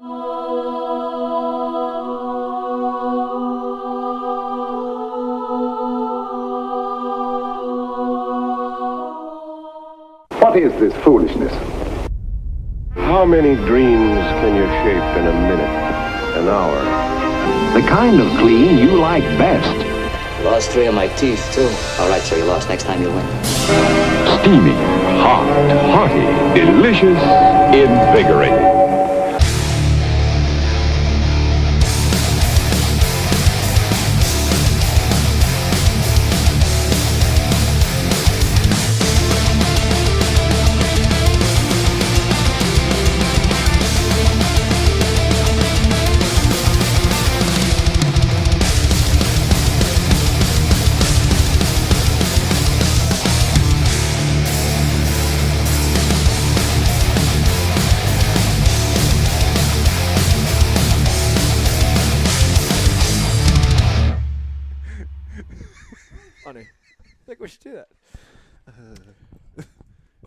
What is this foolishness? How many dreams can you shape in a minute, an hour? The kind of clean you like best. Lost 3 of my teeth, too. All right, so you lost. Next time you'll win. Steamy, hot, hearty, delicious, invigorating.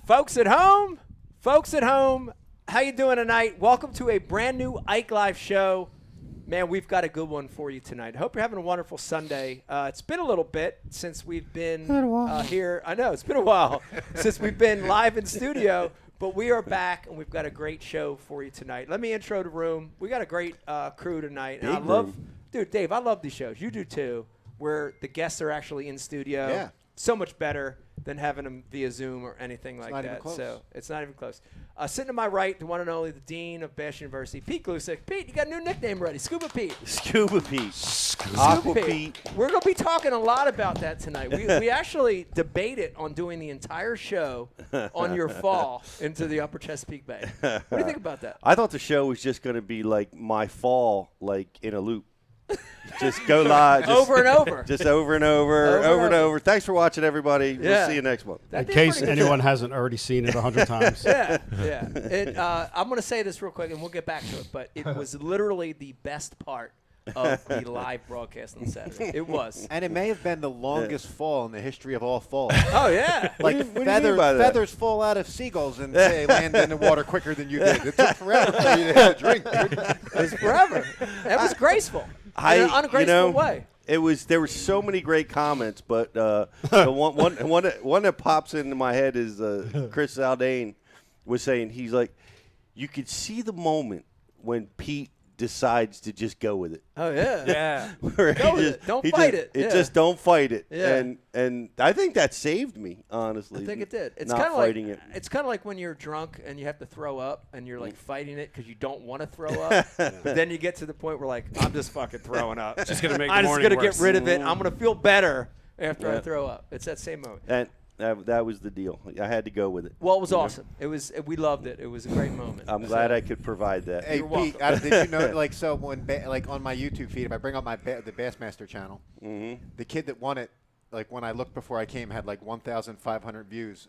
Folks at home, how you doing tonight? Welcome to a brand new Ike Live show. Man, we've got a good one for you tonight. I hope you're having a wonderful Sunday. It's been a little bit since we've been here. I know, it's been a while since we've been live in studio, but we are back, and we've got a great show for you tonight. Let me intro the room. We got a great crew tonight. And Dude, Dave, I love these shows. You do too, where the guests are actually in studio. Yeah. So much better than having them via Zoom or anything like not even that. close. So it's not even close. Sitting to my right, the one and only, the Dean of Bash University, Pete Glusick. Pete, you got a new nickname ready, Scuba Pete. Scuba Pete. Scuba Pete. We're going to be talking a lot about that tonight. We actually debated on doing the entire show on your fall into the upper Chesapeake Bay. What do you think about that? I thought the show was just going to be like my fall, like in a loop. Just go live. Over and over. Just over and over. Thanks for watching, everybody. Yeah. We'll see you next month. In case anyone hasn't already seen it 100 times. Yeah. I'm going to say this real quick, and we'll get back to it, but it was literally the best part of the live broadcast on Saturday. It was. And it may have been the longest fall in the history of all falls. Oh, yeah. Like What do you mean by that? feathers fall out of seagulls and they land in the water quicker than you did. It took forever for you to have a drink, dude. It was forever. It was graceful. In an ungraceful way. It was. There were so many great comments, but the one that pops into my head is Chris Zaldane was saying, he's like, you could see the moment when Pete decides to just go with it. Oh, yeah. Yeah. Go with it. Don't fight it. Yeah. Just don't fight it. Yeah. And I think that saved me, honestly. I think it did. It's not kind of fighting like it. It's kind of like when you're drunk and you have to throw up and you're like fighting it because you don't want to throw up, but then you get to the point where like I'm just fucking throwing up. Just gonna make. I'm the just morning gonna worse. get rid of it. I'm gonna feel better after I Yeah. throw up. It's that same moment. And that was the deal. I had to go with it. Well, it was awesome. It was. We loved it. It was a great moment. I'm glad I could provide that. Hey, You're Pete, welcome. did you know, like, so when, like, on my YouTube feed, if I bring up my the Bassmaster channel, the kid that won it, like, when I looked before I came, had like 1,500 views.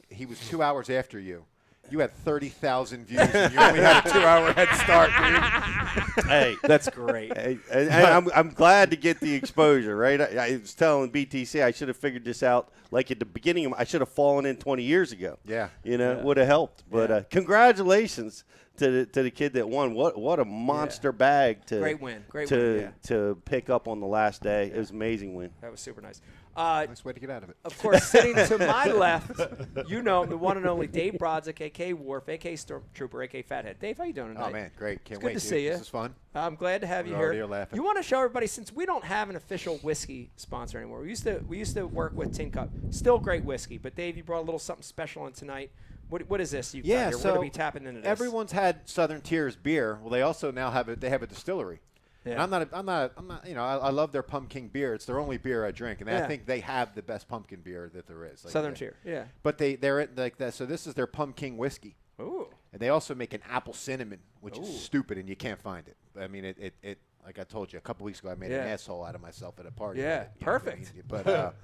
He was 2 hours after you. You had 30,000 views, and you only had a 2-hour head start, dude. Hey, That's great. and I'm glad to get the exposure, right? I was telling BTC I should have figured this out like at the beginning. I should have fallen in 20 years ago. Yeah. It would have helped. But congratulations to the kid that won. What a monster bag to Great win. Great win. Yeah. to pick up on the last day. It was an amazing win. That was super nice. Nice way to get out of it. Of course, sitting to my left, you know him, the one and only Dave Brodzik, a.k.a. Worf, a.k.a. Stormtrooper, a.k.a. Fathead. Dave, how you doing tonight? Oh, man, great. Can't It's wait, good to dude. see you. This is fun. I'm glad to have you We're already here. laughing. You want to show everybody, since we don't have an official whiskey sponsor anymore. We used to work with Tin Cup. Still great whiskey, but Dave, you brought a little something special in tonight. What is this? You've got here? So We're going to be tapping into this. everyone's had Southern Tier's beer. Well, they also now have they have a distillery. Yeah. And I'm not. You know, I love their pumpkin beer. It's their only beer I drink, and I think they have the best pumpkin beer that there is. Like Southern Tier. Yeah. But they're at like that. So this is their pumpkin whiskey. Ooh. And they also make an apple cinnamon, which is stupid, and you can't find it. I mean, it like I told you a couple weeks ago, I made an asshole out of myself at a party. Yeah, with it, you know what I perfect. mean? But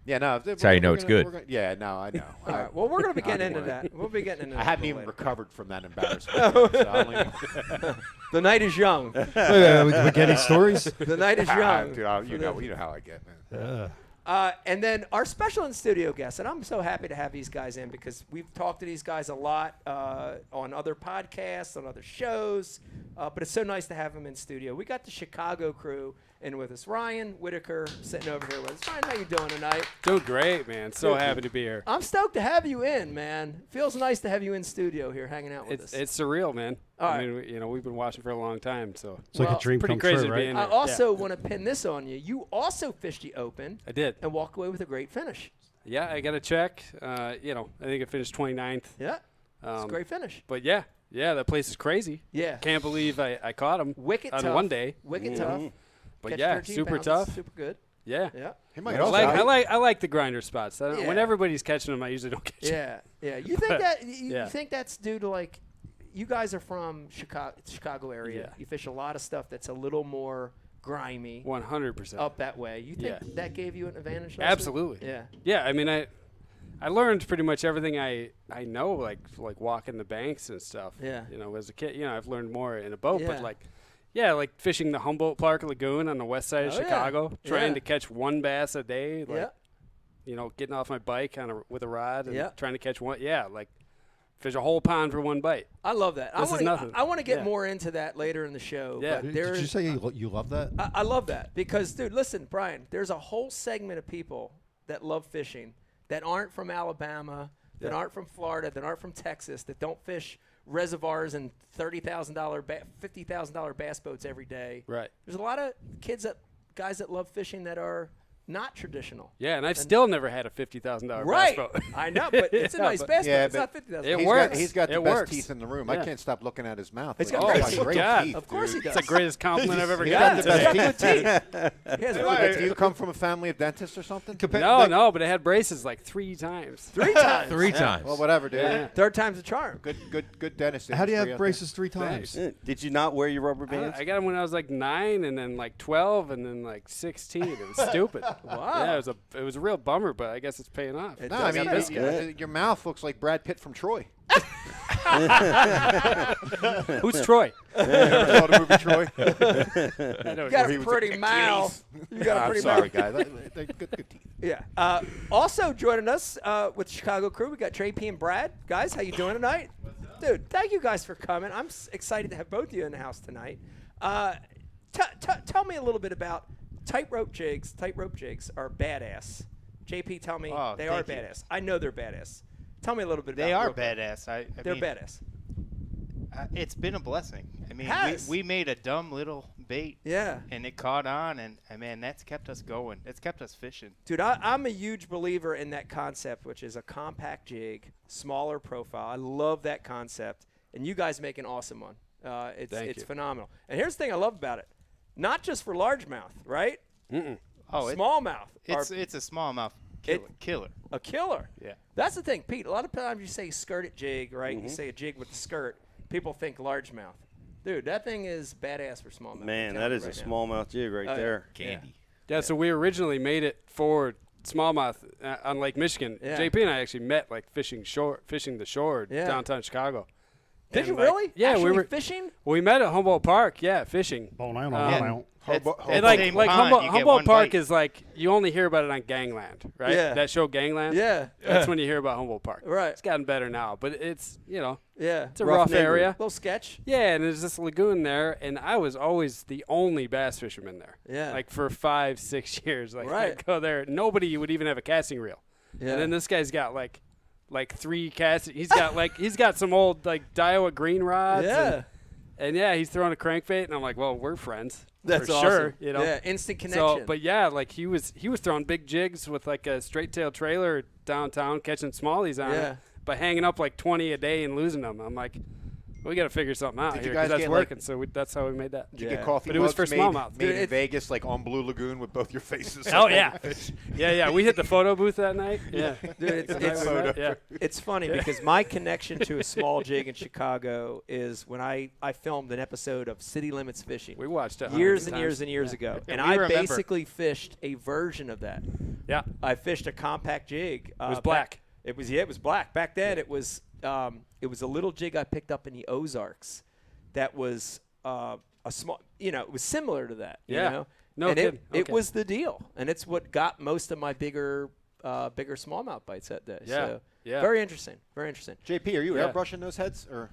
yeah, no. That's how you know it's good. Yeah, no, I know. All right. Well, we're going to be getting into that. We'll be getting into that. I haven't a even little recovered from that embarrassment. So I don't even later. The night is young. We're getting stories. The night is young. Dude, you know how I get, man. And then our special in-studio guests, and I'm so happy to have these guys in because we've talked to these guys a lot on other podcasts, on other shows, but it's so nice to have them in studio. We got the Chicago crew in with us. Ryan Whitaker sitting over here with us. Ryan, how you doing tonight? Doing great, man. So happy to be here. I'm stoked to have you in, man. Feels nice to have you in studio here hanging out with us. It's surreal, man. All I right. mean, we've been watching for a long time, so It's like a dream pretty come crazy true, to right? be in I here. also want to pin this on you. You also fished the Open I did. and walked away with a great finish. Yeah, I got a check. I think I finished 29th. Yeah, it's a great finish. But yeah, that place is crazy. Yeah. Can't believe I caught him Wicked on tough. one day. Wicked tough. But Catch yeah, 13 super pounds, tough. super good. Yeah. Yeah. He might I also like the grinder spots. Yeah. When everybody's catching them, I usually don't catch them. Yeah. Yeah. You think that you Yeah. think that's due to like you guys are from Chicago area. Yeah. You fish a lot of stuff that's a little more grimy 100%. up that way. You think Yeah. that gave you an advantage? last week? Absolutely. Yeah. Yeah, I mean, I learned pretty much everything I know, like walking the banks and stuff. Yeah. As a kid, I've learned more in a boat, Yeah. but like fishing the Humboldt Park Lagoon on the west side of Oh, yeah. Chicago, trying Yeah. to catch one bass a day, like, Yeah. getting off my bike with a rod and Yeah. trying to catch one. Yeah, like fish a whole pond for one bite. I love that. This is nothing. I want to get Yeah. more into that later in the show. Yeah. But Did you say you love that? I love that because, dude, listen, Brian, there's a whole segment of people that love fishing that aren't from Alabama, that aren't from Florida, that aren't from Texas, that don't fish reservoirs and $30,000, $50,000 bass boats every day. Right. There's a lot of guys that love fishing that are not traditional. Yeah, and I've still never had a $50,000 Right. bass boat. I know, but it's a nice bass boat. It's but not $50,000. It He's works. Got, he's got the It best works. teeth in the room. Yeah. I can't stop looking at his mouth. It's Like, got he's great got great God. teeth. Of course he dude. does. It's the greatest compliment I've ever He's gotten got the today. best He's got good teeth. He has really good Do teeth. you come from a family of dentists or something? No, but I had braces like 3 times. 3 times. 3 times. Well, whatever, dude. Yeah. Third time's a charm. Good dentist. How do you industry have out braces 3 times? Thanks. Did you not wear your rubber bands? I got them when I was like 9, and then like 12, and then like 16. It was stupid. Wow. Yeah, it was a real bummer, but I guess it's paying off. there? No, I mean, this your mouth looks like Brad Pitt from Troy. Who's Troy? Ever saw the movie Troy? I don't You got know. a pretty mouth. You got a I'm pretty sorry, mouth. guys. They're good teeth. Yeah. Also joining us with the Chicago crew, we got JayPee and Brad. Guys, how you doing tonight? Dude, thank you guys for coming. I'm excited to have both of you in the house tonight. Tell me a little bit about Rope Jigs. Rope Jigs are badass. JayPee, tell me they are thank you. badass. I know they're badass. Tell me a little bit about They are rope jigs. badass. I They're mean, badass. It's been a blessing. I mean, Has. we made a dumb little bait, Yeah. and it caught on, and man, that's kept us going. It's kept us fishing. Dude, I'm a huge believer in that concept, which is a compact jig, smaller profile. I love that concept, and you guys make an awesome one. It's Thank you. phenomenal. And here's the thing I love about it. Not just for largemouth, right? Oh, Smallmouth are it's a smallmouth killer. a killer. Yeah. That's the thing, Pete. A lot of times you say skirted jig, right? You say a jig with the skirt. People think largemouth. Dude, that thing is badass for smallmouth. Man, I'm that telling is you a right now. smallmouth jig right Oh, yeah. there. Candy. Yeah, so we originally made it for smallmouth on Lake Michigan. Yeah. JayPee and I actually met like fishing the shore Yeah. downtown Chicago. Did And, you like, really? Yeah, Actually we were fishing. We met at Humboldt Park. Yeah, fishing. And At like the same like pond, Humboldt, you get Humboldt one Park bite. is like you only hear about it on Gangland, right? Yeah. That show Gangland. Yeah. That's when you hear about Humboldt Park. Right. It's gotten better now, but it's Yeah. it's a rough area. Little sketch. Yeah, and there's this lagoon there, and I was always the only bass fisherman there. Yeah. Like for 5-6 years, like Right. I'd go there, nobody would even have a casting reel. Yeah. And then this guy's got like 3 casting. He's got some old like Daiwa green rods. Yeah. And yeah, he's throwing a crankbait, and I'm like, well, we're friends. That's for awesome. sure. Yeah, instant connection. So, but yeah, like he was throwing big jigs with like a straight tail trailer downtown, catching smallies on Yeah. it, but hanging up like 20 a day and losing them. I'm like, we got to figure something out Did here you guys 'cause that's get, like- working. So that's how we made that. Did you Yeah. get coffee But it was mugs for made, smallmouth. made Dude, in Vegas, like on Blue Lagoon with both your faces? Oh yeah, yeah. We hit the photo booth that night. Yeah, Dude, it's funny because my connection to a small jig in Chicago is when I filmed an episode of City Limits Fishing. we watched it years hundreds and of years times. and years Yeah. ago, Yeah, and we I remember. basically fished a version of that. Yeah, I fished a compact jig. It was black. It was black. Back then, it was a little jig I picked up in the Ozarks. That was a small. It was similar to that. Yeah. You know? No and kidding. It Okay. was the deal, and it's what got most of my bigger smallmouth bites that day. Yeah. So Yeah. very interesting. Very interesting. JP, are you Yeah. airbrushing those heads or?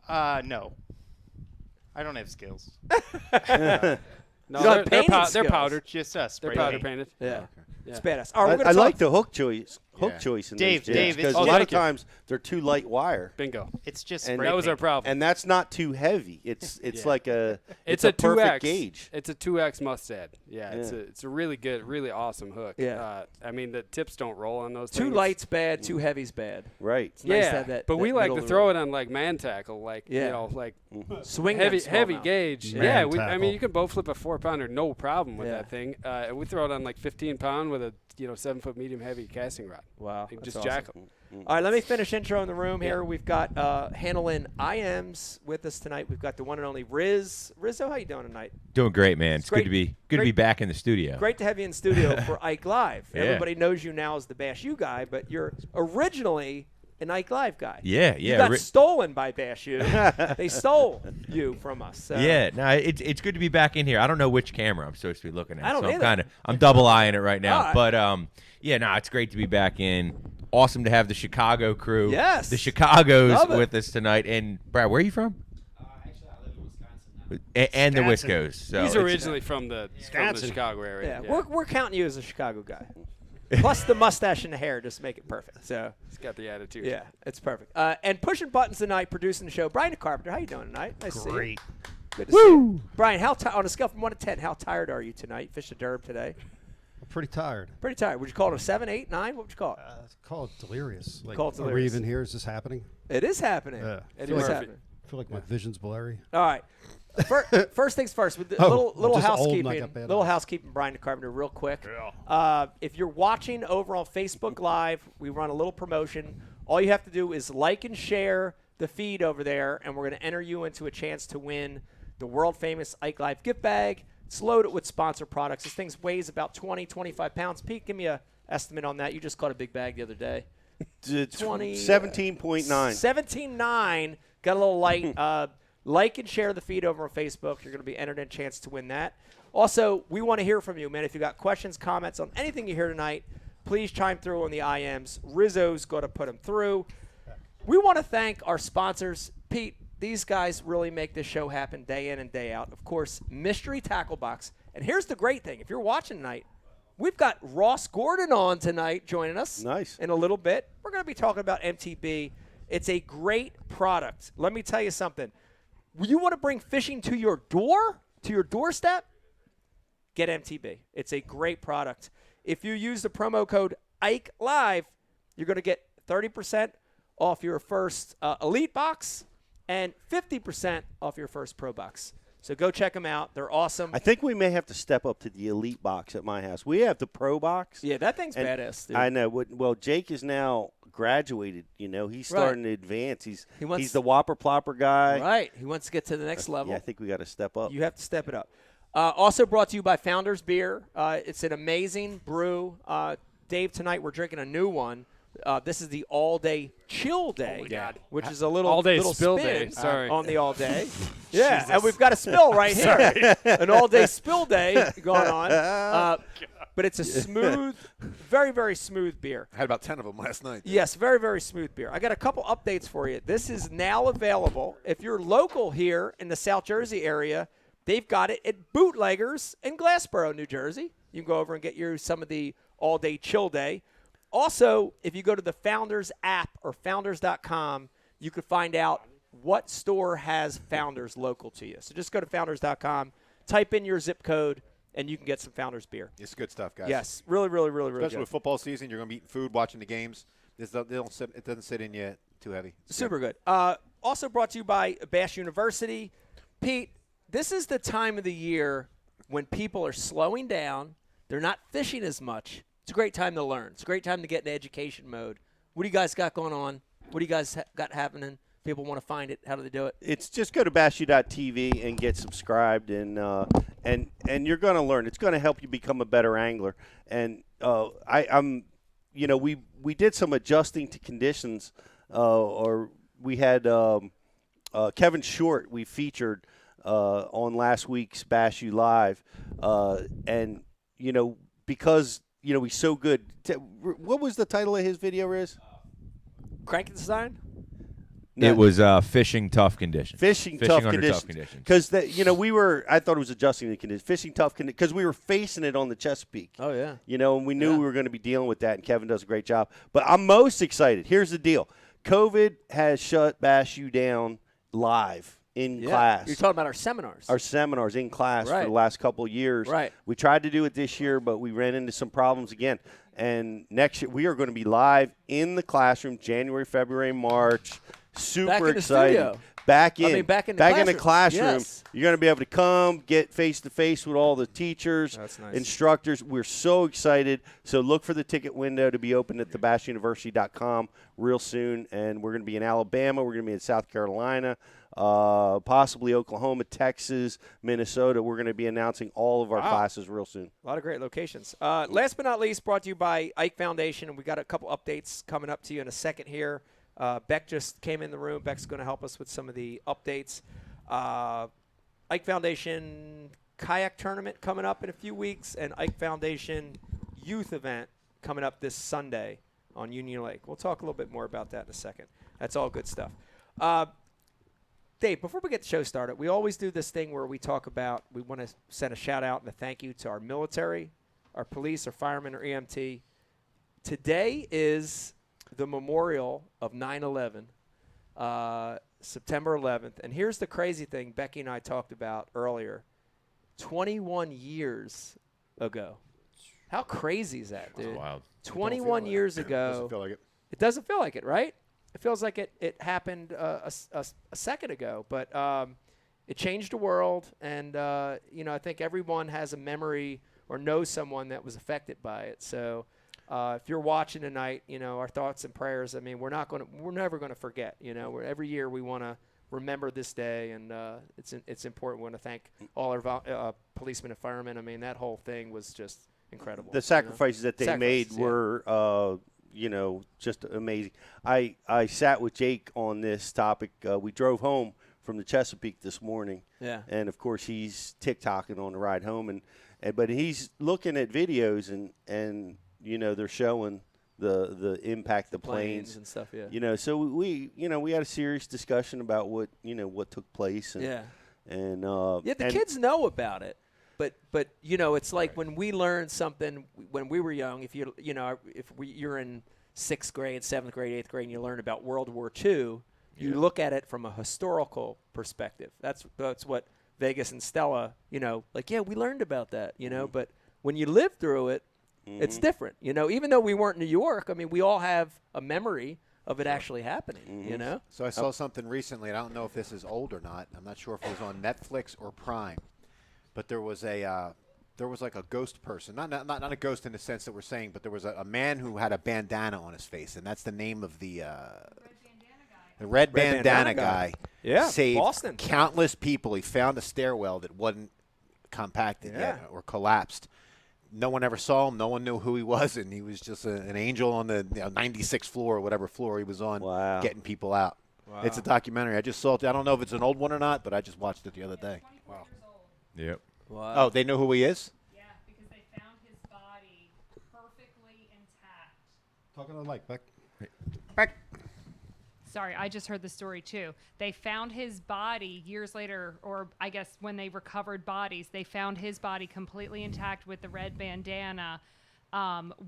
No. I don't have skills. No, You got they're painting they're skills. powdered. Just They're spray powder paint. painted. Yeah. Yeah. It's badass. All right, we're I gonna like talk. the hook choice. Hook Yeah. choice in Dave, those Dave, because it's- a oh, lot thank of you. times they're too light wire. Bingo. It's just And spray That was our paint. problem. And that's not too heavy. It's like a It's a a perfect 2X gauge. It's a 2X Mustad. Yeah, Yeah. it's a really good, really awesome hook. Yeah. I mean the tips don't roll on those. Too things. light's bad. Too heavy's bad. Right. It's nice to Yeah, have that. but that we like middle to of the throw road. it on like man tackle, like Yeah. you know, like Swing heavy that heavy smallmouth. gauge. Man yeah, I tackle. mean you can bow flip a 4-pounder, no problem with Yeah. that thing. And we throw it on like 15-pound with a 7-foot medium heavy casting rod. Wow. You can that's just awesome. jack them. All right, let me finish intro in the room here. We've got handling IMs with us tonight. We've got the one and only Riz. Rizzo, how you doing tonight? Doing great, man. It's Great- good to be great- back in the studio. Great to have you in studio for Ike Live. Yeah. Everybody knows you now as the Bash U guy, but you're originally an Ike Live guy. Yeah, You yeah. got stolen by Bash U. They stole you from us. So. Yeah, no, it's good to be back in here. I don't know which camera I'm supposed to be looking at. I don't so either. I'm double eyeing it right now. All right. But yeah, no, it's great to be back in. Awesome to have the Chicago crew. Yes. The Chicago's Love it. with us tonight. And Brad, where are you from? Actually, I live in Wisconsin now. And the Wisconsin. Wiscos. So He's it's- originally from the Wisconsin. Chicago area. Yeah, we're counting you as a Chicago guy. Plus the mustache and the hair just make it perfect. So He's got the attitude. yeah, it's perfect. And pushing buttons tonight, producing the show, Brian Carpenter. How you doing tonight? Nice to see you. Great. Good to see you. Brian, on a scale from 1 to 10, how tired are you tonight? Fished a derb today. I'm pretty tired. Pretty tired. Would you call it a 7, 8, 9? What would you call it? It's called delirious. Like, Call it Are we delirious. even here? Is this happening? It is happening. Yeah. It Eddie is Murphy. happening. I feel like my vision's blurry. All right. First things first. With the Oh, little I'm just old and I housekeeping. got bad Little eyes. housekeeping. Brian Carpenter, real quick. If you're watching over on Facebook Live, we run a little promotion. All you have to do is like and share the feed over there, and we're going to enter you into a chance to win the world famous Ike Live gift bag. It's loaded with sponsor products. This thing weighs about 20, 25 pounds. Pete, give me a estimate on that. You just caught a big bag the other day. 20, 17.9. 17.9. Got a little light. Like and share the feed over on Facebook. You're going to be entered in a chance to win that. Also, we want to hear from you, man. If you got questions, comments on anything you hear tonight, please chime through on the IMs. Rizzo's going to put them through. We want to thank our sponsors. Pete, these guys really make this show happen day in and day out. Of course, Mystery Tackle Box. And here's the great thing. If you're watching tonight, we've got Ross Gordon on tonight joining us. Nice. In a little bit. We're going to be talking about MTB. It's a great product. Let me tell you something. You want to bring fishing to your door, to your doorstep? Get MTB. It's a great product. If you use the promo code Ike Live, you're going to get 30% off your first Elite box and 50% off your first Pro box. So go check them out. They're awesome. I think we may have to step up to the Elite box at my house. We have the Pro box. Yeah, that thing's and badass, dude. I know. Well, Jake is now graduated. He's starting to advance. He's the Whopper Plopper guy. Right. He wants to get to the next level. Yeah, I think we got to step up. You have to step it up. Also brought to you by Founders Beer. It's an amazing brew. Dave, tonight we're drinking a new one. This is the all-day chill day, which is a little All-day little spill spin day. Sorry. on the all-day. Yeah, and we've got a spill right here. An all-day spill day going on. But it's a smooth, very, very smooth beer. I had about 10 of them last night. Yes, very, very smooth beer. I got a couple updates for you. This is now available. If you're local here in the South Jersey area, they've got it at Bootleggers in Glassboro, New Jersey. You can go over and get some of the all-day chill day. Also, if you go to the Founders app or founders.com, you can find out what store has Founders local to you. So just go to founders.com, type in your zip code, and you can get some Founders beer. It's good stuff, guys. Yes, really, really, really, really Especially good. with football season, you're going to be eating food, watching the games. It doesn't sit in you too heavy. It's Super good. Also brought to you by Bash University. Pete, this is the time of the year when people are slowing down. They're not fishing as much. It's a great time to learn. It's a great time to get in education mode. What do you guys got going on? What do you guys got happening? People want to find it. How do they do it? It's just go to bashu.tv and get subscribed, and you're going to learn. It's going to help you become a better angler. And we did some adjusting to conditions, or we had Kevin Short. We featured on last week's Bash U Live, and because he's so good. What was the title of his video, Riz? Frankenstein? It was fishing tough conditions. Fishing under tough conditions. Because I thought it was adjusting the conditions. Fishing tough conditions because we were facing it on the Chesapeake. Oh yeah. And we knew we were going to be dealing with that, and Kevin does a great job. But I'm most excited. Here's the deal: COVID has shut Bash U down live in class. You're talking about our seminars. Our seminars in class for the last couple of years. Right. We tried to do it this year, but we ran into some problems again. And next year we are going to be live in the classroom, January, February, March. Super excited. Back in the classroom. Yes. You're going to be able to come, get face-to-face with all the teachers, instructors. We're so excited. So look for the ticket window to be open at thebashuniversity.com real soon. And we're going to be in Alabama. We're going to be in South Carolina, possibly Oklahoma, Texas, Minnesota. We're going to be announcing all of our classes real soon. A lot of great locations. Last but not least, brought to you by Ike Foundation. And we got a couple updates coming up to you in a second here. Beck just came in the room. Beck's going to help us with some of the updates. Ike Foundation kayak tournament coming up in a few weeks, and Ike Foundation youth event coming up this Sunday on Union Lake. We'll talk a little bit more about that in a second. That's all good stuff. Dave, before we get the show started, we always do this thing where we talk about, we want to send a shout out and a thank you to our military, our police, our firemen, or EMT. Today is the memorial of 9/11, September 11th. And here's the crazy thing Becky and I talked about earlier. 21 years ago. How crazy is that, dude? That's wild. 21 years ago. Doesn't feel like it. It doesn't feel like it, right? It feels like it happened a second ago. But it changed the world. And, I think everyone has a memory or knows someone that was affected by it. So if you're watching tonight, our thoughts and prayers. I mean, we're never going to forget. Every year we want to remember this day, and it's important. We want to thank all our policemen and firemen. I mean, that whole thing was just incredible. The sacrifices that they made were, just amazing. I sat with Jake on this topic. We drove home from the Chesapeake this morning. Yeah. And of course he's TikToking on the ride home, but he's looking at videos and. They're showing the impact the planes and stuff. Yeah. So we had a serious discussion about what took place. And, the kids know about it, but it's like when we learned something when we were young. If you're in 6th grade, 7th grade, 8th grade, and you learn about World War II, you look at it from a historical perspective. That's what Vegas and Stella, we learned about that, but when you live through it. It's different, even though we weren't in New York. I mean, we all have a memory of it actually happening, So I saw something recently, and I don't know if this is old or not. I'm not sure if it was on Netflix or Prime, but there was like a ghost person, not a ghost in the sense that we're saying, but there was a man who had a bandana on his face, and that's the name of the red bandana guy. Yeah, saved Boston. Countless people. He found a stairwell that wasn't compacted yet or collapsed. No one ever saw him. No one knew who he was, and he was just an angel on the 96th floor or whatever floor he was on, getting people out. Wow. It's a documentary. I just saw it. I don't know if it's an old one or not, but I just watched it the other day. Wow. Yep. Wow. Oh, they know who he is? Yeah, because they found his body perfectly intact. Talking to the mic, Beck. Beck. Sorry, I just heard the story too. They found his body years later, or I guess when they recovered bodies, they found his body completely intact with the red bandana,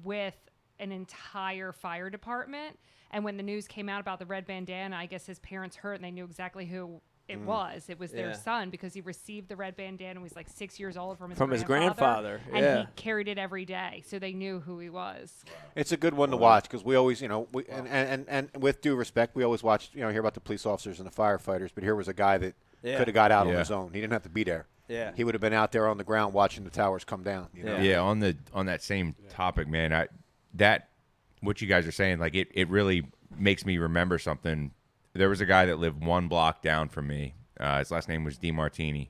with an entire fire department. And when the news came out about the red bandana, I guess his parents heard and they knew exactly who it was. It was their son, because he received the red bandana when he was like 6 years old from his grandfather. And he carried it every day, so they knew who he was. It's a good one to watch, because we always, and with due respect, we always watch, hear about the police officers and the firefighters, but here was a guy that could have got out on his own. He didn't have to be there. Yeah. He would have been out there on the ground watching the towers come down. Yeah, on that same topic, man, what you guys are saying, like it really makes me remember something. There was a guy that lived one block down from me. His last name was DeMartini,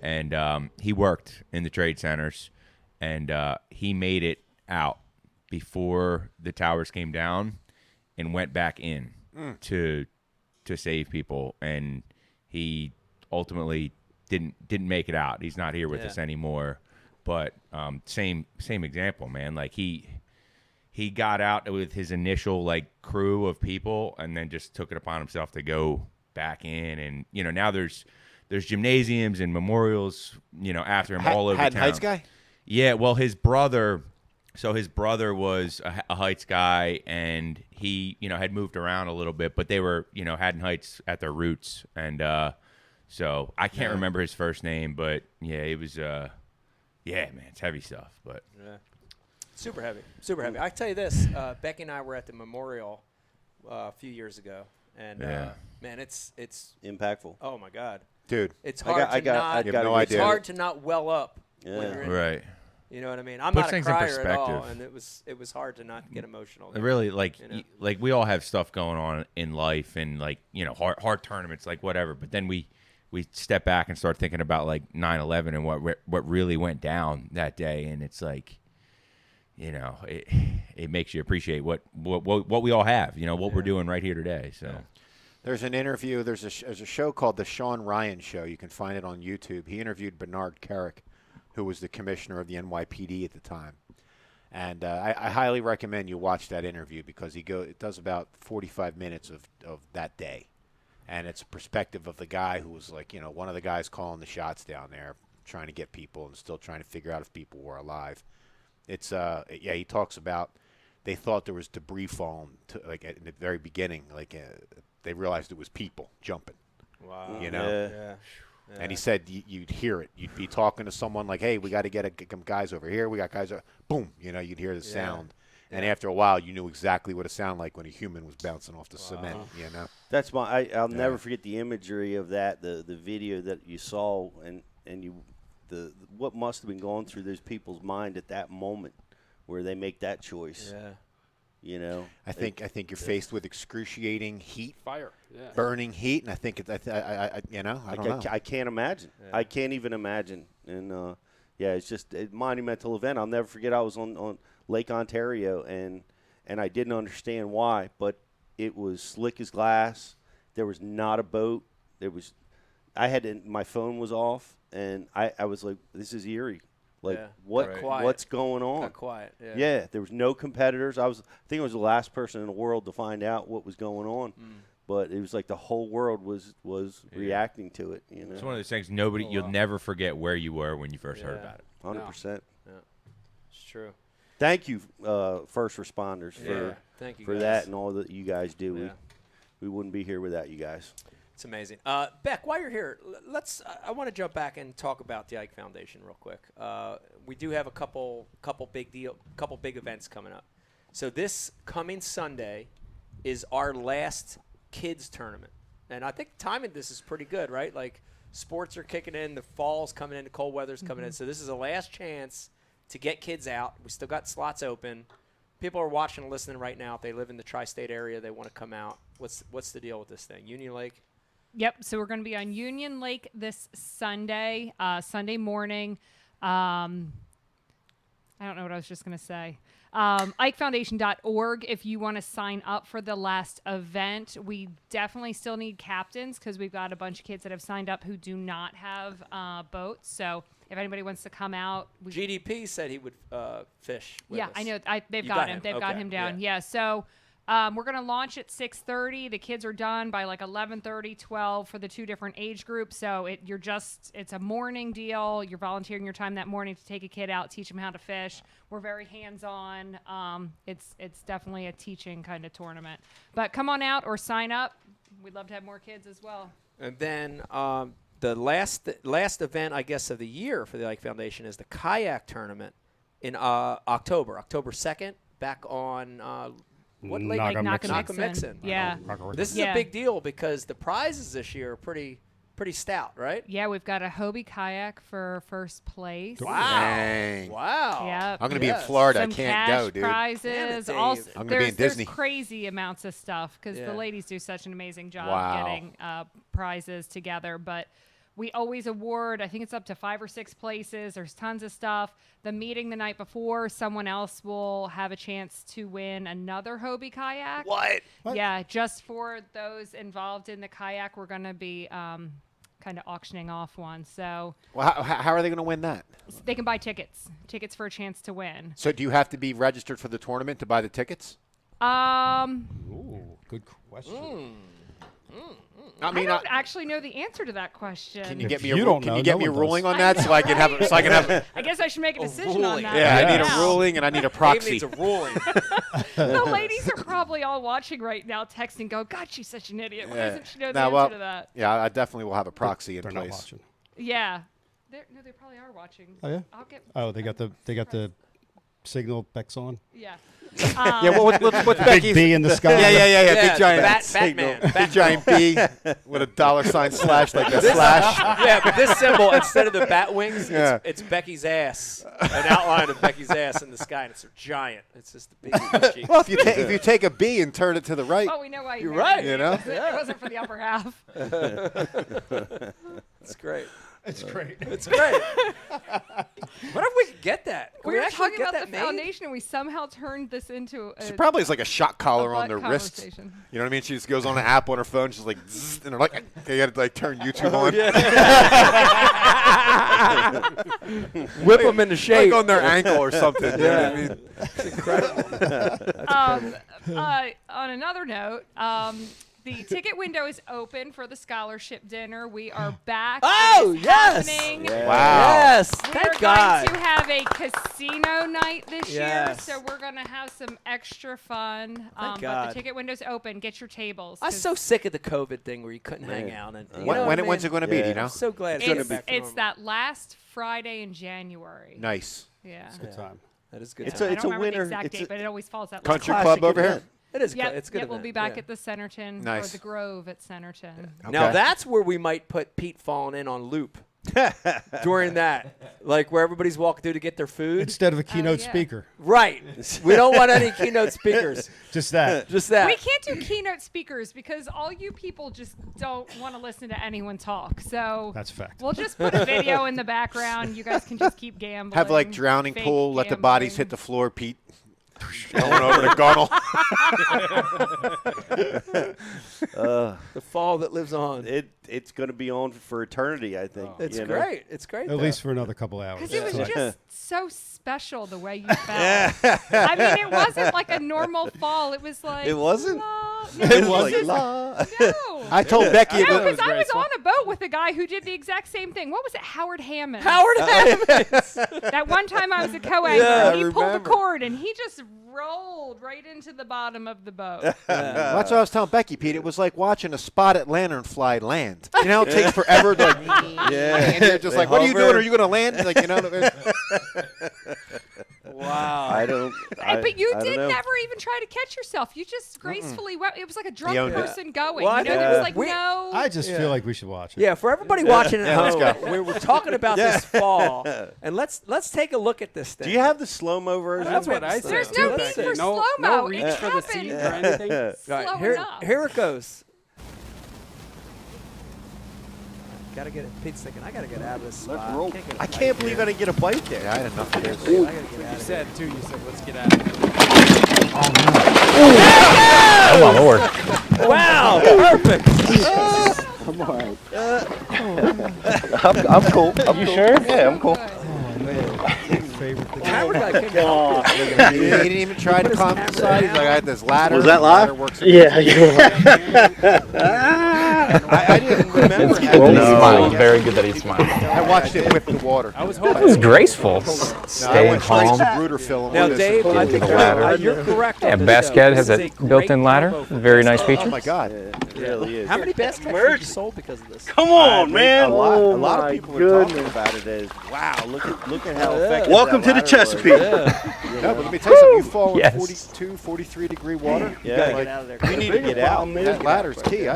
and he worked in the trade centers, and he made it out before the towers came down and went back in to save people. And he ultimately didn't make it out. He's not here with us anymore. But same example, man. Like he got out with his initial like crew of people, and then just took it upon himself to go back in. And now there's gymnasiums and memorials, after him all over Haddon town. Heights guy? Yeah, well, his brother was a Heights guy, and he, had moved around a little bit, but they were, Haddon Heights at their roots. And so I can't remember his first name, but yeah, it was, man, it's heavy stuff. But super heavy. I tell you this, Becky and I were at the memorial a few years ago, and man, it's impactful. Oh my God, dude, it's hard It's hard to not well up. Yeah. When you're in right. You know what I mean? I'm Puts not a things in crier at all, perspective. and it was hard to not get emotional. Really, like like we all have stuff going on in life, and like hard tournaments, like whatever. But then we step back and start thinking about like 9/11 and what really went down that day, and it's like, it makes you appreciate what we all have, what we're doing right here today. So. Yeah. There's an interview. There's a show called The Sean Ryan Show. You can find it on YouTube. He interviewed Bernard Carrick, who was the commissioner of the NYPD at the time. And I highly recommend you watch that interview because it does about 45 minutes of that day. And it's a perspective of the guy who was like, one of the guys calling the shots down there, trying to get people and still trying to figure out if people were alive. It's, he talks about they thought there was debris foam in the very beginning, they realized it was people jumping. Wow. Yeah. And he said you'd hear it. You'd be talking to someone like, hey, we got to get some guys over here. We got guys over. Boom. You'd hear the sound. And after a while, you knew exactly what it sounded like when a human was bouncing off the cement, That's I'll never forget the imagery of that, the video that you saw, and what must have been going through those people's mind at that moment where they make that choice. Yeah. I think you're faced with excruciating heat, fire, burning heat, and I think I don't know. I can't imagine. I can't even imagine. And it's just a monumental event. I'll never forget. I was on Lake Ontario, and I didn't understand why, but it was slick as glass. There was not a boat. My phone was off, and I was like, this is eerie. Like what's going on? Got quiet. Yeah, there was no competitors. I think I was the last person in the world to find out what was going on. But it was like the whole world was reacting to it. It's one of those things. You'll never forget where you were when you first heard about it. 100%. Yeah, it's true. Thank you, first responders, Thank you for guys. that and all that you guys do. Yeah. We wouldn't be here without you guys. It's amazing. Beck, while you're here, I want to jump back and talk about the Ike Foundation real quick. We do have a couple big events coming up. So this coming Sunday is our last kids tournament, and I think timing this is pretty good, right? Like sports are kicking in, the fall's coming in, the cold weather's coming in. So this is the last chance to get kids out. We still got slots open. People are watching and listening right now. If they live in the tri-state area, they want to come out. What's the deal with this thing? Union Lake? Yep. So we're going to be on Union Lake this Sunday, Sunday morning. I don't know what I was just going to say. IkeFoundation.org if you want to sign up for the last event. We definitely still need captains because we've got a bunch of kids that have signed up who do not have boats. So if anybody wants to come out. GDP said he would fish with us. I know. They've got him. They've got him down. Yeah. So we're going to launch at 6:30. The kids are done by like 11:30, 12 for the two different age groups. So it's a morning deal. You're volunteering your time that morning to take a kid out, teach them how to fish. We're very hands-on. It's definitely a teaching kind of tournament. But come on out or sign up. We'd love to have more kids as well. And then the last event, I guess, of the year for the Ike Foundation is the kayak tournament in October 2nd, back on what lake? Nakamixon. Yeah. This is a big deal because the prizes this year are pretty stout, right? Yeah, we've got a Hobie kayak for first place. Wow. Dang. Wow. Yep. I'm going to be in Florida. Some I can't cash go, dude. Prizes. I'm Also, going to be in Disney. There's crazy amounts of stuff because the ladies do such an amazing job getting prizes together. But we always award, I think it's up to 5 or 6 places. There's tons of stuff. The meeting the night before, someone else will have a chance to win another Hobie kayak. What? Yeah, just for those involved in the kayak, we're going to be kind kind of auctioning off one. So Well, how are they going to win that? they can buy tickets for a chance to win. So do you have to be registered for the tournament to buy the tickets? Ooh, good question. I mean, I don't actually know the answer to that question. can you If get me you a don't can know, you get no me a one ruling does. on that so I can have I guess I should make a decision on that. Yeah, I need now. a ruling and I need a Dave proxy. needs a ruling. The ladies are probably all watching right now, texting, go, God, she's such an idiot. Why doesn't she know the answer to that? Yeah, I definitely will have a proxy in They're place. not watching. Yeah. No, they probably are watching. Oh yeah. I'll get. Oh, they got the signal Beck's on. Yeah. Yeah, what's Big Becky's? B in the sky. Yeah. Big giant Batman. big giant B with a $sign slash like a slash. Yeah, but this symbol, instead of the bat wings, Yeah. it's Becky's ass. An outline of Becky's ass in the sky, and it's a giant. It's just the big. Well, if you take a B and turn it to the right, Oh, we know why You're married right. me. You know? It wasn't for the upper half. It's great. It's great. It's great. What if we could get that? Can We were actually talking get about that the made? foundation, and we somehow turned this into a. she probably has like a shock collar on butt their wrist. conversation. You know what I mean? She just goes on an app on her phone. She's like, zzz, and they're like, you got to like turn YouTube on. Whip them into shape. Like on their ankle or something. You know what I mean? It's incredible. On another note, the ticket window is open for the scholarship dinner. We are back. Oh, It is yes. happening. Wow. Yes. We Thank are God. going to have a casino night this year, Yes. so we're going to have some extra fun. But God. the ticket window's open. Get your tables. I'm 'cause so sick of the COVID thing where you couldn't hang out. And, you know what I mean? When's it going to be? Do you know? I'm so glad it's going to it's, be back to it's normal. that last Friday in January. Nice. Yeah. Good time. That is good. It's time. I don't remember winner. the exact It's date, a but it always falls that Country last club Classic over here. event. It is Yep, good. It's good. We'll be back at the Centerton or Nice. the Grove at Centerton. Now Okay. that's where we might put Pete falling in on loop during that, like where everybody's walking through to get their food. Instead of a keynote yeah. speaker, Right. We don't want any keynote speakers. just that. Just that. We can't do keynote speakers because all you people just don't want to listen to anyone talk. So That's a fact. we'll just put a video in the background. You guys can just keep gambling. Have like drowning fake pool. Let the bodies gambling. hit the floor, Pete. Going over the gunnel. The fall that lives on. It's going to be on for eternity, I think. It's you know? great. It's great. At though. least for another couple hours. Because it was just so special the way you fell. I mean, it wasn't like a normal fall. It was like It wasn't? No, It was was just, la. no. I told Becky. No, it because I was on a boat with a guy who did the exact same thing. What was it? Howard Hammond. Howard Hammond. That one time I was a co-anchor, Yeah, he I pulled the remember. cord and he just rolled right into the bottom of the boat. That's what I was telling Becky, Pete. It was like watching a spotted lanternfly land. You know, it takes forever to like, and you're just They like, what are you hover. doing? Are you going to land? Like, you know. Wow. I don't. But you I don't did know. never even try to catch yourself. You just gracefully went. It was like a drunk owned it. person going. Well, I you know, know there was like we- no. I just feel like we should watch it. Yeah, for everybody watching at Yeah, let's home, go. we were talking about this fall, and let's take a look at this thing. Do you have the slow-mo version? That's what I said. There's too, no back need then. for no slow-mo. reach It for the seat or happened. anything. All right, Slow here, enough. here it goes. Gotta get it. Pete's thinking, I gotta get out of this spot. I can't believe I didn't get a bite there. Yeah, I had enough of this. I gotta get out You of said too. You said let's get out of here. Oh my lord. here. Wow, perfect. I'm cool. You sure? Yeah, I'm cool. Favorite thing. Camera guy came down. He didn't even try to compensate. He's like, I had this ladder. Was that live? Ladder works Yeah. I didn't remember. No, it was very good that he smiled. I watched it whip the water. I was It hoping. was graceful. No, I Staying went straight calm. to Bruder film. Now, Dave, I think you're correct. Yeah, on this, Bass though. Cat This has is a great built-in ladder. combo for Very Bass nice Cat. feature. Oh my God. It really is. How many Bass Cats have you sold because of this? Come A lot of people were talking about it as, wow, look at how effective Welcome that to the ladder was. Chesapeake. No, but let me tell you something. You fall in Yes. 42, 43 degree water. Yeah. Gotta get out of there. You need to get out. That ladder's key.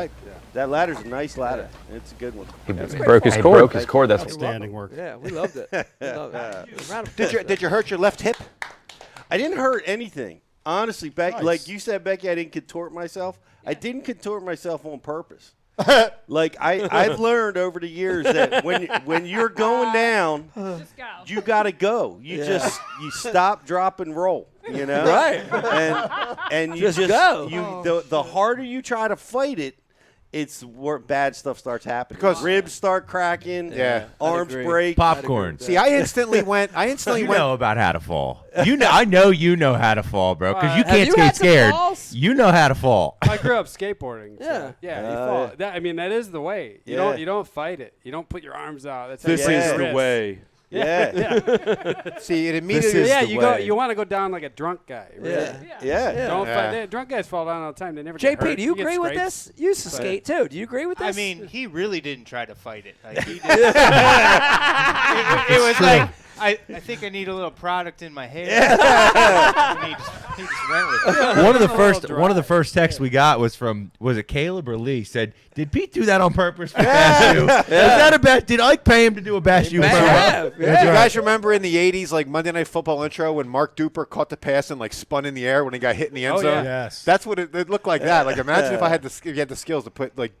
That ladder's a nice ladder. It's a good one. He broke his cord. Broke his cord. That's Outstanding work. Yeah, we loved it. We loved it. Round of Did you hurt your left hip? I didn't hurt anything. Honestly, Becky, Nice. like you said, Becky, I didn't contort myself. I didn't contort myself on purpose. Like I've learned over the years that when you're going down, Just go. you gotta go. You stop, drop, and roll. You know, Right. And you Just go. the harder you try to fight it, it's where bad stuff starts happening. Because ribs start cracking. Yeah. Arms break. Popcorn. See, I instantly went. You know about how to fall. I know you know how to fall, bro, because you Have can't you skate had some scared. falls? You know how to fall. I grew up skateboarding. Yeah. So, yeah. You fall. That is the way. You don't fight it. You don't put your arms out. That's This how you is break the your way. wrist. Yeah. See, it immediately. You want to go down like a drunk guy. Right? Yeah. Don't fight. Drunk guys fall down all the time. They never. JP, get hurt. do you get agree with scrapes. this? You used to skate too. Do you agree with this? I mean, he really didn't try to fight it. Like, he did. it was like, I think I need a little product in my hair. And he just went with it. One of the first texts we got was it Caleb or Lee? Said, "Did Pete do that on purpose for Bass U? Is that a bet? Did Ike pay him to do a Bass U? Do you guys remember in the '80s, like Monday Night Football intro, when Mark Duper caught the pass and like spun in the air when he got hit in the end zone? Yes. That's what it looked like. That. Like, imagine if if you had the skills to put like.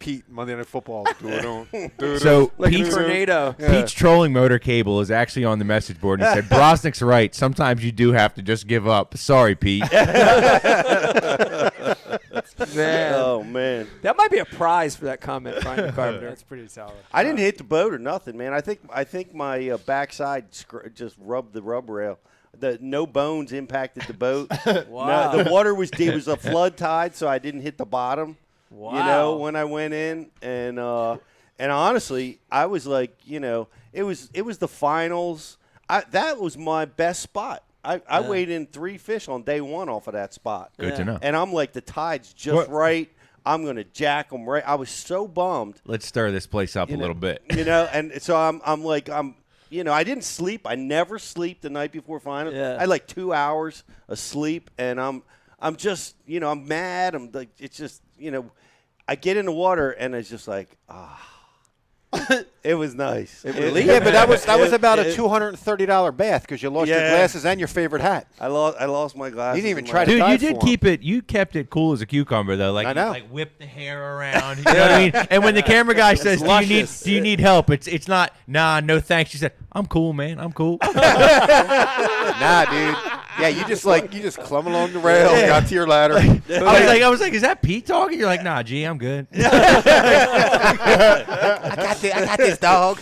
Pete, Monday Night Football. So like Pete's a tornado. Pete's trolling motor cable is actually on the message board. And he said, "Brosnick's right. Sometimes you do have to just give up. Sorry, Pete." Man. Oh man, that might be a prize for that comment, Brian Carpenter. That's pretty solid. I didn't hit the boat or nothing, man. I think my backside just rubbed the rub rail. No bones impacted the boat. Wow. No, the water was a flood tide, so I didn't hit the bottom. Wow. When I went in, and honestly, I was like, it was the finals. That was my best spot. I weighed in 3 fish on day 1 off of that spot. Good to know. And I'm like, the tide's just right. I'm gonna jack them right. I was so bummed. Let's stir this place up a little bit. And so I'm like, I didn't sleep. I never sleep the night before finals. Yeah. I had like 2 hours of sleep, and I'm just, I'm mad. I'm like, it's just, I get in the water, and it's just like, it was nice. But that was about a $230 bath because you lost your glasses and your favorite hat. I lost my glasses. You didn't even try to. Dude, dive you did for him. you kept it cool as a cucumber though. Like I know. You, like whip the hair around. You know what I mean? And when the camera guy says, "Do you need help?" It's not. Nah, no thanks. She said, "I'm cool, man. I'm cool." Nah, dude. Yeah, you just clumb along the rail, got to your ladder. I was like, is that Pete talking? You're like, nah, G, I'm good. I got this, dog.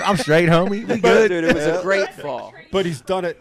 I'm straight, homie. We good. Dude, it was a great fall. But he's done it.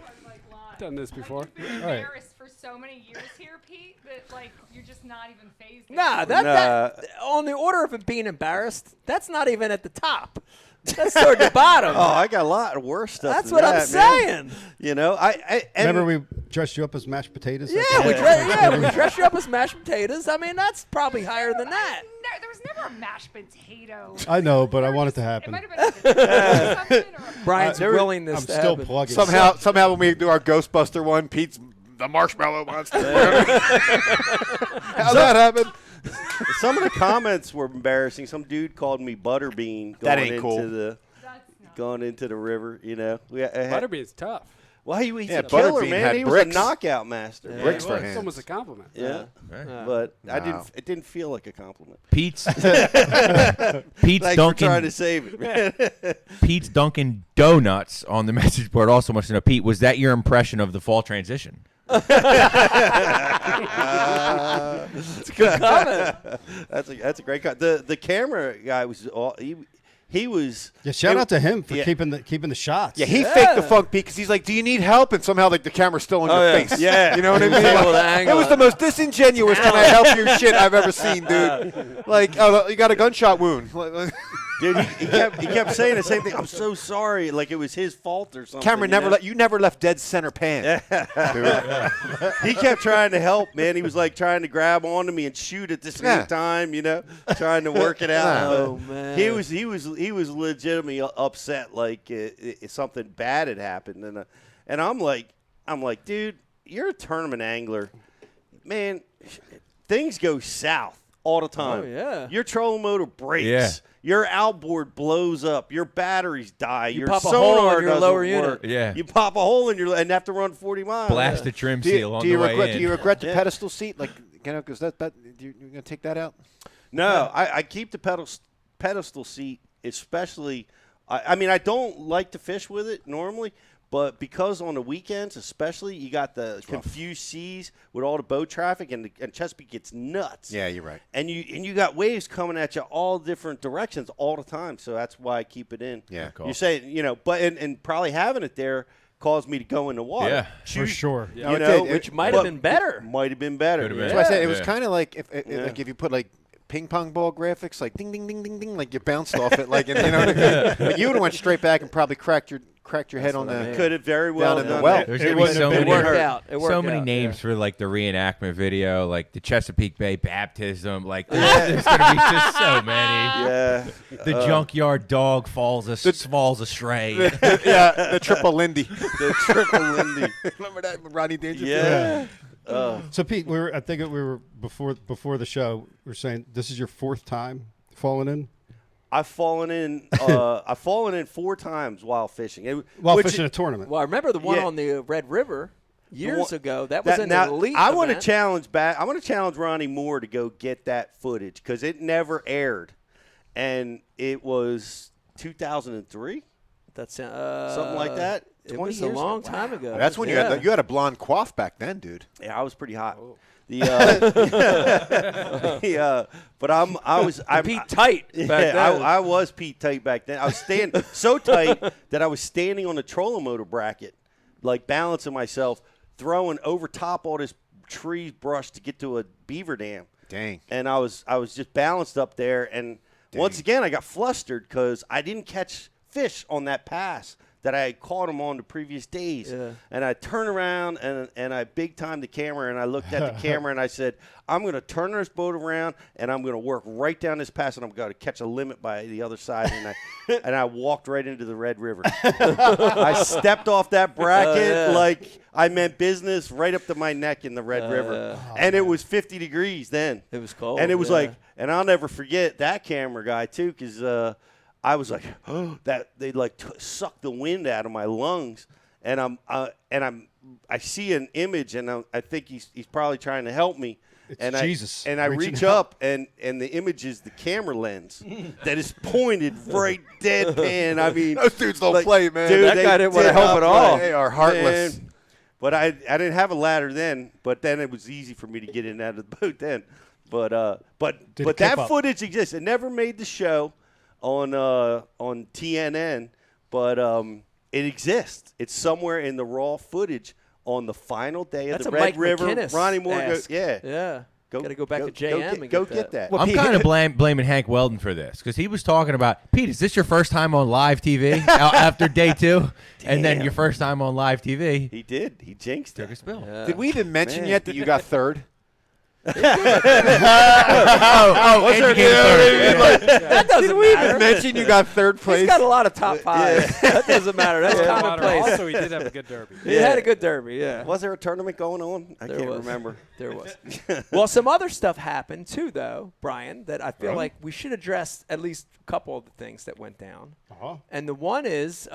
Done this before. Embarrassed for so many years here, Pete, that like you're just not even phased. Nah, that on the order of it being embarrassed, that's not even at the top. That's toward the bottom. Oh, I got a lot of worse stuff. That's than what I'm that, saying. Man. I Remember we dressed you up as mashed potatoes? Yeah, we dressed you up as mashed potatoes. I mean, that's probably higher than that. No, there was never a mashed potato. I know, but I want it to It happen. might have been a something or Brian's willing this I'm to still happen. plugging. Somehow when we do our Ghostbuster one, Pete's the marshmallow monster. How'd that happen? Some of the comments were embarrassing. Some dude called me Butterbean going into the river. Butterbean's tough. Well, he's a Butterbean killer, man. had He was bricks. a knockout master. Yeah, bricks for It's hands. almost a compliment. Yeah, but it didn't feel like a compliment. Pete's Thanks Dunkin'. for trying to save it, man. Pete's Dunkin' Donuts on the message board also wants to know, Pete, was that your impression of the fall transition? That's a good comment. That's a great comment. The camera guy was he was. Yeah, shout out to him for keeping the shots. Yeah, he faked the funk Pete because he's like, "Do you need help?" And somehow like the camera's still on your face. Yeah, you know what I mean? Like, it was the most disingenuous "can I help you" shit I've ever seen, dude. Like, oh, you got a gunshot wound. Dude, he kept saying the same thing. I'm so sorry, like it was his fault or something. Camera never left dead center pan. He kept trying to help, man. He was like trying to grab onto me and shoot at the same time, trying to work it out. Oh man, he was legitimately upset, like something bad had happened, and I'm like, dude, you're a tournament angler, man. Things go south all the time. Oh yeah, your trolling motor breaks. Yeah. Your outboard blows up. Your batteries die. You your pop a sonar hole in your doesn't lower work. unit. Yeah. You pop a hole in and have to run 40 miles. Blast the trim seal on the way in. Do you regret the pedestal seat? Like, because you're gonna take that out? No, I keep the pedestal seat, especially. I mean, I don't like to fish with it normally, But because on the weekends, especially, you got the confused seas with all the boat traffic, and Chesapeake gets nuts. Yeah, you're right. And you got waves coming at you all different directions all the time. So that's why I keep it in. Yeah, cool. You say, but and probably having it there caused me to go in the water. Yeah, for sure. Which might have been better. Might have been better. That's why I said it was kind of like if you put like ping pong ball graphics, like ding ding ding ding ding, like you bounced off it, like but you would have went straight back and probably cracked your head on the. Could have very well down in the done well. that. There's gonna be so many. It worked so many out. names for like the reenactment video, like the Chesapeake Bay baptism. Like there's gonna be just so many. Yeah. The junkyard dog falls astray. The triple Lindy. The triple Lindy. Remember that with Rodney Dangerfield? Yeah. So Pete, I think we were before the show. We were saying this is your 4th time falling in. I've fallen in. I've fallen in 4 times while fishing. While fishing a tournament. Well, I remember the one on the Red River years ago. That was an elite I want to event. challenge back. I want to challenge Ronnie Moore to go get that footage because it never aired, and it was 2003. That's something like that. It was a long time ago. That's when you had a blonde coif back then, dude. Yeah, I was pretty hot. But I'm Pete tight back then. I was Pete tight back then. I was standing so tight that I was standing on the trolling motor bracket, like balancing myself, throwing over top all this tree brush to get to a beaver dam. Dang. And I was just balanced up there, and once again I got flustered because I didn't catch fish on that pass that I had caught them on the previous days. Yeah. And I turned around and I big timed the camera, and I looked at the camera and I said, I'm going to turn this boat around and I'm going to work right down this pass, and I'm going to catch a limit by the other side. And I walked right into the Red River. I stepped off that bracket like I meant business right up to my neck in the Red River. And it was 50 degrees then. It was cold. And it was like, and I'll never forget that camera guy too, because I was like, that they like sucked the wind out of my lungs, and I see an image, and I think he's probably trying to help me. It's Jesus. I reach up, and the image is the camera lens that is pointed right deadpan. I mean, those dudes don't play, man. Dude, that guy didn't want to help at all. They are heartless. Man. But I didn't have a ladder then. But then it was easy for me to get in and out of the boat then. But that footage exists. It never made the show on TNN, but it exists. It's somewhere in the raw footage on the final day of the Red River. McInnes Ronnie Moore goes, yeah. Got to go back to JM and get that. Well, I'm kind of blaming Hank Weldon for this because he was talking about, Pete, is this your first time on live TV after day 2? And then your first time on live TV? He did. He jinxed it. Took a spill. Did we even mention yet that you got 3rd? What's that doesn't matter. Mention you got 3rd place. He's got a lot of top 5. That doesn't matter. That's commonplace. Also, he did have a good derby. He had a good derby, yeah. Was there a tournament going on? I can't remember. There was. Well, some other stuff happened too, though, Brian, that I feel like we should address at least a couple of the things that went down. And the one is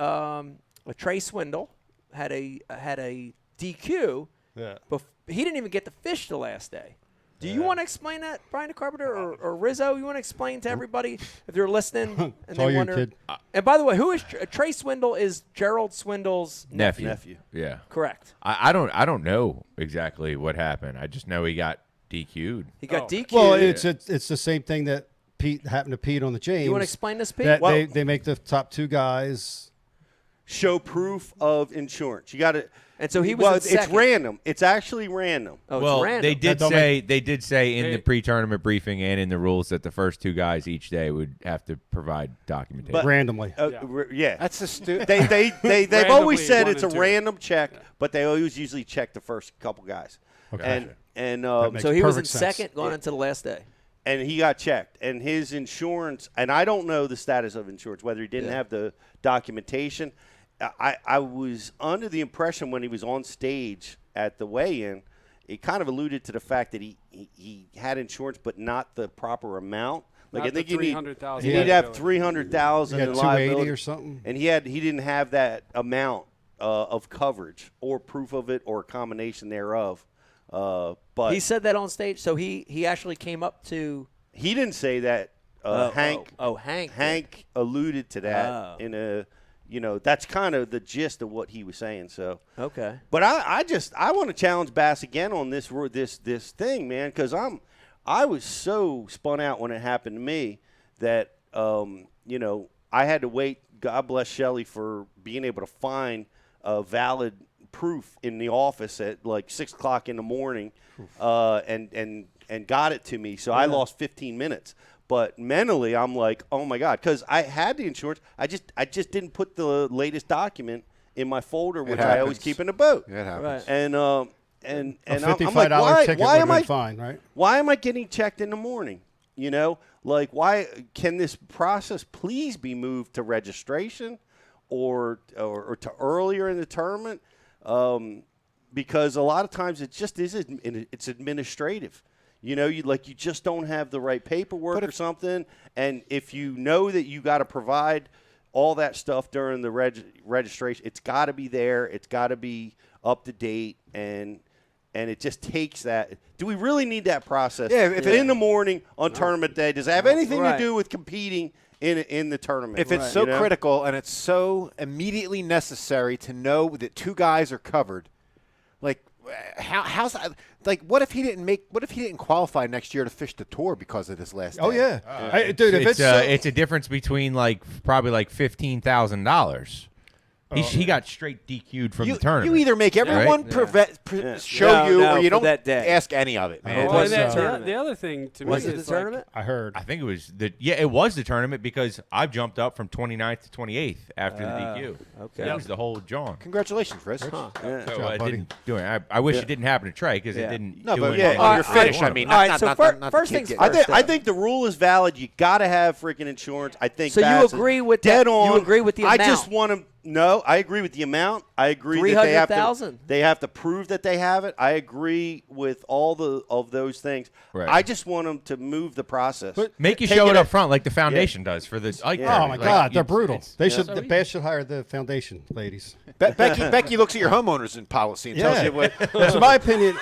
Trey Swindle had a DQ. Yeah. He didn't even get to fish the last day. Do you want to explain that, Brian Carpenter or Rizzo? You want to explain to everybody if they're listening and they wonder? Kid. And by the way, who is Trey Swindle? Is Gerald Swindle's nephew? Yeah, correct. I don't know exactly what happened. I just know he got DQ'd. He got DQ'd. Well, it's the same thing that Pete happened to Pete on the James. You want to explain this, Pete? That they make the top 2 guys show proof of insurance. You got to. And so he was it's random. It's actually random. Oh, well, it's random. They did say in the pre-tournament briefing and in the rules that the first 2 guys each day would have to provide documentation randomly. Yeah, that's the stupid. They've always said it's a random check, but they always usually check the first couple guys. Okay. And so he was in sense. second going into the last day. And he got checked, and his insurance. And I don't know the status of insurance, whether he didn't have the documentation. I was under the impression when he was on stage at the weigh-in, it kind of alluded to the fact that he had insurance, but not the proper amount. Like Not I think the you need $300,000 to have $300,000 in liability or something, and he didn't have that amount of coverage or proof of it or a combination thereof. But he said that on stage, so he actually came up to. He didn't say that. Hank. Hank. Hank alluded to that in a. that's kind of the gist of what he was saying. So Okay. but I want to challenge Bass again on this thing, man, because I was so spun out when it happened to me that I had to wait. God bless Shelley for being able to find valid proof in the office at like 6 o'clock in the morning, and got it to me. So I lost 15 minutes. But mentally, I'm like, oh my God, because I had the insurance. I just didn't put the latest document in my folder, which I always keep in the boat. It happens. And a I'm $55 like, ticket why would am have I been fine, right? Why am I getting checked in the morning? Like, why can this process please be moved to registration or to earlier in the tournament? Because a lot of times it just it's administrative. You just don't have the right paperwork or something. And if you know that you got to provide all that stuff during the registration, it's got to be there. It's got to be up to date. And it just takes that. Do we really need that process? Yeah, if in the morning on tournament day, does it have anything to do with competing in the tournament? If it's so critical and it's so immediately necessary to know that 2 guys are covered, like how's like what if he didn't qualify next year to fish the tour because of this last? Oh day? yeah, dude. If it's a difference between probably $15,000. He got straight DQ'd from the tournament. You either make everyone show you, or you don't ask any of it, man. The other thing to me was it the tournament? I heard. I think it was it was the tournament because I jumped up from 29th to 28th after the DQ. Okay, that was the whole John. Congratulations, Chris. So I didn't do it. I wish it didn't happen to Trey because it didn't. No, do but anything. you're finished. I mean, all right. So first things first. I think the rule is valid. You got to have freaking insurance. I think. So you agree with dead on. You agree with the amount? I just want to. No, I agree with the amount. I agree that they have to prove that they have it. I agree with all of those things. Right. I just want them to move the process. But make you show it up front like the foundation does for this. Oh my God, they're brutal. The Bass should hire the foundation ladies. Becky looks at your homeowners policy and tells you what. So my opinion,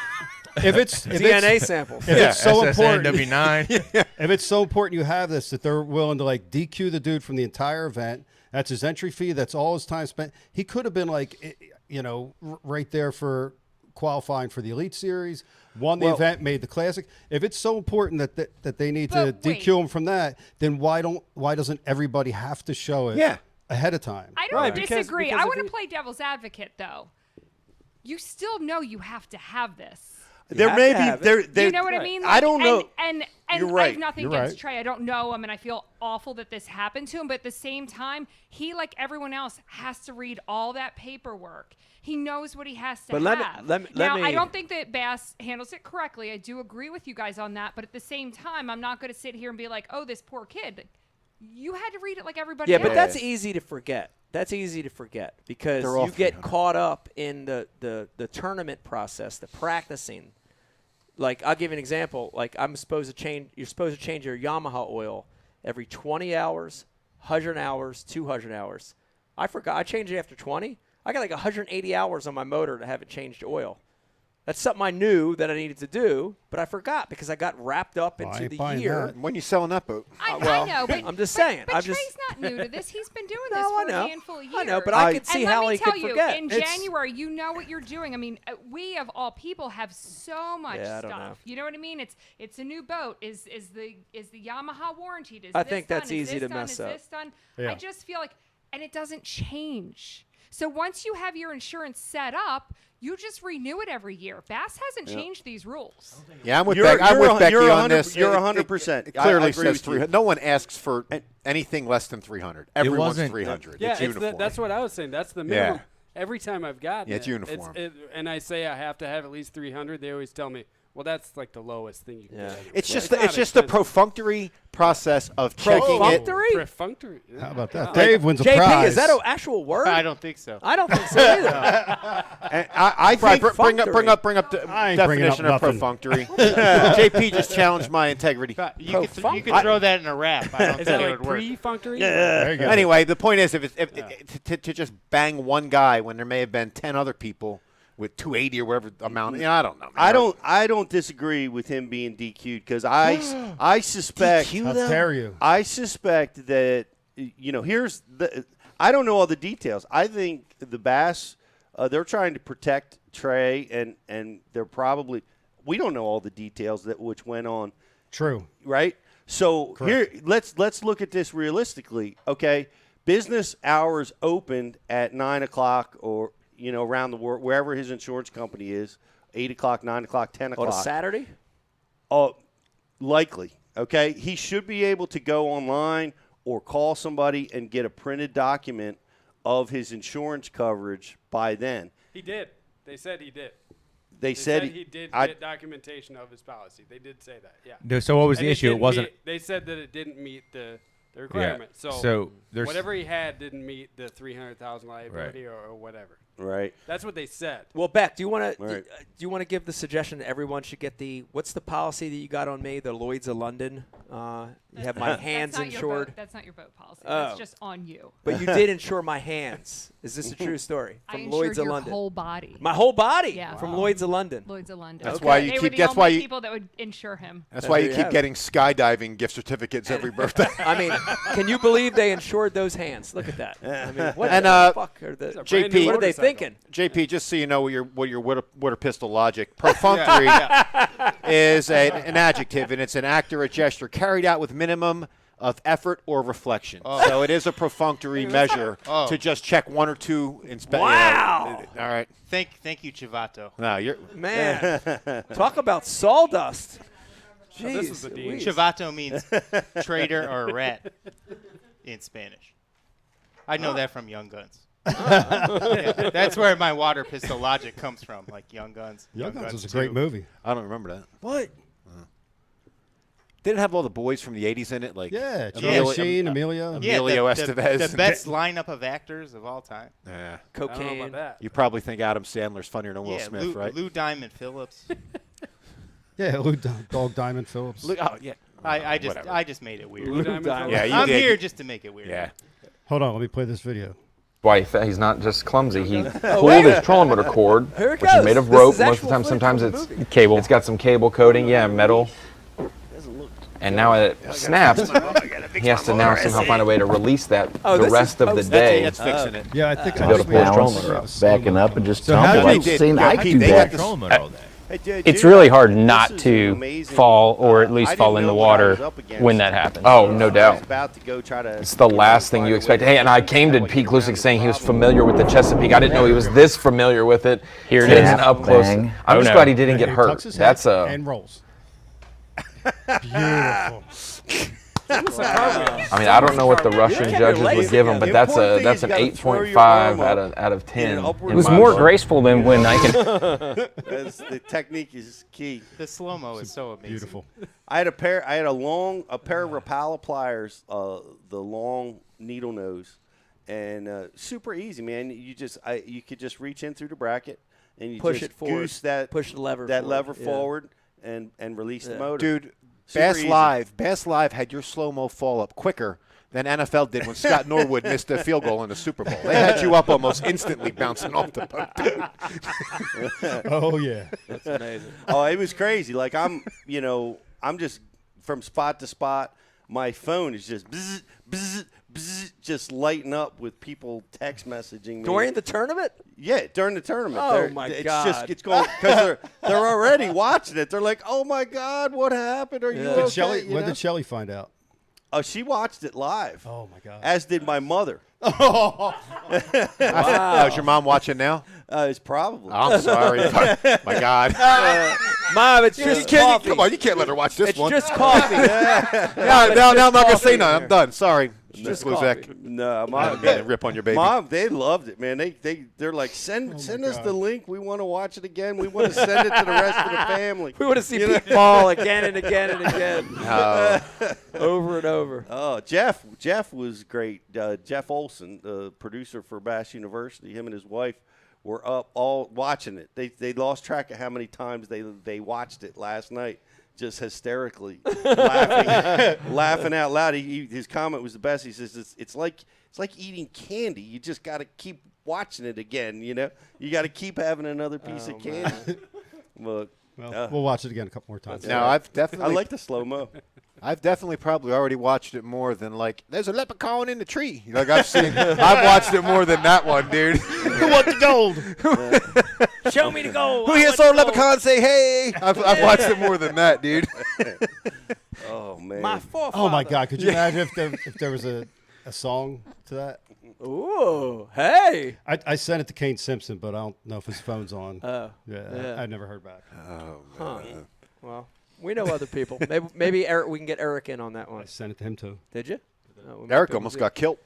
if DNA samples, if it's so important, W9. If it's so important, you have this that they're willing to DQ the dude from the entire event. That's his entry fee. That's all his time spent. He could have been right there for qualifying for the Elite Series, won the event, made the Classic. If it's so important that they need to DQ him from that, then why doesn't everybody have to show it ahead of time? I don't disagree. Because I want to play devil's advocate, though. You still know you have to have this. There may be. You know what I mean? I don't know. And You're I right. have nothing against Trey. I don't know him, and I feel awful that this happened to him. But at the same time, he, like everyone else, has to read all that paperwork. He knows what he has to have. Now, I don't think that Bass handles it correctly. I do agree with you guys on that. But at the same time, I'm not going to sit here and be like, oh, this poor kid. You had to read it like everybody else. Yeah, but that's easy to forget. That's easy to forget because you get caught up in the tournament process, the practicing. Like, I'll give you an example. Like, you're supposed to change your Yamaha oil every 20 hours, 100 hours, 200 hours. I forgot. I changed it after 20. I got 180 hours on my motor to have it changed oil. That's something I knew that I needed to do, but I forgot because I got wrapped up into the year. When you selling that boat? I know, but I'm just saying. But Trey's not new to this. He's been doing this for a handful of years. I know, but I could see how he could forget. In January, you know what you're doing. I mean, we of all people have so much stuff. You know what I mean? It's a new boat. Is the Yamaha warranted? I think that's easy to mess up. Is this done? I just feel like, and it doesn't change. So once you have your insurance set up, you just renew it every year. Bass hasn't changed these rules. Yeah, I'm with Becky on this. You're 100%. It clearly says 300. No one asks for anything less than 300. Everyone's 300. Yeah, it's uniform. that's what I was saying. That's the minimum. Yeah. Every time I've gotten it's uniform. And I say I have to have at least 300, they always tell me, well, that's like the lowest thing you can get. It's just the perfunctory process of checking it. Perfunctory? How about that? Dave wins a prize. JayPee, is that an actual word? I don't think so. I don't think so either. I think bring up the definition of perfunctory. JayPee just challenged my integrity. You could throw that in a rap. I don't think it would work. Pre-functory? There you go. Anyway, the point is, to just bang one guy when there may have been 10 other people with 280 or whatever amount. I don't know. Man. I don't disagree with him being DQ'd because I suspect. How dare you? I suspect that here's the. I don't know all the details. I think the bass, they're trying to protect Trey, and they're probably – we don't know all the details which went on. True. Right? So Correct. here, let's look at this realistically. Okay, business hours opened at 9 o'clock or, around the world, wherever his insurance company is, 8 o'clock, 9 o'clock, 10 o'clock. On a Saturday? Likely. Okay, he should be able to go online or call somebody and get a printed document of his insurance coverage by then. He did. They said he did. They said he did get documentation of his policy. They did say that, yeah. No, so what was the issue? It wasn't. They said that it didn't meet the requirement. Yeah. So there's whatever he had didn't meet the $300,000 liability or whatever. Right. That's what they said. Well, Beck, do you want to Right. do you want to give the suggestion that everyone should get what's the policy that you got on me? The Lloyd's of London. You have my hands That's not your insured. boat. That's not your boat policy. Oh. That's just on you. But you did insure my hands. Is this a true story? I From insured Lloyd's of your London. whole body. My whole body. Yeah. From Lloyd's of London. Lloyd's of London. That's why you They keep. were the That's only why you. people that would insure him. That's why you There you keep have it. getting skydiving gift certificates every birthday. I mean, can you believe they insured those hands? Look at that. I mean, what And, the fuck are the JP, what are they thinking? JP, just so you know what your water pistol logic, perfunctory is an adjective, and it's an act or a gesture carried out with minimum of effort or reflection. So it is a perfunctory measure to just check one or two inspections. Wow. All right. Thank you, Chivato. No, you're Man, talk about sawdust. Jeez, this is the dean. Louise. Chivato means traitor or rat in Spanish. I know that from Young Guns. Yeah, that's where my water pistol logic comes from, like Young Guns. Young Guns was a 2. great movie. I don't remember that. What? Did it have all the boys from the 80s in it? Like Yeah, Charlie Sheen, Emilio. Emilio Estevez. The best lineup of actors of all time. Yeah. I don't know Cocaine. about that. You probably think Adam Sandler's funnier than Will Yeah, Smith, right? Lou Diamond Phillips. Yeah, Dog Diamond Phillips. Oh, yeah. Whatever. I just made it weird. Lou Diamond Diamond. Yeah, you I'm did. here just to make it weird. Yeah. Hold on, let me play this video. Wife, he's not just clumsy. He wait. pulled his trolling motor cord, Here it which is goes. made of This rope is most of actual the time. footage Sometimes from the it's movie. cable. It's got some cable coating, metal. And now it snaps. He has to now somehow find a way to release that Oh, the this rest is of the post- day. That's fixing it. Yeah, I think To be able to pull his trolling motor up. Backing up and just So how dumping. do I've you- seen Ike do they that. got Trolling all day. It's really hard not this is to amazing. fall or at least I fall didn't in the know what I was water up against. when that happens. Oh, no I doubt. was about to go try to. It's the last thing you expect. Hey, and I came to Pete Klusick saying he was familiar with the Chesapeake. I didn't know he was this familiar with it. Here it Seeing is. it up close. Bang. I'm Oh, just no. glad he didn't get He hurt. tucks his head That's and rolls. Beautiful. I mean, I don't know what the Russian judges would give him, but that's an 8.5 out of 10. It was more graceful than when I can. The technique is key. The slow mo is so amazing. Beautiful. I had a pair of Rapala pliers, the long needle nose, and super easy, man. You could just reach in through the bracket and you Push just it forward. goose that Push the lever that forward. lever Yeah. forward and release the motor. Dude, Super Bass easy. Live had your slow-mo fall up quicker than NFL did when Scott Norwood missed a field goal in the Super Bowl. They had you up almost instantly bouncing off the boat, dude. Oh, yeah. That's amazing. Oh, it was crazy. Like I'm just from spot to spot. My phone is just bzz, bzz, bzz, just lighting up with people text messaging me. During the tournament? Yeah, during the tournament. Oh, my it's God. Just, it's going because they're already watching it. They're like, "Oh my God, what happened? Are you Did okay?" Shelley, You when know? did Shelley find out? Oh, she watched it live. Oh, my God. As did my mother. Wow. Is your mom watching now? It's probably. I'm sorry. My God. Mom, it's just coffee. Come on, you can't let her watch this It's one. just coffee. Now I'm not going to say nothing. I'm done. Sorry. Just Luzek. coffee. No, I'm mom. getting a rip on your baby. Mom, they loved it, man. They're like, send us God. the link. We want to watch it again. We want to send it to the rest of the family. We want to see Pete Paul again and again and again. Over and over. Oh, Jeff was great. Jeff Olson, the producer for Bass University, him and his wife were up all watching it. They lost track of how many times they watched it last night, just hysterically laughing out loud. His comment was the best. He says it's like eating candy. You just got to keep watching it again. You know, you got to keep having another piece of candy. Look, Well, we'll watch it again a couple more times. No, I've definitely. I like the slow mo. I've definitely probably already watched it more than like there's a leprechaun in the tree. Like I've watched it more than that one, dude. Who wants the gold? Show me the gold. Who here saw a leprechaun say hey? I've watched it more than that, dude. Oh man. My forefather. Oh my God! Could you imagine if there was a song to that? Ooh, hey. I sent it to Kane Simpson, but I don't know if his phone's on. Oh, yeah. I never heard back. Oh, man. Well, we know other people. Maybe Eric. We can get Eric in on that one. I sent it to him too. Did you? Oh, Eric almost got killed.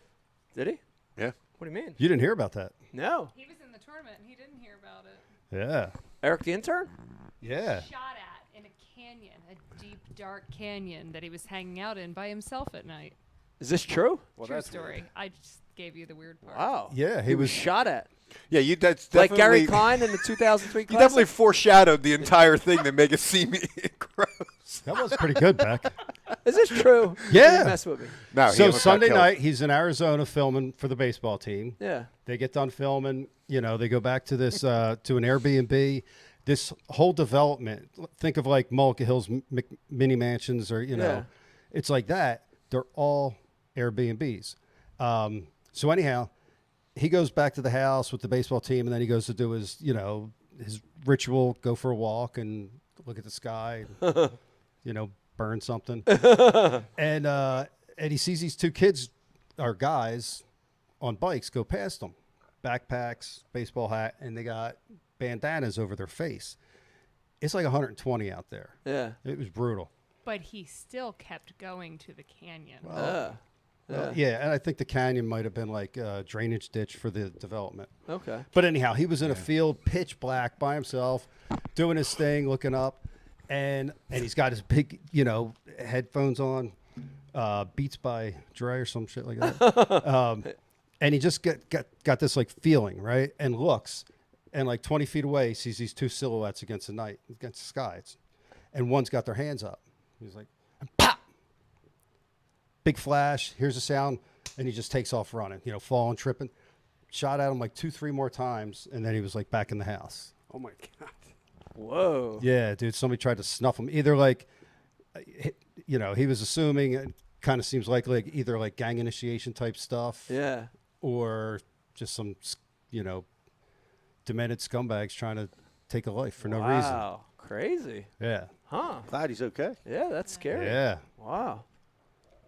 Did he? Yeah. What do you mean? You didn't hear about that? No. He was in the tournament and he didn't hear about it. Yeah. Eric the intern? Yeah. Shot at in a canyon, a deep, dark canyon that he was hanging out in by himself at night. Is this true? True story. I just gave you the weird part. Wow. Yeah, he was shot at. Yeah, that's Like definitely Gary Klein in the 2003 You Classic? definitely foreshadowed the entire thing to make it seem gross. That was pretty good, Beck. Is this true? Yeah. You mess with me. No, So Sunday night, he's in Arizona filming for the baseball team. Yeah. They get done filming. They go back to this to an Airbnb. This whole development. Think of like Mullica Hills mini mansions, or Yeah. it's like that. They're all Airbnbs. So anyhow, he goes back to the house with the baseball team, and then he goes to do his his ritual, go for a walk and look at the sky, and, burn something. and he sees these two kids, or guys, on bikes go past him, backpacks, baseball hat, and they got bandanas over their face. It's like 120 out there. Yeah. It was brutal. But he still kept going to the canyon. Yeah, and I think the canyon might have been like a drainage ditch for the development. Okay. But anyhow, he was in a field, pitch black, by himself, doing his thing, looking up, and he's got his big, headphones on, Beats by Dre or some shit like that. And he just got this like feeling, right? And looks, and like 20 feet away, he sees these two silhouettes against the sky. And one's got their hands up. He's like, pop! Big flash, here's a sound, and he just takes off running, falling, tripping. Shot at him like 2-3 more times, and then he was like back in the house. Oh my God. Whoa. Yeah, dude, somebody tried to snuff him. Either like, he was assuming, it kind of seems likely, like either like gang initiation type stuff. Yeah. Or just some, demented scumbags trying to take a life for no reason. Wow. Crazy. Yeah. Huh. Glad he's okay. Yeah, that's scary. Yeah. Wow.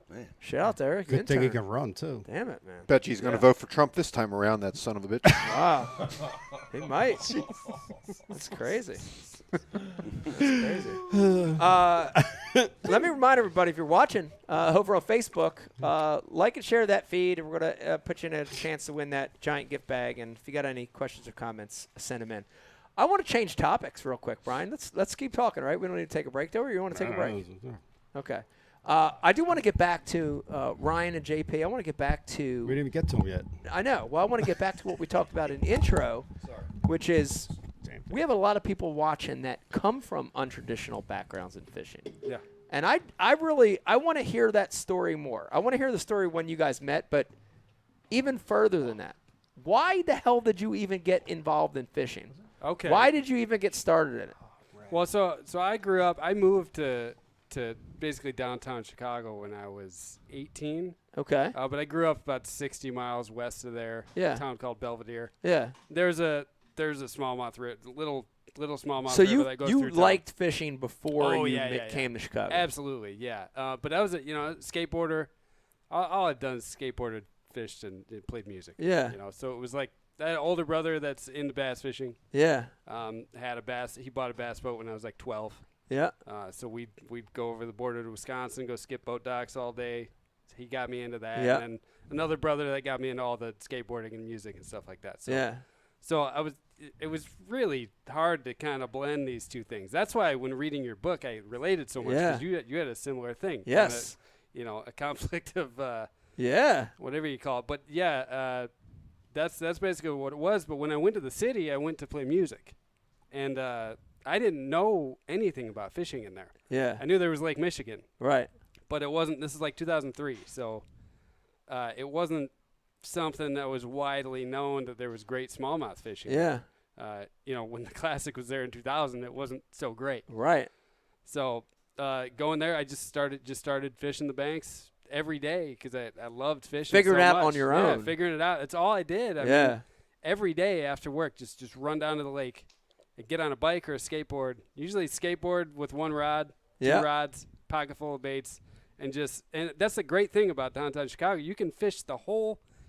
Man. Shout out to Eric. Good thing he intern. can run, too. Damn it, man. Bet you he's going to vote for Trump this time around, that son of a bitch. Wow. He might. That's crazy. That's crazy. Let me remind everybody, if you're watching over on Facebook, like and share that feed, and we're going to put you in a chance to win that giant gift bag. And if you got any questions or comments, send them in. I want to change topics real quick, Brian. Let's keep talking, right? We don't need to take a break, though, or you want to take a break? Okay. I do want to get back to Ryan and JayPee. I want to get back to... We didn't even get to him yet. I know. Well, I want to get back to what we talked about in the intro, which is we have a lot of people watching that come from untraditional backgrounds in fishing. Yeah. And I want to hear that story more. I want to hear the story when you guys met, but even further than that, why the hell did you even get involved in fishing? Okay. Why did you even get started in it? Well, so I grew up. I moved to basically downtown Chicago when I was 18. Okay. But I grew up about 60 miles west of there. Yeah. A town called Belvedere. Yeah. There's a smallmouth little smallmouth So river that goes you through town. liked fishing before came to Chicago. Absolutely, yeah. But I was a skateboarder. All I'd done is skateboarded, fished, and played music. Yeah. So it was like I had an older brother that's into bass fishing. Yeah. Had a bass. He bought a bass boat when I was like 12. Yeah. So we'd go over the border to Wisconsin, go skip boat docks all day. He got me into that. Yeah. And then another brother that got me into all the skateboarding and music and stuff like that. So, yeah. So it was really hard to kind of blend these two things. That's why when reading your book, I related so much because you had a similar thing. Yes. Kinda, a conflict of whatever you call it. But yeah, that's basically what it was. But when I went to the city, I went to play music, and I didn't know anything about fishing in there. Yeah. I knew there was Lake Michigan. Right. But it wasn't. This is like 2003, so it wasn't something that was widely known that there was great smallmouth fishing. Yeah. When the Classic was there in 2000, it wasn't so great. Right. So going there, I just started fishing the banks every day because I loved fishing. Figured so it out much. on your Yeah, own. figuring it out. That's all I did. I mean, every day after work, just run down to the lake and get on a bike or a skateboard. Usually skateboard with one rod, two rods, pocket full of baits, and that's the great thing about downtown Chicago. You can fish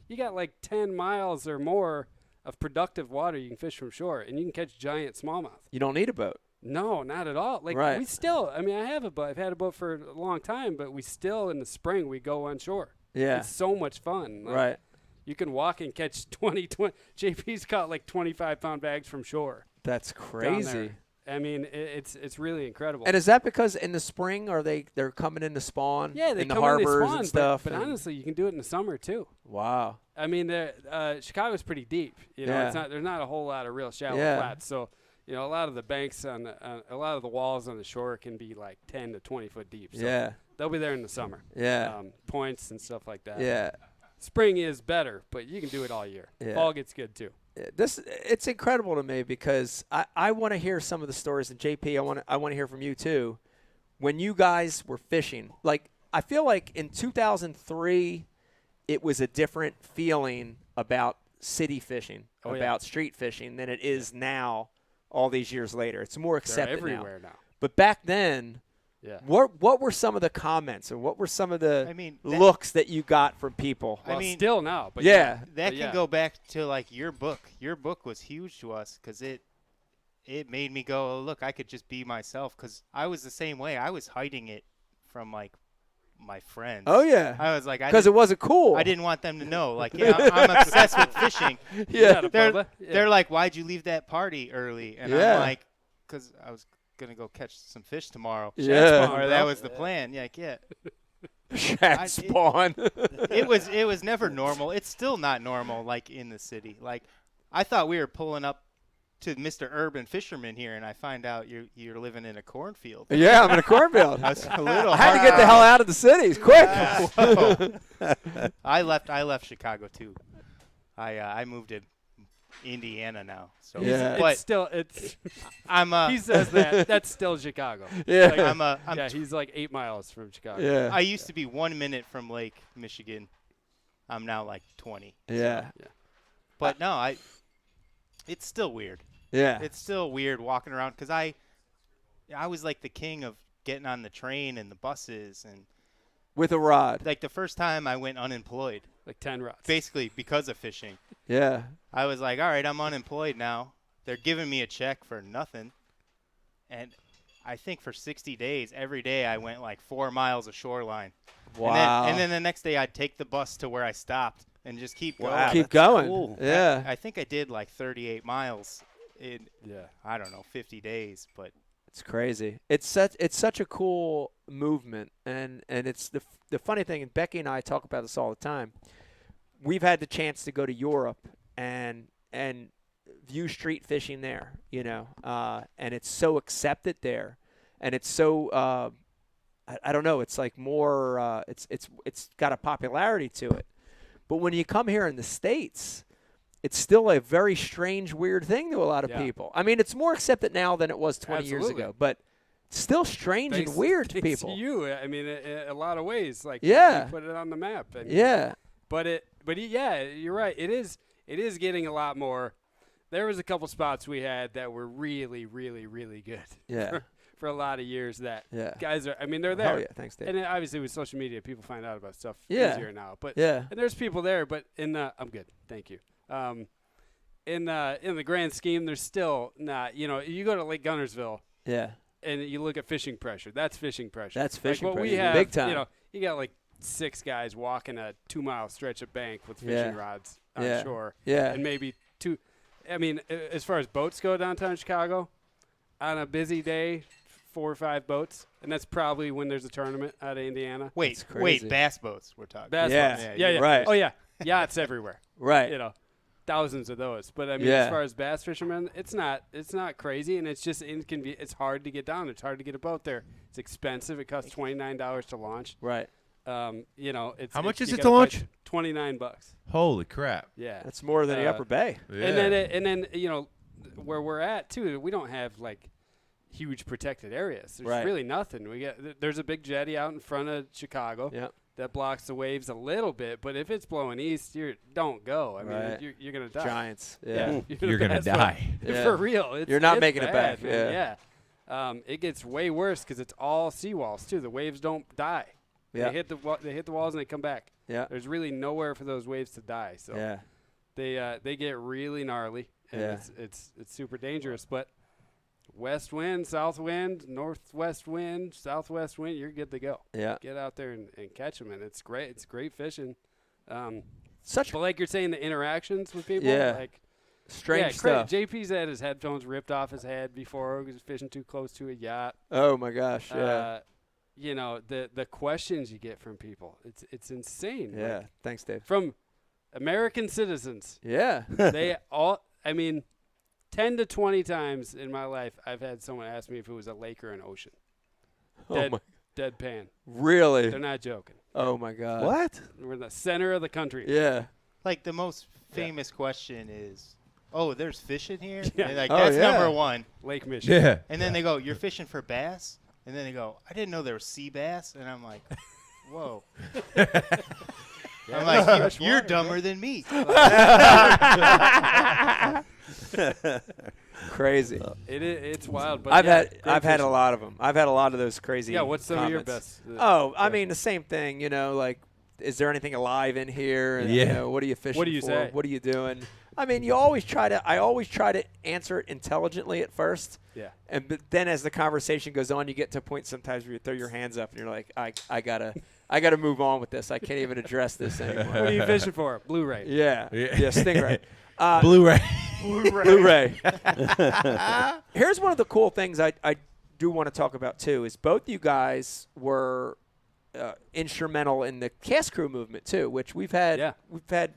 you got like 10 miles or more of productive water you can fish from shore, and you can catch giant smallmouth. You don't need a boat. No, not at all. Like we still, I mean, I have a boat. I've had a boat for a long time, but we still in the spring we go on shore. Yeah, it's so much fun. Like, right. You can walk and catch 20. JP's caught like 25-pound bags from shore. That's crazy. I mean, it's really incredible. And is that because in the spring they're coming in to spawn? Yeah, they in the come harbors in, they spawn, and stuff. But honestly, you can do it in the summer too. Wow. I mean, Chicago's pretty deep. You know, there's not a whole lot of real shallow flats. So, you know, a lot of the banks a lot of the walls on the shore can be like 10 to 20 foot deep. So they'll be there in the summer. Yeah. Points and stuff like that. Yeah. Spring is better, but you can do it all year. Yeah. Fall gets good too. It's incredible to me because I want to hear some of the stories, and JP, I want to hear from you too. When you guys were fishing, like I feel like in 2003, it was a different feeling about city fishing, about street fishing than it is now. All these years later, it's more accepted everywhere now. But back then, what were some of the comments, or what were some of the looks that you got from people? Well, still now, but that can go back to like your book. Your book was huge to us because it made me go, oh, look, I could just be myself. Because I was the same way. I was hiding it from like my friends. Oh yeah, I was like, because it wasn't cool. I didn't want them to know. Like, I'm obsessed with fishing. They're like, why'd you leave that party early? And I'm like, because I was gonna go catch some fish tomorrow. Yeah, or that was the plan. Yeah. Shat spawn. It was never normal. It's still not normal. Like in the city. Like I thought we were pulling up to Mr. Urban Fisherman here, and I find out you're living in a cornfield. Yeah, I'm in a cornfield. I was a little I had to get the hell out of the cities quick. I left Chicago too. I moved to Indiana now. So he says that that's still Chicago. Yeah, like, he's like 8 miles from Chicago. Yeah, I used to be 1 minute from Lake Michigan. I'm now like 20. Yeah, so. But no, it's still weird. Yeah. It's still weird walking around because I was like the king of getting on the train and the buses and with a rod. Like the first time I went unemployed. Like 10 rods. Basically because of fishing. Yeah. I was like, all right, I'm unemployed now. They're giving me a check for nothing. And I think for 60 days, every day I went like 4 miles of shoreline. Wow. And then the next day I'd take the bus to where I stopped. And just keep going. Wow, keep going. Cool. Yeah. I think I did like 38 miles in, I don't know, 50 days. But it's crazy. It's such a cool movement. And it's the funny thing, and Becky and I talk about this all the time. We've had the chance to go to Europe and view street fishing there, you know, and it's so accepted there. And it's so, I don't know, it's like more, it's got a popularity to it. But when you come here in the States, it's still a very strange, weird thing to a lot of people. I mean, it's more accepted now than it was 20 years ago, but it's still strange and weird to people. To you, I mean, in a lot of ways, like you put it on the map. I mean, but you're right. It is getting a lot more. There was a couple spots we had that were really, really, really good. Yeah. For a lot of years that guys are, I mean, they're there. Oh, yeah, thanks, Dave. And then obviously with social media, people find out about stuff easier now. But and there's people there, but I'm good. Thank you. In the grand scheme, there's still not, you know, you go to Lake Gunnersville. Yeah. And you look at fishing pressure. That's fishing pressure. That's fishing pressure. We have, big time. You know, you got like 6 guys walking a 2-mile stretch of bank with fishing rods on shore. Yeah. And maybe 2. I mean, as far as boats go downtown Chicago, on a busy day, 4 or 5 boats, and that's probably when there's a tournament out of Indiana. Wait, bass boats we're talking. Bass boats. Yeah, right. Oh yeah, yachts everywhere. Right. You know, thousands of those. But I mean, as far as bass fishermen, it's not crazy, and it's just inconvenient. It's hard to get down. It's hard to get a boat there. It's expensive. It costs $29 to launch. Right. You know, it's how much is it to launch? $29. Holy crap! Yeah, that's more than the Upper Bay. Yeah. And then you know, where we're at too, we don't have like huge protected areas. There's Right. really nothing. There's a big jetty out in front of Chicago. Yep. That blocks the waves a little bit, but if it's blowing east, don't go. I Right. mean, you're gonna die. Giants. Yeah. You're gonna die. Yeah. For real. You're not it's making it bad, back. man. Yeah. It gets way worse because it's all seawalls too. The waves don't die. Yeah. They hit the walls and they come back. Yeah. There's really nowhere for those waves to die. So Yeah. they get really gnarly and Yeah. it's super dangerous. But west wind, south wind, northwest wind, southwest wind, you're good to go. Yeah. Get out there and catch them, and it's great. It's great fishing. But like you're saying, the interactions with people, Yeah. like Strange stuff. JP's had his headphones ripped off his head before he was fishing too close to a yacht. Oh my gosh. Yeah. You know, the questions you get from people, it's insane. Yeah. Like, Thanks, Dave. from American citizens. Yeah. They all, I mean, 10 to 20 times in my life, I've had someone ask me if it was a lake or an ocean. Deadpan. Really? They're not joking. Oh my God. What? We're in the center of the country. Yeah. Like the most famous question is, "Oh, there's fish in here." Yeah. And like Oh, that's yeah. number one. Lake Michigan. Yeah. And then they go, "You're fishing for bass?" And then they go, "I didn't know there was sea bass." And I'm like, "Whoa." I'm like, you're dumber than me. Crazy. It's wild. But I've yeah, had great a fishing. lot of them. I've had a lot of those crazy. Yeah, what's some of your comments. best? Oh, I mean the same thing. You know, like, is there anything alive in here? And, Yeah. You know, what are you fishing What do you for? say? What are you doing? I mean, I always try to answer it intelligently at first. Yeah. But then as the conversation goes on, you get to a point sometimes where you throw your hands up and you're like, I gotta move on with this. I can't even address this anymore. What are you fishing for? Blu-ray. Yeah. Yeah. Yeah. Stingray. Blu-ray. Blu-ray. Here's one of the cool things I do want to talk about too is both you guys were instrumental in the cast crew movement too, which we've had. Yeah. We've had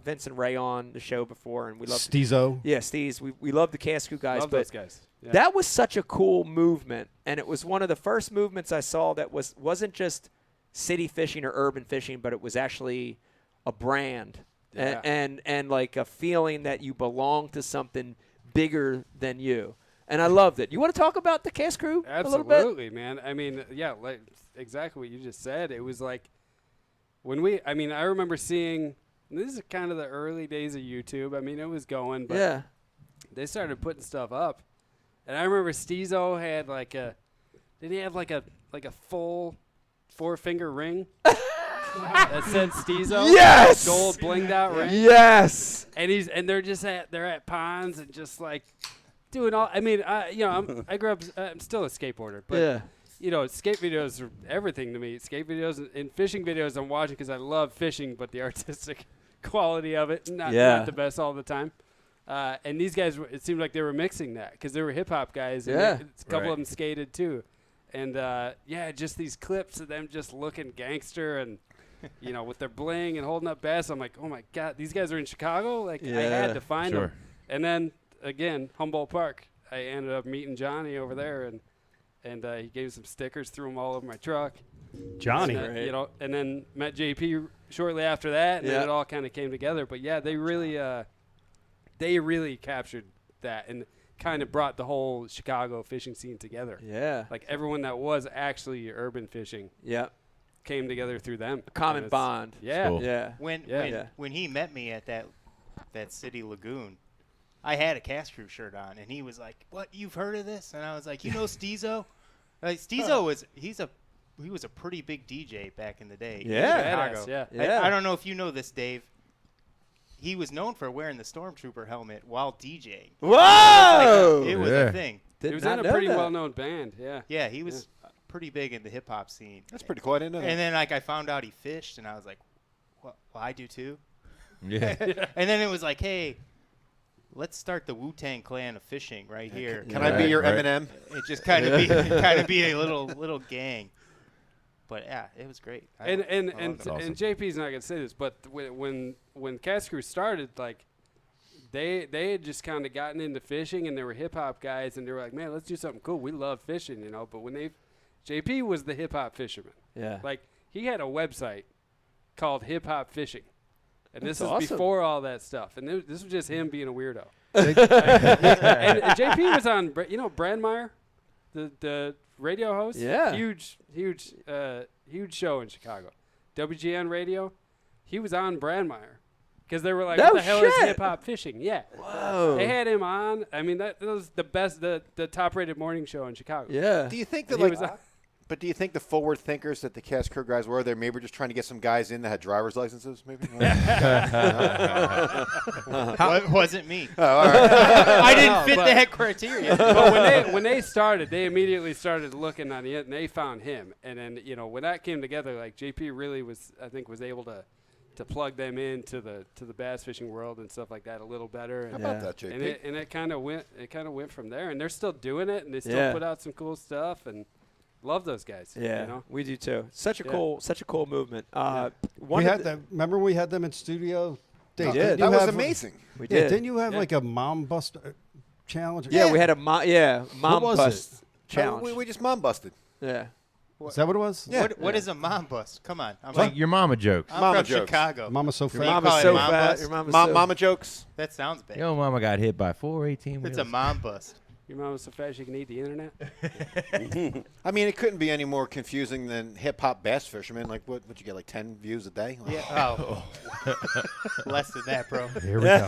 Vince and Ray on the show before, and we love Steezo. Yeah, Steez. We love the cast crew guys, Love but those guys. Yeah. that was such a cool movement, and it was one of the first movements I saw that wasn't just city fishing or urban fishing, but it was actually a brand. Yeah. And like a feeling that you belong to something bigger than you. And I loved it. You want to talk about the cast crew a little bit? Absolutely, man. I mean, yeah, like exactly what you just said. It was like I remember seeing, this is kind of the early days of YouTube. I mean, it was going, but Yeah. they started putting stuff up. And I remember Steezo had didn't he have like a full 4-finger ring? That said Steezo. Yes! Gold blinged out ring. Yes. And they're at ponds and just like doing all. I mean, I grew up. I'm still a skateboarder, but Yeah. you know, skate videos are everything to me. Skate videos and fishing videos I'm watching because I love fishing, but the artistic quality of it not the best all the time. And these guys, it seemed like they were mixing that because they were hip hop guys. And Yeah. a couple of them skated too. And just these clips of them just looking gangster and. You know, with their bling and holding up bass, I'm like, oh my God, these guys are in Chicago. Like, I had to find them. And then again, Humboldt Park, I ended up meeting Johnny over there, and he gave some stickers, threw them all over my truck. Johnny, and, and then met JP shortly after that, and then it all kind of came together. But yeah, they really captured that and kind of brought the whole Chicago fishing scene together. Yeah, like everyone that was actually urban fishing. Yeah. Came together through them. A common bond. Yeah. Cool. Yeah. When he met me at that city lagoon, I had a cast crew shirt on, and he was like, "What? You've heard of this?" And I was like, "You know Steezo?" Steezo was a pretty big DJ back in the day. Yeah. In Chicago. Yeah. I don't know if you know this, Dave. He was known for wearing the Stormtrooper helmet while DJing. Whoa! It was a thing. He was in a pretty well-known band. Yeah. Yeah, he was pretty big in the hip hop scene. That's pretty cool. I didn't know that. And then I found out he fished, and I was like, "Well, I do too." Yeah. And then it was like, "Hey, let's start the Wu-Tang Clan of fishing right here." Can I be your Eminem? It just kind of be a little gang. But yeah, it was great. And JP's not gonna say this, but when Cast Crew started, like they had just kind of gotten into fishing, and they were hip hop guys, and they were like, "Man, let's do something cool. We love fishing, you know." But when JP was the hip hop fisherman. Yeah. Like he had a website called Hip Hop Fishing, and this is awesome. before all that stuff. And this was just him being a weirdo. and JayPee was on, Brandmeier, the radio host. Yeah. Huge show in Chicago. WGN Radio. He was on Brandmeier. Because they were like, what the hell is hip-hop fishing? Yeah. Whoa. They had him on. I mean, that was the best, the top-rated morning show in Chicago. Yeah. Do you think that, but do you think the forward thinkers that the cast crew guys were, they maybe were just trying to get some guys in that had driver's licenses, maybe? Wasn't me. Oh, all right. I didn't fit that criteria. But when they started, they immediately started looking on the internet, and they found him. And then, when that came together, like, JayPee really was able to plug them into the bass fishing world and stuff like that a little better. And, how about that, JayPee? And it kind of went from there. And they're still doing it, and they still put out some cool stuff. And love those guys. Yeah, we do too. Such a cool movement. Remember we had them in studio? We did. That was amazing. We did. Didn't you have like a mom bust challenge? Yeah, we had a mom bust challenge. We just mom busted. Yeah. Is that what it was? Yeah. What is a mom bust? Come on. It's like your mama jokes. I'm Mama from jokes. Chicago. Mama's so fat. Mama's so fat. Your mama jokes. That sounds bad. Yo, mama got hit by 418 wheels. It's a mom bust. Your mom was so fast she can eat the internet? I mean, it couldn't be any more confusing than hip-hop bass fishermen. Like, what you get, like 10 views a day? Yeah. Oh. Less than that, bro. Here we go.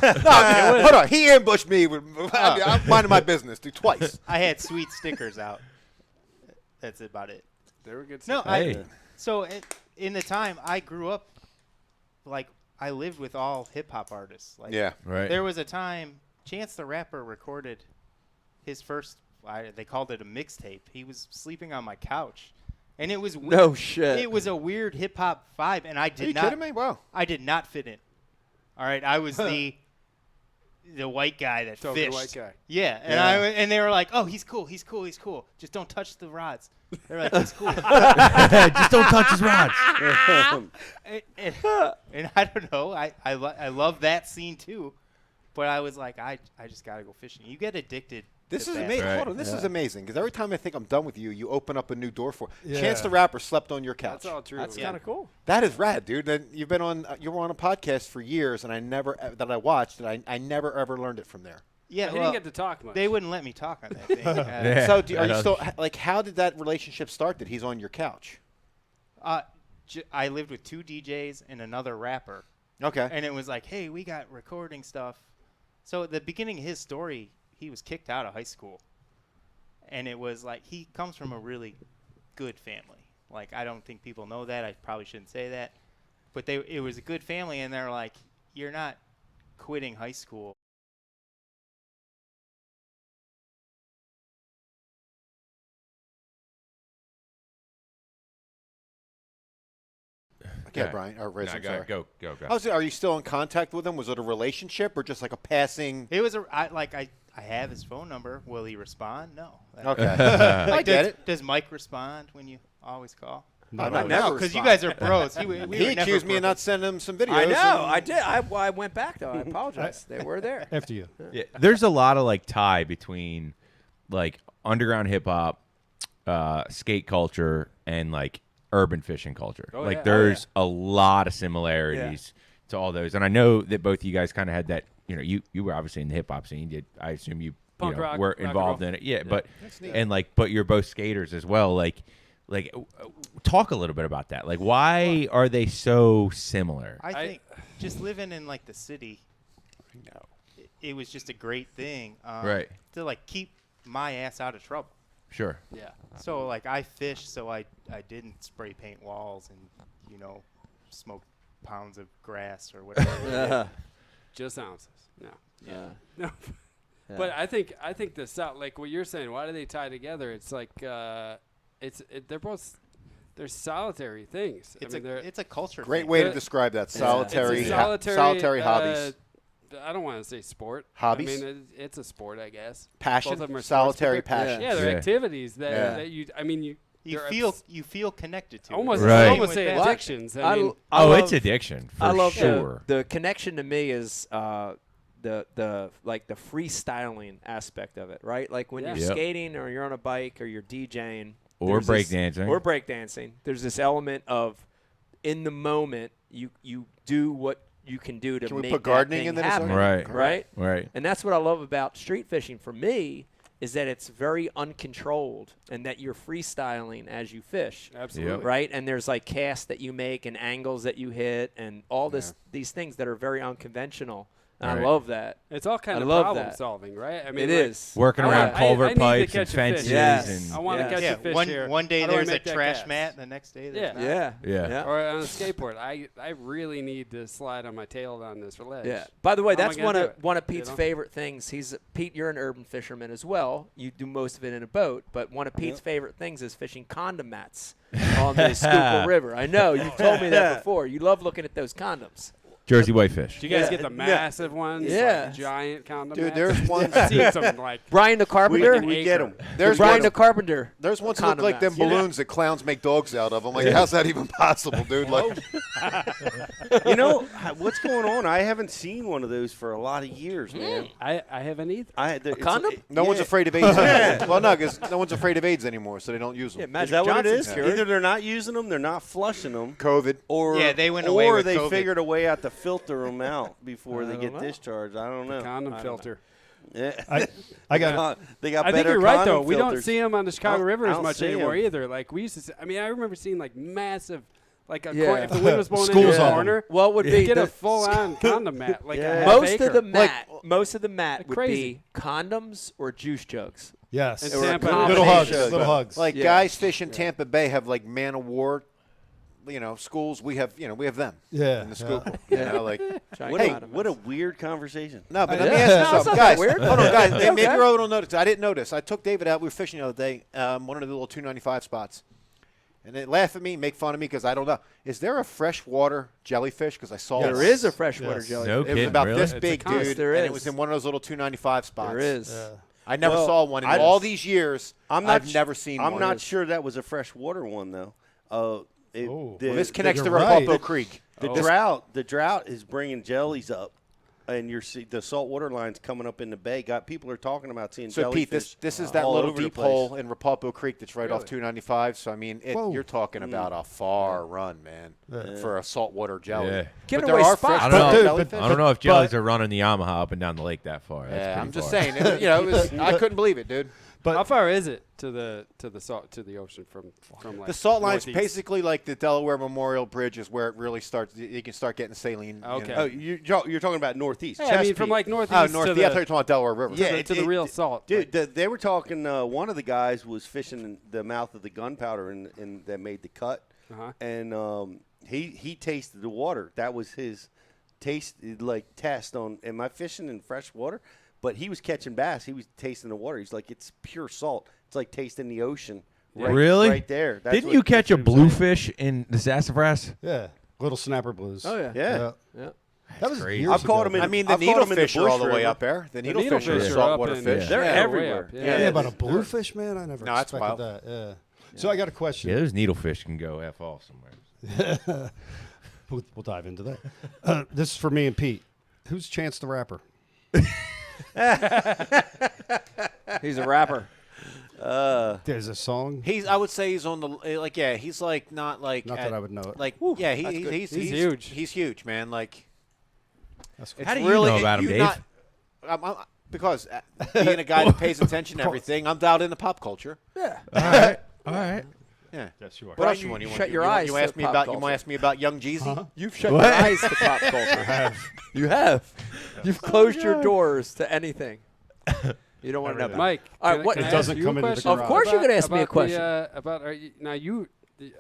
Hold on. He ambushed me. I'm minding my business, dude, twice. I had sweet stickers out. That's about it. They were good No, stuff. in the time I grew up, like, I lived with all hip-hop artists. Like, Yeah. Right. There was a time Chance the Rapper recorded his first, they called it a mixtape. He was sleeping on my couch. And it was weird. No shit. It was a weird hip-hop vibe, and I did Are you not. kidding me? Wow. I did not fit in. All right, I was the white guy that Totally fished. white guy. Yeah, and they were like, "Oh, he's cool. Just don't touch the rods." They're like, "He's cool." Just don't touch his rods. and I don't know. I love that scene too, but I was like, I just gotta go fishing. You get addicted. This to is bass. amazing. Right. Hold on, this is amazing because every time I think I'm done with you, you open up a new door for. Yeah. Chance the Rapper slept on your couch. That's all true. That's yeah. kind of cool. That is rad, dude. Then you were on a podcast for years, and I never never ever learned it from there. Yeah, He didn't get to talk much. They wouldn't let me talk on that thing. Yeah. So are you still like? How did that relationship start? That he's on your couch? I lived with 2 DJs and another rapper. Okay. And it was like, hey, we got recording stuff. So at the beginning of his story, he was kicked out of high school. And it was like, he comes from a really good family. Like, I don't think people know that. I probably shouldn't say that. But it was a good family, and they're like, you're not quitting high school. Okay, Brian. Or Riz, I'm sorry. Go. Are you still in contact with him? Was it a relationship or just like a passing? It was I have his phone number. Will he respond? No. Okay. I get it. Does Mike respond when you always call? Not No, because you guys are pros. He accused me of not sending him some videos. I know. I did. I went back though. I apologize. They were there. After you. Yeah, there's a lot of like tie between like underground hip hop, skate culture, and like urban fishing culture. There's a lot of similarities to all those, and I know that both of you guys kind of had that. You were obviously in the hip hop scene. I assume you Punk rock, were rock and involved roll. in it. Yeah, but you're both skaters as well. Like talk a little bit about that. Like, why are they so similar? I think just living in like the city, it was just a great thing. Right. To like keep my ass out of trouble. Sure. Yeah. So like I fished, so I didn't spray paint walls and smoke pounds of grass or whatever. Just ounces. No. Yeah. No. But I think the South, like what you're saying, why do they tie together? It's like they're solitary things. It's a culture. Great thing. way to describe that. Solitary. It's a solitary hobbies. I don't want to say sport. Hobbies? I mean, it's a sport, I guess. Passion. Both of them are Solitary sports, but they're- passion. Yeah, they're activities that you. I mean, you feel connected to. Almost, Right. almost say addictions. I mean, it's addiction for sure. The connection to me is the freestyling aspect of it, right? Like when you're skating or you're on a bike or you're DJing or breakdancing. there's this element of in the moment you do what you can do to Can we make put that gardening thing in there? happen, Right. right? And that's what I love about street fishing for me is that it's very uncontrolled and that you're freestyling as you fish. Absolutely. Yep. Right? And there's like casts that you make and angles that you hit and all these things that are very unconventional. And I love that. It's all kind I of love problem that. solving, right? I mean, It like, is. Working around culvert I need to pipes and catch a fences. fish. Yes. I want to catch a fish here. One day How do I there's a make that trash cast? mat, and the next day there's not. Yeah. Or on a skateboard, I really need to slide on my tail on this ledge. Yeah. By the way, How am I that's gonna one do of it? Pete's You know? favorite things. Pete, you're an urban fisherman as well. You do most of it in a boat, but one of Pete's favorite things is fishing condom mats on the Schuylkill River. I know you've told me that before. You love looking at those condoms. Jersey whitefish. Do you guys get the massive ones? Yeah. Like giant condom Dude, mats? there's ones. I've seen some like Brian the Carpenter. We get them. There's Brian ones- the Carpenter. There's ones that condom look like them mats. balloons that clowns make dogs out of. I'm like, how's that even possible, dude? Like, You know what's going on? I haven't seen one of those for a lot of years, man. I haven't either. Condom? no one's afraid of AIDS anymore. Well, no, because no one's afraid of AIDS anymore, so they don't use them. Yeah, Is Magic that what it Johnson's is? cured. Either they're not using them, they're not flushing them, COVID. or Yeah, they went away or with they COVID. figured a way out to filter them out before they get know. discharged. I don't know. Condom filter. Yeah. I got They got I think better you're right though. condom We don't filters. see them on the Chicago River I as don't much see anymore 'em. either. Like we used to. I mean, I remember seeing like massive, like a Yeah. if the wind was blowing in Schools the of 'em. corner. What would you be get a the- full-on condom mat, like a half most acre. of the mat would Crazy. be condoms or juice jugs. yes. And Or a Tampa- Little hugs. combination. Little hugs. Like Yeah. guys fishing Tampa Bay have like man of war, schools. We have them. Yeah, In the yeah. Schuylkill. You know, like. What Hey, a weird conversation. No, but Yeah. let me ask No, you it's something, not guys. that weird. Hold on, guys. Okay. Maybe you all don't notice. I didn't notice. I took David out. We were fishing the other day. One of the little 295 spots, and they laugh at me, make fun of me because I don't know. Is there a freshwater jellyfish? Because I saw Yes. there is a freshwater Yes. jellyfish. No It was kidding, about really? this It's a big, constant. dude, There and is. it was in one of those little 295 spots. There is. I never Well, saw one in I all just- these years. I'm not. I've never seen I'm one. not sure that was a freshwater one though. Oh. Well, this connects to you're right. Rapalpo Creek. The drought is bringing jellies up, and the saltwater lines coming up in the bay. People are talking about seeing So, jellyfish. Pete, this is that all little over the deep place. hole in Rapalpo Creek that's right off 295. So, I mean, Whoa. you're talking about a far run, man, for a saltwater jelly. Yeah. Giving But there away are spots. I fresh don't know. Dude, jellyfish. I don't know if jellies are running the Yamaha up and down the lake that far. That's Yeah, pretty I'm just far. saying. It was, I couldn't believe it, dude. But How far is it to the ocean from like The salt line's northeast? basically like the Delaware Memorial Bridge is where it really starts. You can start getting saline. Okay. Oh, you're talking about northeast. Yeah, I mean, Chesapeake. from like northeast Oh, to north. the, Yeah, I thought you were talking about Delaware River. Yeah, to the real salt. Dude, they were talking. One of the guys was fishing in the mouth of the gunpowder, and that made the cut. Uh-huh. And he tasted the water. That was his test on. Am I fishing in fresh water? But he was catching bass. He was tasting the water. He's like, it's pure salt. It's like tasting the ocean. Right, Really? Right there. That's Didn't what- you catch that's a what he was saying. bluefish in the sassafras? yeah, little snapper blues. Oh yeah. Yeah. Yeah. That was crazy. years I've caught ago. them in. I mean, the I've caught 'em in needlefish are all the Bush way River. up there. The The needlefish are needlefish are saltwater up in- fish. They're Yeah, way everywhere. up. Yeah, but a bluefish, man, I never No, that's expected wild. that. Yeah. So I got a question. Yeah, those needlefish can go F off somewhere. We'll dive into that. This is for me and Pete. Who's Chance the Rapper? He's a rapper. There's a song. I would say he's on the he's like not like Not that I would know it. Like he's huge. He's huge, man. Like That's it's How do you really, know about him, you Dave? because being a guy that pays attention to everything, I'm dialed into pop culture. Yeah. All right. All right. Yeah. Yes, you are. What else you you want? shut your eyes You to ask me pop about. You culture. want to ask me about Young Jeezy? You've shut your eyes to pop culture. You have. You've closed your doors to anything. You don't want to know about. Mike, All right, can- what- can I It doesn't ask you come a into the question garage. Of course you're gonna ask me a about question. Now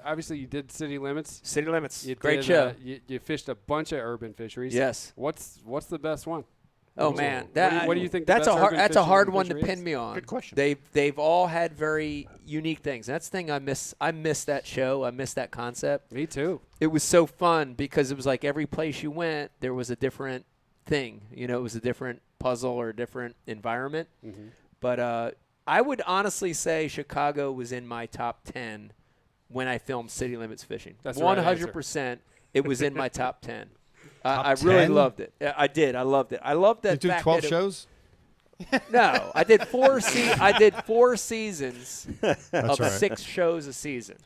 obviously you did City Limits. City Limits. You Great did, show. You fished a bunch of urban fisheries. Yes. What's the best one? Oh man, What do you think the That's best a hard. urban That's a fishing hard one to fishery pin is? me on. Good question. They've all had very unique things. That's the thing I miss. I miss that show. I miss that concept. Me too. It was so fun because it was like every place you went, there was a different thing. You know, it was a different puzzle or a different environment. Mm-hmm. But I would honestly say Chicago was in my top 10 when I filmed City Limits Fishing. That's the right 100%. It was in my top 10. Top I really 10? loved it. Yeah, I did. I loved it. I loved that. You do fact 12 that it- shows? No, I did I did 4 seasons of right. 6 shows a season.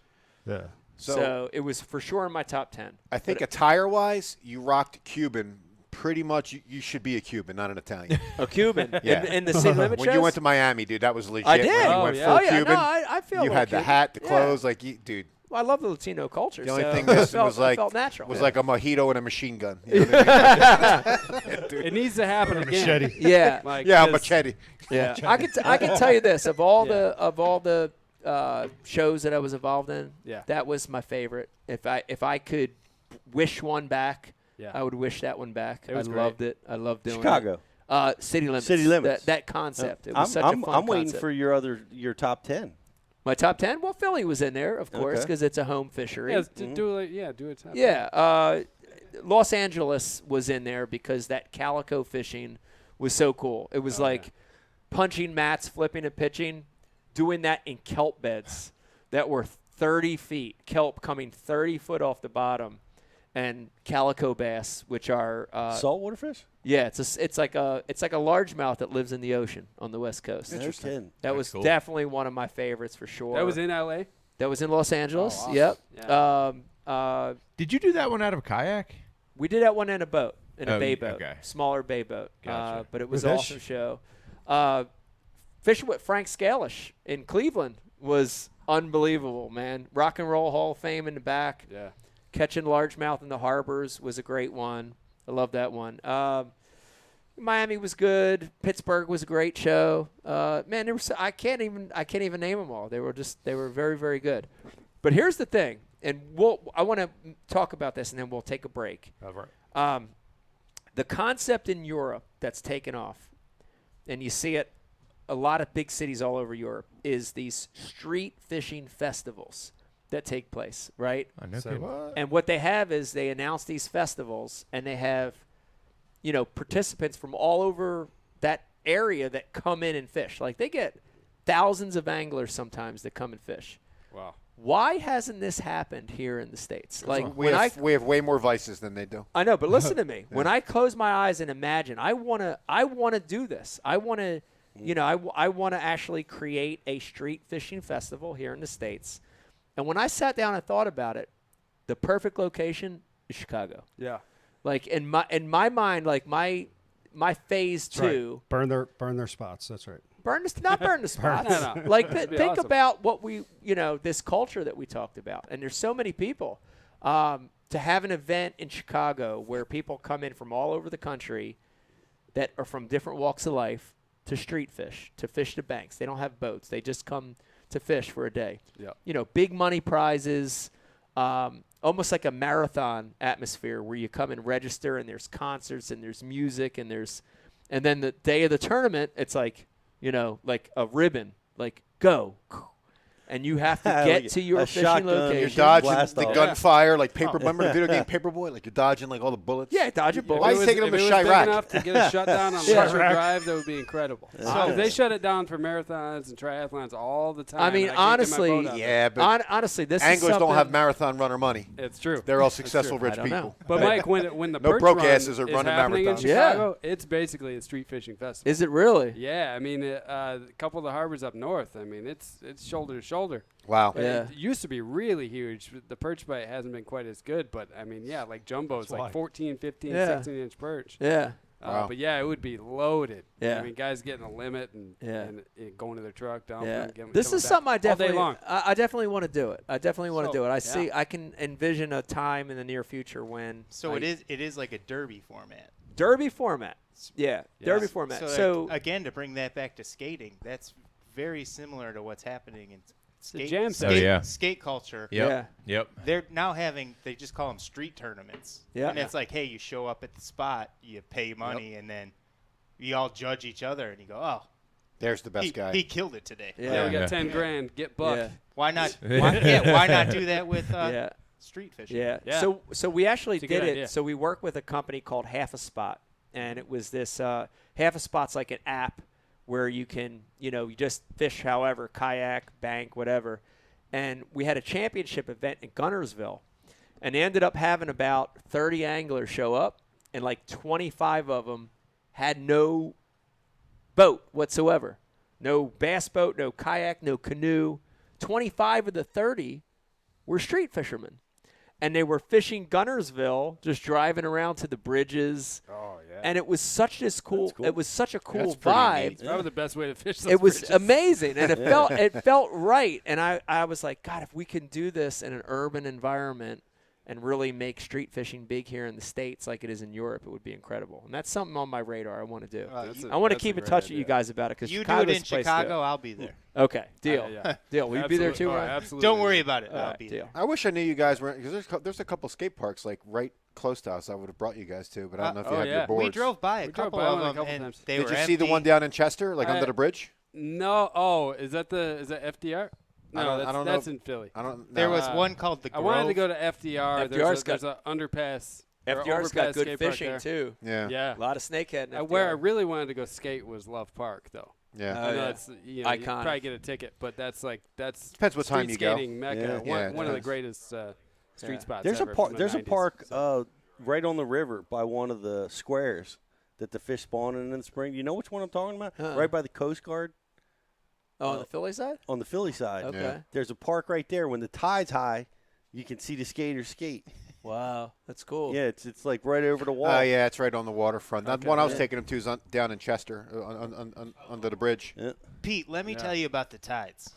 Yeah. So it was for sure in my top 10. I think attire-wise, you rocked Cuban. Pretty much, you should be a Cuban, not an Italian. A Cuban? Yeah. In the city limit When you shows? went to Miami, dude, that was legit. I did. When you went full Cuban. No, I feel you like had the Cuban. hat, the Yeah. clothes, dude. Well, I love the Latino culture. The only so thing missing it was like felt natural. was like a mojito and a machine gun. You know what I mean? It needs to happen again. Machete. Yeah. Like, Yeah, a 'cause- machete. Yeah, I can tell you this: of all the shows that I was involved in, that was my favorite. If I could wish one back, I would wish that one back. I loved it. I loved doing Chicago. it. City Limits. City Limits. That concept. It was such a fun I'm waiting concept. for your top 10. My top 10. Well, Philly was in there, of course, Okay. because it's a home fishery. Yeah, do it. Top Yeah, Los Angeles was in there because that calico fishing was so cool. It was punching mats, flipping and pitching, doing that in kelp beds that were 30 feet, kelp coming 30 foot off the bottom, and calico bass, which are saltwater fish. Yeah, it's like a largemouth that lives in the ocean on the West Coast. Interesting. That was definitely one of my favorites for sure. That was in L.A.? That was in Los Angeles. Oh, awesome. Yep. Yeah. Did you do that one out of a kayak? We did that one in a boat, in a bay boat, okay. smaller bay boat. Gotcha. But it was With an fish? awesome show. Fishing with Frank Scalish in Cleveland was unbelievable, man. Rock and Roll Hall of Fame in the back. Yeah. Catching largemouth in the harbors was a great one. I love that one. Miami was good. Pittsburgh was a great show. Man, there was I can't even name them all. They were very, very good. But here's the thing, and I want to talk about this, and then we'll take a break. All right. The concept in Europe that's taken off, and you see it a lot of big cities all over Europe, is these street fishing festivals that take place, right? And what they have is they announce these festivals, and they have, participants from all over that area that come in and fish. Like, they get thousands of anglers sometimes that come and fish. Wow. Why hasn't this happened here in the States? Like, we have way more vices than they do. I know, but listen to me. When I close my eyes and imagine, I wanna do this. I wanna, I wanna actually create a street fishing festival here in the States. And when I sat down and thought about it, the perfect location is Chicago. Yeah. Like in my mind, like my phase That's right. 2. Burn their spots. That's right. Not burn the spots. No. Like That'd be think awesome. about what we, this culture that we talked about. And there's so many people. To have an event in Chicago where people come in from all over the country that are from different walks of life to street fish, to fish the banks. They don't have boats. They just come to fish for a day. Yeah. Big money prizes, almost like a marathon atmosphere where you come and register, and there's concerts and there's music and then the day of the tournament, it's like, like a ribbon, like go. And you have to get to your fishing location. You're dodging Blast the off. gunfire, like paper. Remember the video game Paperboy? Like you're dodging like all the bullets. Yeah, dodging bullets. Why are you taking them to If it was Chirac? big enough to get a shutdown on Larger Drive, that would be incredible. So they shut it down for marathons and triathlons all the time. I mean, and can't get my honestly, boat out there. Yeah, but honestly, this anglers is don't have something- marathon runner money. It's true. They're all It's successful true. rich I don't know. people. But Mike, when the No perch broke run asses are is running happening in marathons. Chicago, it's basically a street fishing festival. Is it really? Yeah, I mean, a couple of the harbors up north. I mean, it's shoulder to shoulder. Wow. But Yeah. It used to be really huge. The perch bite hasn't been quite as good, but I mean, yeah, like jumbos, why. like 14, 15, Yeah. 16-inch perch. Yeah. Wow. But yeah, it would be loaded. Yeah. I mean, guys getting a limit and, Yeah. and going to their truck, dumping, Yeah. getting, This coming is back something I all day definitely long. I definitely want to do it. I definitely want to So, do it. yeah. I can envision a time in the near future when So it is like a derby format. derby format. Yeah, Yes. derby format. So, again, to bring that back to skating, that's very similar to what's happening in skate, jam skate, Oh, yeah. skate culture. Yep. Yeah. Yep. They're now they just call them street tournaments. Yeah. And it's like, hey, you show up at the spot, you pay money, and then you all judge each other, and you go, oh, There's the best he, guy. he killed it today. Yeah, we got Yeah. 10 grand. Get buck. Yeah. Why not? Why not do that with yeah. street fishing? Yeah. Yeah. So we actually It's a did good it. idea. So we worked with a company called Half a Spot, and it was this Half a Spot's like an app where you can, you just fish however, kayak, bank, whatever. And we had a championship event in Gunnersville, and they ended up having about 30 anglers show up, and like 25 of them had no boat whatsoever. No bass boat, no kayak, no canoe. 25 of the 30 were street fishermen. And they were fishing Gunnersville, just driving around to the bridges. Oh yeah. And it was such this cool. Cool. It was such a cool That's pretty vibe. neat. It's probably the best way to fish those It was bridges. amazing, and it felt right. And I was like, God, if we can do this in an urban environment and really make street fishing big here in the States like it is in Europe, it would be incredible. And that's something on my radar I want to do. I want to keep in touch with you guys about it because you do it in Chicago, I'll be there. Okay, deal. Deal. Will you be there too, Ryan? Absolutely. Don't worry about it. I'll be deal. I wish I knew you guys were because there's a couple skate parks like right close to us. I would have brought you guys to, but I don't know if you have your boards. We drove by a couple of them, and they were Did you see the one down in Chester, like under the bridge? No. Oh, is that FDR? No, I don't know. That's in Philly. There was one called the Grove. I wanted to go to FDR. FDR's There's an underpass. FDR's got good fishing too. Yeah. A lot of snakehead. In Where I FDR. really wanted to go skate was Love Park, though. Yeah. I know it's, you Iconic. probably get a ticket, but that's depends what time street you go. skating Mecca. One of the greatest street spots. There's a ever park. from the There's a 90s. park right on the river by one of the squares that the fish spawn in the spring. You know which one I'm talking about? Right by the Coast Guard. Oh, on the Philly side? On the Philly side. Okay. Yeah. There's a park right there. When the tide's high, you can see the skaters skate. Wow, that's cool. Yeah, it's like right over the wall. Oh, yeah, it's right on the waterfront. That one I was Yeah. taking them to is down in Chester, under the bridge. Yeah. Pete, let me tell you about the tides.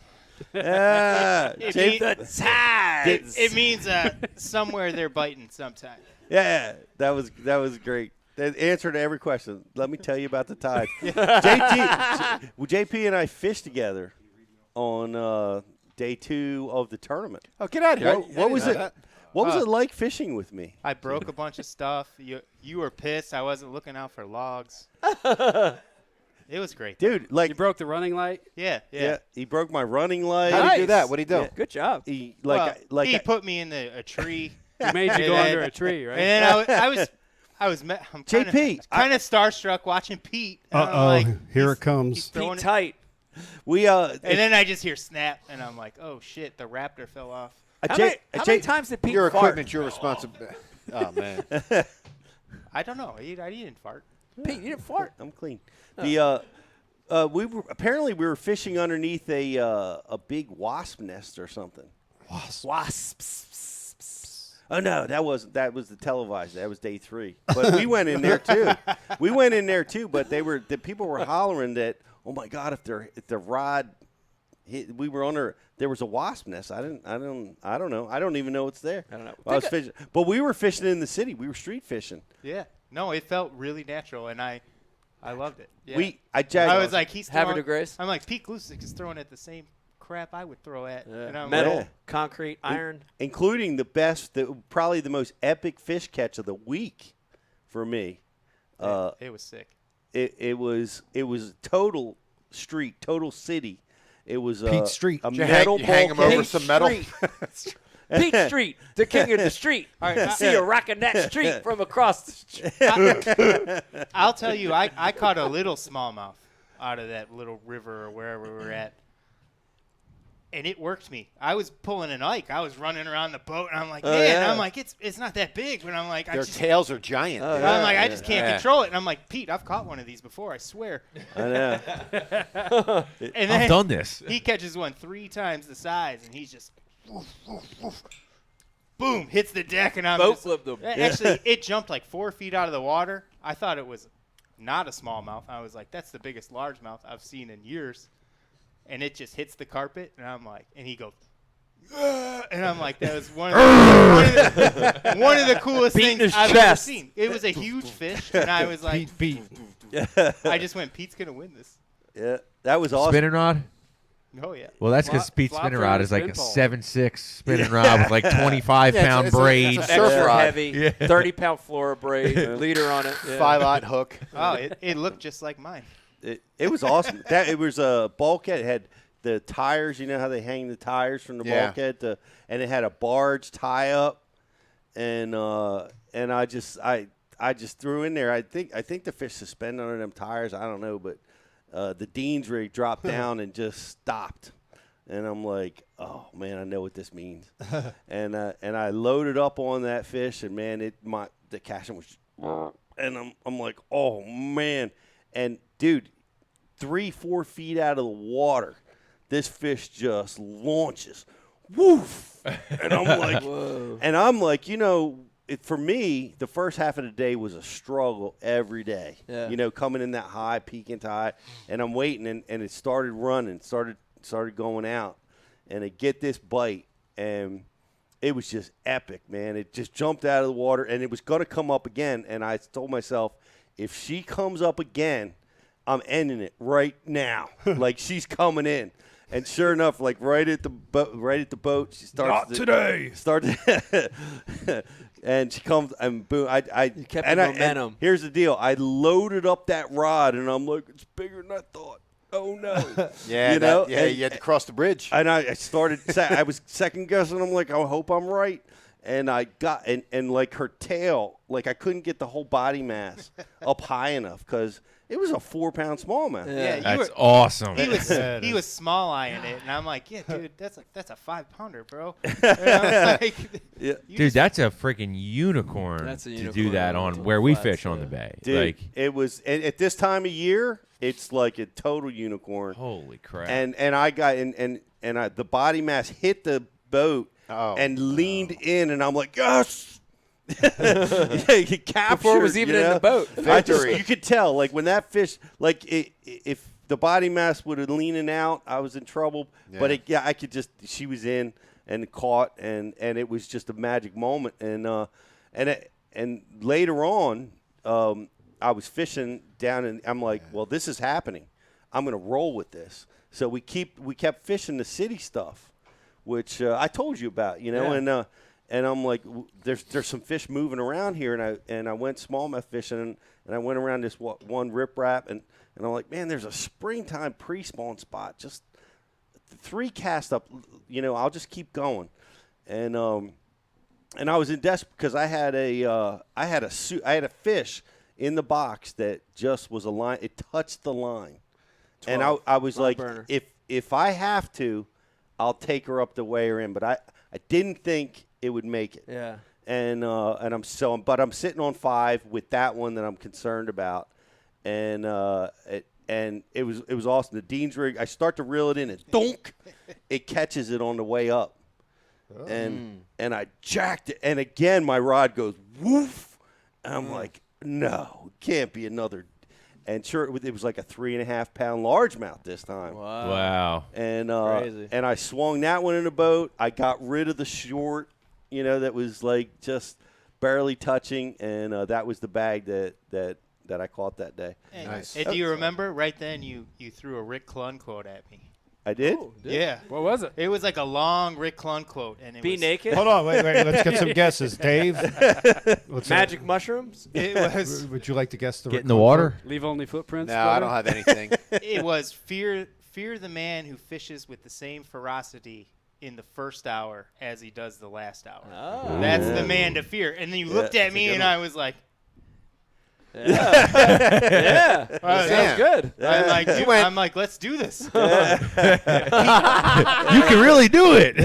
The tides. It means somewhere they're biting sometime. Yeah, that was great. The answer to every question. Let me tell you about the tide. JP and I fished together on day 2 of the tournament. Oh, get out of here! What was it? What was it like fishing with me? I broke a bunch of stuff. You were pissed. I wasn't looking out for logs. It was great, dude. Like you broke the running light. Yeah. He broke my running light. How did he do that? What did he do? Yeah. Good job. He he put me in a tree. He made you go under a tree, right? And then I'm JP, kind of starstruck watching Pete. and I'm Uh-oh, like, here he's- it comes. he's throwing Pete tight. And then I just hear snap, and I'm like, oh shit, the raptor fell off. How many times did Pete Your fart? equipment, your responsibility. Oh man. I don't know. I didn't fart. Pete, you didn't fart. I'm clean. We were fishing underneath a big wasp nest or something. Wasps. Oh no, that was the televised. That was day 3. But we went in there too. But the people were hollering that, oh my God, if the rod hit, we were under. There was a wasp nest. I don't know. I don't even know what's there. I don't know. I was fishing, but we were fishing in the city. We were street fishing. Yeah. No, it felt really natural, and I loved it. Yeah. I was like, he's throwing. Havre de Grace. I'm like, Pete Glusick is throwing at the same crap I would throw at. And I'm Metal, like, concrete, iron. Including probably the most epic fish catch of the week for me. it was sick. It was total street, total city. It was Pete Street. A Did you metal hang him bulkhead. over some metal? Pete Street, the king of the street. All right, See you rocking that street from across the street. I'll tell you, I caught a little smallmouth out of that little river or wherever we were at. And it worked me. I was pulling an Ike. I was running around the boat, and I'm like, I'm like, it's not that big. But I'm like, Their tails are giant. I'm like, I just can't control it. And I'm like, Pete, I've caught one of these before, I swear. I know. And then I've done this. He catches one 3 times the size, and he's just boom, hits the deck, and I'm Boat just, flipped them. Actually, it jumped like 4 feet out of the water. I thought it was not a smallmouth. I was like, that's the biggest largemouth I've seen in years. And it just hits the carpet, and I'm like, and he goes, and I'm like, that was one of the coolest Beating things his I've ever chest. seen. It was a huge fish, and I was like, Pete. I just went, Pete's gonna win this. Yeah, that was awesome. Spinning rod? Oh yeah. Well, that's because Pete's flop spinning for rod the is like a spin pole. 7.6 spinning rod with like 25-pound it's a braid. surf Extra rod. heavy, 30-pound flora braid, leader on it. Yeah. 5-aught hook. Oh, it looked just like mine. It was awesome. It was a bulkhead. It had the tires. You know how they hang the tires from the bulkhead, and it had a barge tie up, and I just threw in there. I think the fish suspended under them tires. I don't know, but the Dean's rig dropped down and just stopped, and I'm like, oh man, I know what this means, and I loaded up on that fish, and man, the casting was, and I'm like, oh man, and dude, 3-4 feet out of the water. This fish just launches, woof, and I'm like, for me, the first half of the day was a struggle every day. Yeah. Coming in that high, peaking to high, and I'm waiting, and it started running, started going out, and I get this bite, and it was just epic, man. It just jumped out of the water, and it was going to come up again, and I told myself, if she comes up again, I'm ending it right now. Like, she's coming in. And sure enough, like right at the boat, she starts. Not today. And she comes and boom. You kept the momentum. And here's the deal: I loaded up that rod, and I'm like, it's bigger than I thought. Oh no! Yeah, you had to cross the bridge. And I started. I was second guessing. I'm like, I hope I'm right. And I got and like her tail, like I couldn't get the whole body mass up high enough because it was a 4-pound smallmouth. Yeah, that's awesome. He was small eyeing it, and I'm like, yeah, dude, that's a 5-pounder, bro. Like, Dude, that's a freaking unicorn. That's a to unicorn do that on where we fish on the bay. Dude, like it was at this time of year, it's like a total unicorn. Holy crap! And I got the body mass hit the boat and leaned in, and I'm like, yes. You captured, before it was even in the boat. You could tell, like when that fish, like if the body mass would have leaning out, I was in trouble. Yeah. But I could just, she was in and caught, and it was just a magic moment. And later on, I was fishing down, and I'm like, well, this is happening. I'm gonna roll with this. So we kept fishing the city stuff, which I told you about, and I'm like, there's some fish moving around here, and I went smallmouth fishing, and I went around this one riprap, and I'm like, man, there's a springtime pre-spawn spot, just 3 cast up, I'll just keep going, and I was in desperate because I had a fish in the box that just was a line, it touched the line, and I was like, burner. if I have to, I'll take her up to weigh her in, but I didn't think it would make it. Yeah. And I'm sitting on 5 with that one that I'm concerned about, and it was awesome. The Dean's rig, I start to reel it in, and donk, it catches it on the way up, and I jacked it, and again my rod goes woof, and I'm like, no, it can't be another. And sure, it was like a 3.5-pound largemouth this time. Wow. And crazy. And I swung that one in the boat. I got rid of the short, that was like just barely touching, and that was the bag that I caught that day. Nice. And do you remember right then you threw a Rick Clun quote at me? I did? Yeah. What was it? It was like a long Rick Clun quote, and it Be was naked. Hold on, wait. Let's get some guesses, Dave. Magic mushrooms. It was. Would you like to guess the? Get in the water. Leave only footprints. No, I don't have anything. It was fear the man who fishes with the same ferocity in the first hour as he does the last hour. Oh. That's the man to fear. And then you looked at me, and I was like, Yeah. Sounds good. I'm like, let's do this. You can really do it.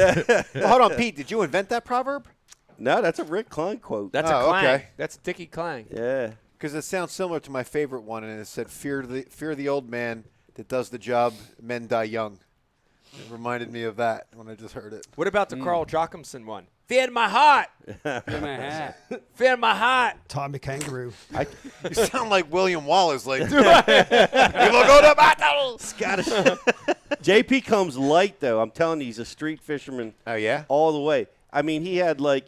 Well, hold on, Pete. Did you invent that proverb? No, that's a Rick Clun quote. That's a clang. Okay. That's Dickie Clang. Yeah. Because it sounds similar to my favorite one, and it said, "Fear the old man that does the job. Men die young." It reminded me of that when I just heard it. What about the Carl Jochimson one? Fear my heart. Fear my hat. Fear my heart. Tommy Kangaroo. You sound like William Wallace. Like, we will go to battle. Scottish. JayPee comes light, though. I'm telling you, he's a street fisherman. Oh, yeah? All the way. I mean, he had like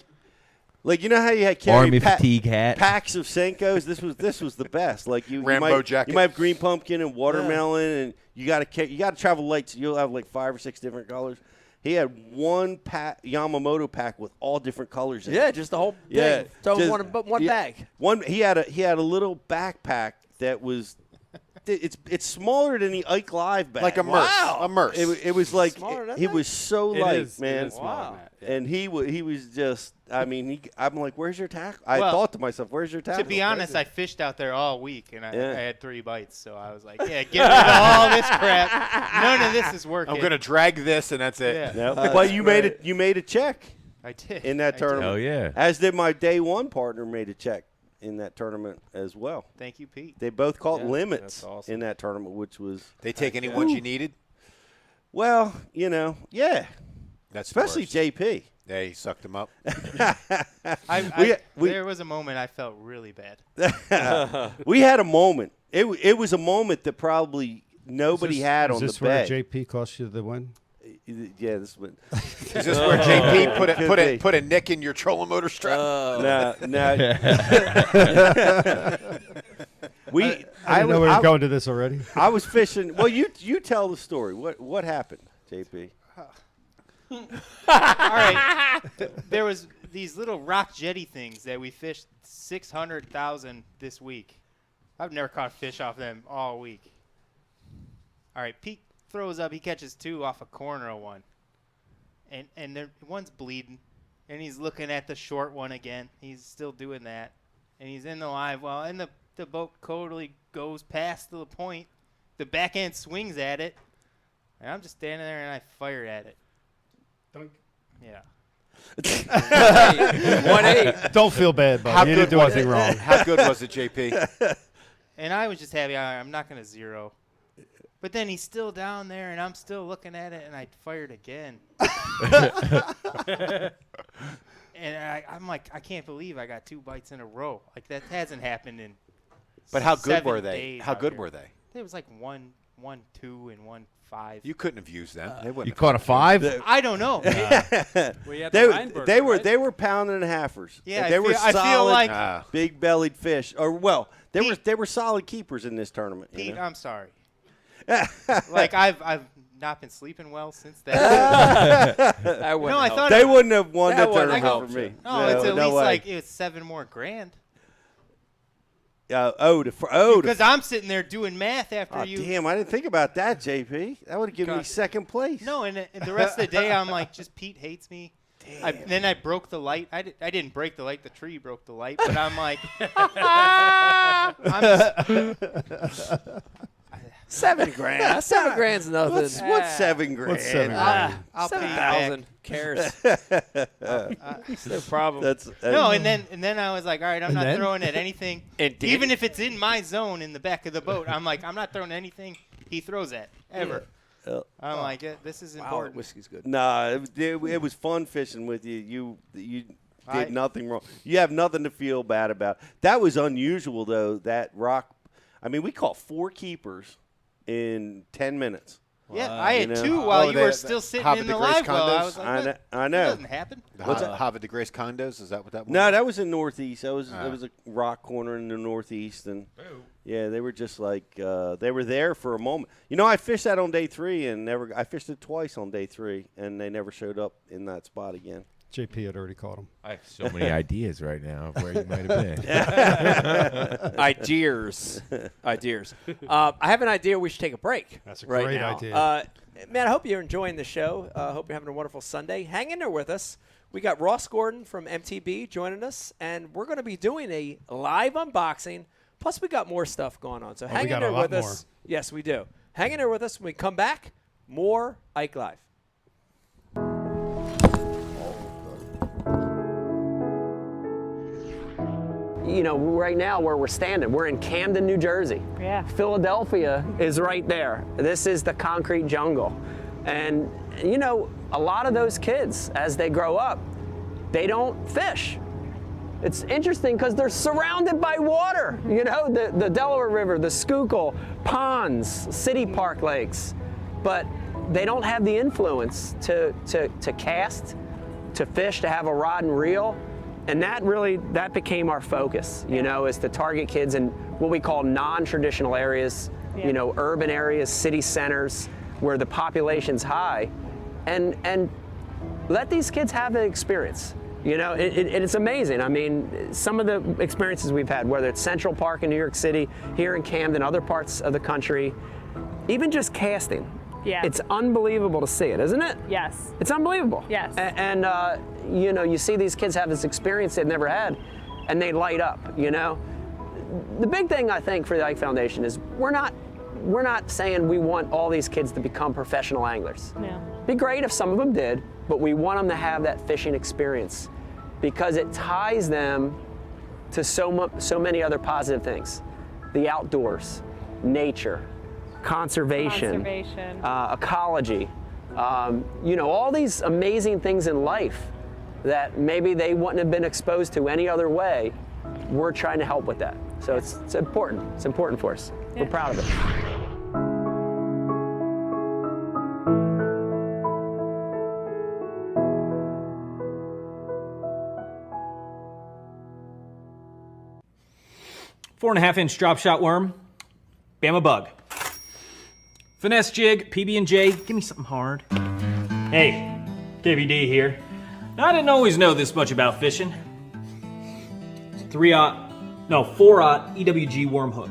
you know how you had carry Army fatigue hat. packs of Senkos. This was the best. Like Rambo jacket. You might have green pumpkin and watermelon, and you got to travel light, so you'll have like 5 or 6 different colors. He had one Yamamoto pack with all different colors in it. Yeah, just the whole thing. Yeah, So just- one bag. He had a little backpack that was. It's smaller than the Ike Live bag. Like a Merce. Wow. A Merce. It was like Smaller than he that? was so It light, is, man. It is smaller than that, yeah. And he was just. I mean, I'm like, where's your tackle? I Well, thought to myself, where's your tackle? To be honest, I fished out there all week, and I Yeah. had 3 bites. So I was like, yeah, get rid of all this crap. None of this is working. I'm going to drag this, and that's it. Yeah. But you made it. You made a check I did. in that I did. tournament. Hell yeah. As did my day one partner made a check in that tournament as well. Thank you, Pete. They both caught Yeah, limits that's awesome. in that tournament, which was They take any ones you needed? well, yeah. That's especially JayPee. Yeah, he sucked him up. There was a moment I felt really bad. We had a moment. It was a moment that probably nobody had on the Is this where bay. JayPee cost you the win? Yeah, this one. Is this where JayPee put a nick in your trolling motor strap? No. I didn't know we were going to this already. I was fishing. Well, you tell the story. What happened, JayPee? All right. There was these little rock jetty things that we fished 600,000 this week. I've never caught fish off them all week. All right, Pete throws up. He catches 2 off a corner of one. And one's bleeding. And he's looking at the short one again. He's still doing that. And he's in the live well. And the boat totally goes past the point. The back end swings at it. And I'm just standing there and I fire at it. Yeah. 1-8. Don't feel bad, buddy. You didn't do anything wrong. How good was it, JayPee? And I was just happy. I'm not going to zero. But then he's still down there, and I'm still looking at it, and I fired again. And I'm like, I can't believe I got 2 bites in a row. Like, that hasn't happened in But how good 7 were they? days How out good here. were they? It was like 1, 2, and 1, 5. You couldn't have used them. They wouldn't You have caught a 5? I don't know. They were pounding and halfers. Yeah, they were I solid, feel like big bellied fish. Or they were solid keepers in this tournament. Pete, you know? I'm sorry. Like I've not been sleeping well since that. No, I thought they wouldn't have won that the wouldn't tournament help for me. No, it's at no least way. like it was 7 more grand. Because I'm sitting there doing math after you. Damn, I didn't think about that, JayPee. That would have given me second place. No, and the rest of the day I'm like, just Pete hates me. Then I broke the light. I didn't break the light. The tree broke the light. But I'm like, $7 grand. $7 grand's nothing. What's 7 grand? What's 7 grand? I'll pay you 7,000. back. Cares? It's no problem. No, and then I was like, all right, I'm not then? throwing at anything. Even if it's in my zone in the back of the boat, I'm like, I'm not throwing anything he throws at ever. I'm like, this is important. Whiskey's good. Nah, it was fun fishing with you. You did nothing wrong. You have nothing to feel bad about. That was unusual, though, that rock. I mean, we caught 4 keepers in 10 minutes. Yeah, I had 2 while you were still sitting in the live well. I was like, I know. That doesn't happen. Havre de Grace condos, is that what that was? No, that was in Northeast. It was a rock corner in the Northeast, and yeah, they were just like they were there for a moment. You know, I fished that on day 3 and I fished it twice on day 3, and they never showed up in that spot again. JayPee had already caught him. I have so many ideas right now of where you might have been. Ideas. I have an idea we should take a break. That's a right great now. idea. Man, I hope you're enjoying the show. I hope you're having a wonderful Sunday. Hang in there with us. We got Ross Gordon from MTB joining us, and we're going to be doing a live unboxing. Plus, we got more stuff going on. So hang in there with us. Yes, we do. Hang in there with us. When we come back, more Ike Live. You know, right now where we're standing, we're in Camden, New Jersey. Yeah. Philadelphia is right there. This is the concrete jungle. And, you know, a lot of those kids, as they grow up, they don't fish. It's interesting because they're surrounded by water. You know, the Delaware River, the Schuylkill, ponds, city park lakes. But they don't have the influence to cast, to fish, to have a rod and reel. And that became our focus, you know, is to target kids in what we call non-traditional areas, you know, urban areas, city centers, where the population's high, and let these kids have an experience. You know, it's amazing. I mean, some of the experiences we've had, whether it's Central Park in New York City, here in Camden, other parts of the country, even just casting. Yeah. It's unbelievable to see it, isn't it? Yes. It's unbelievable. Yes. And you know, you see these kids have this experience they've never had, and they light up, you know? The big thing, I think, for the Ike Foundation is we're not saying we want all these kids to become professional anglers. No. Be great if some of them did, but we want them to have that fishing experience because it ties them to so many other positive things. The outdoors, nature, conservation, ecology, You know, all these amazing things in life that maybe they wouldn't have been exposed to any other way. We're trying to help with that. So it's important. It's important for us. We're proud of it. Four and a half inch drop shot worm, Bama bug. Finesse jig, PB&J, give me something hard. Hey, KVD here. Now, I didn't always know this much about fishing. 4-aught EWG worm hook.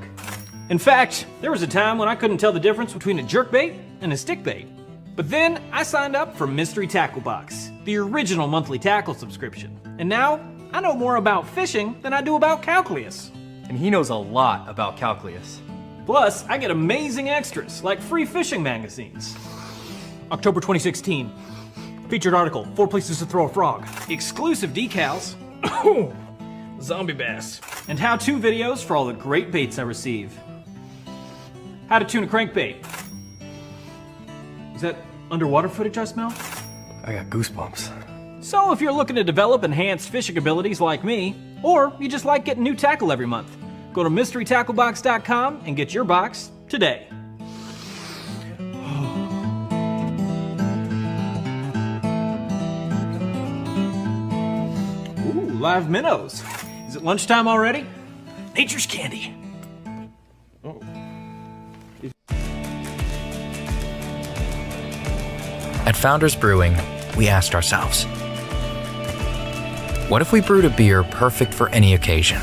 In fact, there was a time when I couldn't tell the difference between a jerkbait and a stickbait. But then I signed up for Mystery Tackle Box, the original monthly tackle subscription. And now I know more about fishing than I do about calculus. And he knows a lot about calculus. Plus, I get amazing extras like free fishing magazines. October 2016. Featured article, 4 places to throw a frog. Exclusive decals. Zombie bass. And how-to videos for all the great baits I receive. How to tune a crankbait. Is that underwater footage I smell? I got goosebumps. So if you're looking to develop enhanced fishing abilities like me, or you just like getting new tackle every month, go to mysterytacklebox.com and get your box today. Ooh, live minnows. Is it lunchtime already? Nature's candy. Oh. At Founders Brewing, we asked ourselves, what if we brewed a beer perfect for any occasion?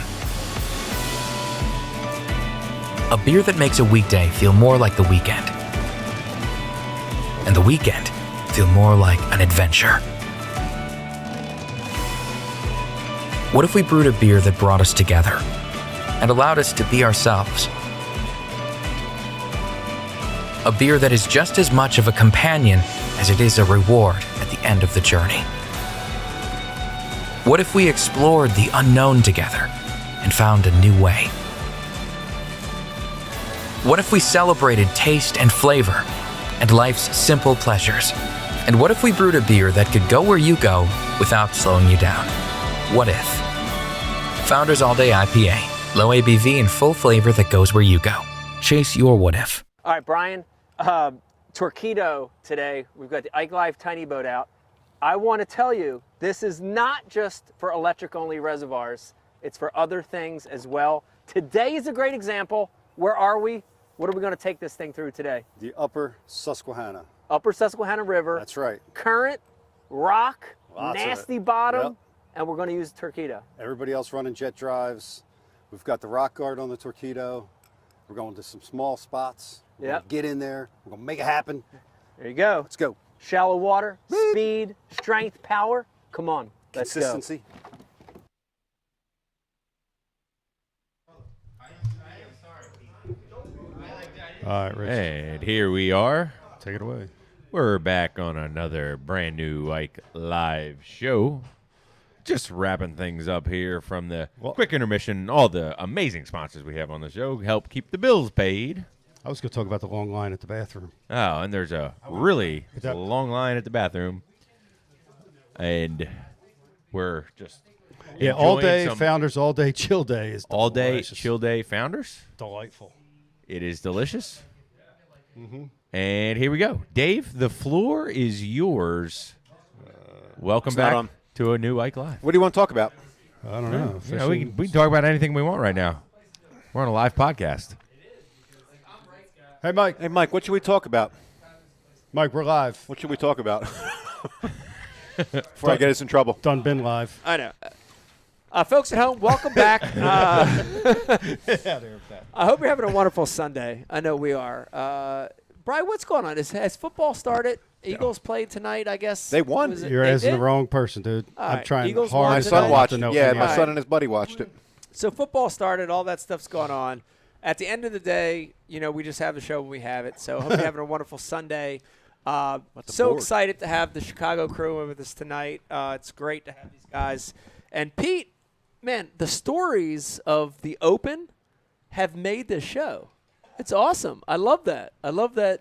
A beer that makes a weekday feel more like the weekend, and the weekend feel more like an adventure. What if we brewed a beer that brought us together and allowed us to be ourselves? A beer that is just as much of a companion as it is a reward at the end of the journey. What if we explored the unknown together and found a new way? What if we celebrated taste and flavor and life's simple pleasures? And what if we brewed a beer that could go where you go without slowing you down? What if? Founders All Day IPA. Low ABV and full flavor that goes where you go. Chase your what if. All right, Brian, Torquedo today. We've got the Ike Live Tiny Boat out. I want to tell you, this is not just for electric-only reservoirs. It's for other things as well. Today is a great example. Where are we? What are we going to take this thing through today? The Upper Susquehanna. Upper Susquehanna River. That's right. Current, rock, Lots of nasty it. bottom, Yep. and we're going to use Torquedo. Everybody else running jet drives. We've got the rock guard on the Torquedo. We're going to some small spots. We're Yep. gonna get in there. We're going to make it happen. There you go. Let's go. Shallow water, speed, strength, power. Come on, let's go. Consistency. All right, Rich. And here we are. Take it away. We're back on another brand new Ike Live show. Just wrapping things up here from the quick intermission. All the amazing sponsors we have on the show help keep the bills paid. I was going to talk about the long line at the bathroom. Oh, and there's a really long line at the bathroom. And we're just all day some Founders, all day chill day is all day delicious. chill day Founders. Delightful. It is delicious. Mm-hmm. And here we go. Dave, the floor is yours. Welcome It's not back on. to a new Ike Live. What do you want to talk about? I don't know. Yeah, we can talk about anything we want right now. We're on a live podcast. Hey, Mike. Hey, Mike, what should we talk about? Mike, we're live. What should we talk about? Before I get us in trouble. Done been live. I know. Folks at home, welcome back. I hope you're having a wonderful Sunday. I know we are. Brian, what's going on? Has football started? Eagles played tonight, I guess. They won. You're asking the wrong person, dude. All I'm right. trying Eagles hard. won My as son hell watched to it. know Yeah, any my of it. son and his buddy watched it. So football started. All that stuff's going on. At the end of the day, we just have the show when we have it. So I hope you're having a wonderful Sunday. So excited to have the Chicago crew with us tonight. It's great to have these guys. And Pete, man, the stories of the Open have made this show. It's awesome. I love that. I love that,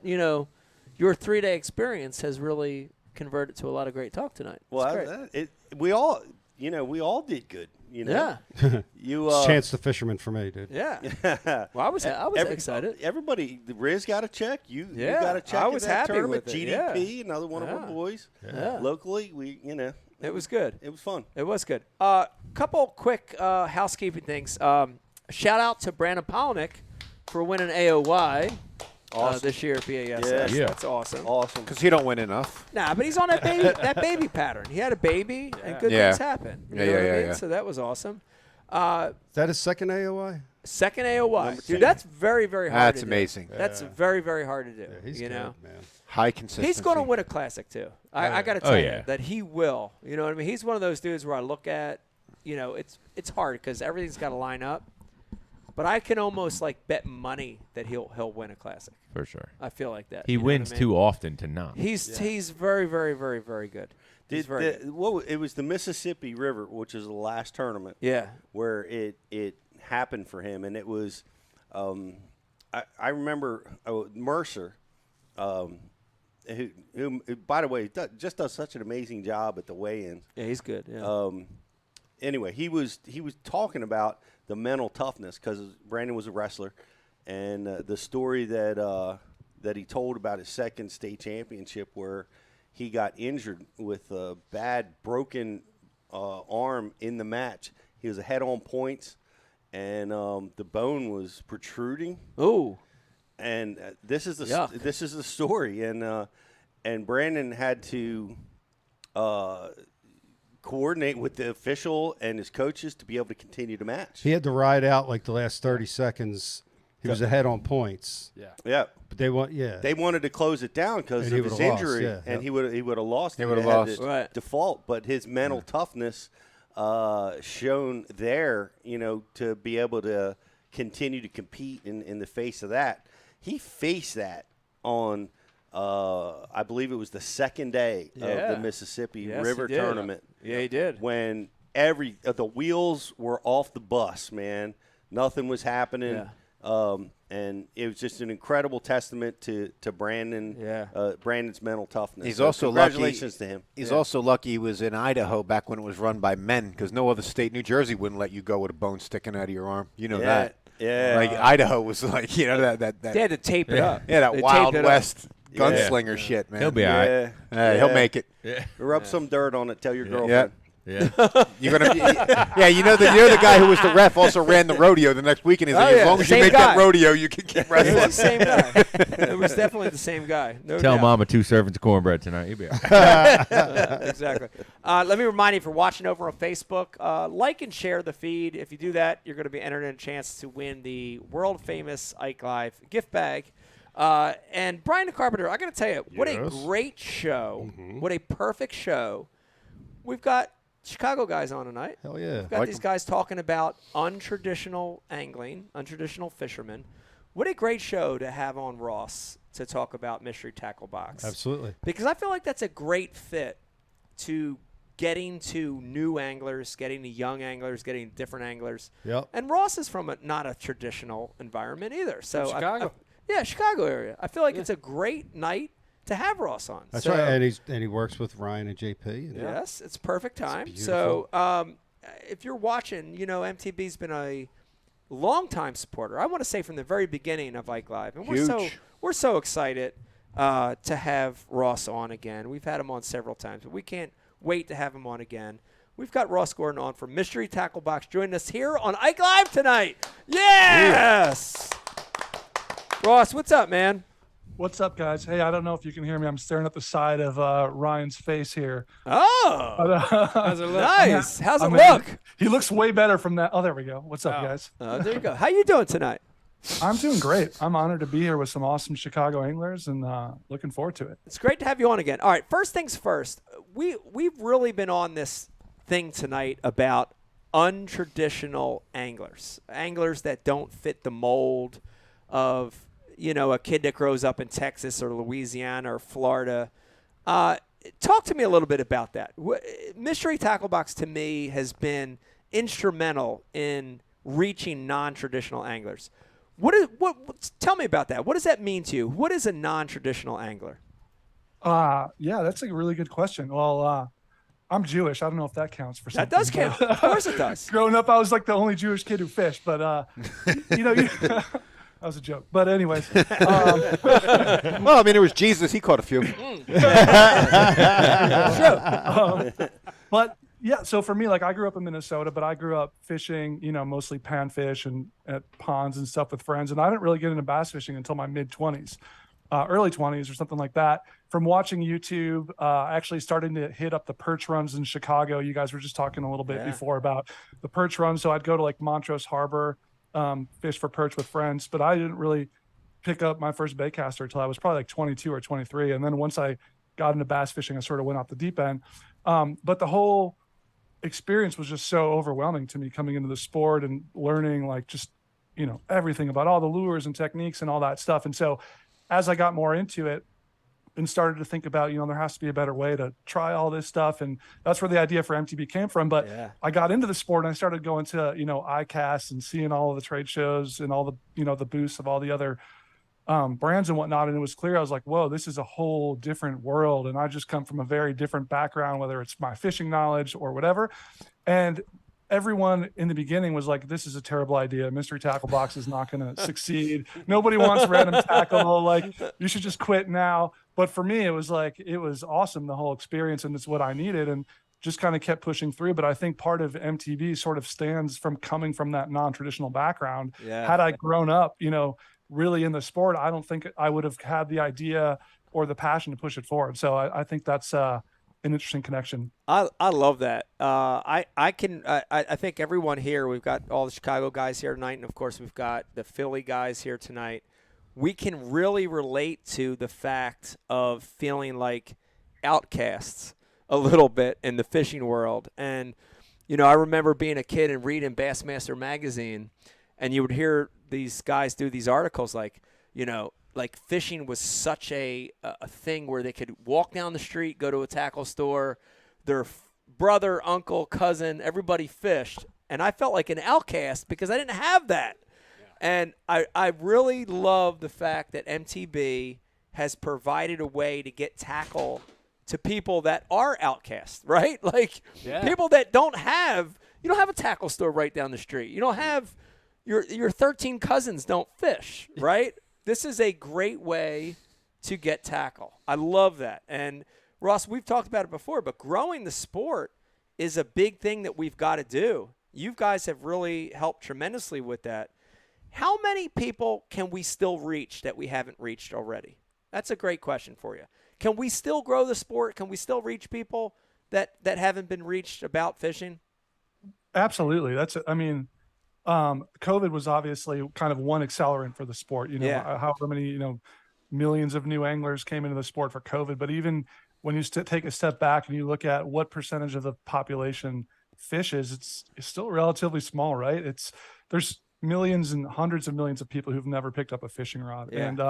your 3-day experience has really converted to a lot of great talk tonight. Well, we all did good. You know, It's Chance the Fisherman for me, dude. Yeah. Well, I was excited. Everybody, Riz got a check. You got a check. I was happy tournament. with it. GDP, another one of our boys. Yeah. Locally, it was good. It was fun. It was good. Couple quick housekeeping things. Shout out to Brandon Polnick for winning AOY this year at BASS. Yeah. That's awesome. Awesome. Because he don't win enough. Nah, but he's on that baby pattern. He had a baby, and good things happen. You know what I mean? So that was awesome. Is that his second AOY? Second AOY. Dude, that's very, very hard to do. That's amazing. That's very, very hard to do. He's you know? good, man. High consistency. He's going to win a classic, too. I got to tell you that he will. You know what I mean? He's one of those dudes where I look at, it's hard because everything's got to line up. But I can almost bet money that he'll win a classic. For sure. I feel like that. He wins too often to not. He's very, very, very, very good. It was the Mississippi River, which is the last tournament. Yeah. Where it happened for him, and it was, I remember Mercer, who by the way just does such an amazing job at the weigh-ins. Yeah, he's good. Yeah. Anyway, he was talking about the mental toughness because Brandon was a wrestler, and the story that he told about his second state championship where he got injured with a bad broken arm in the match. He was ahead on points, and the bone was protruding. Ooh. And this is the story, and Brandon had to coordinate with the official and his coaches to be able to continue the match. He had to ride out the last 30 seconds. He was ahead on points. Yeah. But they wanted to close it down because of his injury, and he would have lost. He would have lost. Right. Default, but his mental toughness shown there, to be able to continue to compete in the face of that. He faced that on, I believe it was the second day of the Mississippi River tournament. Yeah, he did. When the wheels were off the bus, man. Nothing was happening. Yeah. And it was just an incredible testament to Brandon, Brandon's mental toughness. He's so also congratulations to him. He's also lucky he was in Idaho back when it was run by men, because no other state, New Jersey, wouldn't let you go with a bone sticking out of your arm. You know that. Yeah. Idaho was that. They had to tape it up. Yeah, that They Wild taped it West gunslinger shit, man. He'll be all right. He'll make it. Yeah. Rub some dirt on it. Tell your girlfriend. Yeah. You're gonna. You're the guy who was the ref. Also ran the rodeo the next weekend. He's like, as long as you make that rodeo, you can keep wrestling. It was the same guy. It was definitely the same guy. No Tell doubt. Mama 2 servings of cornbread tonight. You'll be all right. Exactly. Let me remind you, if you're watching over on Facebook, like and share the feed. If you do that, you're going to be entered in a chance to win the world famous Ike Live gift bag. And Brian the Carpenter, I got to tell you, what a great show! What a perfect show. We've got Chicago guys on tonight. Hell yeah. We've got these guys talking about untraditional angling, untraditional fishermen. What a great show to have on Ross to talk about Mystery Tackle Box. Absolutely. Because I feel like that's a great fit to getting to new anglers, getting to young anglers, getting different anglers. Yep. And Ross is from not a traditional environment either. So Chicago. Chicago area. I feel like it's a great night to have Ross on. That's right, and he works with Ryan and JayPee. Yes, it's perfect time. It's so if you're watching, MTB's been a long-time supporter. I want to say from the very beginning of Ike Live, and we're so excited to have Ross on again. We've had him on several times, but we can't wait to have him on again. We've got Ross Gordon on from Mystery Tackle Box joining us here on Ike Live tonight. Yes! Ross, what's up, man? What's up, guys? Hey, I don't know if you can hear me. I'm staring at the side of Ryan's face here. Oh, how's it look? Nice. How's it look? He looks way better from that. Oh, there we go. What's up, guys? There you go. How you doing tonight? I'm doing great. I'm honored to be here with some awesome Chicago anglers, and looking forward to it. It's great to have you on again. All right, first things first. We've really been on this thing tonight about untraditional anglers that don't fit the mold of a kid that grows up in Texas or Louisiana or Florida. Talk to me a little bit about that. Mystery Tackle Box to me has been instrumental in reaching non-traditional anglers. Tell me about that. What does that mean to you? What is a non-traditional angler? Yeah, that's a really good question. Well, I'm Jewish. I don't know if that counts for something. That does count. Of course it does. Growing up, I was like the only Jewish kid who fished, but that was a joke. But anyways, well, I mean, it was Jesus. He caught a few. But yeah, so for me, like I grew up in Minnesota, but I grew up fishing, mostly panfish and at ponds and stuff with friends. And I didn't really get into bass fishing until my mid-20s. Early 20s or something like that. From watching YouTube, actually starting to hit up the perch runs in Chicago. You guys were just talking a little bit before about the perch runs. So I'd go to like Montrose Harbor, fish for perch with friends, but I didn't really pick up my first baitcaster until I was probably like 22 or 23. And then once I got into bass fishing, I sort of went off the deep end. But the whole experience was just so overwhelming to me coming into the sport and learning like just, everything about all the lures and techniques and all that stuff. And so as I got more into it and started to think about, there has to be a better way to try all this stuff. And that's where the idea for MTB came from. But I got into the sport and I started going to, ICAST and seeing all of the trade shows and all the, the booths of all the other brands and whatnot. And it was clear, I was like, whoa, this is a whole different world. And I just come from a very different background, whether it's my fishing knowledge or whatever. And everyone in the beginning was like, this is a terrible idea. Mystery tackle box is not going to succeed. Nobody wants random tackle. Like, you should just quit now. But for me, it was awesome, the whole experience, and it's what I needed, and just kind of kept pushing through. But I think part of MTB sort of stands from coming from that non-traditional background. Had I grown up, really in the sport, I don't think I would have had the idea or the passion to push it forward. So I think that's an interesting connection. I love that. I think everyone here, we've got all the Chicago guys here tonight, and of course we've got the Philly guys here tonight. We can really relate to the fact of feeling like outcasts a little bit in the fishing world. And, I remember being a kid and reading Bassmaster magazine, and you would hear these guys do these articles like fishing was such a thing where they could walk down the street, go to a tackle store, their brother, uncle, cousin, everybody fished. And I felt like an outcast because I didn't have that. And I really love the fact that MTB has provided a way to get tackle to people that are outcasts, right? Like people that don't have a tackle store right down the street. You don't have your 13 cousins don't fish, right? This is a great way to get tackle. I love that. And Ross, we've talked about it before, but growing the sport is a big thing that we've got to do. You guys have really helped tremendously with that. How many people can we still reach that we haven't reached already? That's a great question for you. Can we still grow the sport? Can we still reach people that haven't been reached about fishing? Absolutely. COVID was obviously kind of one accelerant for the sport, however many, millions of new anglers came into the sport for COVID. But even when you take a step back and you look at what percentage of the population fishes, it's still relatively small, right? There's millions and hundreds of millions of people who've never picked up a fishing rod. And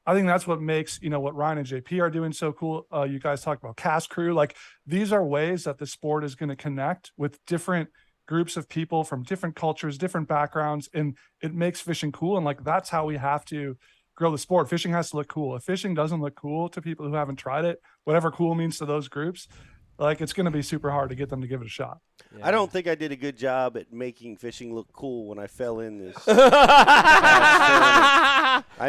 I think that's what makes, what Ryan and JayPee are doing so cool. You guys talk about Cast Crew. Like, these are ways that the sport is going to connect with different groups of people from different cultures, different backgrounds, and it makes fishing cool. And like, that's how we have to grow the sport. Fishing has to look cool. If fishing doesn't look cool to people who haven't tried it, whatever cool means to those groups, like, it's going to be super hard to get them to give it a shot. I don't think I did a good job at making fishing look cool when I fell in this. I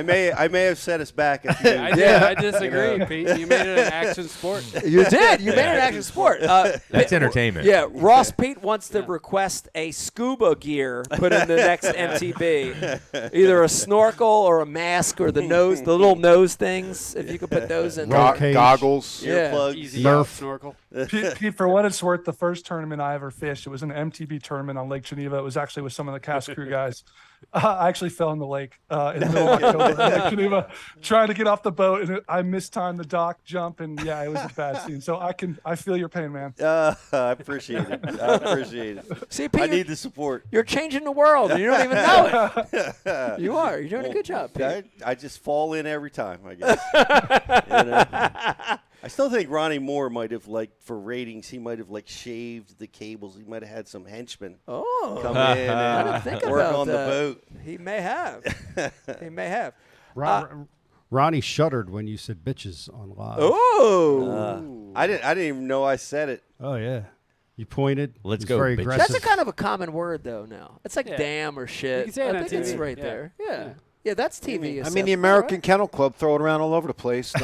may have set us back a few. I disagree, Pete. You made it an action sport. You did. You made it an action sport. That's entertainment. Yeah. Ross Pete wants to request a scuba gear put in the next MTB. Either a snorkel or a mask or the little nose things. If you could put those in. Goggles. Earplugs. Easy snorkel. Pete, for what it's worth, the first tournament I ever fished, it was an MTB tournament on Lake Geneva. It was actually with some of the Cast Crew guys. I actually fell in the lake in the middle of October in Lake Geneva trying to get off the boat, and I mistimed the dock jump, and it was a bad scene. So I feel your pain, man. I appreciate it. See, Pete, I need the support. You're changing the world, and you don't even know it. You are. You're doing a good job, Pete. I just fall in every time, I guess. I still think Ronnie Moore might have, for ratings, he might have, shaved the cables. He might have had some henchmen come in and work on the boat. He may have. He may have. Ronnie shuddered when you said bitches on live. Oh, I didn't even know I said it. Oh yeah, you pointed. Let's He's go, Very bitches. aggressive. that's a kind of a common word though. Now it's like Yeah. damn or shit. You can say it I on think it's TV. right Yeah. there. Yeah, that's TV. I mean, the American Kennel Club throw it around all over the place.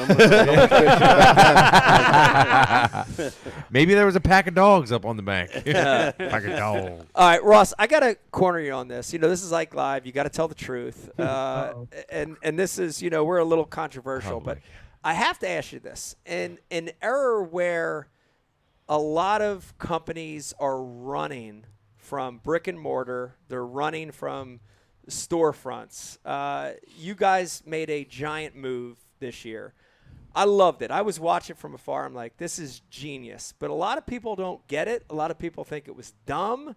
Maybe there was a pack of dogs up on the bank. Pack of dogs. All right, Ross, I got to corner you on this. This is Ike Live. You got to tell the truth. And this is, we're a little controversial, but I have to ask you this. In an era where a lot of companies are running from brick and mortar, they're running from storefronts. You guys made a giant move this year. I loved it. I was watching from afar. I'm like, this is genius. But a lot of people don't get it. A lot of people think it was dumb.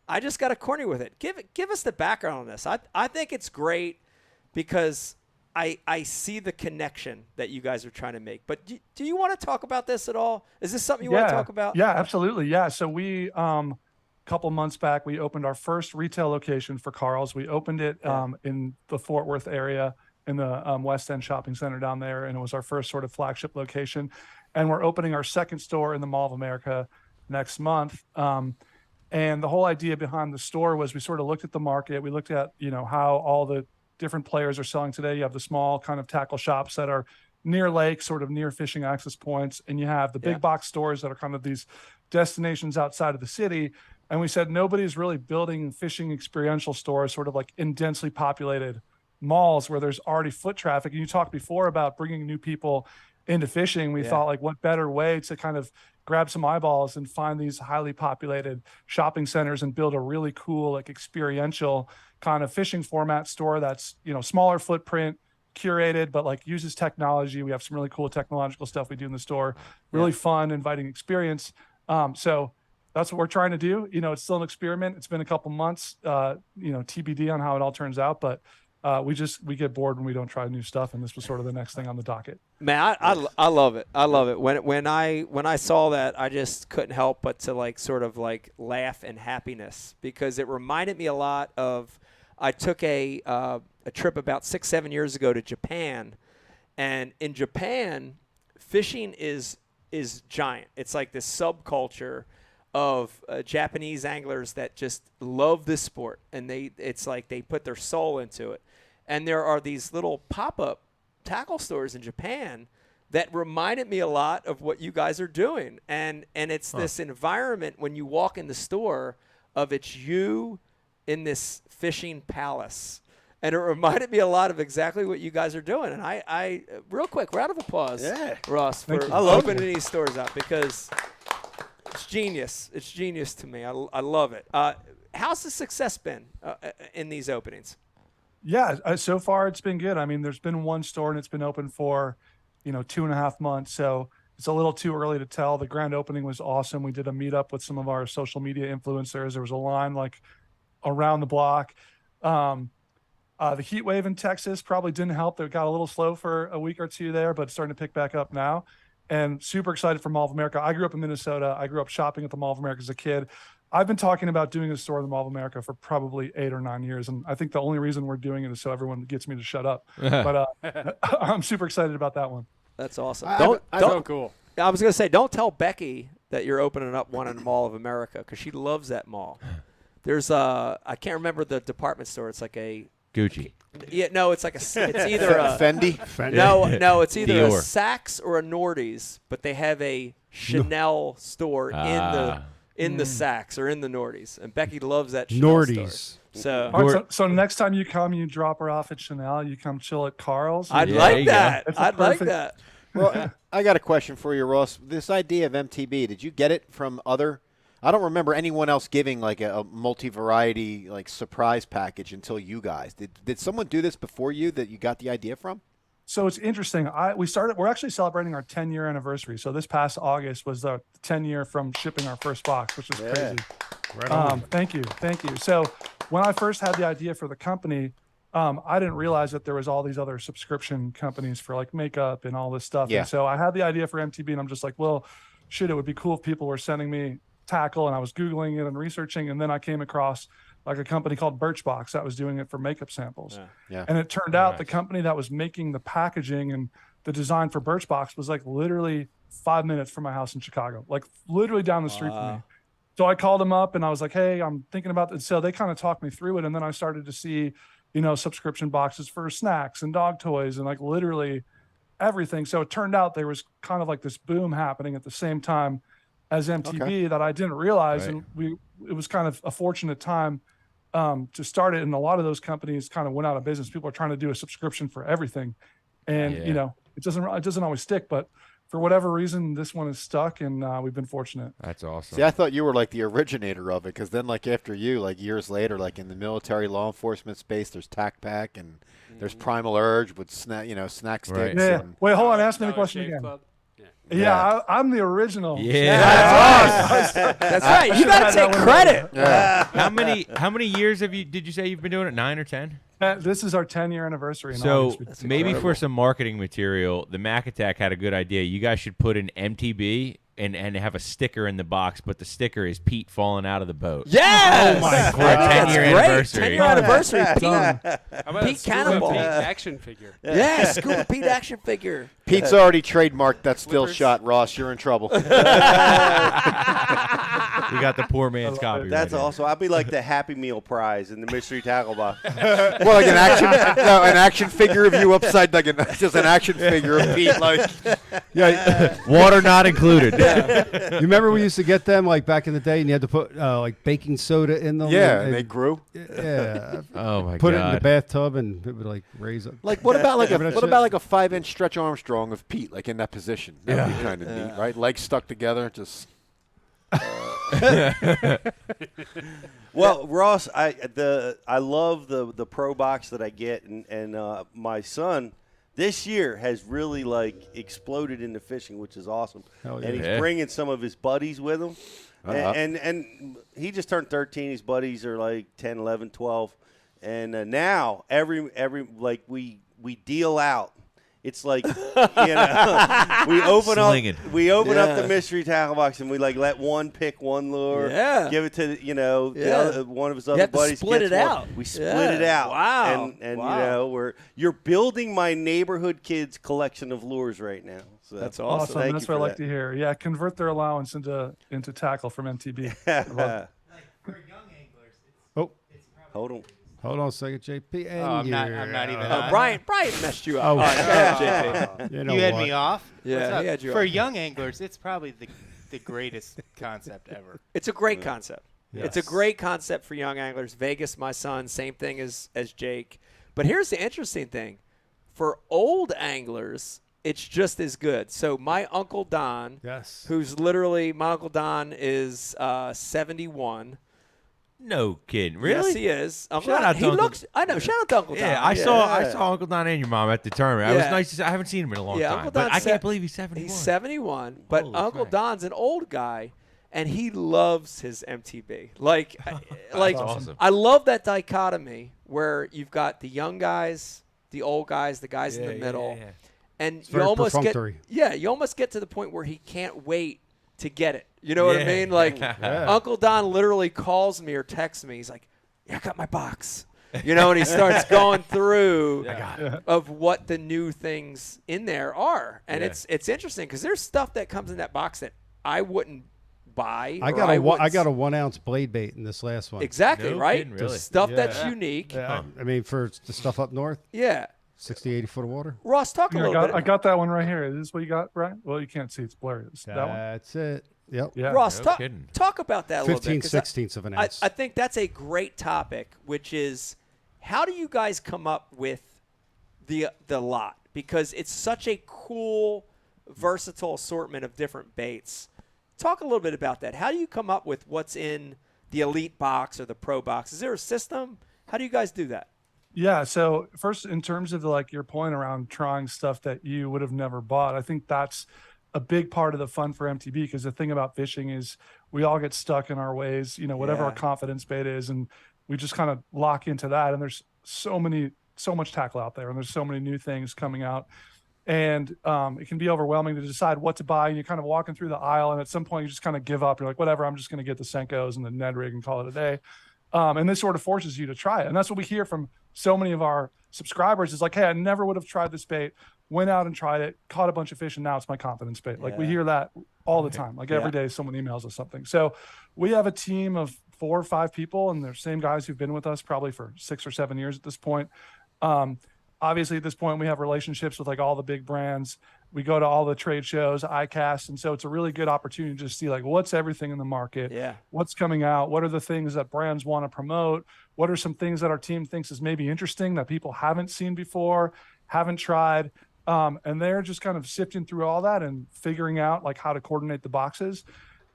I just got to corner you with it. Give us the background on this. I think it's great because I see the connection that you guys are trying to make. But do you want to talk about this at all? Is this something you want to talk about? Yeah, absolutely. Yeah. So we couple months back, we opened our first retail location for Carl's. We opened it in the Fort Worth area in the West End Shopping Center down there, and it was our first sort of flagship location. And we're opening our second store in the Mall of America next month. And the whole idea behind the store was we sort of looked at the market. We looked at, how all the different players are selling today. You have the small kind of tackle shops that are near lakes, sort of near fishing access points, and you have the big box stores that are kind of these destinations outside of the city. And we said nobody's really building fishing experiential stores sort of like in densely populated malls where there's already foot traffic. And you talked before about bringing new people into fishing. We thought, like, what better way to kind of grab some eyeballs and find these highly populated shopping centers and build a really cool, like, experiential kind of fishing format store that's, smaller footprint, curated, but like uses technology. We have some really cool technological stuff we do in the store. Really fun, inviting experience. So that's what we're trying to do. It's still an experiment. It's been a couple months, TBD on how it all turns out, but we get bored when we don't try new stuff. And this was sort of the next thing on the docket. Man, I love it. I love it. When I saw that, I just couldn't help but to laugh in happiness, because it reminded me a lot of, I took a trip about 6-7 years ago to Japan, and in Japan, fishing is giant. It's like this subculture of Japanese anglers that just love this sport, and it's like they put their soul into it. And there are these little pop-up tackle stores in Japan that reminded me a lot of what you guys are doing. And it's this environment when you walk in the store of it's you in this fishing palace. And it reminded me a lot of exactly what you guys are doing. And I real quick, round of applause, Ross, for opening these stores up, because it's genius. It's genius to me. I love it. How's the success been in these openings? Yeah, so far it's been good. I mean, there's been one store and it's been open for, 2.5 months. So it's a little too early to tell. The grand opening was awesome. We did a meetup with some of our social media influencers. There was a line around the block. The heat wave in Texas probably didn't help. It got a little slow for a week or two there, but it's starting to pick back up now. And super excited for Mall of America. I grew up in Minnesota. I grew up shopping at the Mall of America as a kid. I've been talking about doing a store in the Mall of America for probably 8 or 9 years. And I think the only reason we're doing it is so everyone gets me to shut up. But I'm super excited about that one. That's awesome. So cool. I was going to say, don't tell Becky that you're opening up one in the Mall of America, because she loves that mall. There's I can't remember the department store. It's like a Gucci. Yeah, no, it's like it's either a Fendi. No, it's either a Saks or a Nordy's, but they have a Chanel store in the Saks or in the Nordy's, and Becky loves that Chanel store. So, all right, so next time you come, you drop her off at Chanel. You come chill at Carl's. I'd like that. I'd like that. Well, I got a question for you, Ross. This idea of MTB, did you get it from other? I don't remember anyone else giving like a multi-variety surprise package until you guys. Did someone do this before you that you got the idea from? So it's interesting. We're actually celebrating our 10-year anniversary. So this past August was the 10-year from shipping our first box, which is crazy. Right on. Thank you. So when I first had the idea for the company, I didn't realize that there was all these other subscription companies for makeup and all this stuff. Yeah. And so I had the idea for MTB, and I'm just like, well, shit, it would be cool if people were sending me tackle, and I was Googling it and researching, and then I came across like a company called Birchbox that was doing it for makeup samples. Yeah. And it turned out the company that was making the packaging and the design for Birchbox was like literally 5 minutes from my house in Chicago, like literally down the street from me. So I called them up and I was like, hey, I'm thinking about this. So they kind of talked me through it. And then I started to see, you know, subscription boxes for snacks and dog toys and like literally everything. So it turned out there was kind of like this boom happening at the same time as MTB that I didn't realize. And it was kind of a fortunate time to start it. And a lot of those companies kind of went out of business. People are trying to do a subscription for everything. And, you know, it doesn't always stick, but for whatever reason, this one is stuck, and we've been fortunate. That's awesome. See, I thought you were like the originator of it, because then, like after you, like years later, like in the military law enforcement space, there's Tac Pack and there's Primal Urge with snack sticks. Yeah. And Wait, hold on. Ask me the question again. Yeah, I'm the original. Yeah, that's right. You got to take credit. Yeah. How many years did you say you've been doing it? 9 or 10? This is our 10-year anniversary. In So August. maybe for some marketing material, the Mac Attack had a good idea. You guys should put an MTB and have a sticker in the box, but the sticker is Pete falling out of the boat. Yes! Oh my God. For a 10-year anniversary. 10-year anniversary. How about Pete a Scuba Cannonball. Pete action figure? Yeah, Scuba Pete action figure. Pete's already trademarked that still shot, Ross. You're in trouble. We got the poor man's copy. That's right also. I'll be like the Happy Meal prize in the mystery tackle box. Well, like an action figure of you upside, like just an action figure of Pete, like water not included. You remember we used to get them like back in the day, and you had to put like baking soda in them. and they grew. Yeah. Oh my Put God. it in the bathtub, and it would like raise up. Like what about like Remember that shit? a 5-inch Stretch Armstrong of Pete, like in that position? That would be kind of neat, right? Legs stuck together, just. Well, Ross, I love the Pro Box that I get, and my son this year has really like exploded into fishing, which is awesome. Hell And yeah. he's bringing some of his buddies with him, and he just turned 13. His buddies are like 10, 11, 12, and now every like we deal out. It's like, we open up the mystery tackle box and we like let one pick one lure, give it to the other, one of his other buddies. Split gets it one. out. We split it out. Wow. And wow. you're building my neighborhood kids collection of lures right now. So That's awesome. Thank That's you what I for like to hear. Yeah, convert their allowance into tackle from MTB. Oh, hold on. Hold on a second, JP. And I'm not even. Oh, Brian messed you up. Oh, All right, go ahead, JP. You know You had what? me off. Yeah, What's up? he had you For off. young anglers, it's probably the greatest concept ever. It's a great concept. Yes. It's a great concept for young anglers. Vegas, my son, same thing as Jake. But here's the interesting thing. For old anglers, it's just as good. So my Uncle Don, who's literally, my Uncle Don is 71. No kidding. Really? Yes, he is. Shout out to Uncle. I know. Shout out to Uncle Don. Yeah, I saw Uncle Don and your mom at the tournament. It was Yeah. nice to see. I haven't seen him in a long Yeah, time. Uncle But Don's I can't believe he's 71. He's 71. But Holy Uncle smack. Don's an old guy, and he loves his MTB. Like, awesome. I love that dichotomy where you've got the young guys, the old guys, the guys in the middle, and It's you very almost perfunctory. you almost get to the point where he can't wait to get it. You know what I Yeah. mean? Like Yeah. Uncle Don literally calls me or texts me. He's like, "Yeah, I got my box." You know, and he starts going through of what the new things in there are. And it's interesting because there's stuff that comes in that box that I wouldn't buy. I got a 1 ounce blade bait in this last one. Exactly, No right? kidding, really? The stuff that's unique. Yeah, I mean, for the stuff up north, Yeah. 60, 80 foot of water. Ross, talk a Yeah, little bit. I got that one right here. Is this what you got, Brian? Well, you can't see. It's blurry. It's that one. That's it. Yep. Yeah. Ross, No talk, kidding. talk about that a little 15 bit. 'cause I- sixteenths of an ounce. I think that's a great topic, which is how do you guys come up with the lot? Because it's such a cool, versatile assortment of different baits. Talk a little bit about that. How do you come up with what's in the elite box or the pro box? Is there a system? How do you guys do that? Yeah. So first, in terms of like your point around trying stuff that you would have never bought, I think that's a big part of the fun for MTB, because the thing about fishing is we all get stuck in our ways, whatever our confidence bait is, and we just kind of lock into that. And there's so much tackle out there, and there's so many new things coming out. And it can be overwhelming to decide what to buy. And you're kind of walking through the aisle, and at some point you just kind of give up. You're like, whatever, I'm just going to get the Senkos and the Ned rig and call it a day. And this sort of forces you to try it. And that's what we hear from so many of our subscribers is like, hey, I never would have tried this bait, went out and tried it, caught a bunch of fish, and now it's my confidence bait. Like we hear that all the time. Like every day someone emails us something. So we have a team of 4 or 5 people, and they're same guys who've been with us probably for 6 or 7 years at this point. Obviously at this point we have relationships with like all the big brands. We go to all the trade shows, ICAST, and so it's a really good opportunity to just see like what's everything in the market, what's coming out, what are the things that brands want to promote, what are some things that our team thinks is maybe interesting that people haven't seen before, haven't tried, and they're just kind of sifting through all that and figuring out like how to coordinate the boxes.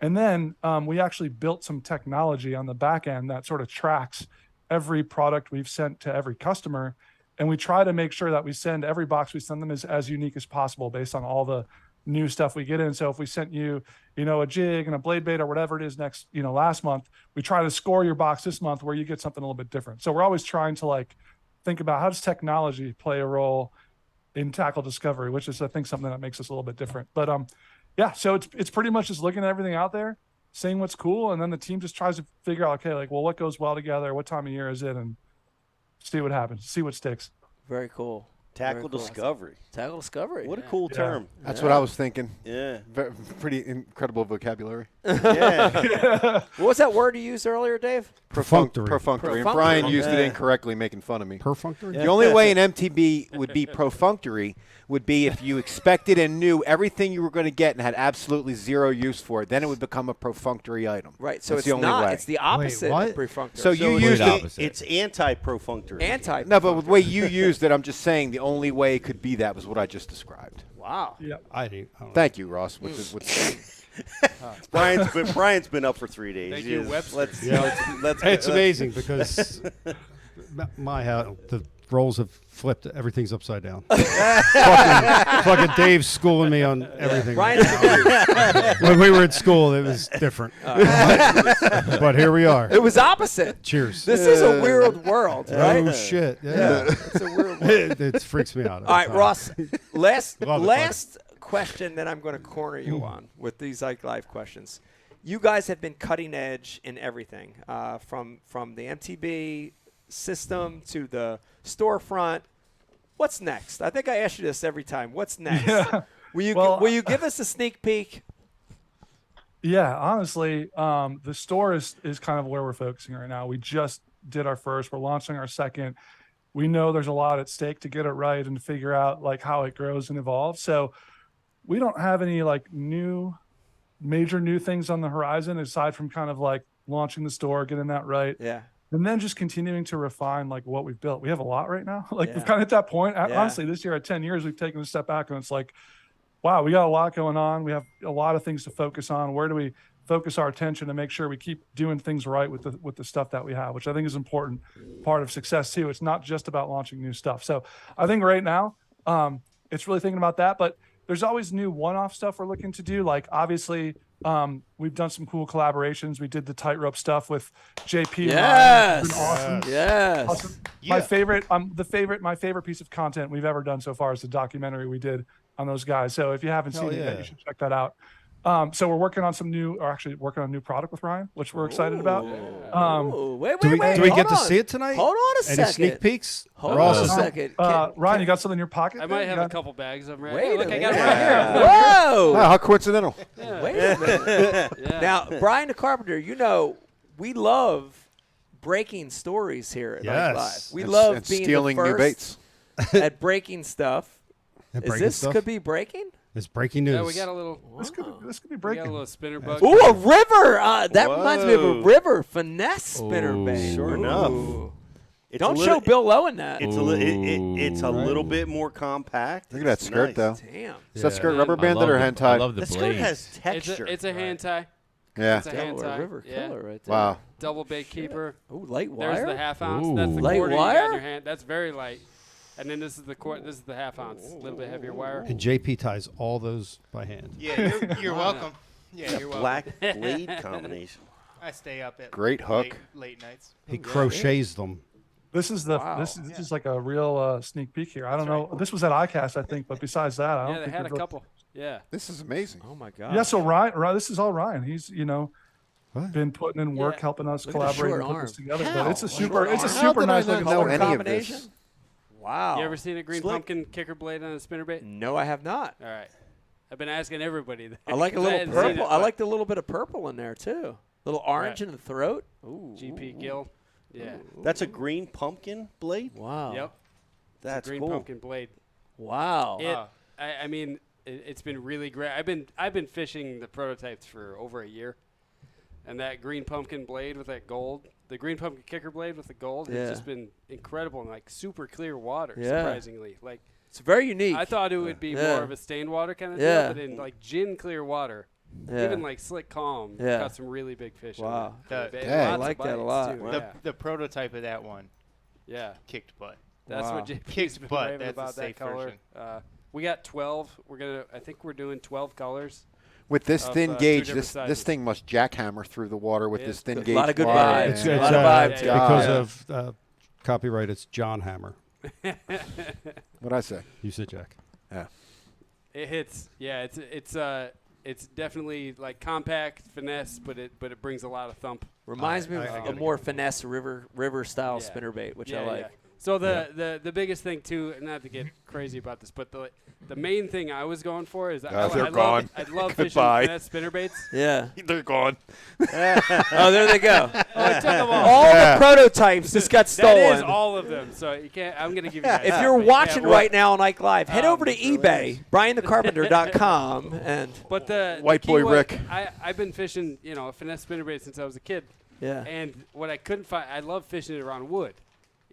And then we actually built some technology on the back end that sort of tracks every product we've sent to every customer. And we try to make sure that we send every box we send them is as unique as possible based on all the new stuff we get in. So if we sent you, a jig and a blade bait or whatever it is last month, we try to score your box this month where you get something a little bit different. So we're always trying to like think about how does technology play a role in tackle discovery, which is I think something that makes us a little bit different. But so it's pretty much just looking at everything out there, seeing what's cool, and then the team just tries to figure out, okay, like, well, what goes well together, what time of year is it, and see what happens, see what sticks. Very cool. Tackle discovery. Tackle discovery. What a cool term. That's what I was thinking. Yeah. Pretty incredible vocabulary. Yeah. What was that word you used earlier, Dave? Perfunctory. And Brian used it incorrectly, making fun of me. Perfunctory? The only way an MTB would be perfunctory would be if you expected and knew everything you were going to get and had absolutely zero use for it. Then it would become a perfunctory item. Right. So That's it's the only not. way. It's the opposite of perfunctory. So you used it. It's anti-perfunctory. No, but the way you used it, I'm just saying the only way it could be that was what I just described. Wow. Yeah. I don't know. Thank you, Ross. Brian's been up for 3 days. Thank you, Webster. It's amazing because my house, the roles have flipped. Everything's upside down. fucking Dave's schooling me on everything. When we were at school, it was different. But here we are. It was opposite. Cheers. This is a weird world, right? Oh, shit. Yeah. It's a weird world. It freaks me out. All right, Ross, last Love it. question that I'm going to corner you on with these Ike Live questions. You guys have been cutting edge in everything, from the MTB system to the storefront. What's next? I think I ask you this every time. What's next? Yeah. Will you give us a sneak peek? Yeah, honestly, the store is kind of where we're focusing right now. We just did our first. We're launching our second. We know there's a lot at stake to get it right and figure out like how it grows and evolves. So we don't have any like major new things on the horizon aside from kind of like launching the store, getting that right. Yeah. And then just continuing to refine like what we've built. We have a lot right now. We've kind of hit that point. Honestly, this year at 10 years, we've taken a step back and it's like, wow, we got a lot going on. We have a lot of things to focus on. Where do we focus our attention to make sure we keep doing things right with the stuff that we have, which I think is an important part of success too. It's not just about launching new stuff. So I think right now it's really thinking about that, but there's always new one-off stuff we're looking to do. Like obviously we've done some cool collaborations. We did the tightrope stuff with JayPee. Yes. It's been awesome. Yes. Awesome. Yeah. My favorite piece of content we've ever done so far is the documentary we did on those guys. So if you haven't seen it yet, you should check that out. So we're working on working on a new product with Ryan, which we're excited about. Wait. Do we get to see it tonight? Hold on a second. Any sneak peeks? Hold on a second. Ryan, you got something in your pocket? I might have a couple bags. I'm ready. Wait Look, a I got minute. it right here. Whoa! Wow, how coincidental. Yeah. Wait a minute. Now, Brian the Carpenter, we love breaking stories here at Ike Live. We love and being stealing the new first baits. at breaking stuff. And Is breaking this stuff? could be breaking? It's breaking news. Yeah, we got a little. This could be We breaking. got a little spinner bug. Ooh, a river! That reminds me of a river finesse spinner bait. Sure enough. It's Don't a little- show Bill Lowen that. It's it's a little bit more compact. Look at that It's skirt, nice. though. Damn. Is that skirt rubber banded or hand I tied? love the The skirt blade. has texture. It's a hand tie. Yeah. It's a hand Delaware tie. River Yeah. killer right there. Wow. Double bait keeper. Ooh, light There's wire. the half ounce. Ooh. That's the Light quarter you got in wire? your hand. That's very light. And then this is the This is the half ounce. A little bit heavier wire. And JP ties all those by hand. Yeah, you're welcome. Yeah, you're welcome. Black blade combination. I stay up at Great hook. late nights. He crochets them. This is this is like a real sneak peek here. I don't know. This was at ICAST, I think, but besides that, I don't Yeah, they think had a we've really- couple. Yeah. This is amazing. Oh my god. Yeah, so Ryan, this is all Ryan. He's been putting in work helping us Look at the collaborate short and put arm. this together. How? But it's a Short super arm. nice How did I looking not know color any of combination. this? Wow. You ever seen a green Slick. pumpkin kicker blade on a spinnerbait? No, I have not. All right. I've been asking everybody. That I like a 'cause little hadn't seen purple. it, I but like the little bit of purple in there too. Little orange Right. in the throat. Ooh. JayPee Gill. Yeah. That's a green pumpkin blade? Wow. Yep. That's green cool. pumpkin blade. Wow. I mean, it's been really great. I've been fishing the prototypes for over a year, and that green pumpkin blade with that gold, the green pumpkin kicker blade with the gold, Yeah. has just been incredible and like super clear water. Yeah. Surprisingly, like it's very unique. I thought it would be Yeah. more of a stained water kind of Yeah. deal, but in like gin clear water. Yeah. Even like Slick Calm Yeah. got some really big fish. in Wow. it. The- And I lots of like that a bites, lot. too, The, yeah. the prototype of that one Yeah. kicked butt. That's Wow. what JP's Kicked been butt, raving that's the about that safe color. version. We got 12. I think we're doing 12 colors. With this of, thin two gauge, different this sizes. thing must jackhammer through the water with this thin good. gauge. A lot of good wire. vibes. It's, A it's, lot of vibes. because God. of copyright. It's John Hammer. What'd I say? You said Jack. Yeah. It hits. Yeah, it's definitely like compact finesse, but it brings a lot of thump. Reminds me of a more finesse river style Yeah. spinnerbait, which Yeah, I like. yeah. So the biggest thing too, not to get crazy about this, but the main thing I was going for is I love fishing Goodbye. finesse spinnerbaits. Yeah. They're gone. Oh, there they go. Oh, I took them all. All the prototypes just got stolen. That is all of them. So you can't. I'm gonna give you guys. If that, you're but you watching can't right now on Ike Live, head over to really eBay, BrianTheCarpenter.com, and But the White key boy was- Rick. I've been fishing, a finesse spinnerbait since I was a kid. Yeah. And what I couldn't find, I love fishing it around wood,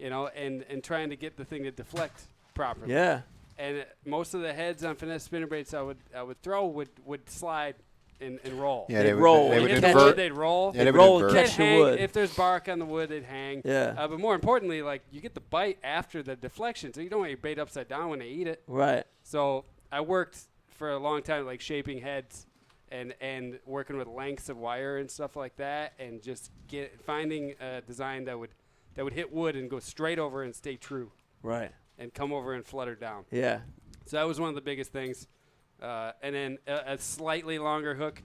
and trying to get the thing to deflect properly. Yeah. And most of the heads on finesse spinnerbaits I would throw would slide and roll. Yeah, They'd they would roll. They would Hit the invert. wood, they'd roll. Yeah, they would roll and invert. catch the hang. wood. If there's bark on the wood, they'd hang. Yeah. But more importantly, like you get the bite after the deflection, so you don't want your bait upside down when they eat it. Right. So I worked for a long time, like shaping heads, and working with lengths of wire and stuff like that, and just finding a design that would hit wood and go straight over and stay true, Right. and come over and flutter down. Yeah. So that was one of the biggest things. And then a slightly longer hook,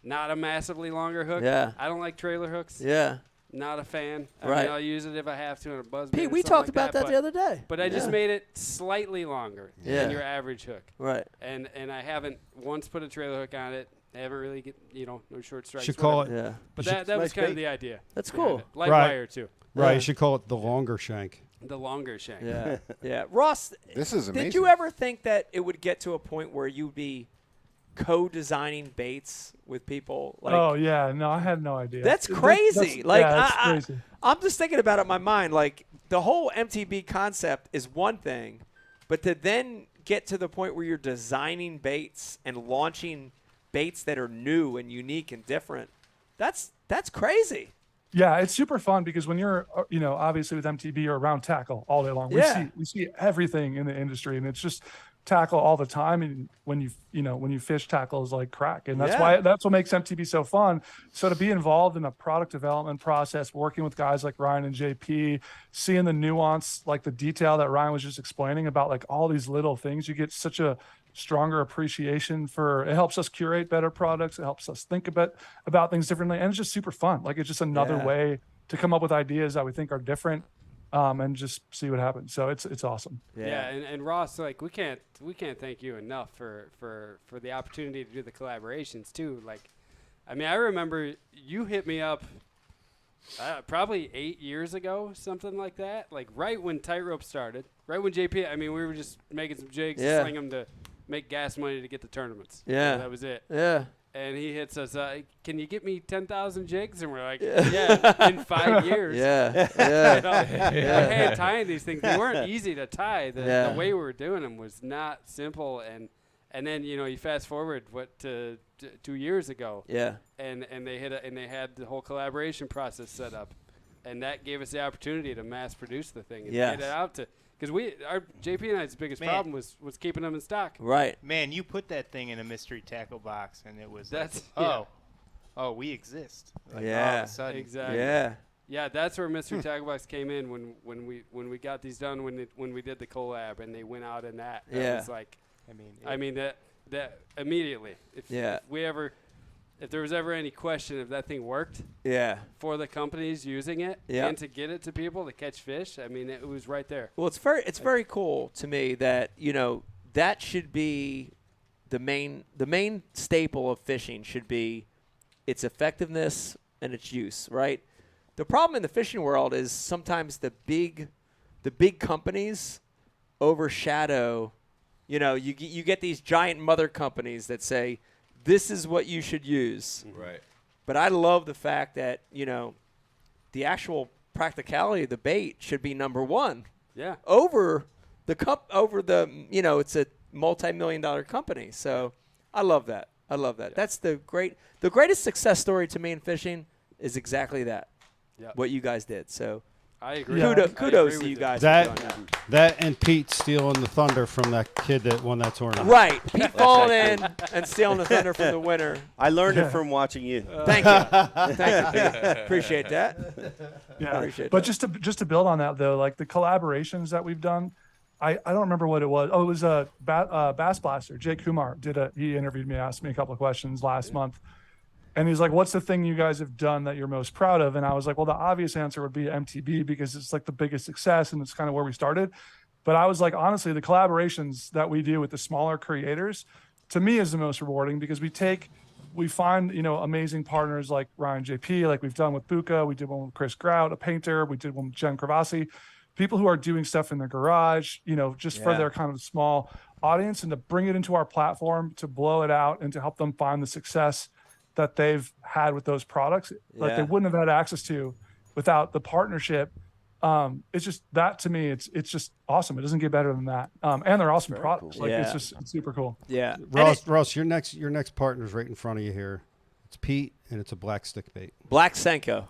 not a massively longer hook. Yeah. I don't like trailer hooks. Yeah. Not a fan. I Right. mean, I'll use it if I have to on a buzz. Pete, bait or we something talked like about that but- the other day. But I just Yeah. made it slightly longer Yeah. than your average hook. Right. And I haven't once put a trailer hook on it. I haven't really no short strikes. Should call whatever. it. Yeah. But should- that was nice kind bait. of the idea. That's behind cool. it. Light Right. wire too. Right. Yeah. You should call it the longer shank. The longer shank. Yeah. Yeah. Ross, This is amazing. did you ever think that it would get to a point where you'd be co-designing baits with people? Like, Oh yeah, no, I had no idea. that's crazy. Like, that's crazy. I'm just thinking about it in my mind. Like, the whole MTB concept is one thing, but to then get to the point where you're designing baits and launching baits that are new and unique and different, that's crazy. Yeah, it's super fun because when you're, obviously with MTB, you're around tackle all day long. Yeah. We see everything in the industry, and it's just tackle all the time. And when you fish, tackle is like crack, and that's what makes MTB so fun. So to be involved in a product development process, working with guys like Ryan and JayPee, seeing the nuance, like the detail that Ryan was just explaining about, like all these little things, you get such a stronger appreciation for. It helps us curate better products. It helps us think about things differently, and it's just super fun. Like, it's just another way to come up with ideas that we think are different, and just see what happens. So it's awesome. Yeah, and Ross, like we can't thank you enough for the opportunity to do the collaborations too. Like, I mean, I remember you hit me up probably 8 years ago, something like that. Like right when Tightrope started, right when JayPee. I mean, we were just making some jigs, Yeah. sling them to make gas money to get the tournaments. Yeah. that was it. Yeah. And he hits us, can you get me 10,000 jigs? And we're like, yeah, in 5 years. Yeah. Yeah. My hand tying these things, they weren't easy to tie. The Yeah. way we were doing them was not simple. And then, you fast forward, to 2 years ago. Yeah. And they had the whole collaboration process set up. And that gave us the opportunity to mass produce the thing and Yes. get it out to. Because our JayPee and I's biggest problem was keeping them in stock. Right. Man, you put that thing in a mystery tackle box, and it was That's we exist. Like, Yeah. all of a sudden. Exactly. Yeah. Yeah, that's where Mystery Tackle Box came in when we got these done when we did the collab and they went out in that. That Yeah. was like, I mean that immediately. If we ever, if there was ever any question if that thing worked, for the companies using it, and to get it to people to catch fish, I mean, it was right there. Well, it's very cool to me that that should be the main staple of fishing should be its effectiveness and its use, right? The problem in the fishing world is sometimes the big companies overshadow. You get these giant mother companies that say, this is what you should use. Right. But I love the fact that, the actual practicality of the bait should be number one. Yeah. Over it's a multi-million-dollar company. So I love that. Yeah. That's the greatest success story to me in fishing is exactly that. Yeah. What you guys did. So I agree. Kudos to you guys for doing that and Pete stealing the thunder from that kid that won that tournament. Right. Pete falling in and stealing the thunder from the winner. I learned it from watching you. Thank you. Thank you, Pete. Appreciate that. Yeah. Appreciate But that. just to build on that, though, like the collaborations that we've done, I don't remember what it was. Oh, it was Bassmaster. Jake Kumar he interviewed me, asked me a couple of questions last month. And he's like, what's the thing you guys have done that you're most proud of? And I was like, well, the obvious answer would be MTB because it's like the biggest success and it's kind of where we started. But I was like, honestly, the collaborations that we do with the smaller creators, to me, is the most rewarding because we find, amazing partners like Ryan JayPee, like we've done with Buka. We did one with Chris Grout, a painter. We did one with Jen Cravasi. People who are doing stuff in their garage, just for their kind of small audience, and to bring it into our platform, to blow it out and to help them find the success that they've had with those products that they wouldn't have had access to without the partnership. It's just that to me, it's just awesome. It doesn't get better than that. And they're awesome products. Cool. It's super cool. Yeah. Ross, your next partner's right in front of you here. It's Pete, and it's a black stick bait. Black Senko.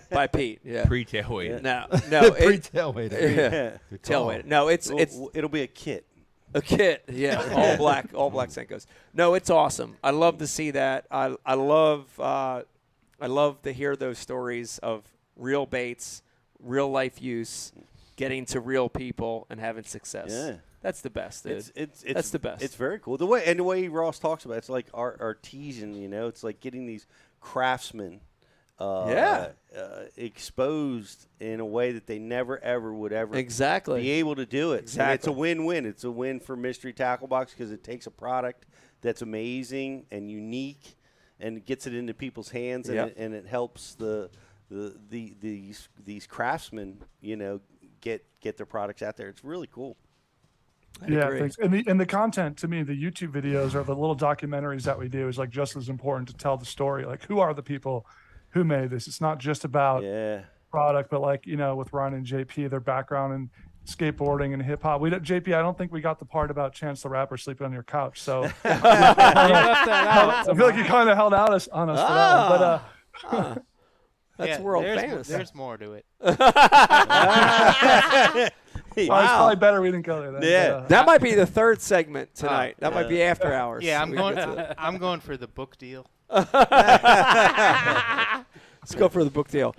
By Pete. Yeah. Pre-tail weight. No. Pre-tail weight. Yeah. Tail weight. No, it'll be a kit. A kit, yeah, all black Senkos. No, it's awesome. I love to see that. I love to hear those stories of real baits, real life use, getting to real people and having success. Yeah, that's the best. Dude. That's the best. It's very cool. The way Ross talks about it's like artisan. It's like getting these craftsmen. Exposed in a way that they never ever would ever be able to do it. Exactly. And it's a win-win. It's a win for Mystery Tackle Box because it takes a product that's amazing and unique and gets it into people's hands and it helps these craftsmen, get their products out there. It's really cool. Thanks. And the content to me, the YouTube videos or the little documentaries that we do is like just as important to tell the story. Like, who are the people who made this? It's not just about product, but like, with Ryan and JayPee, their background in skateboarding and hip hop. JayPee, I don't think we got the part about Chance the Rapper sleeping on your couch. So I feel like you kind of held out on us for that one. But that's world famous. There's more to it. It's probably better we didn't go there. Then, yeah, that might be the third segment tonight. That might be after hours. Yeah, I'm going for the book deal. Let's go for the book deal.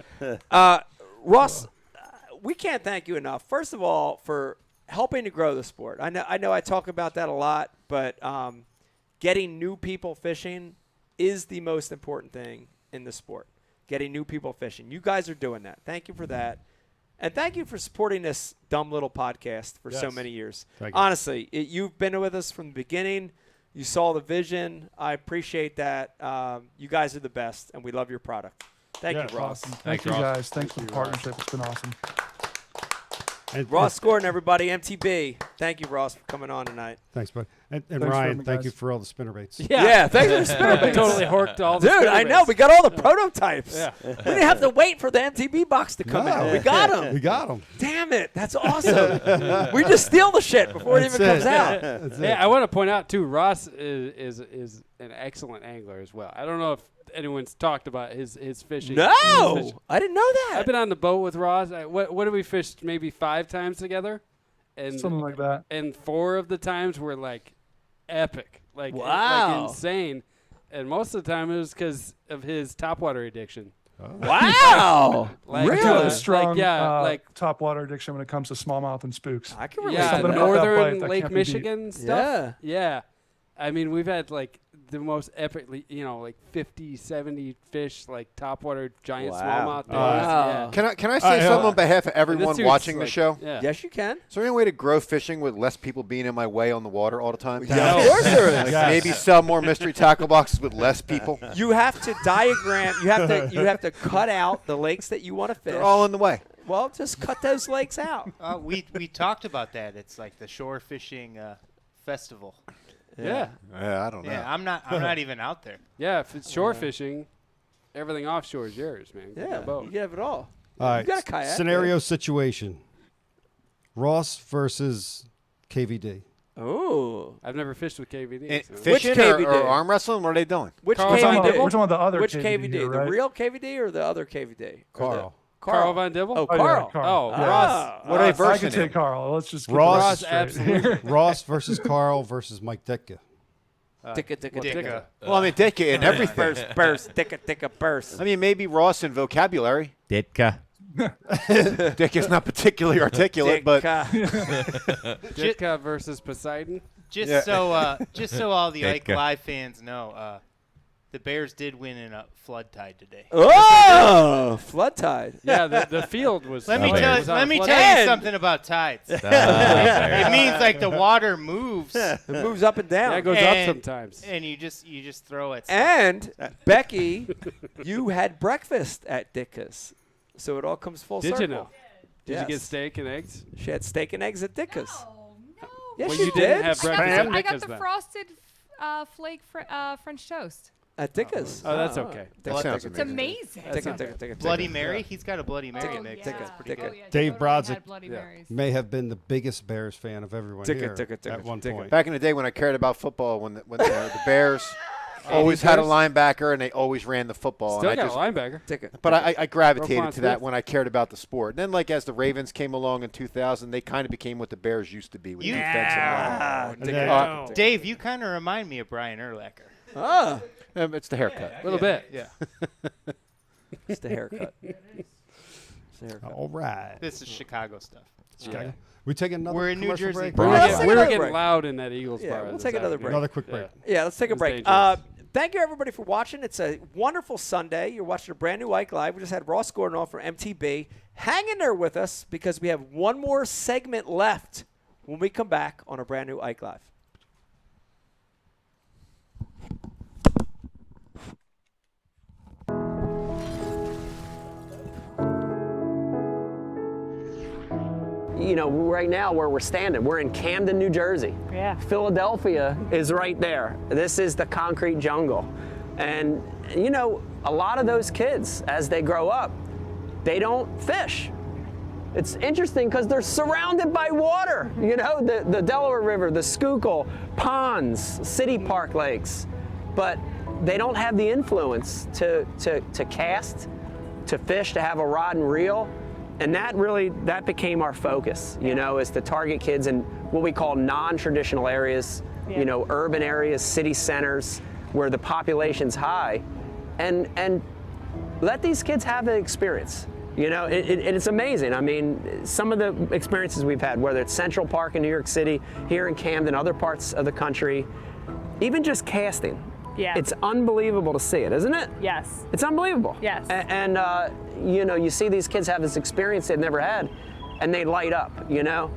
Ross, we can't thank you enough. First of all, for helping to grow the sport. I know I talk about that a lot, but getting new people fishing is the most important thing in the sport. Getting new people fishing. You guys are doing that. Thank you for that. And thank you for supporting this dumb little podcast for so many years. Honestly, you've been with us from the beginning. You saw the vision. I appreciate that. You guys are the best, and we love your product. Thank you, Ross. Awesome. Thank you, guys. Thanks for the partnership. It's been awesome. And Ross Gordon, everybody, MTB. Thank you, Ross, for coming on tonight. Thanks, bud. And Ryan, thank you for all the spinnerbaits. Yeah, thanks for the spinnerbaits. Totally horked all the Dude, I know. We got all the prototypes. Yeah. We didn't have to wait for the MTB box to come out. We got them. We got them. Damn it. That's awesome. We just steal the shit before it even comes out. Yeah, I want to point out, too, Ross is an excellent angler as well. I don't know if anyone's talked about his fishing. No, I didn't know that. I've been on the boat with Ross. What have we fished? Maybe 5 times together, and something like that. And 4 of the times were like epic, like insane. And most of the time it was because of his topwater addiction. Oh. Wow, really strong. Topwater addiction when it comes to smallmouth and spooks. I can relate to the northern Lake Michigan stuff. Yeah. I mean, we've had like the most epic, like 50, 70 fish, like topwater giant smallmouth. Wow. Can I say something on behalf of everyone watching the show? Yeah. Yes, you can. Is there any way to grow fishing with less people being in my way on the water all the time? Yeah, of course there is. Like maybe sell more mystery tackle boxes with less people. You have to diagram. You have to cut out the lakes that you want to fish. They're all in the way. Well, just cut those lakes out. We talked about that. It's like the shore fishing festival. Yeah. Yeah, I don't know. Yeah, I'm not even out there. Yeah, if it's shore fishing, everything offshore is yours, man. You got Yeah, both. you can have it all. All right. You got a kayak. Scenario situation. Ross versus KVD. Oh. I've never fished with KVD. And so. fishing or arm wrestling? What are they doing? Which Carl's talking KVD? about- we're talking about the other Which KVD KVD? here, The right? real KVD or the other KVD? Carl. Carl Von Dibble? Oh, Oh, yeah, Carl. Carl. Oh, Yeah. Ross. What are they I versing can in? take Carl. Let's just keep Ross, the Ross, straight. absolutely. Ross versus Carl versus Mike Ditka. Dicka. Well, I mean, Dicka and everything. Burst. Dicka, burst. I mean, maybe Ross in vocabulary. Ditka. Dicka's not particularly articulate, but Ditka versus Poseidon. Just so all the Ike Ditka. Live fans know, the Bears did win in a flood tide today. Oh, flood tide. Yeah, the field was. Let me was tell on you flood. something about tides. Stop. It means like the water moves. It moves up and down. Yeah, it goes up sometimes. And you just throw it. And Becky, you had breakfast at Dicka's, so it all comes full circle. Did you know? Did Yes. you get steak and eggs? She had steak and eggs at Dicka's. Yes, Well, she you did. didn't have I got breakfast the, at I got Dicka's the then. frosted flake French toast. At Dicka's. Oh, that's okay. that sounds It's amazing. amazing. Dicka. Bloody Mary. He's got a Bloody Mary mix. yeah. That's pretty good. Oh, yeah, Dave totally Brodzik had Bloody Marys. may have been the biggest Bears fan of everyone here at one point. back in the day when I cared about football, when the Bears always had a linebacker and they always ran the football. Still and I got a linebacker. Dicka. But I gravitated Roquan to that Smith. when I cared about the sport. And then, like, as the Ravens came along in 2000, they kind of became what the Bears used to be with defensive line. Dicka. Dave, you kind of remind me of Brian Urlacher. Ah, It's the haircut. A little bit. Yeah. it's the haircut. It's the haircut. All right. This is Chicago stuff. Okay. We taking another We're in New commercial Jersey. break? We were Let's getting, take we were another getting break. loud in that Eagles Yeah, bar. we'll this take another afternoon. break. Another quick break. Yeah, let's take a It's break. dangerous. Thank you, everybody, for watching. It's a wonderful Sunday. You're watching a brand new Ike Live. We just had Ross Gordon off from MTB. Hang in there with us because we have one more segment left when we come back on a brand new Ike Live. You know, right now where we're standing, we're in Camden, New Jersey. Yeah. Philadelphia is right there. This is the concrete jungle. And, you know, a lot of those kids, as they grow up, they don't fish. It's interesting because they're surrounded by water. You know, the Delaware River, the Schuylkill, ponds, city park lakes. But they don't have the influence to cast, to fish, to have a rod and reel. And that became our focus, you know, is to target kids in what we call non-traditional areas, you know, urban areas, city centers, where the population's high, and let these kids have the experience. You know, it's amazing. I mean, some of the experiences we've had, whether it's Central Park in New York City, here in Camden, other parts of the country, even just casting. Yeah. It's unbelievable to see it, isn't it? Yes. It's unbelievable. Yes. And you know, you see these kids have this experience they've never had, and they light up, you know?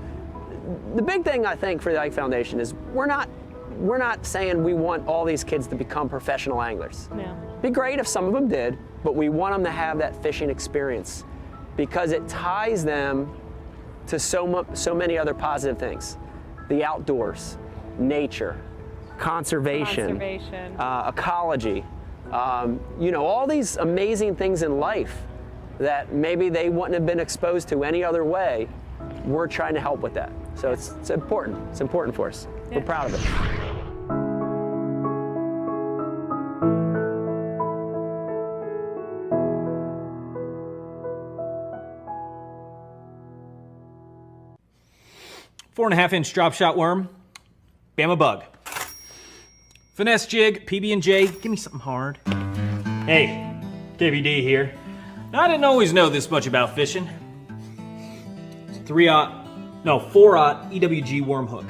The big thing, I think, for the Ike Foundation is we're not saying we want all these kids to become professional anglers. No. It'd be great if some of them did, but we want them to have that fishing experience because it ties them to so many other positive things. The outdoors, nature, conservation, ecology, you know, all these amazing things in life that maybe they wouldn't have been exposed to any other way. We're trying to help with that. So it's important. It's important for us. We're proud of it. Four and a half inch drop shot worm, Bama bug. Finesse jig, PB&J, give me something hard. Hey, KVD here. Now, I didn't always know this much about fishing. 4-aught EWG worm hook.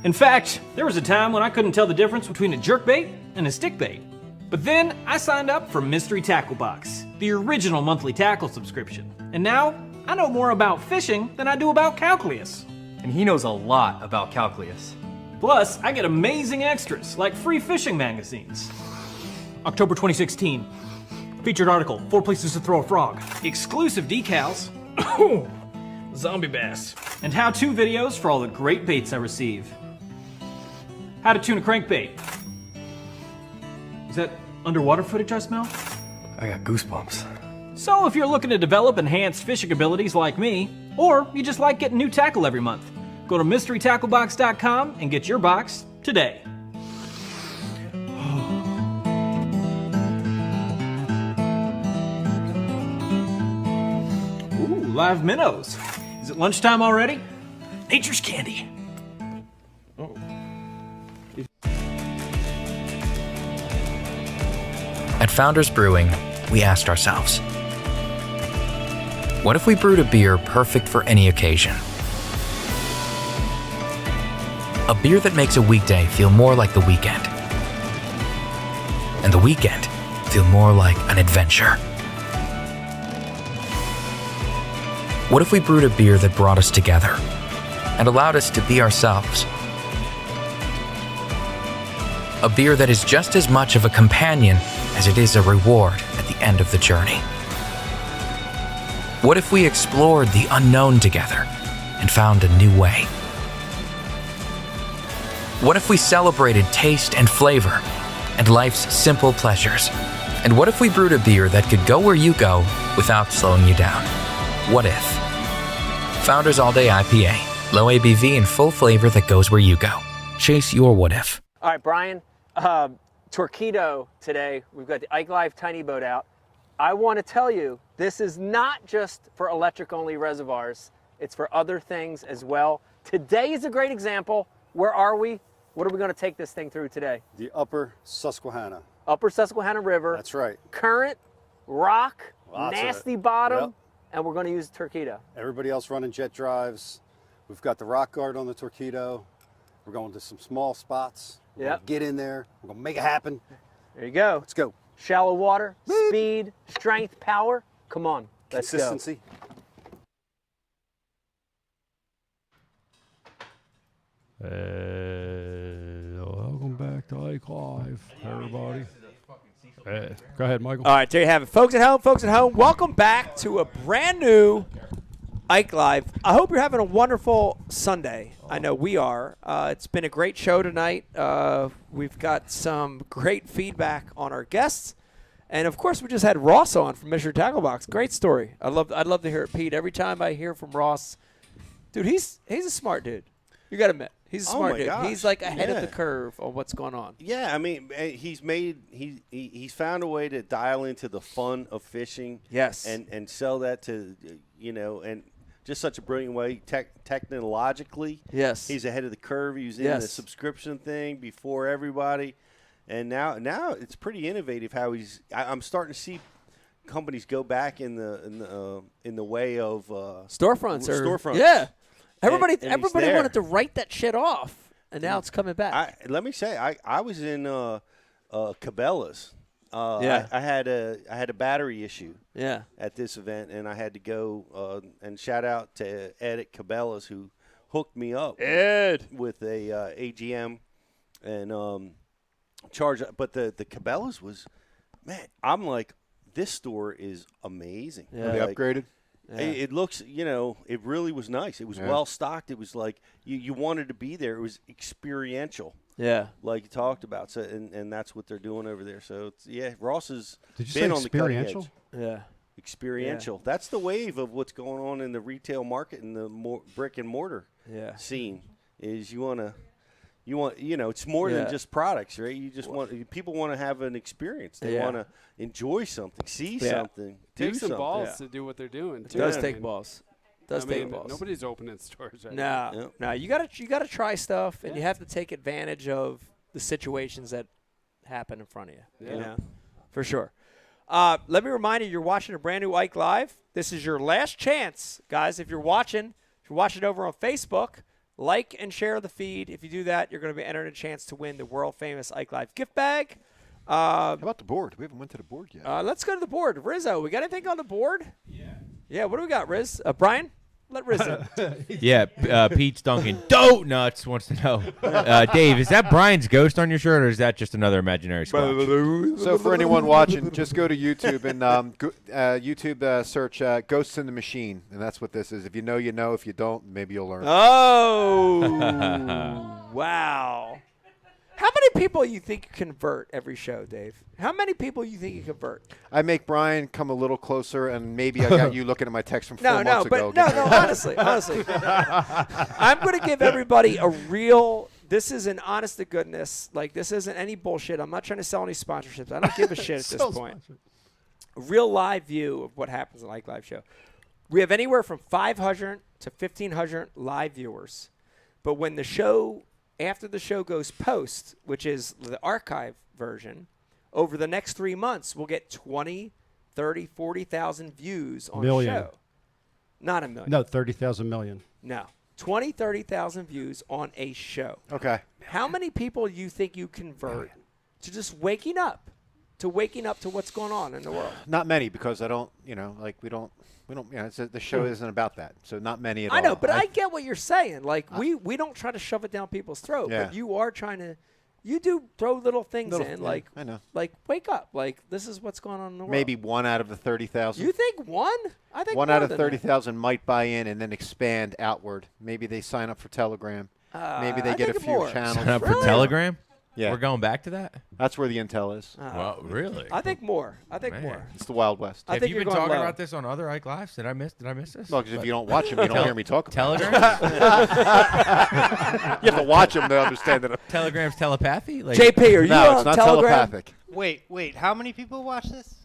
In fact, there was a time when I couldn't tell the difference between a jerkbait and a stickbait. But then I signed up for Mystery Tackle Box, the original monthly tackle subscription. And now I know more about fishing than I do about calculus. And he knows a lot about calculus. Plus, I get amazing extras like free fishing magazines. October 2016. Featured article, 4 places to throw a frog. Exclusive decals. Zombie bass. And how-to videos for all the great baits I receive. How to tune a crankbait. Is that underwater footage I smell? I got goosebumps. So if you're looking to develop enhanced fishing abilities like me, or you just like getting new tackle every month, go to mysterytacklebox.com and get your box today. Ooh, live minnows. Is it lunchtime already? Nature's candy. Oh. At Founders Brewing, we asked ourselves, what if we brewed a beer perfect for any occasion? A beer that makes a weekday feel more like the weekend, and the weekend feel more like an adventure. What if we brewed a beer that brought us together and allowed us to be ourselves? A beer that is just as much of a companion as it is a reward at the end of the journey. What if we explored the unknown together and found a new way? What if we celebrated taste and flavor and life's simple pleasures? And what if we brewed a beer that could go where you go without slowing you down? What if? Founders All Day IPA. Low ABV and full flavor that goes where you go. Chase your what if. All right, Brian, Torquedo today. We've got the Ike Live Tiny Boat out. I want to tell you, this is not just for electric-only reservoirs. It's for other things as well. Today is a great example. Where are we? What are we going to take this thing through today? The Upper Susquehanna. Upper Susquehanna River. That's right. Current, rock, Lots of nasty it. bottom, Yep. and we're going to use Torquedo. Everybody else running jet drives. We've got the rock guard on the Torquedo. We're going to some small spots. We're gonna get in there. We're going to make it happen. There you go. Let's go. Shallow water, speed, strength, power. Come on, let's go. Consistency. Welcome back to Ike Live, everybody. Go ahead, Michael. All right, there you have it. Folks at home, welcome back to a brand new Ike Live. I hope you're having a wonderful Sunday. I know we are. It's been a great show tonight. We've got some great feedback on our guests. And, of course, we just had Ross on from Mystery Tackle Box. Great story. I'd love to hear it, Pete. Every time I hear from Ross, dude, he's a smart dude. You got to admit. He's a smart dude. Gosh. He's like ahead of Yeah. the curve on what's going on. Yeah, I mean, he's found a way to dial into the fun of fishing. Yes. And sell that to, and just such a brilliant way technologically. Yes. He's ahead of the curve. He was in the subscription thing before everybody. And now it's pretty innovative how I'm starting to see companies go back in the way of storefronts. Yeah. Everybody And wanted to write that shit off, and now it's coming back. Let me say, I was in Cabela's. Yeah. I had a battery issue. Yeah. At this event, and I had to go and shout out to Ed at Cabela's who hooked me up. Ed with a AGM and charge. But the Cabela's was, man, I'm like, this store is amazing. Yeah. Are they upgraded? Yeah. It looks, it really was nice. It was well stocked. It was like you wanted to be there. It was experiential. Yeah, like you talked about. So and that's what they're doing over there. So Ross has Did you been say on the cutting edge. experiential? Yeah, experiential. Yeah. That's the wave of what's going on in the retail market and the brick and mortar scene. Is you want it's more than just products, right? You just people want to have an experience. They want to enjoy something, see something, do Take some something. balls to do what they're doing. It too. does take balls. Take balls. Nobody's opening stores right now. now. No, you gotta try stuff, and you have to take advantage of the situations that happen in front of you. Yeah. For sure. Let me remind you, you're watching a brand new Ike Live. This is your last chance, guys. If you're watching over on Facebook, Like and share the feed. If you do that, you're going to be entered a chance to win the world-famous Ike Live gift bag. How about the board? We haven't went to the board yet. Let's go to the board. Rizzo, we got anything on the board? Yeah, what do we got, Riz? Brian? Let Riz in. Yeah, Pete's Duncan Donuts wants to know. Dave, is that Brian's ghost on your shirt, or is that just another imaginary squatch? So for anyone watching, just go to YouTube and YouTube search Ghosts in the Machine, and that's what this is. If you know, you know. If you don't, maybe you'll learn. Oh, wow. How many people you think you convert every show, Dave? How many people you think you convert? I make Brian come a little closer, and maybe I got you looking at my text from 4 months ago. No, honestly. I'm going to give everybody a real, this is an honest to goodness, like this isn't any bullshit. I'm not trying to sell any sponsorships. I don't give a shit at this point. A real live view of what happens in Ike Live Show. We have anywhere from 500 to 1,500 live viewers. But when the show, after the show goes post, which is the archive version, over the next 3 months, we'll get 20, 30, 40,000 views on the show. Not a million. No, 30,000 million. No. 20, 30,000 views on a show. Okay. How many people do you think you convert to just waking up to what's going on in the world? Not many, because I don't, we don't, the show isn't about that. So not many at all. I know, but I get what you're saying. Like, we don't try to shove it down people's throat, but you are trying to, you do throw little things in, like, I know. Like, wake up. Like, this is what's going on in the world. Maybe 1 out of the 30,000. You think 1? I think 1 more out of than 30,000 might buy in and then expand outward. Maybe they sign up for Telegram. Maybe they I get a think few more. channels. Sign up for Telegram? Yeah. We're going back to that? That's where the intel is. Well, really? I think more. Man. It's the Wild West. I Have think you you're been going talking low. about this on other Ike Lives? Did I miss this? Well, because if you don't watch them, you don't hear me talk about Telegram? You have to watch them to understand it. Telegram's telepathy? Like, JayPee, are you no, on it's not Telegram? telepathic. Wait. How many people watch this?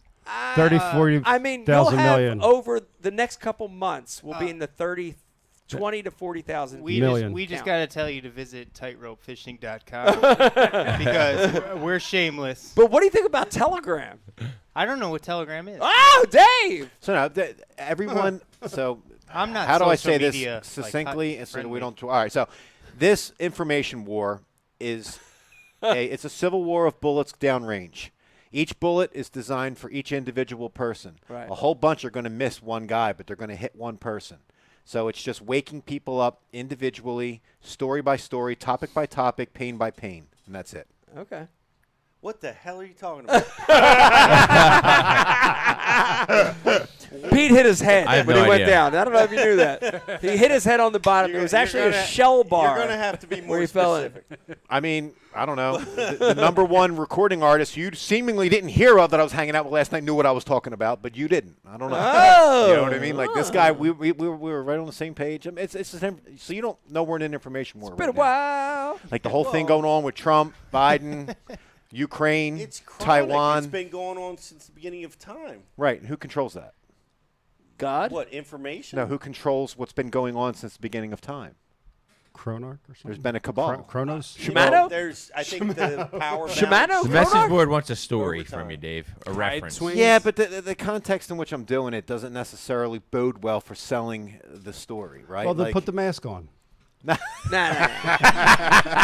30, 40,000 I mean, you'll have million. over the next couple months, we'll be in the 20 to 40,000 million. We just got to tell you to visit tightropefishing.com because we're shameless. But what do you think about Telegram? I don't know what Telegram is. Oh, Dave! So no, everyone. So I'm not. How do I social say this media, succinctly? like, so that friendly. we don't. All right. So this information war is it's a civil war of bullets downrange. Each bullet is designed for each individual person. Right. A whole bunch are going to miss one guy, but they're going to hit one person. So it's just waking people up individually, story by story, topic by topic, pain by pain, and that's it. Okay. What the hell are you talking about? Pete hit his head I have when no he went idea. down. I don't know if you knew that. He hit his head on the bottom. It was actually a shell bar. You're going to have to be where more he fell in. specific. I mean, I don't know. The number one recording artist you seemingly didn't hear of that I was hanging out with last night knew what I was talking about, but you didn't. I don't know. Oh. You know what I mean? Like this guy, we were right on the same page. I mean, it's the same, so you don't know we're in an information war. It's been a right now. while. Like the whole thing going on with Trump, Biden, Ukraine, It's chronic. Taiwan. It's been going on since the beginning of time. Right. Who controls that? God? What, information? No, who controls what's been going on since the beginning of time? Chronarch or something? There's been a cabal. Chronos? Shimano? There's, I think, the power Shimano? balance. The message Chronarch? board wants a story Overtime. from you, Dave. A Tide reference. swings. Yeah, but the context in which I'm doing it doesn't necessarily bode well for selling the story, right? Well, then Like- put the mask on. Nah.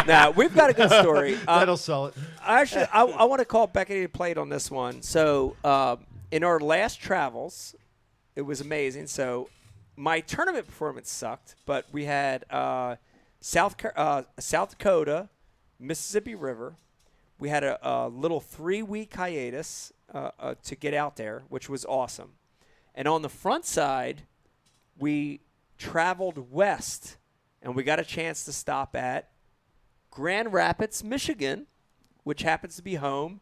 Nah, we've got a good story. That'll sell it. Actually, I want to call Becky to play it on this one. So, in our last travels, it was amazing. So, my tournament performance sucked, but we had South Dakota, Mississippi River. We had a little 3-week hiatus to get out there, which was awesome. And on the front side, we traveled west, and we got a chance to stop at Grand Rapids, Michigan, which happens to be home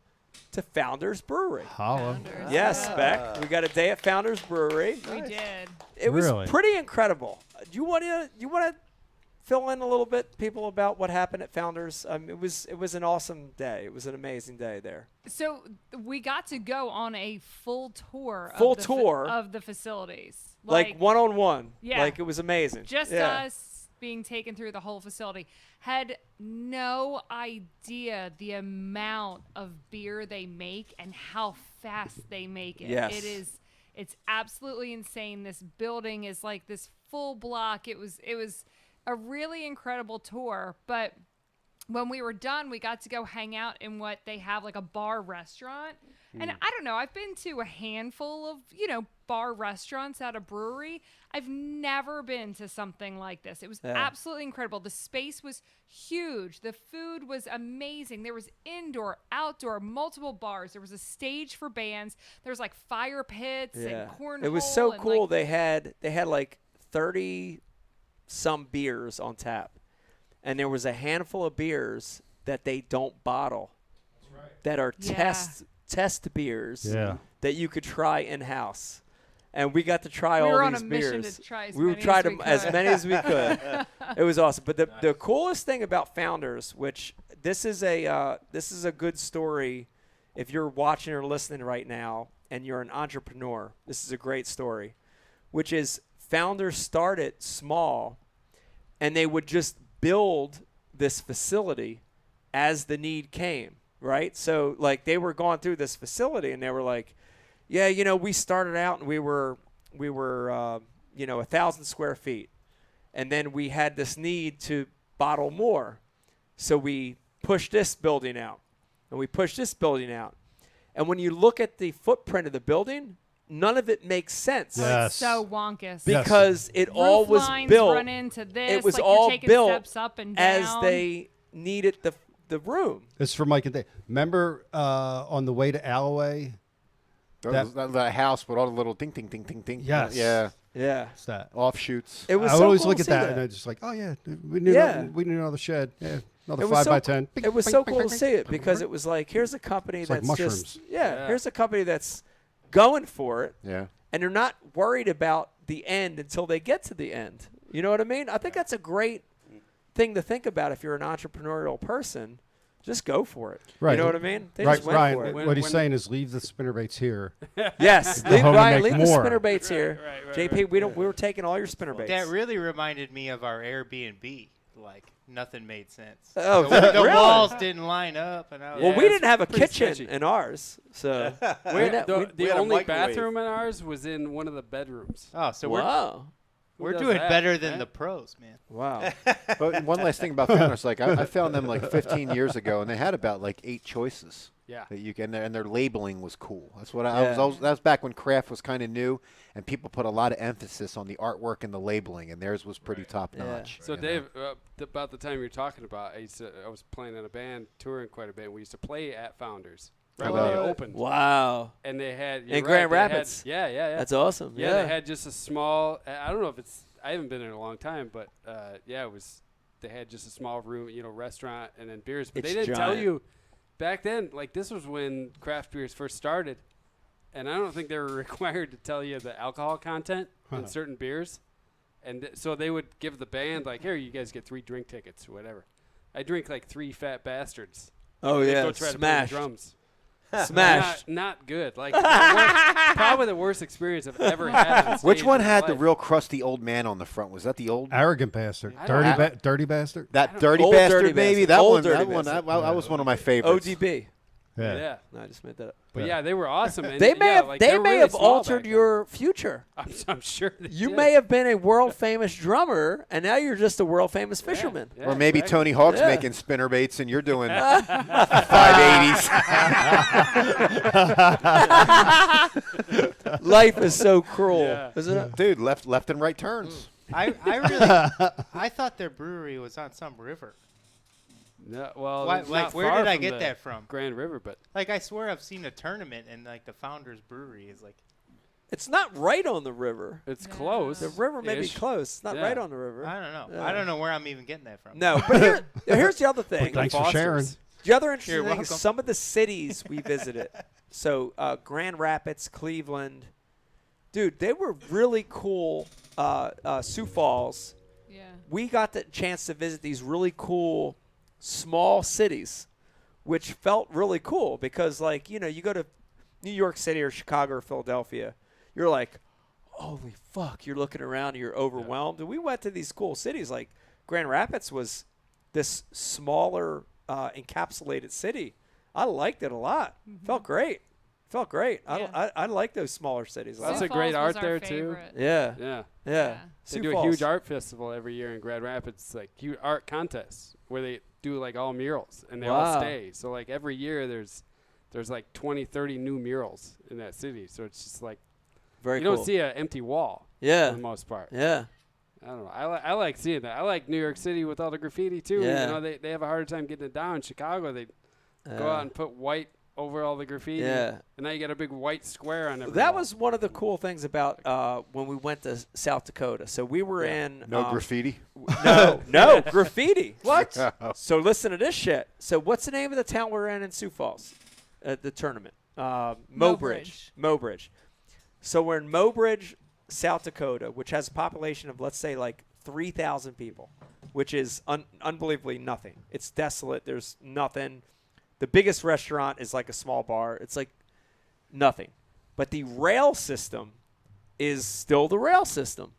to Founders Brewery. Holla. Yes, Beck. We got a day at Founders Brewery. We did. It was Really? pretty incredible. Do you want to fill in a little bit, people, about what happened at Founders? It was an awesome day. It was an amazing day there. So we got to go on a full tour. Of the facilities. Like one-on-one. Yeah. Like it was amazing. Just yeah. us being taken through the whole facility. Had no idea the amount of beer they make and how fast they make it. Yes. It's absolutely insane. This building is like this full block. It was a really incredible tour. But when we were done, we got to go hang out in what they have, like a bar restaurant. And I don't know, I've been to a handful of, bar restaurants at a brewery. I've never been to something like this. It was absolutely incredible. The space was huge. The food was amazing. There was indoor, outdoor, multiple bars. There was a stage for bands. There was like fire pits and cornhole. It was so cool. They had like 30 some beers on tap. And there was a handful of beers that they don't bottle. That's right. That are test beers that you could try in-house. And we got to try all these beers. We were on a mission to try as many tried as we them as many as we could. It was awesome. But the coolest thing about Founders, which this is a good story if you're watching or listening right now and you're an entrepreneur, this is a great story, which is Founders started small and they would just build this facility as the need came. Right. So like they were going through this facility and they were like, yeah, we started out and we were 1,000 square feet. And then we had this need to bottle more. So we pushed this building out and we pushed this building out. And when you look at the footprint of the building, none of it makes sense. Yes. It's so wonkus. Because it Roof all was lines built. Run into this, it was like all you're taking built steps up and down. as they needed the room. It's for Mike and Dave. Remember on the way to Alloway? The house with all the little ding, ding, ding, ding, ding. Yes. Yeah. It's that. Offshoots. It was I so always cool look to at see that and I just like, oh yeah, we need another shed. Yeah, another 5x10. It was so cool to see it because it was like, here's a company It's that's like mushrooms. just here's a company that's going for it. Yeah. And they're not worried about the end until they get to the end. You know what I mean? I think that's a great thing to think about if you're an entrepreneurial person. Just go for it. Right. You know what I mean? They right, just went Ryan, for it. what he's saying is leave the spinnerbaits here. Yes, Go home and Ryan, make leave the more. spinnerbaits here. JP, we were taking all your spinnerbaits. That really reminded me of our Airbnb. Like nothing made sense. Oh, the really? walls didn't line up, and I was we didn't have a kitchen in ours, so the only bathroom in ours was in one of the bedrooms. Oh, so we're does doing that, better than man? the pros, man. Wow. But one last thing about Founders, like I found them like 15 years ago, and they had about like 8 choices. Yeah. That you can, and their labeling was cool. That's what I was. That was back when craft was kind of new, and people put a lot of emphasis on the artwork and the labeling, and theirs was pretty top notch. So Dave, about the time you're talking about, I was playing in a band, touring quite a bit. We used to play at Founders. Right when they opened. Wow. And they had in Grand Rapids. Yeah. That's awesome. Yeah, they had just a small. I don't know if it's. I haven't been there in a long time, but it was. They had just a small room, restaurant, and then beers. But they didn't tell you back then. Like this was when craft beers first started, and I don't think they were required to tell you the alcohol content in certain beers, and so they would give the band like, "Here, you guys get 3 drink tickets or whatever." I drink like 3 Fat Bastards. Oh yeah, go try smashed. To play the drums. Smashed. Not good. Like probably the worst experience I've ever had. On stage Which one in my had the life. real crusty old man on the front? Was that the old arrogant bastard? Dirty bastard. That dirty Old bastard, dirty baby. bastard. That Old one. dirty That one. bastard. That was one of my favorites. ODB. Yeah. No, I just made that up. But yeah, they were awesome. And They may have like, they were may really have small altered back then. your future. I'm sure You may have been a world famous drummer, and now you're just a world famous fisherman. Or maybe Tony Hawk's Yeah. making spinnerbaits and you're doing 580s. Life is so cruel, isn't it? Dude, left and right turns. I thought their brewery was on some river. No, well, Why, it's like, not where far did I from get the that from? Grand River, but Like, I swear I've seen a tournament, and like the Founders Brewery is like. It's not right on the river. It's close. The river may be Ish. close. It's not Yeah. right on the river. I don't know. Yeah. I don't know where I'm even getting that from. No, but here's the other thing. Thanks for sharing. The other interesting You're thing is welcome. some of the cities we visited. So Grand Rapids, Cleveland. Dude, they were really cool. Sioux Falls. Yeah. We got the chance to visit these really cool small cities, which felt really cool because, like, you go to New York City or Chicago or Philadelphia, you're like, holy fuck, you're looking around and you're overwhelmed. And we went to these cool cities. Like Grand Rapids was this smaller encapsulated city. I liked it a lot. Felt great. Felt great. I like those smaller cities. Lots of great art there too. Yeah. Yeah. Yeah. They do a huge art festival every year in Grand Rapids, like huge art contests where they do like all murals and they all stay. So like every year there's like 20, 30 new murals in that city. So it's just like very you cool. don't see an empty wall. Yeah. For the most part. Yeah. I don't know. I like seeing that. I like New York City with all the graffiti too. Yeah. You know, they have a harder time getting it down. In Chicago, they go out and put white over all the graffiti. Yeah. And now you got a big white square on every That wall. was one of the cool things about when we went to South Dakota. So we were in No graffiti? No graffiti. What? So listen to this shit. So what's the name of the town we're in Sioux Falls? The tournament. Mobridge. Mobridge. So we're in Mobridge, South Dakota, which has a population of, let's say, like 3,000 people, which is unbelievably nothing. It's desolate. There's nothing. The biggest restaurant is like a small bar. It's like nothing. But the rail system is still the rail system.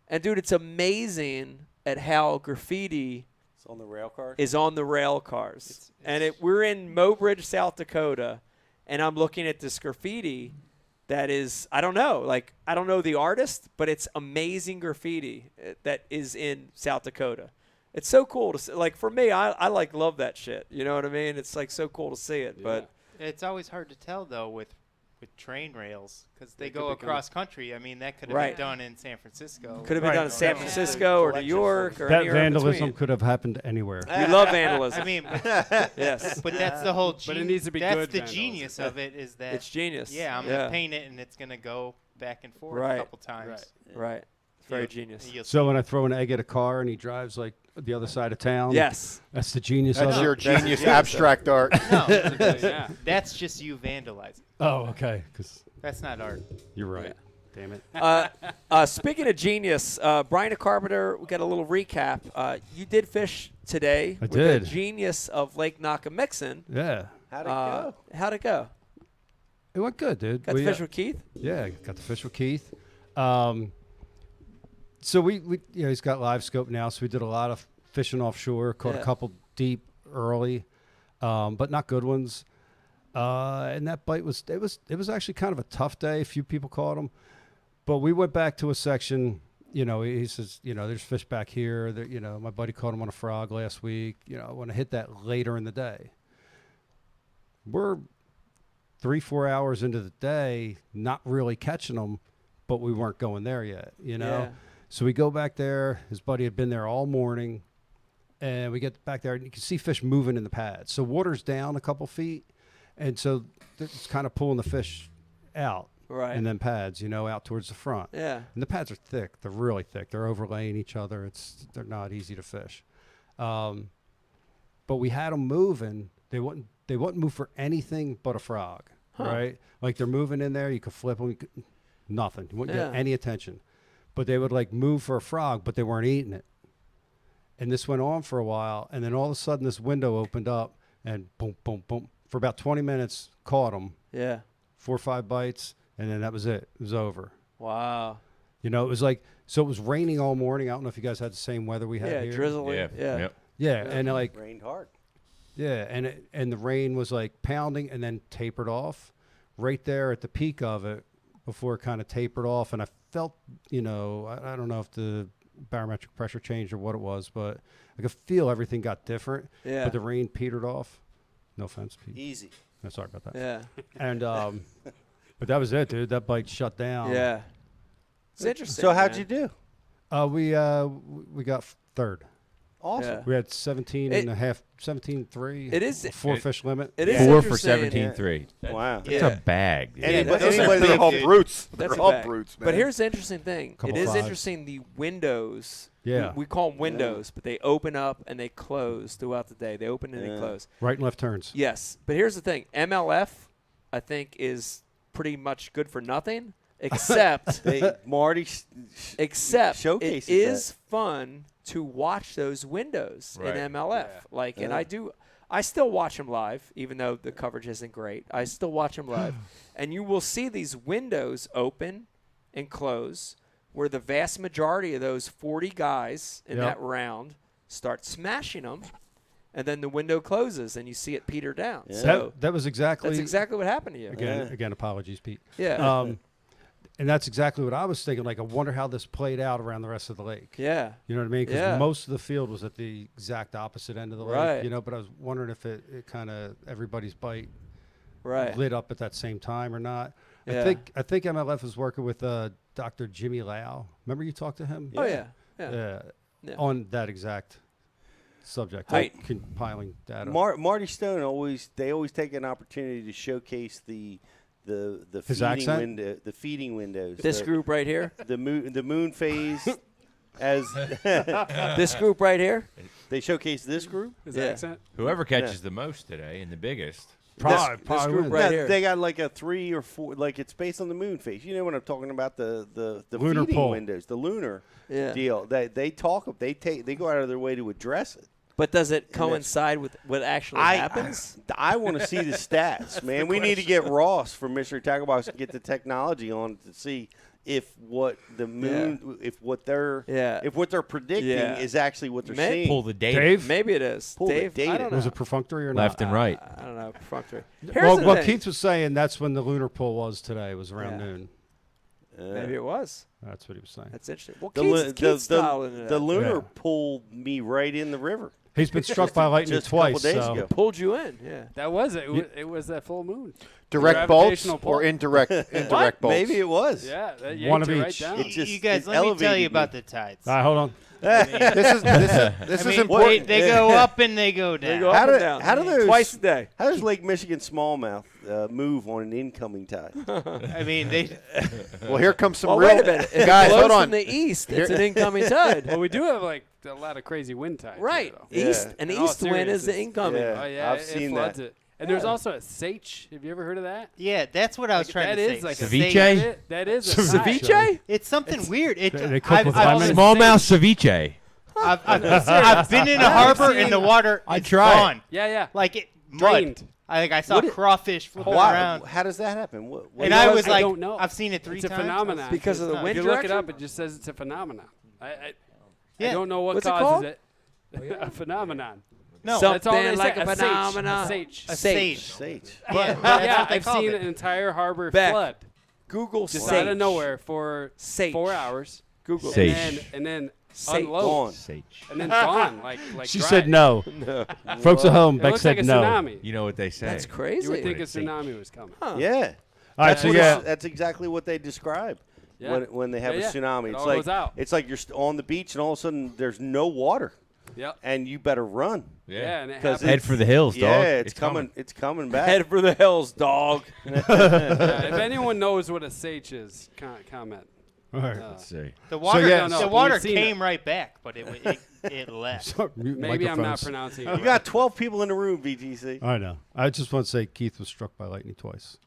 And, dude, it's amazing at how graffiti It's on the rail cars? is on the rail cars. We're in Mobridge, South Dakota, and I'm looking at this graffiti that is, I don't know the artist, but it's amazing graffiti that is in South Dakota. It's so cool to see. Like, for me, I love that shit. You know what I mean? It's like so cool to see it. But it's always hard to tell though with train rails because they It go could become- across country. I mean, that could have Right. been done in San Francisco. Could have been done in San Francisco or New York or That anywhere in vandalism between. could have happened anywhere. We love vandalism. I mean, yes. But that's the whole. But it needs to be that's good the vandalism. genius of it is that It's genius. Yeah, I'm gonna paint it and it's gonna go back and forth Right. a couple times. Right. It's very genius. So when I throw an egg at a car and he drives like the other side of town, Yes. that's the genius That's of your it. genius abstract art. No, that's just you vandalizing. Oh, okay. 'Cause That's not art. you're right. Damn it. Speaking of genius, Brian the Carpenter, we got a little recap. You did fish today. I with did. The genius of Lake Nakamixon. Yeah. How'd it go? How'd it go? It went good, dude. Got to fish with Keith? Yeah, got to fish with Keith. So we he's got live scope now, so we did a lot of fishing offshore, caught Yeah. a couple deep early, but not good ones. And that bite was actually kind of a tough day. A few people caught them, but we went back to a section. You know, he says, you know, there's fish back here. There, you know, my buddy caught him on a frog last week. You know, I want to hit that later in the day. We're 3-4 hours into the day, not really catching them, but we weren't going there yet. You know, Yeah. so we go back there. His buddy had been there all morning, and we get back there, and you can see fish moving in the pads. So water's down a couple feet, and so it's kind of pulling the fish out. Right. And then pads, you know, out towards the front. Yeah. And the pads are thick. They're really thick. They're overlaying each other. They're not easy to fish. But we had them moving. They wouldn't move for anything but a frog, right? Like they're moving in there. You could flip them. Nothing. You wouldn't get any attention. But they would like move for a frog, but they weren't eating it. And this went on for a while. And then all of a sudden this window opened up and boom, boom, boom. For about 20 minutes, caught them. Yeah. 4 or 5 bites. And then that was it. It was over. Wow. You know, it was like, so it was raining all morning. I don't know if you guys had the same weather we had Yeah, here. drizzling. Yeah. Yep. Yeah, and like rained hard. Yeah, and the rain was like pounding and then tapered off right there at the peak of it before it kind of tapered off. And I felt, you know, I don't know if the barometric pressure changed or what it was, but I could feel everything got different. Yeah. But the rain petered off. No offense, Pete. Easy. No, sorry about that. Yeah. And but that was it, dude. That bite shut down. Yeah. It's interesting. So how'd man. you do? We got third. Awesome. Yeah. We had 17.5, It is 4 fish limit. It is 4 for interesting. 17.3. Wow. That's a bag. dude. Anybody They're all brutes. That's They're a all bag. brutes, man. But here's the interesting thing. Couple It is fives. interesting the windows. Yeah. We call them windows, but they open up and they close throughout the day. They open and they Yeah. close. Right and left turns. Yes. But here's the thing. MLF, I think, is pretty much good for nothing, except Marty except it showcases is fun to watch those windows Right. in MLF. Like, and I still watch them live, even though the coverage isn't great. I still watch them live. And you will see these windows open and close where the vast majority of those 40 guys in Yep. that round start smashing them. and then the window closes and you see it peter down. Yeah. So that was exactly that's exactly what happened to you. Again, apologies, Pete. Yeah. And that's exactly what I was thinking. Like, I wonder how this played out around the rest of the lake. Yeah. You know what I mean? Because Yeah. most of the field was at the exact opposite end of the lake. Right. You know, but I was wondering if it kind of everybody's bite Right. lit up at that same time or not. Yeah. I think MLF is working with Dr. Jimmy Lau. Remember you talked to him? Oh, yeah. Yeah. On that exact subject, compiling data. Marty Stone they always take an opportunity to showcase the His feeding accent? window, the feeding windows. This group right here? The moon phase as this group right here? They showcase this group? His accent? Whoever catches the most today and the biggest. This group right here. They got like a 3 or 4, like it's based on the moon phase. You know what I'm talking about, the lunar feeding pole windows, the lunar Yeah. deal. They go out of their way to address it. But does it coincide with what actually happens? I want to see the stats, man. We need to get Ross from Mystery Tackle Box and get the technology on to see if what the moon, if what they're predicting is actually what they're seeing. Pull the data. Dave? Maybe it is. Pull the Dave, data. I don't know. Was it perfunctory or Left not? and right. I don't know. Perfunctory. Well, the what thing. Keith was saying, that's when the lunar pull was today. It was around noon. Maybe it was. That's what he was saying. That's interesting. Well, The the lunar pulled me right in the river. He's been struck by lightning Just a couple twice. days so. ago. pulled you in. Yeah. That was it. It was that full moon. Direct bolts Gravitational or pull. indirect bolts? Maybe it was. Yeah, that One yanked of it right each. down. You guys, let me tell you about the tides. All right, hold on. This is important. They go up and they go down. They go up and down. How do those twice a day? How does Lake Michigan smallmouth move on an incoming tide? I mean, they. Well, here comes some Well, real wait a minute. If guys. it blows Hold on. from the east, it's an incoming tide. Well, we do have like a lot of crazy wind tides. Right. Here, though. East an In all east wind is the seriousness. incoming. Yeah. Oh yeah, I've it seen floods that. it. And there's also a seiche. Have you ever heard of that? Yeah, that's what I was trying That to is say. like a Ceviche? seiche. That is a tide. Ceviche? It's something weird. They cook with I've, lemon. Smallmouth ceviche. I've been in a harbor and the water is tried. gone. Yeah, yeah. Like it Drained. mud. I saw crawfish flipping around. How does that happen? What And I was I like, don't know. I've seen it 3 It's times. a phenomenon. Because of the If wind you look it direction? up, it just says it's a phenomenon. I Yeah. don't know what What's it causes called? it. A phenomenon. No, That's all they Something like say. a phenomenon. A sage. a sage. Sage. Yeah, Yeah, that's what they I've called seen it. an entire harbor Beck, flood. Google Just sage. out of nowhere for Sage. 4 hours. Google Sage. And then Sage. unload. Sage. And then gone. Like She dry. said no. Folks at home, It Beck looks said like a no. tsunami. You know what they say. That's crazy. You would think a Sage. tsunami was coming. Yeah. All right, so yeah. That's exactly what they describe Yeah. when they have Yeah, a yeah. tsunami. It It's all like goes out. it's like you're on the beach and all of a sudden there's no water. Yep. And you better run. Yeah, and it 'Cause happens. Head for the hills, dog. Yeah, it's coming. It's coming back. Head for the hills, dog. Yeah, if anyone knows what a sage is, comment. All right. Let's see. The water, yeah, the so water we've seen came it. right back, but it left. So, mute Maybe I'm not microphones. pronouncing it You right. got 12 people in the room, BTC. I know. I just want to say Keith was struck by lightning twice.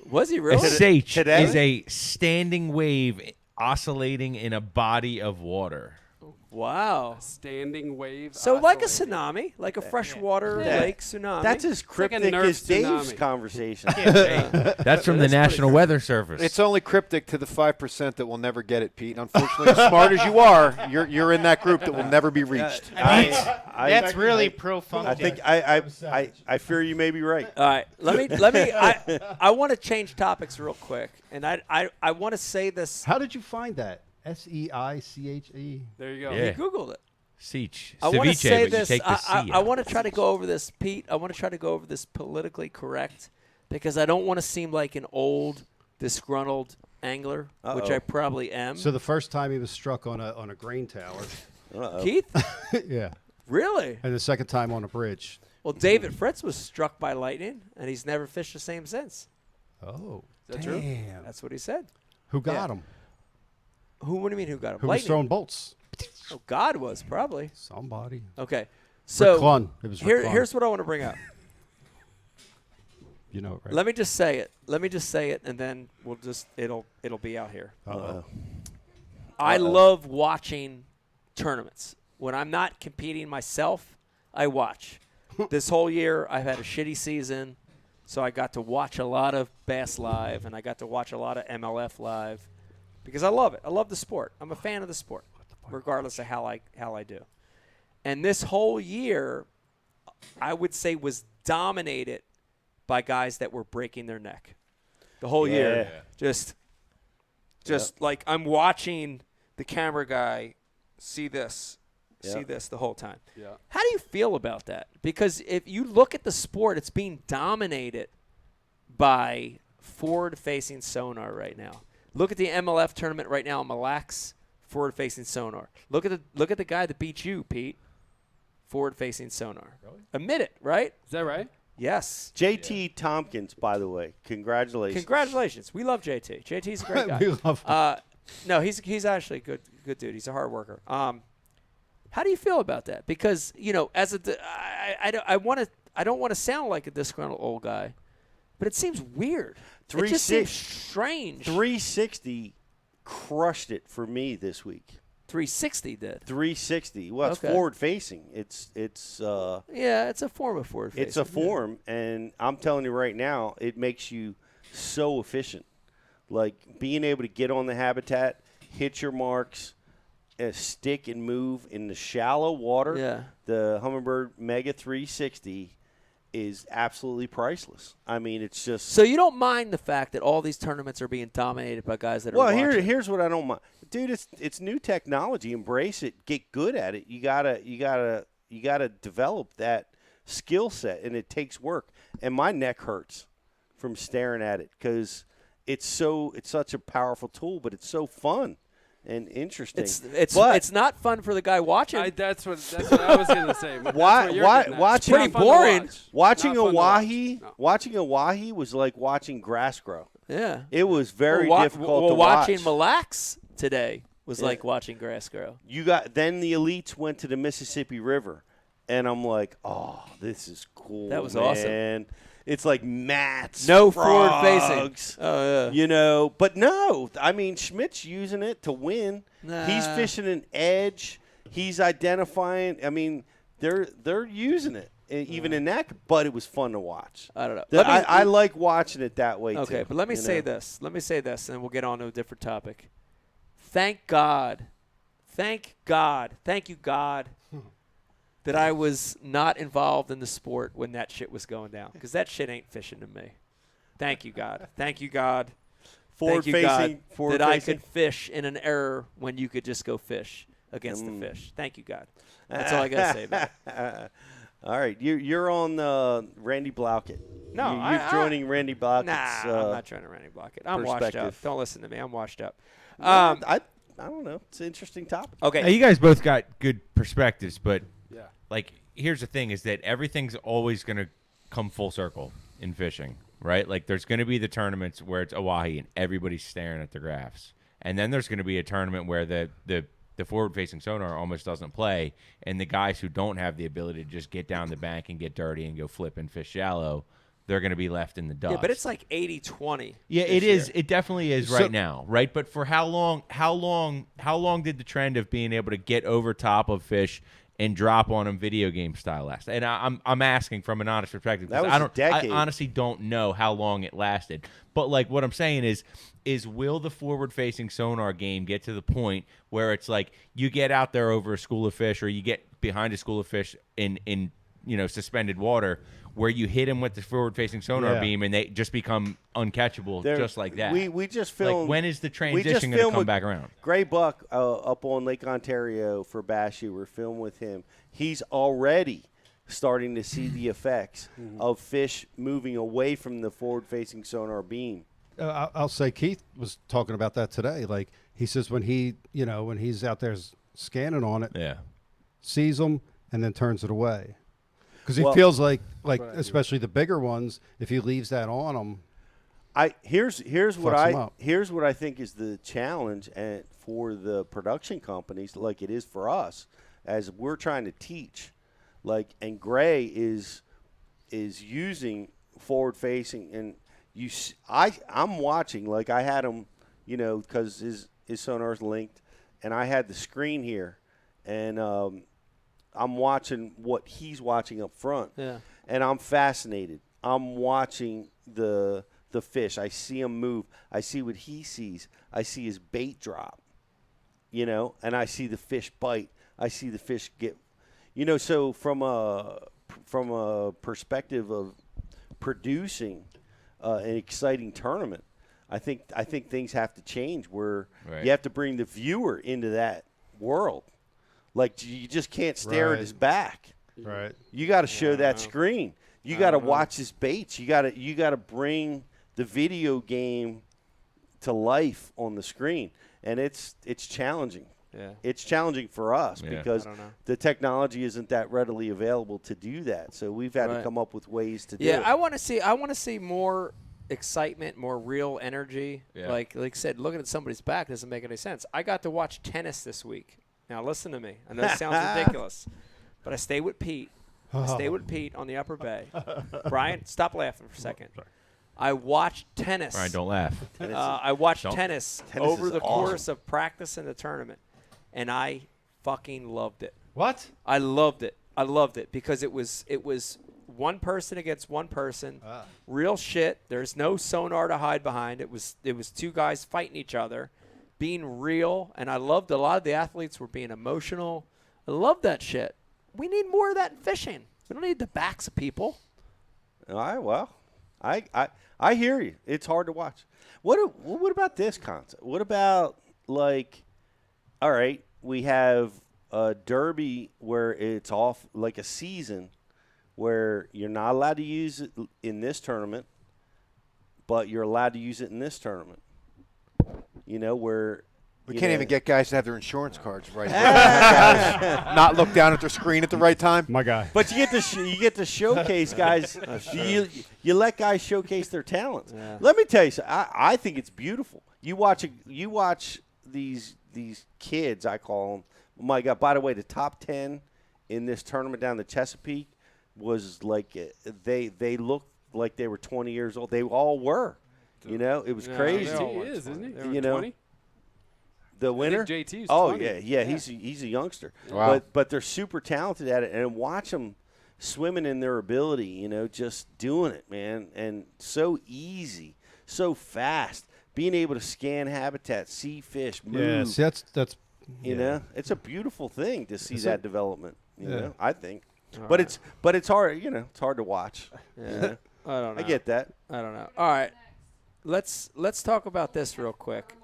Was he A really? sage Today? is a standing wave oscillating in a body of water. Wow. Standing wave. So like a oscillating. tsunami, like a freshwater Yeah. lake tsunami. That's as like a cryptic Nerf as Dave's tsunami. conversation. That's from the National Weather Service. It's only cryptic to the 5% that will never get it, Pete. Unfortunately, as smart as you are, you're in that group that will never be reached. I mean, that's really pro-funky. I think I fear you may be right. All right, let me. I want to change topics real quick, and I want to say this. How did you find that? SEICHE? There you go. Yeah. You Googled it. Siege. I want to Ceviche, say but this. you take the C I out. want to try to go over this, Pete. I want to try to go over this politically correct because I don't want to seem like an old, disgruntled angler, which I probably am. So the first time he was struck on a grain tower. Keith? Yeah. Really? And the second time on a bridge. Well, David Fritz was struck by lightning, and he's never fished the same since. Oh, Is that damn. true? That's what he said. Who got him? What do you mean who got him? Who was Lightning. throwing bolts? Oh, God was probably. Somebody. Okay. So Klun. It was Rick Klun. here's what I want to bring up. You know it, right? Let me just say it, and then we'll just it'll be out here. I love watching tournaments. When I'm not competing myself, I watch. This whole year, I've had a shitty season, so I got to watch a lot of Bass Live, and I got to watch a lot of MLF Live because I love it. I love the sport. I'm a fan of the sport, regardless of how I do. And this whole year, I would say was dominated by guys that were breaking their neck the whole year. Just like I'm watching the camera guy see this the whole time. Yeah. How do you feel about that? Because if you look at the sport, it's being dominated by forward-facing sonar right now. Look at the MLF tournament right now in Mille Lacs, forward-facing sonar. Look at the guy that beat you, Pete. Forward-facing sonar. Really? Admit it, right? Is that right? Yes. JT Tompkins, by the way, congratulations. Congratulations. We love JT. JT's a great guy. We love him. No, he's actually a good dude. He's a hard worker. How do you feel about that? Because as I don't want to sound like a disgruntled old guy, but it seems weird. It just seems strange. 360 crushed it for me this week. 360 did. 360. Well, it's Okay. forward facing. It's it's a form of forward facing. It's a form, and I'm telling you right now, it makes you so efficient. Like being able to get on the habitat, hit your marks, stick and move in the shallow water. Yeah. The Humminbird Mega 360 is absolutely priceless. I mean, it's just. So you don't mind the fact that all these tournaments are being dominated by guys that are watching? Here's what I don't mind, dude. It's new technology. Embrace it. Get good at it. You gotta develop that skill set, and it takes work. And my neck hurts from staring at it because it's such a powerful tool, but it's so fun and interesting. It's not fun for the guy watching. That's what I was gonna say. Watching pretty boring. Watching a wahi was like watching grass grow. Yeah, it was very difficult to watching watch. Mille Lacs today was like watching grass grow. Then the elites went to the Mississippi River, and I'm like, oh, this is cool. That was man. awesome. It's like mats, no frogs, forward facing. Oh yeah. But no, I mean Schmidt's using it to win. Nah. He's fishing an edge. He's identifying. I mean, they're using it even in that. But it was fun to watch. I don't know. I like watching it that way too. Okay, but let me say this. Let me say this, and we'll get on to a different topic. Thank God, thank you God, that I was not involved in the sport when that shit was going down, because that shit ain't fishing to me. Thank you God. Thank you God. Thank you God that I could fish in an error when you could just go fish against the fish. Thank you God. That's all I got to say about it. All right, you're on Randy Blaukett. No, you're joining Randy Blaukett's. Nah, I'm not joining Randy Blaukett. I'm washed up. Don't listen to me. I'm washed up. I don't know. It's an interesting topic. Okay. Now, you guys both got good perspectives, but like, here's the thing: is that everything's always going to come full circle in fishing, right? Like, there's going to be the tournaments where it's Oahe and everybody's staring at the graphs, and then there's going to be a tournament where the forward-facing sonar almost doesn't play, and the guys who don't have the ability to just get down the bank and get dirty and go flip and fish shallow, they're going to be left in the dust. Yeah, but it's like 80-20. Yeah, it is. It definitely is right now, right? But for how long did the trend of being able to get over top of fish and drop on them video game style last? And I'm asking from an honest perspective. That was a decade. I honestly don't know how long it lasted. But like what I'm saying is will the forward-facing sonar game get to the point where it's like you get out there over a school of fish, or you get behind a school of fish in suspended water, where you hit them with the forward-facing sonar beam and they just become uncatchable just like that? We just filmed. Like, when is the transition going to come back around? Gray Buck up on Lake Ontario for Bass U. We're filming with him. He's already starting to see the effects of fish moving away from the forward-facing sonar beam. I'll say Keith was talking about that today. Like, he says when he's out there scanning on it, sees them and then turns it away. Because he feels like especially the bigger ones, if he leaves that on them. Here's what I think is the challenge for the production companies, like it is for us, as we're trying to teach. And Gray is using forward facing, and I'm watching. Like, I had him, because his sonar's linked, and I had the screen here, and I'm watching what he's watching up front. Yeah. And I'm fascinated. I'm watching the fish. I see him move. I see what he sees. I see his bait drop, and I see the fish bite. I see the fish get, so from a from a perspective of producing an exciting tournament, I think things have to change where you have to bring the viewer into that world. Like, you just can't stare at his back. Right. You got to show that screen. You got to watch his baits. You got to bring the video game to life on the screen, and it's challenging. Yeah. It's challenging for us because the technology isn't that readily available to do that. So we've had to come up with ways to do it. I want to see more excitement, more real energy. Yeah. Like I said, looking at somebody's back doesn't make any sense. I got to watch tennis this week. Now listen to me. I know it sounds ridiculous, but I stayed with Pete. I stayed with Pete on the Upper Bay. Brian, stop laughing for a second. I watched tennis. Brian, don't laugh. I watched tennis over the awesome. course of practice and the tournament, and I fucking loved it. What? I loved it. I loved it because it was one person against one person, real shit. There's no sonar to hide behind. It was two guys fighting each other, being real, and I loved a lot of the athletes were being emotional. I love that shit. We need more of that in fishing. We don't need the backs of people. All right, well, I hear you. It's hard to watch. What about this concept? What about, like, all right, we have a derby where it's off, like a season where you're not allowed to use it in this tournament, but you're allowed to use it in this tournament. You know, where we can't even get guys to have their insurance cards right. Not look down at their screen at the right time. My guy. But you get to showcase guys. You let guys showcase their talents. Yeah. Let me tell you something. I think it's beautiful. You watch these kids, I call them. Oh my God! By the way, the top 10 in this tournament down the Chesapeake was like they looked like they were 20 years old. They all were. You know, it was crazy. JT is, isn't he? You know, 20? the winner. JT is 20. Yeah. He's a youngster. Wow. But they're super talented at it, and watch them swimming in their ability. You know, just doing it, man, and so easy, so fast. Being able to scan habitat, see fish, move. Yeah, see, that's you know, it's a beautiful thing to see that development. You know, I think. All But right. it's hard. You know, it's hard to watch. Yeah. You know? I don't know. I get that. I don't know. All right. Let's talk about this real quick.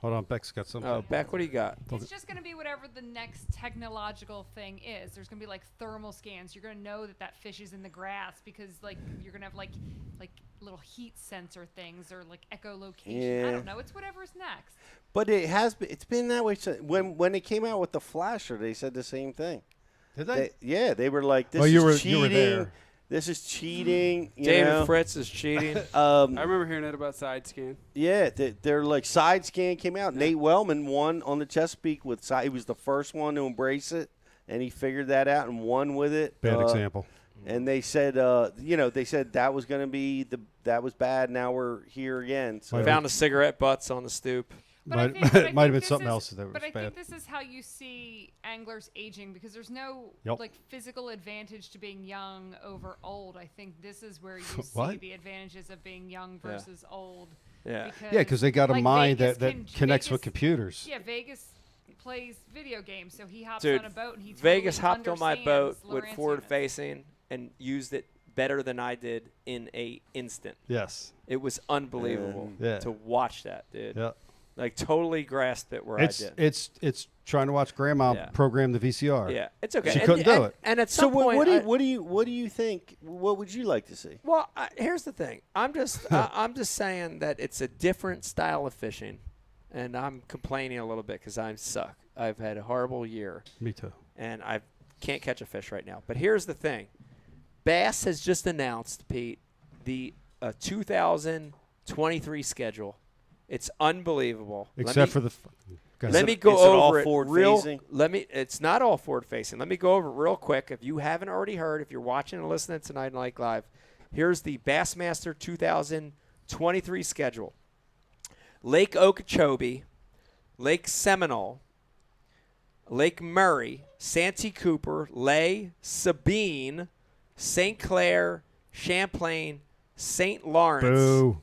Hold on, Beck's got something. Oh, Beck, what do you got? It's just going to be whatever the next technological thing is. There's going to be like thermal scans. You're going to know that fish is in the grass because like you're going to have like little heat sensor things or like echolocation. Yeah. I don't know. It's whatever's next. But it's been that way since when they came out with the flasher. They said the same thing. Did they? Yeah, they were like, "This you is cheating. were there. This is cheating." You David know? Fritz is cheating. I remember hearing that about side scan. Yeah, they're like side scan came out. Nate Wellman won on the Chesapeake with side. He was the first one to embrace it, and he figured that out and won with it. Bad example. And they said, they said that was going to be that was bad. Now we're here again. So Found the cigarette butts on the stoop. Might have been something else that was But I bad. think this is how you see anglers aging because there's no like physical advantage to being young over old. I think this is where you see the advantages of being young versus old. Yeah. Because they got a like, mind Vegas that connects with computers. Yeah, Vegas plays video games, so he hops Dude, on a boat and he totally Vegas hopped on my boat understands with Lawrence's forward facing and used it better than I did in a instant. Yes. It was unbelievable to watch that, dude. Yeah. Like totally grasped it where I did. It's trying to watch grandma program the VCR. Yeah, it's okay. She couldn't do it. And at some point, what do you think? What would you like to see? Well, here's the thing. I'm just saying that it's a different style of fishing, and I'm complaining a little bit because I suck. I've had a horrible year. Me too. And I can't catch a fish right now. But here's the thing. Bass has just announced, Pete, the 2023 schedule. It's unbelievable. Except for the. Let me go over it real. It's not all forward facing. Let me go over it real quick. If you haven't already heard, if you're watching and listening tonight on Ike Live, here's the Bassmaster 2023 schedule: Lake Okeechobee, Lake Seminole, Lake Murray, Santee Cooper, Lay, Sabine, St. Clair, Champlain, St. Lawrence. Boo.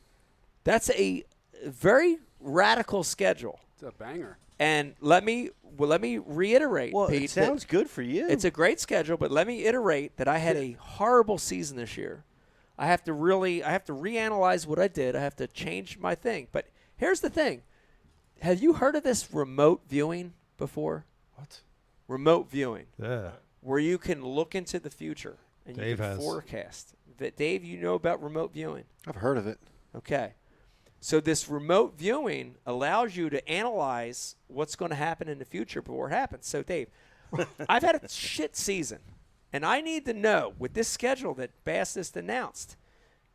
That's a very radical schedule. It's a banger. And let me reiterate, Well, Pete, it sounds good for you. It's a great schedule, but let me iterate that I had a horrible season this year. I have to reanalyze what I did. I have to change my thing. But here's the thing. Have you heard of this remote viewing before? What? Remote viewing. Yeah. Where you can look into the future and you Dave can has. forecast. Dave, you know about remote viewing? I've heard of it. Okay. So this remote viewing allows you to analyze what's going to happen in the future before it happens. So, Dave, I've had a shit season, and I need to know, with this schedule that Bass just announced,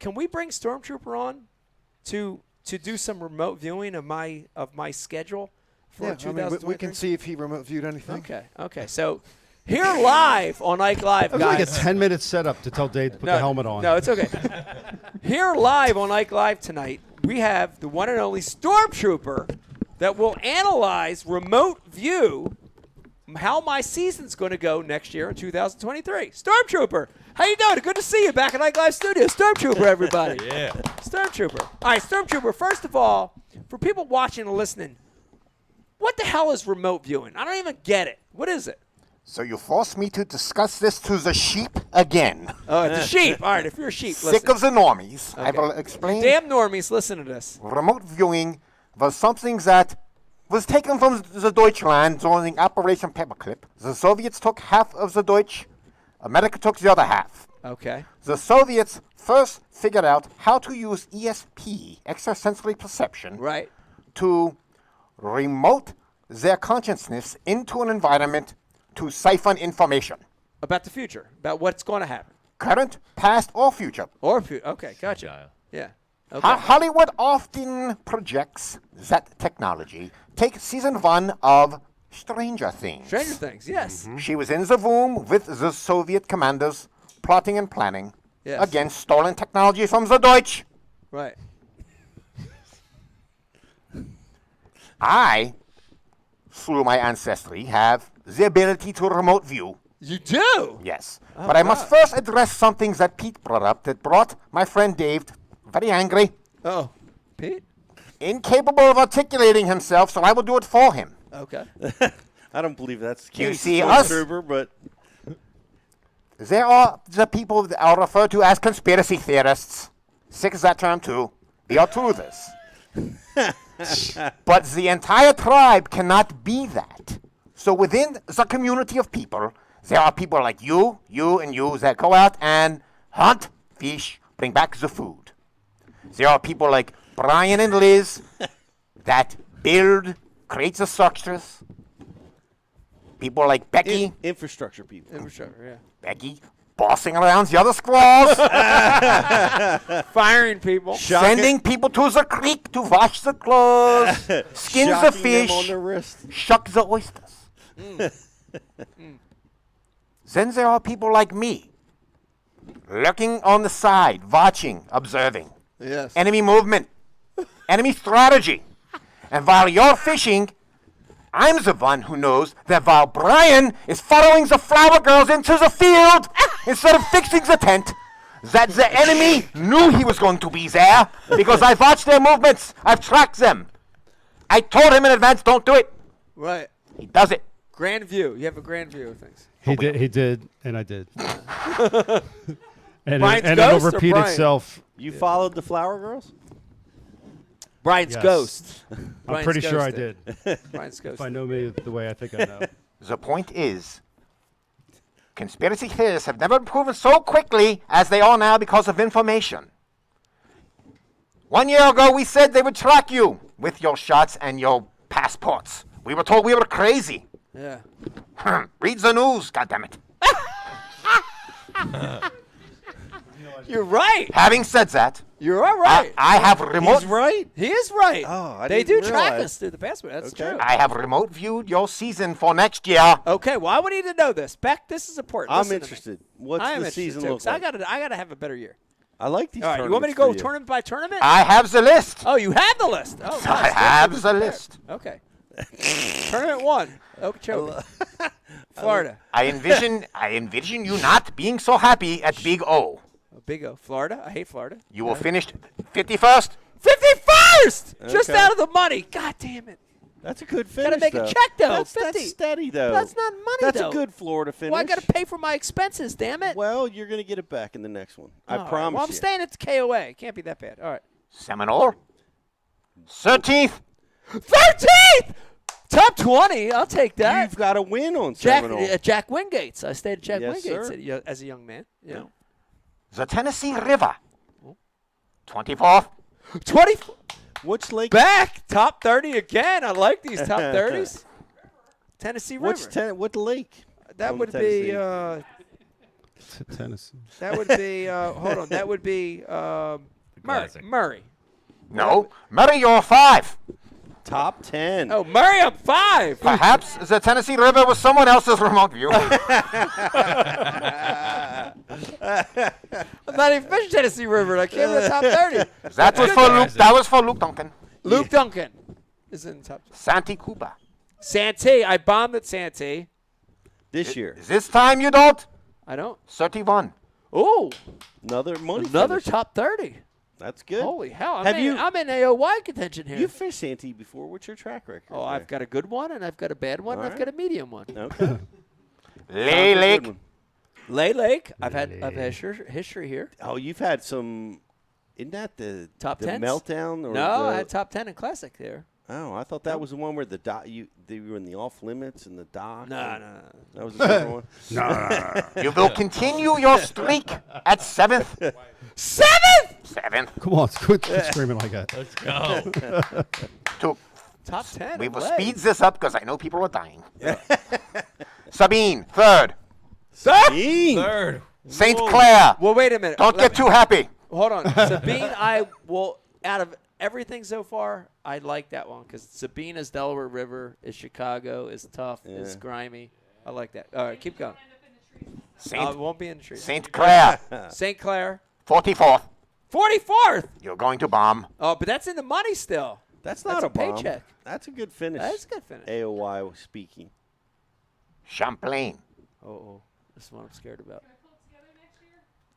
can we bring Stormtrooper on to do some remote viewing of my schedule for 2023? We can see if he remote viewed anything. Okay. So here live on Ike Live, That was like a guys. 10-minute setup to tell Dave to put the helmet on. No, it's okay. Here live on Ike Live tonight, we have the one and only Stormtrooper that will analyze remote view how my season's going to go next year in 2023. Stormtrooper, how you doing? Good to see you back at Ike Live Studio. Stormtrooper, everybody. Yeah. Stormtrooper. All right, Stormtrooper, first of all, for people watching and listening, what the hell is remote viewing? I don't even get it. What is it? So you force me to discuss this to the sheep again. Oh, the sheep. All right, if you're a sheep, Sick listen. of the normies. I Okay. will explain. Damn normies, listen to this. Remote viewing was something that was taken from the Deutschland during Operation Paperclip. The Soviets took half of the Deutsch. America took the other half. Okay. The Soviets first figured out how to use ESP, extrasensory perception, right, to remote their consciousness into an environment to siphon information. About the future, about what's going to happen. Current, past, or future. Okay, gotcha. Yeah. Okay. Hollywood often projects that technology. Take season 1 of Stranger Things. Stranger Things, yes. She was in the room with the Soviet commanders, plotting and planning Yes. against stolen technology from the Deutsch. Right. I, through my ancestry, have the ability to remote view. You do? Yes. Oh, but I must first address something that Pete brought up that brought my friend Dave very angry. Oh, Pete? Incapable of articulating himself, so I will do it for him. Okay. I don't believe that's the You case. see, us- Stormtrooper, but There are the people that are referred to as conspiracy theorists. Sick of that term, too. They are to this. But the entire tribe cannot be that. So within the community of people, there are people like you, and you that go out and hunt, fish, bring back the food. There are people like Brian and Liz that build, create the structures. People like Becky. Infrastructure people. Infrastructure, yeah. Becky bossing around the other squaws. Firing people. Sending people to the creek to wash the clothes, skins the Shocking them fish, on the wrist. shuck the oysters. Then there are people like me, lurking on the side, watching, observing. Yes. Enemy movement, enemy strategy. And while you're fishing, I'm the one who knows that while Brian is following the flower girls into the field instead of fixing the tent, that the enemy knew he was going to be there because I've watched their movements. I've tracked them. I told him in advance, don't do it. Right. He does it. Grand view. You have a grand view of things. He did, and I did. and Brian's it'll ghost or repeat Brian? itself. You followed the flower girls? Brian's Yes. ghost. I'm Brian's pretty sure I ghosted. did. Brian's If ghosted. I know me the way I think I know. The point is, conspiracy theorists have never been proven so quickly as they are now because of information. 1 year ago, we said they would track you with your shots and your passports. We were told we were crazy. Yeah. Read the news, goddammit. You're right. Having said that, You're all right. I have remote. He's right? He is right. Oh, I They do didn't track realize. us through the password. That's Okay. true. I have remote viewed your season for next year. Okay, well, I would need to know this. Beck, this is important. I'm Listen to me. interested. What's I am the interested season too, look 'cause like? I gotta have a better year. I like these All right, you want me to tournaments go for you. tournament by tournament? I have the list. Oh, you have the list. Oh, nice. I have the list. Okay. Tournament 1, Okeechobee, Florida. I envision you not being so happy at Big O. Big O, Florida. I hate Florida. You will finish 51st. 51st! Just Okay. out of the money. God damn it. That's a good finish. Gotta make though. a check though. That's 50. steady though. That's not money That's though. a good Florida finish. Well, I gotta pay for my expenses. Damn it. Well, you're gonna get it back in the next one. I All right. promise Well, I'm you. staying at the KOA. It can't be that bad. All right. Seminole. 13th. 13th. Top 20. I'll take that. You've got a win on Jack Seminole. Jack Wingate's. I stayed at Jack Yes, Wingate's sir. as a young man. Yeah. The Tennessee River. 24th. 20. Which lake? Back. Top 30 again. I like these top 30s. Tennessee River. What lake? That on would Tennessee? be. Tennessee. That would be. Hold on. That would be Murray. Murray. No. Murray, you're 5. Top 10. Oh, Murray up 5. Perhaps the Tennessee River was someone else's remote view. I'm not even fishing Tennessee River. I came to the top 30. That was for Luke. That was for Luke Duncan. Luke Duncan is in the top 20. Santee Cuba. Santee. I bombed at Santee. This year. This time you don't. I don't. 31. Ooh. Another money Another finish. top 30. That's good. Holy hell. I'm in AOY contention here. You fished Santee before. What's your track record? Oh, I've got a good one, and I've got a bad one, All and I've right. got a medium one. Okay. Lay Lake. Lay Lake. I've had history here. Oh, you've had some. Isn't that the Top the 10s? meltdown? Or No, the, I had top 10 in Classic there. Oh, I thought that was the one where the dock. They were in the off limits and the dock. No. That was a different one. No. You will continue your streak at 7th. 7th. Come on, quit screaming like that. Let's go. Top 10. We will Lay. speed this up because I know people are dying. Sabine, 3rd. Sabine. 3rd. St. Clair. Well, wait a minute. Don't get too happy. Hold on. Sabine, I will, out of everything so far, I like that one because Sabine is Delaware River, is Chicago, is tough, is grimy. I like that. All right, keep going. It won't be in the trees. St. Clair. St. Clair. 44th. 44th. You're going to bomb. Oh, but that's in the money still. That's not a bomb. paycheck. That's a good finish. That's a good finish. AOY speaking. Champlain. Oh, this is what I'm scared about.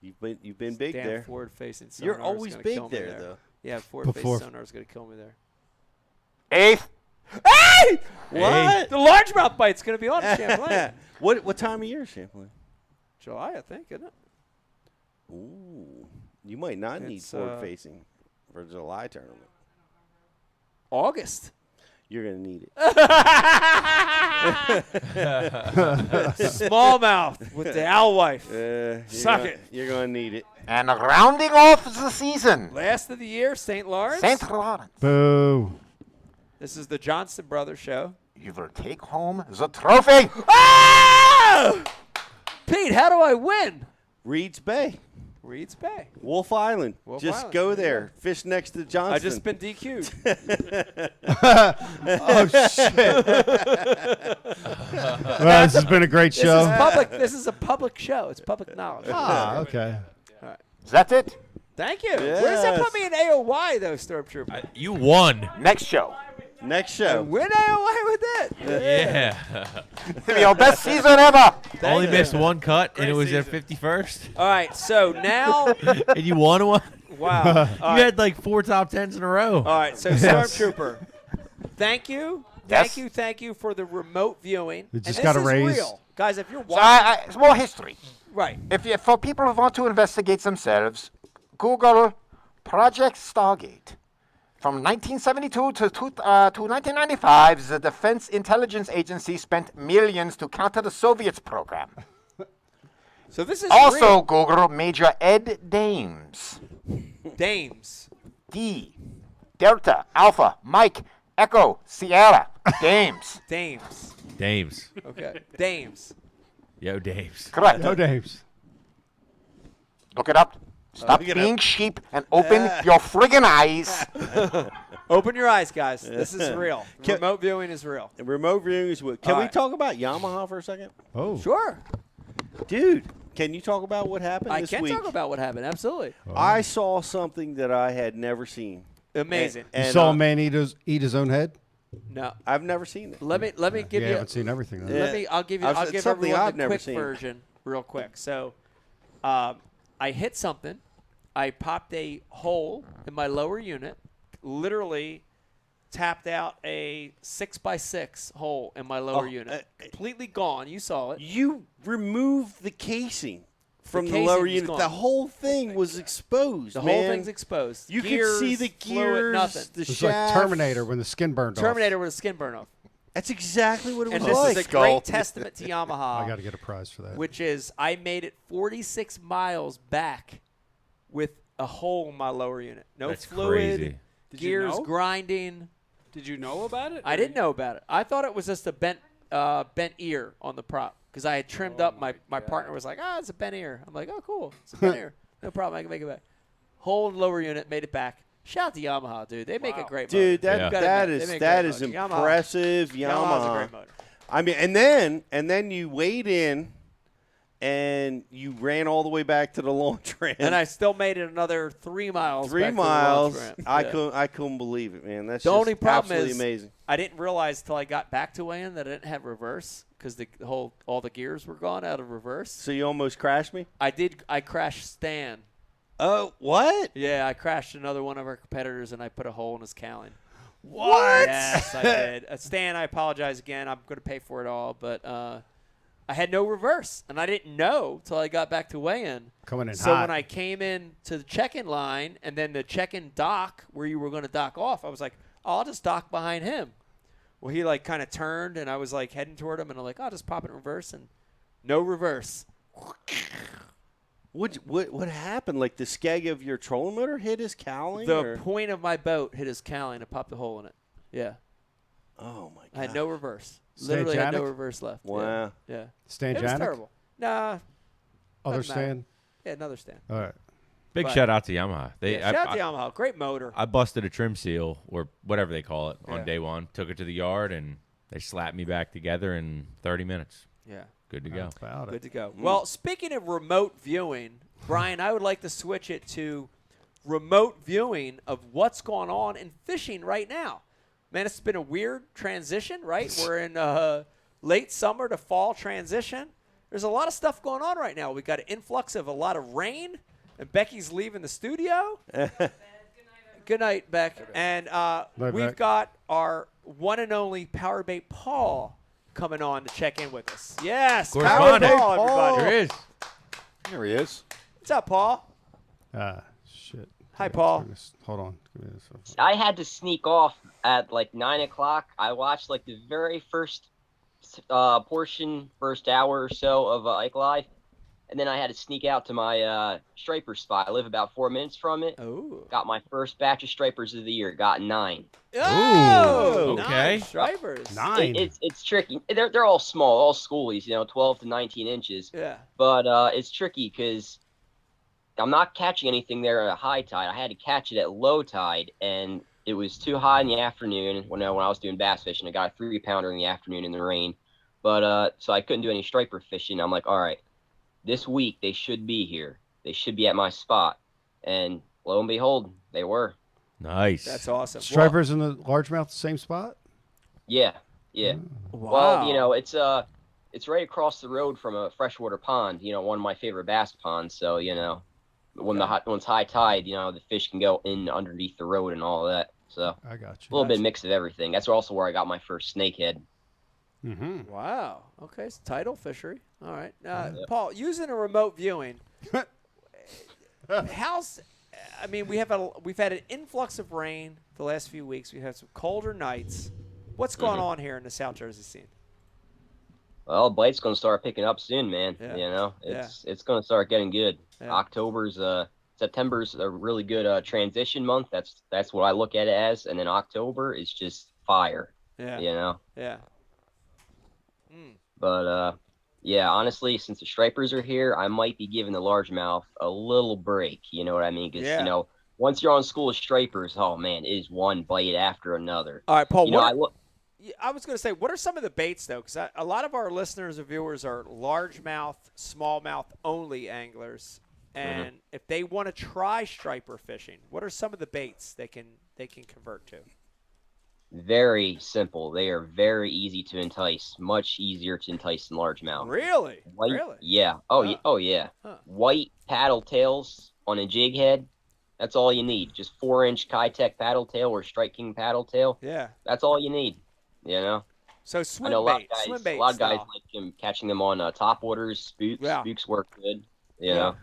You've been big Damn there. forward facing sonar. You're always big there, though. Yeah, forward facing sonar is going to kill me there. 8th. Hey! What? The largemouth bite's going to be on in Champlain. What time of year is Champlain? July, I think, isn't it? Ooh, you might not need It's, forward facing for a July tournament. August. You're gonna need it. Smallmouth with the owl wife. Suck it. You're gonna need it. And rounding off the season. Last of the year, St. Lawrence. St. Lawrence. Boo. This is the Johnston Brothers show. You will take home the trophy. Ah! Pete, how do I win? Reed's Bay. Reed's Bay. Wolf Island. Wolf just Island. go there. Fish next to Johnston. I just been DQ'd. Oh, shit. Well, this has been a great show. This is a public show. It's public knowledge. Ah, okay. All right. Is that it? Thank you. Where does that put me in AOY, though, Stormtrooper? You won. Next show. Next show. Win AOY with it. Yeah. Your best season ever. Only missed one cut, and it was at 51st. All right, so now. And you won one? Wow. You had like 4 top 10s in a row. All right, so Stormtrooper, thank you. Yes. Thank you for the remote viewing. We just and got this a is raise. real. Guys, if you're So watching. it's more history. Right. If for people who want to investigate themselves, Google Project Stargate. From 1972 to 1995, the Defense Intelligence Agency spent millions to counter the Soviets program. So this is Also, real. Google Major Ed Dames. Dames. D. Delta, Alpha, Mike, Echo, Sierra. Dames. Dames. Dames. Okay. Dames. Yo, Dames. Correct. No names. Look it up. Stop look it being sheep and open your friggin' eyes. Open your eyes, guys. This is real. Remote viewing is real. And remote viewing is what. Can All we right. talk about Yamaha for a second? Oh. Sure. Dude, can you talk about what happened I this can week? talk about what happened. Absolutely. I saw something that I had never seen. Amazing. You saw a man eat his own head? No. I've never seen it. Let me give You you. haven't seen everything. Then. I'll give something everyone I've the never quick seen. version real quick. So, I hit something. I popped a hole in my lower unit, literally tapped out a 6x6 hole in my lower Oh, unit. Completely gone. You saw it. You removed the casing from the casing lower was unit. gone. The whole thing was exposed. The man. whole thing's exposed. You Gears, could see the fluid, gears, nothing. the It's shaft. like Terminator when the skin burned off. Terminator with a skin burn off. That's exactly what it was And this like. is a great testament to Yamaha. I got to get a prize for that. Which is, I made it 46 miles back with a hole in my lower unit. No That's fluid, crazy. Did you gears know? grinding. Did you know about it? I didn't know about it. I thought it was just a bent ear on the prop because I had trimmed up. My partner was like, it's a bent ear. I'm like, oh, cool. It's a bent ear. No problem. I can make it back. Hole in the lower unit, made it back. Shout out to Yamaha, dude. They make a great motor. Dude, that is impressive. Yamaha's a great motor. I mean, and then you weighed in, and you ran all the way back to the launch ramp. And I still made it another 3 miles. 3 back to the launch miles. ramp. I couldn't believe it, man. That's the just only problem absolutely is amazing. I didn't realize till I got back to weigh-in that I didn't have reverse because all the gears were gone out of reverse. So you almost crashed me? I did. I crashed Stan. Oh, what? Yeah, I crashed another one of our competitors, and I put a hole in his cowling. What? Yes, I did. Stan, I apologize again. I'm going to pay for it all, but I had no reverse, and I didn't know till I got back to weigh-in. Coming in So hot. when I came in to the check-in line and then the check-in dock where you were going to dock off, I was like, I'll just dock behind him. Well, he like kind of turned, and I was like heading toward him, and I'm like, I'll just pop it in reverse, and no reverse. What happened? Like the skeg of your trolling motor hit his cowling? The point of my boat hit his cowling and popped a hole in it. Yeah. Oh, my God. I had no reverse. Stan Literally had no Janik? reverse left. Wow. Yeah. Stan It was Janik? terrible. Nah. Other doesn't matter. Stan? Yeah, another Stan. All right. Big But- shout out to Yamaha. Shout out to Yamaha. Great motor. I busted a trim seal or whatever they call it on Yeah. day one. Took it to the yard and they slapped me back together in 30 minutes. Yeah. Good to go. Good to go. Well, speaking of remote viewing, Brian, I would like to switch it to remote viewing of what's going on in fishing right now. Man, it's been a weird transition, right? We're in late summer to fall transition. There's a lot of stuff going on right now. We got an influx of a lot of rain, and Becky's leaving the studio. Good night, Beck. And we've Beck. got our one and only Powerbait Paul coming on to check in with us. Yes, Correspondent. Powerbait Paul, everybody. There is. Here he is. What's up, Paul? Shit. Hi, Paul. Hold on. Give me this. I had to sneak off at like 9 o'clock. I watched like the very first first hour or so of Ike Live, and then I had to sneak out to my striper spot. I live about 4 minutes from it. Oh. Got my first batch of stripers of the year. Got 9. Oh, okay. Nice. Stripers. 9. It's tricky. They're all small, all schoolies, 12 to 19 inches. Yeah. But it's tricky because I'm not catching anything there at high tide. I had to catch it at low tide, and it was too hot in the afternoon when I was doing bass fishing. I got a 3-pounder in the afternoon in the rain. But so I couldn't do any striper fishing. I'm like, all right, this week they should be here. They should be at my spot. And lo and behold, they were. Nice. That's awesome. Stripers in the largemouth, same spot? Yeah. Wow. Well, it's right across the road from a freshwater pond, one of my favorite bass ponds. So, when it's high tide, the fish can go in underneath the road and all of that. So I got you. a little bit mix of everything. That's also where I got my first snakehead. Mm-hmm. Wow. Okay, it's tidal fishery. All right. Paul, using a remote viewing, we've had an influx of rain the last few weeks. We've had some colder nights. What's going on here in the South Jersey scene? Well, Blade's going to start picking up soon, man. Yeah. It's going to start getting good. Yeah. September's a really good transition month. That's what I look at it as. And then October is just fire. Yeah. Yeah. But honestly, since the stripers are here, I might be giving the largemouth a little break. You know what I mean? Because once you're on school of stripers, oh man, it is one bite after another. All right, Paul. I was going to say, what are some of the baits though? Because a lot of our listeners and viewers are largemouth, smallmouth only anglers, and if they want to try striper fishing, what are some of the baits they can convert to? Very simple. They are very easy to entice. Much easier to entice than largemouth. Really? White, Really? Yeah. Oh yeah. Huh. White paddle tails on a jig head. That's all you need. Just 4-inch Kitech paddle tail or Strike King paddle tail. Yeah. That's all you need. You know. So I swim know bait, a lot of guys like him catching them on top waters, spooks. Yeah. Spooks work good. You know.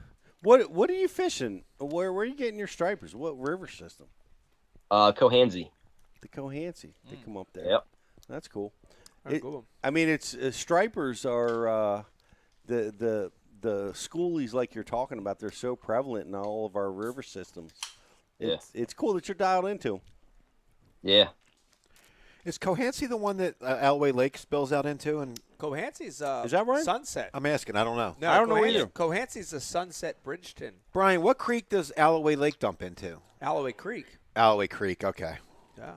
What are you fishing? Where are you getting your stripers? What river system? Cohansey. The Cohansey. They come up there. Yep. That's cool. Oh, cool. I mean, it's stripers are the schoolies like you're talking about. They're so prevalent in all of our river systems. It's cool that you're dialed into. Yeah. Is Cohansey the one that Alway Lake spills out into? And Cohansey's Is that right? Sunset. I'm asking. I don't know. No, I don't know either. Cohansey's a Sunset Bridgeton. Brian, what creek does Alloway Lake dump into? Alloway Creek. Alloway Creek. Okay. Yeah.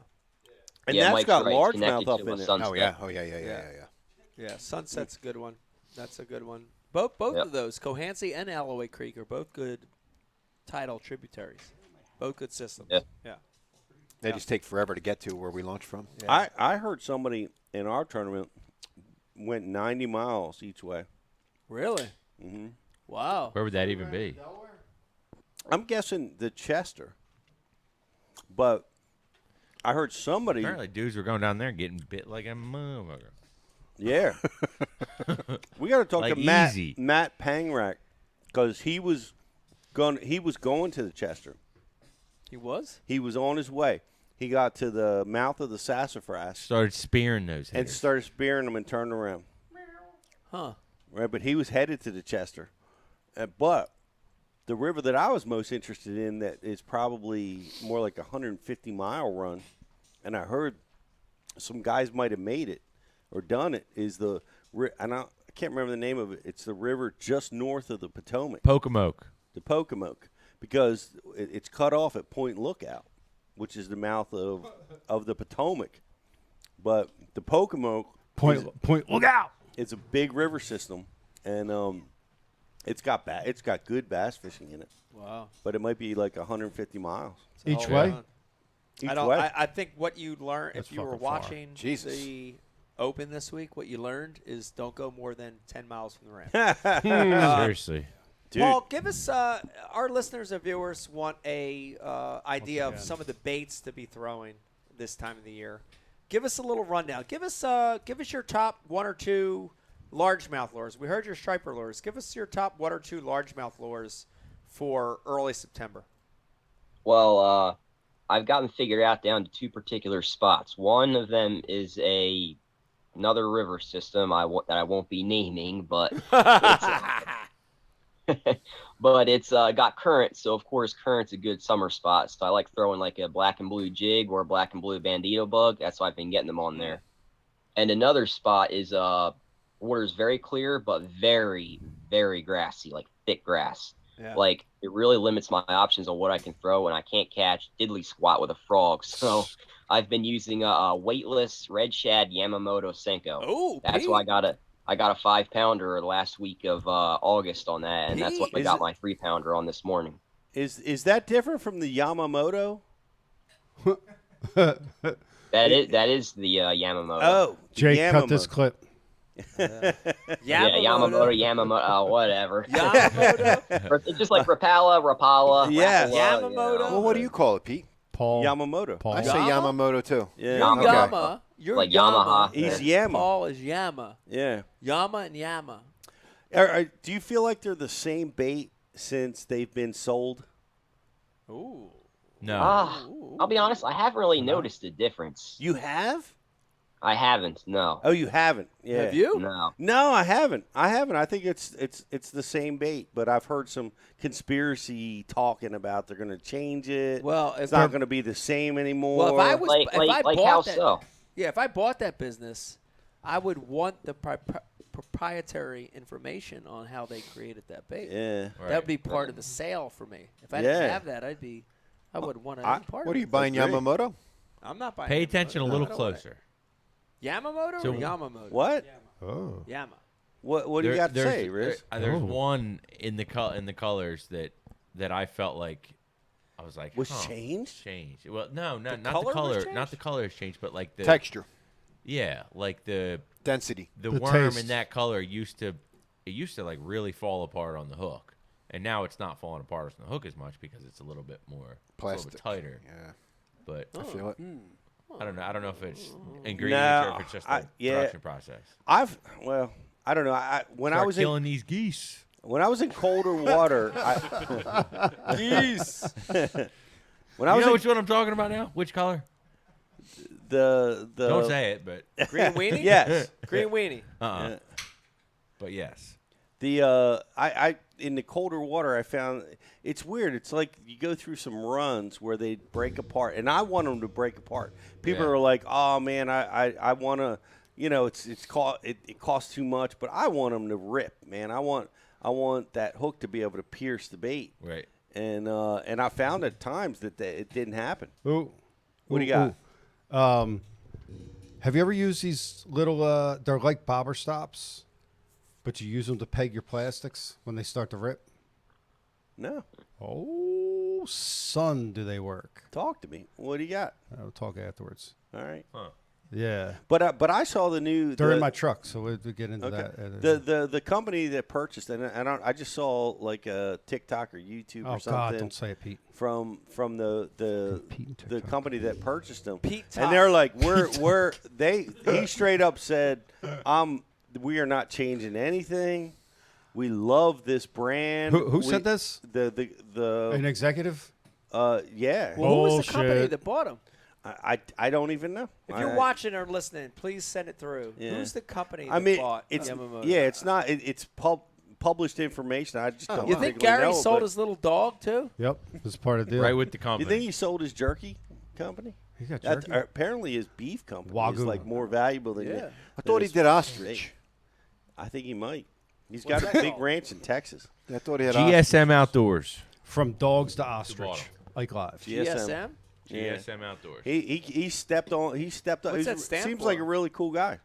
And Yeah, that's Mike's got right, largemouth connected up to in a it. Sunset. Oh yeah. Yeah, Sunset's a good one. That's a good one. Both Yep. of those, Cohansey and Alloway Creek, are both good tidal tributaries. Both good systems. Yep. Yeah. They just take forever to get to where we launch from. Yeah. I heard somebody in our tournament went 90 miles each way. Really? Mm-hmm. Wow. Where would that even be? I'm guessing the Chester, but I heard somebody. Apparently, dudes were going down there and getting bit like a motherfucker. Yeah. We got to talk Like to Matt easy. Pangrak because he was going to the Chester. He was? He was on his way. He got to the mouth of the Sassafras. Started spearing those And hitters. started spearing them and turned around. Huh. Right, but he was headed to the Chester. But the river that I was most interested in that is probably more like a 150-mile run, and I heard some guys might have made it or done it, is the and I can't remember the name of it. It's the river just north of the Potomac. Pocomoke. The Pocomoke, because it's cut off at Point Lookout, which is the mouth of the Potomac. But the Pocomoke Point Lookout. It's a big river system, and it's got good bass fishing in it. Wow. But it might be like 150 miles. Each way? Each I don't. way. I think what you learn That's if you were fucking far. watching Jesus. the Open this week, what you learned is don't go more than 10 miles from the ramp. Seriously. Dude. Paul, give us our listeners and viewers want a idea of some of the baits to be throwing this time of the year. Give us a little rundown. Give us your top one or two largemouth lures. We heard your striper lures. Give us your top one or two largemouth lures for early September. Well, I've gotten figured out down to two particular spots. One of them is another river system that I won't be naming, but it's got current, so of course current's a good summer spot. So I like throwing like a black and blue jig or a black and blue bandito bug. That's why I've been getting them on there. And another spot is water's very clear but very, very grassy, like thick grass. Yeah. Like it really limits my options on what I can throw, and I can't catch diddly squat with a frog. So I've been using a weightless red shad Yamamoto Senko. Oh, that's why I got a 5-pounder the last week of August on that, and that's what I got my 3-pounder on this morning. Is that different from the Yamamoto? That is the Yamamoto. Oh, Jake, Yamamoto. cut this clip. Yeah, Yamamoto, whatever. Yamamoto. It's just like Rapala. Yeah. Yamamoto. Well, what do you call it, Pete? Paul. Yamamoto. Paul. I say Yamamoto too. Yeah. You're Okay. Yama. You're Like Yama. Yamaha. He's Yama. Paul is Yama. Yeah. Yama and Yama. Do you feel like they're the same bait since they've been sold? Ooh. No. I'll be honest, I haven't really noticed a difference. You have? I haven't, no. Oh, you haven't? Yeah. Have you? No, I haven't. I think it's the same bait, but I've heard some conspiracy talking about they're going to change it. Well, it's not going to be the same anymore. Well, if I was, Like if I how bought that, so? yeah, if I bought that business, I would want the proprietary information on how they created that bait. Yeah. That would be part of the sale for me. If I Yeah. didn't have that, I would want to be part What of are it. you buying, Yamamoto? I'm not buying. Pay Yamamoto. attention a No, little I don't want it. closer. Yamamoto So- or Yamamoto? What? Oh. Yama. What do you got to say, Riz? There's one in the colors that I felt like I was like Was changed? Changed. Well, no, not the color was color, changed? not the color has changed, but like the Texture. Yeah, like the Density. The The worm taste. in that color used to like really fall apart on the hook, And now it's not falling apart from the hook as much because it's a little bit more Plastic. a little bit tighter. Yeah. But I feel it. I don't know. I don't know if it's ingredients or if it's just a production process. I don't know. When I was killing these geese. When I was in colder water, geese. When I was you know which one I'm talking about now? Which color? The don't say it, but green weenie. Yes, green weenie. But yes, I in the colder water I found it's weird. It's like you go through some runs where they break apart, and I want them to break apart. People are like, "Oh man, I want to." You know, it costs too much, but I want them to rip, man. I want that hook to be able to pierce the bait. Right. And I found at times that it didn't happen. Ooh. What do you got? Have you ever used these little? They're like bobber stops, but you use them to peg your plastics when they start to rip. No. Oh, son, do they work? Talk to me. What do you got? I'll talk afterwards. All right. Huh. Yeah. But I saw the new. They're in my truck, so we'll get into that. The company that purchased it, and I just saw like a TikTok or YouTube or something. Oh God, don't say it, Pete. From the company that purchased them, Pete. And they're like, he straight up said, we are not changing anything. We love this brand. Who said this? An executive. Yeah. Well, who was the company that bought them? I don't even know. If you're watching or listening, please send it through. Yeah. Who's the company I that mean, bought it's Yamamoto? yeah, it's not. It's published information. I just don't. You think particularly Gary know, sold but- his little dog too? Yep, that's part of the deal. Right with the company. You think he sold his jerky company? He got That's- jerky? apparently, his beef company is Wagyu. like more valuable than. Yeah. than I thought he his did ostrich. steak. I think he might. He's What's got that a big called? ranch in Texas. I thought he had GSM Outdoors. From dogs to ostrich, like live. GSM? Yeah. GSM Outdoors. He stepped on. He stepped up. What's He that stand seems for? like a really cool guy.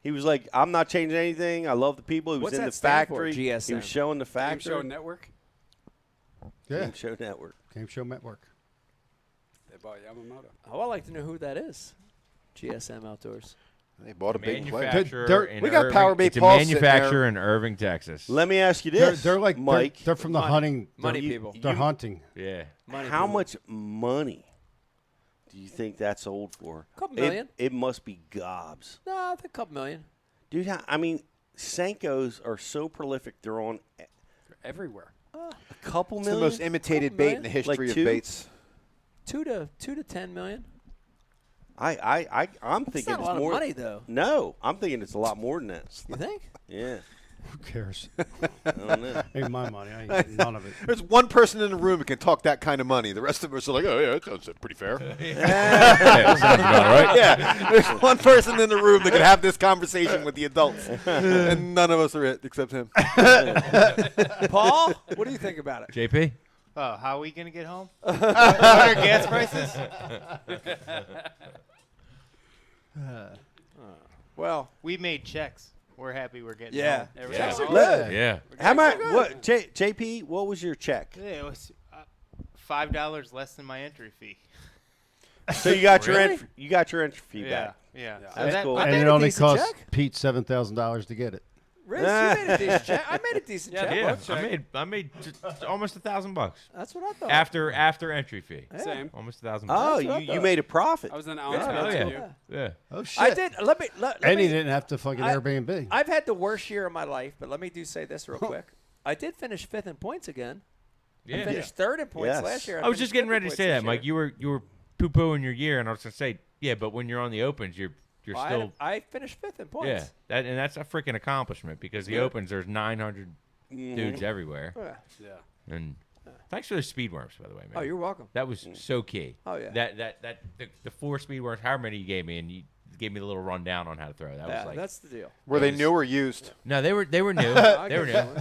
He was like, I'm not changing anything. I love the people. He was What's in that the stand for, factory. He GSM? was showing the Game factory. Show Network. Yeah. Game Show Network. Game Show Network. They bought Yamamoto. Oh, I'd like to know who that is. GSM Outdoors. They bought a big player. Manufacturer in We got Irving- Powerbait It's a Paul sitting manufacturer there. in Irving, Texas. Let me ask you this. They're like Mike. They're from the hunting. Money they're- people. They're hunting. Yeah. How much money do you think that's sold for? Couple million. It must be gobs. No, I think a couple million. Dude, I mean, Senkos are so prolific. They're on They're everywhere. a couple It's the million. most imitated Couple bait million? in the history Like of two? baits. 2 to 10 million. I'm That's thinking not a it's lot more. of money though. No, I'm thinking it's a lot more than that. You think? Yeah. Who cares? I don't know. Ain't my money. I ain't none of it. There's one person in the room who can talk that kind of money. The rest of us are like, oh yeah, that sounds pretty fair. Yeah, sounds about right. Yeah, there's one person in the room that can have this conversation with the adults, and none of us are it except him. Paul, what do you think about it? JP? Oh, how are we gonna get home? What are gas prices? Well, we made checks. We're happy we're getting Yeah. home. Every Checks time. are good. Yeah. How much? What? JP? What was your check? Yeah, it was $5 less than my entry fee. So you got your Really? entry. You got your entry fee Yeah, back. yeah. That's cool. And it only cost Pete $7,000 to get it. Riz, you made a decent check. I made a decent check. Yeah, I made almost $1,000. That's what I thought. after entry fee. Yeah. Same. Almost $1,000. Oh, That's what I you thought. made a profit. I was an ounce Oh better yeah. than you. Yeah. Oh shit! I did. Let me. And he didn't have to fucking I- Airbnb. I've had the worst year of my life, but let me say this real quick. I did finish 5th in points again. Yeah. I finished 3rd in points Yes. last year. I was finished just getting 5th in ready to points say this that, Mike. year. You were poo-pooing your year, and I was gonna say, yeah, but when you're on the opens, you're Well, still I finished 5th in points. yeah. That's a freaking accomplishment because the Yeah. opens there's 900 dudes everywhere. Yeah. And thanks for the speed worms, by the way, man. Oh, you're welcome. That was so key. Oh, yeah. The 4 speed worms, however many you gave me, and you gave me the little rundown on how to throw. That Yeah, was like that's the deal. Were they new or used? No, they were new. I They were got new.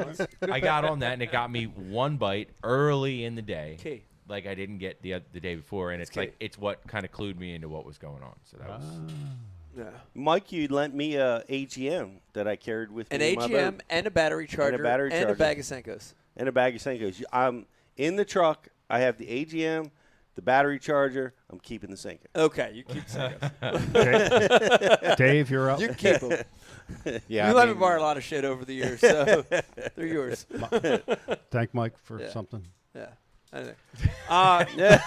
ones. I got on that, and it got me one bite early in the day. Key. Like I didn't get the day before, and it's key. like it's what kind of clued me into what was going on. So that was Yeah. Mike, you lent me a AGM that I carried with An me. in my AGM boat. and a battery charger and a bag of Senkos. And a bag of Senkos. I'm in the truck. I have the AGM, the battery charger. I'm keeping the sinker. Okay, you keep sinkers. Dave, you're up. You keep them. Yeah, you let me borrow a lot of shit over the years, so they're yours. Thank Mike for something. Yeah. All right,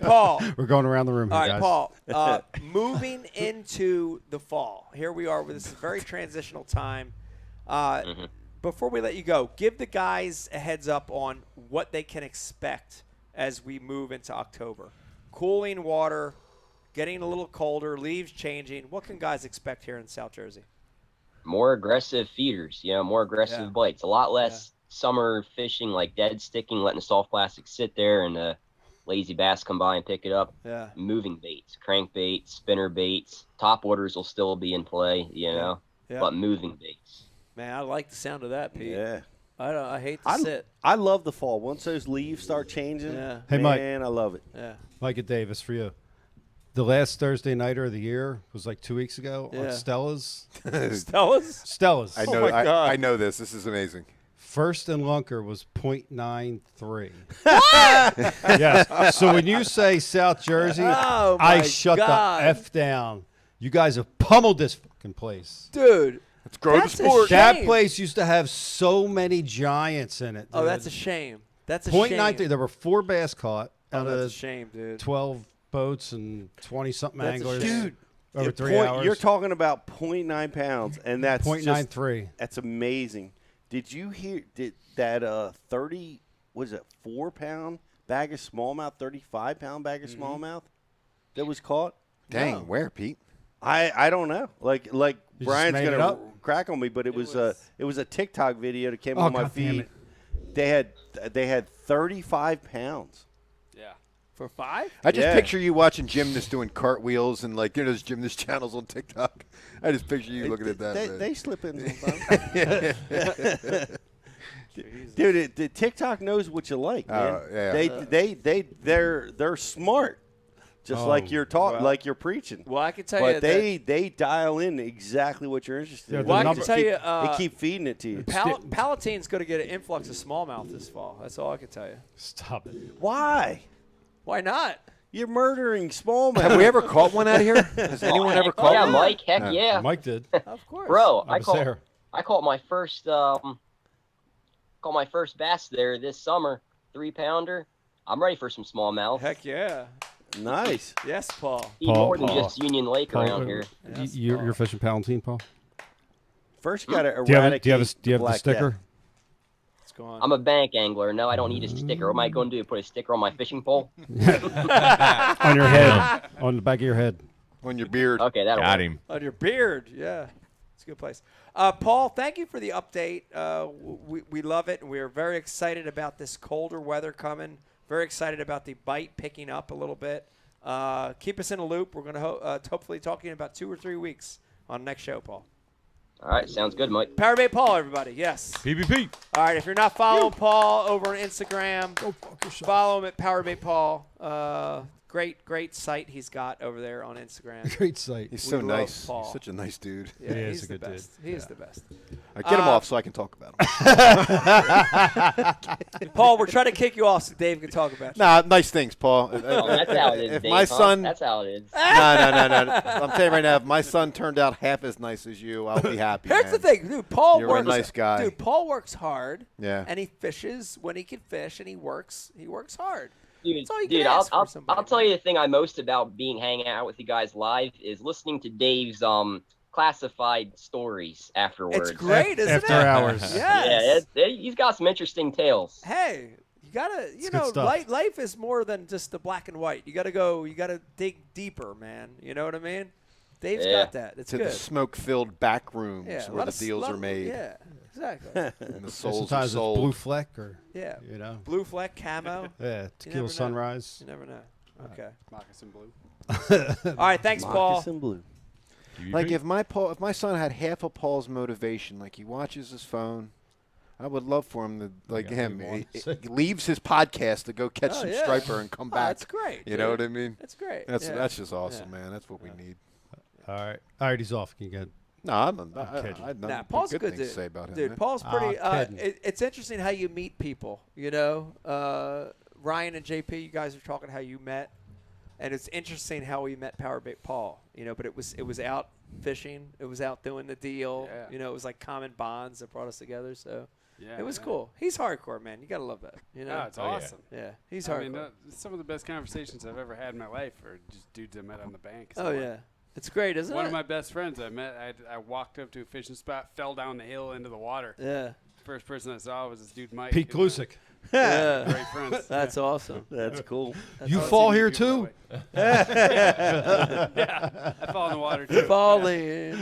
Paul. We're going around the room here, All right, guys. Paul. Moving into the fall. Here we are with this very transitional time. Before we let you go, give the guys a heads up on what they can expect as we move into October. Cooling water, getting a little colder, leaves changing. What can guys expect here in South Jersey? More aggressive feeders, more aggressive bites. A lot less summer fishing, like dead sticking, letting the soft plastic sit there and lazy bass come by and pick it up. Yeah. Moving baits, crankbaits, spinner baits, top waters will still be in play, but moving baits. Man, I like the sound of that, Pete. Yeah. I hate to sit. I love the fall. Once those leaves start changing, Hey, Mike. man, I love it. Yeah. Mike and Davis, for you. The last Thursday nighter of the year was like 2 weeks ago on Stella's. Stella's. I know. I know this. This is amazing. First and lunker was .93. What? Yes. So when you say South Jersey, I shut the F down. You guys have pummeled this fucking place. Dude. Let's grow the sport. That place used to have so many giants in it. Oh, dude. that's a shame. That's a Point shame. 93. There were 4 bass caught out that's of a shame, dude. 12 boats and 20-something That's a anglers. shame. Dude, over 3 hours. You're talking about 0.9 pounds, and that's .93. That's amazing. Did you hear that 30, was it 4-pound bag of smallmouth, 35-pound bag of smallmouth that was caught? Dang, where, Pete? I don't know. Like You Brian's just made it gonna up? crack on me, but it was a TikTok video that came Oh, on my God damn feed. it. They had 35 pounds. Yeah. For 5? I just picture you watching gymnasts doing cartwheels and those gymnast channels on TikTok. I just picture you looking at that. They slip in sometimes. Dude, the TikTok knows what you like, man. Yeah. They're smart, just like you're like you're preaching. Well, I can tell you but they dial in exactly what you're interested in. Well, I can tell you, they keep feeding it to you. Palatine's going to get an influx of smallmouth this fall. That's all I can tell you. Stop it. Why? Why not? You're murdering smallmouth. Have we ever caught one out of here? Has anyone ever caught one? Mike. Heck yeah. Mike did. Of course. Bro, I caught my first bass there this summer, 3-pounder. I'm ready for some smallmouth. Heck yeah. Nice. Yes, Paul. More than just Union Lake around here. You're fishing Palatine, Paul? First, you got to Do you eradicate have the black sticker? death. What's going on? I'm a bank angler. No, I don't need a sticker. What am I going to do? Put a sticker on my fishing pole? On your head. On the back of your head. On your beard. Okay, that'll Got work. him. On your beard. Yeah. It's a good place. Paul, thank you for the update. We love it, and we are very excited about this colder weather coming. Very excited about the bite picking up a little bit. Keep us in a loop. We're going to hopefully talk in about 2 or 3 weeks on the next show, Paul. All right, sounds good, Mike. Powerbait Paul, everybody. Yes. PvP. All right, if you're not following Paul over on Instagram, follow him at Powerbait Paul. Great site he's got over there on Instagram. Great site. He's We so love nice. Paul. He's such a nice dude. Yeah, He is he's a the good best. dude. He is the best. I get him off so I can talk about him. Paul, we're trying to kick you off so Dave can talk about you. Nah, nice things, Paul. Oh, that's how it is, If Dave, my huh? son, That's how it is. No. I'm telling you right now, if my son turned out half as nice as you, I'll be happy. Here's man. the thing, dude. Paul You're works. a nice guy. Dude, Paul works hard. Yeah. And he fishes when he can fish, and he works hard. Dude, That's all you can I'll ask for somebody. I'll tell you the thing I most about hanging out with you guys live is listening to Dave's classified stories afterwards. It's great, isn't it? After hours. Yes. Yeah, he's got some interesting tales. Hey, you gotta, good stuff. life is more than just the black and white. You gotta dig deeper, man. You know what I mean? Dave's got that. It's to good. the smoke-filled back rooms Yeah, a where lot the of deals are made. Yeah, exactly. And the souls Sometimes are it's sold. blue fleck or, Yeah. you know. Blue fleck, camo. Yeah, You tequila never know. sunrise. You never know. Okay. Moccasin blue. All right, thanks, Paul. Moccasin blue. Like if my son had half of Paul's motivation, like he watches his phone, I would love for him to he leaves his podcast to go catch some striper and come back. That's great. You know what I mean? That's great. That's just awesome, man. That's what we need. All right, he's off. Can you get? No, I'm kidding. I had Nah, Paul's good good things dude. to say about him. Dude, man. Paul's pretty. kidding. It's interesting how you meet people. You know, Ryan and JayPee, you guys are talking how you met, and it's interesting how we met Powerbait Paul. But it was out fishing, it was out doing the deal. Yeah. It was like common bonds that brought us together. So Yeah, it was yeah. cool. He's hardcore, man. You gotta love that. Yeah, it's awesome. Yeah, he's I hardcore. mean, some of the best conversations I've ever had in my life are just dudes I met on the bank. Oh, yeah. It's great, isn't One it? of my best friends I met, I walked up to a fishing spot, fell down the hill into the water. Yeah. First person I saw was this dude, Mike. Pete and, Glusick. Yeah. Great friends. That's Yeah. awesome. That's cool. You fall here too? Yeah, I fall in the water too. Falling.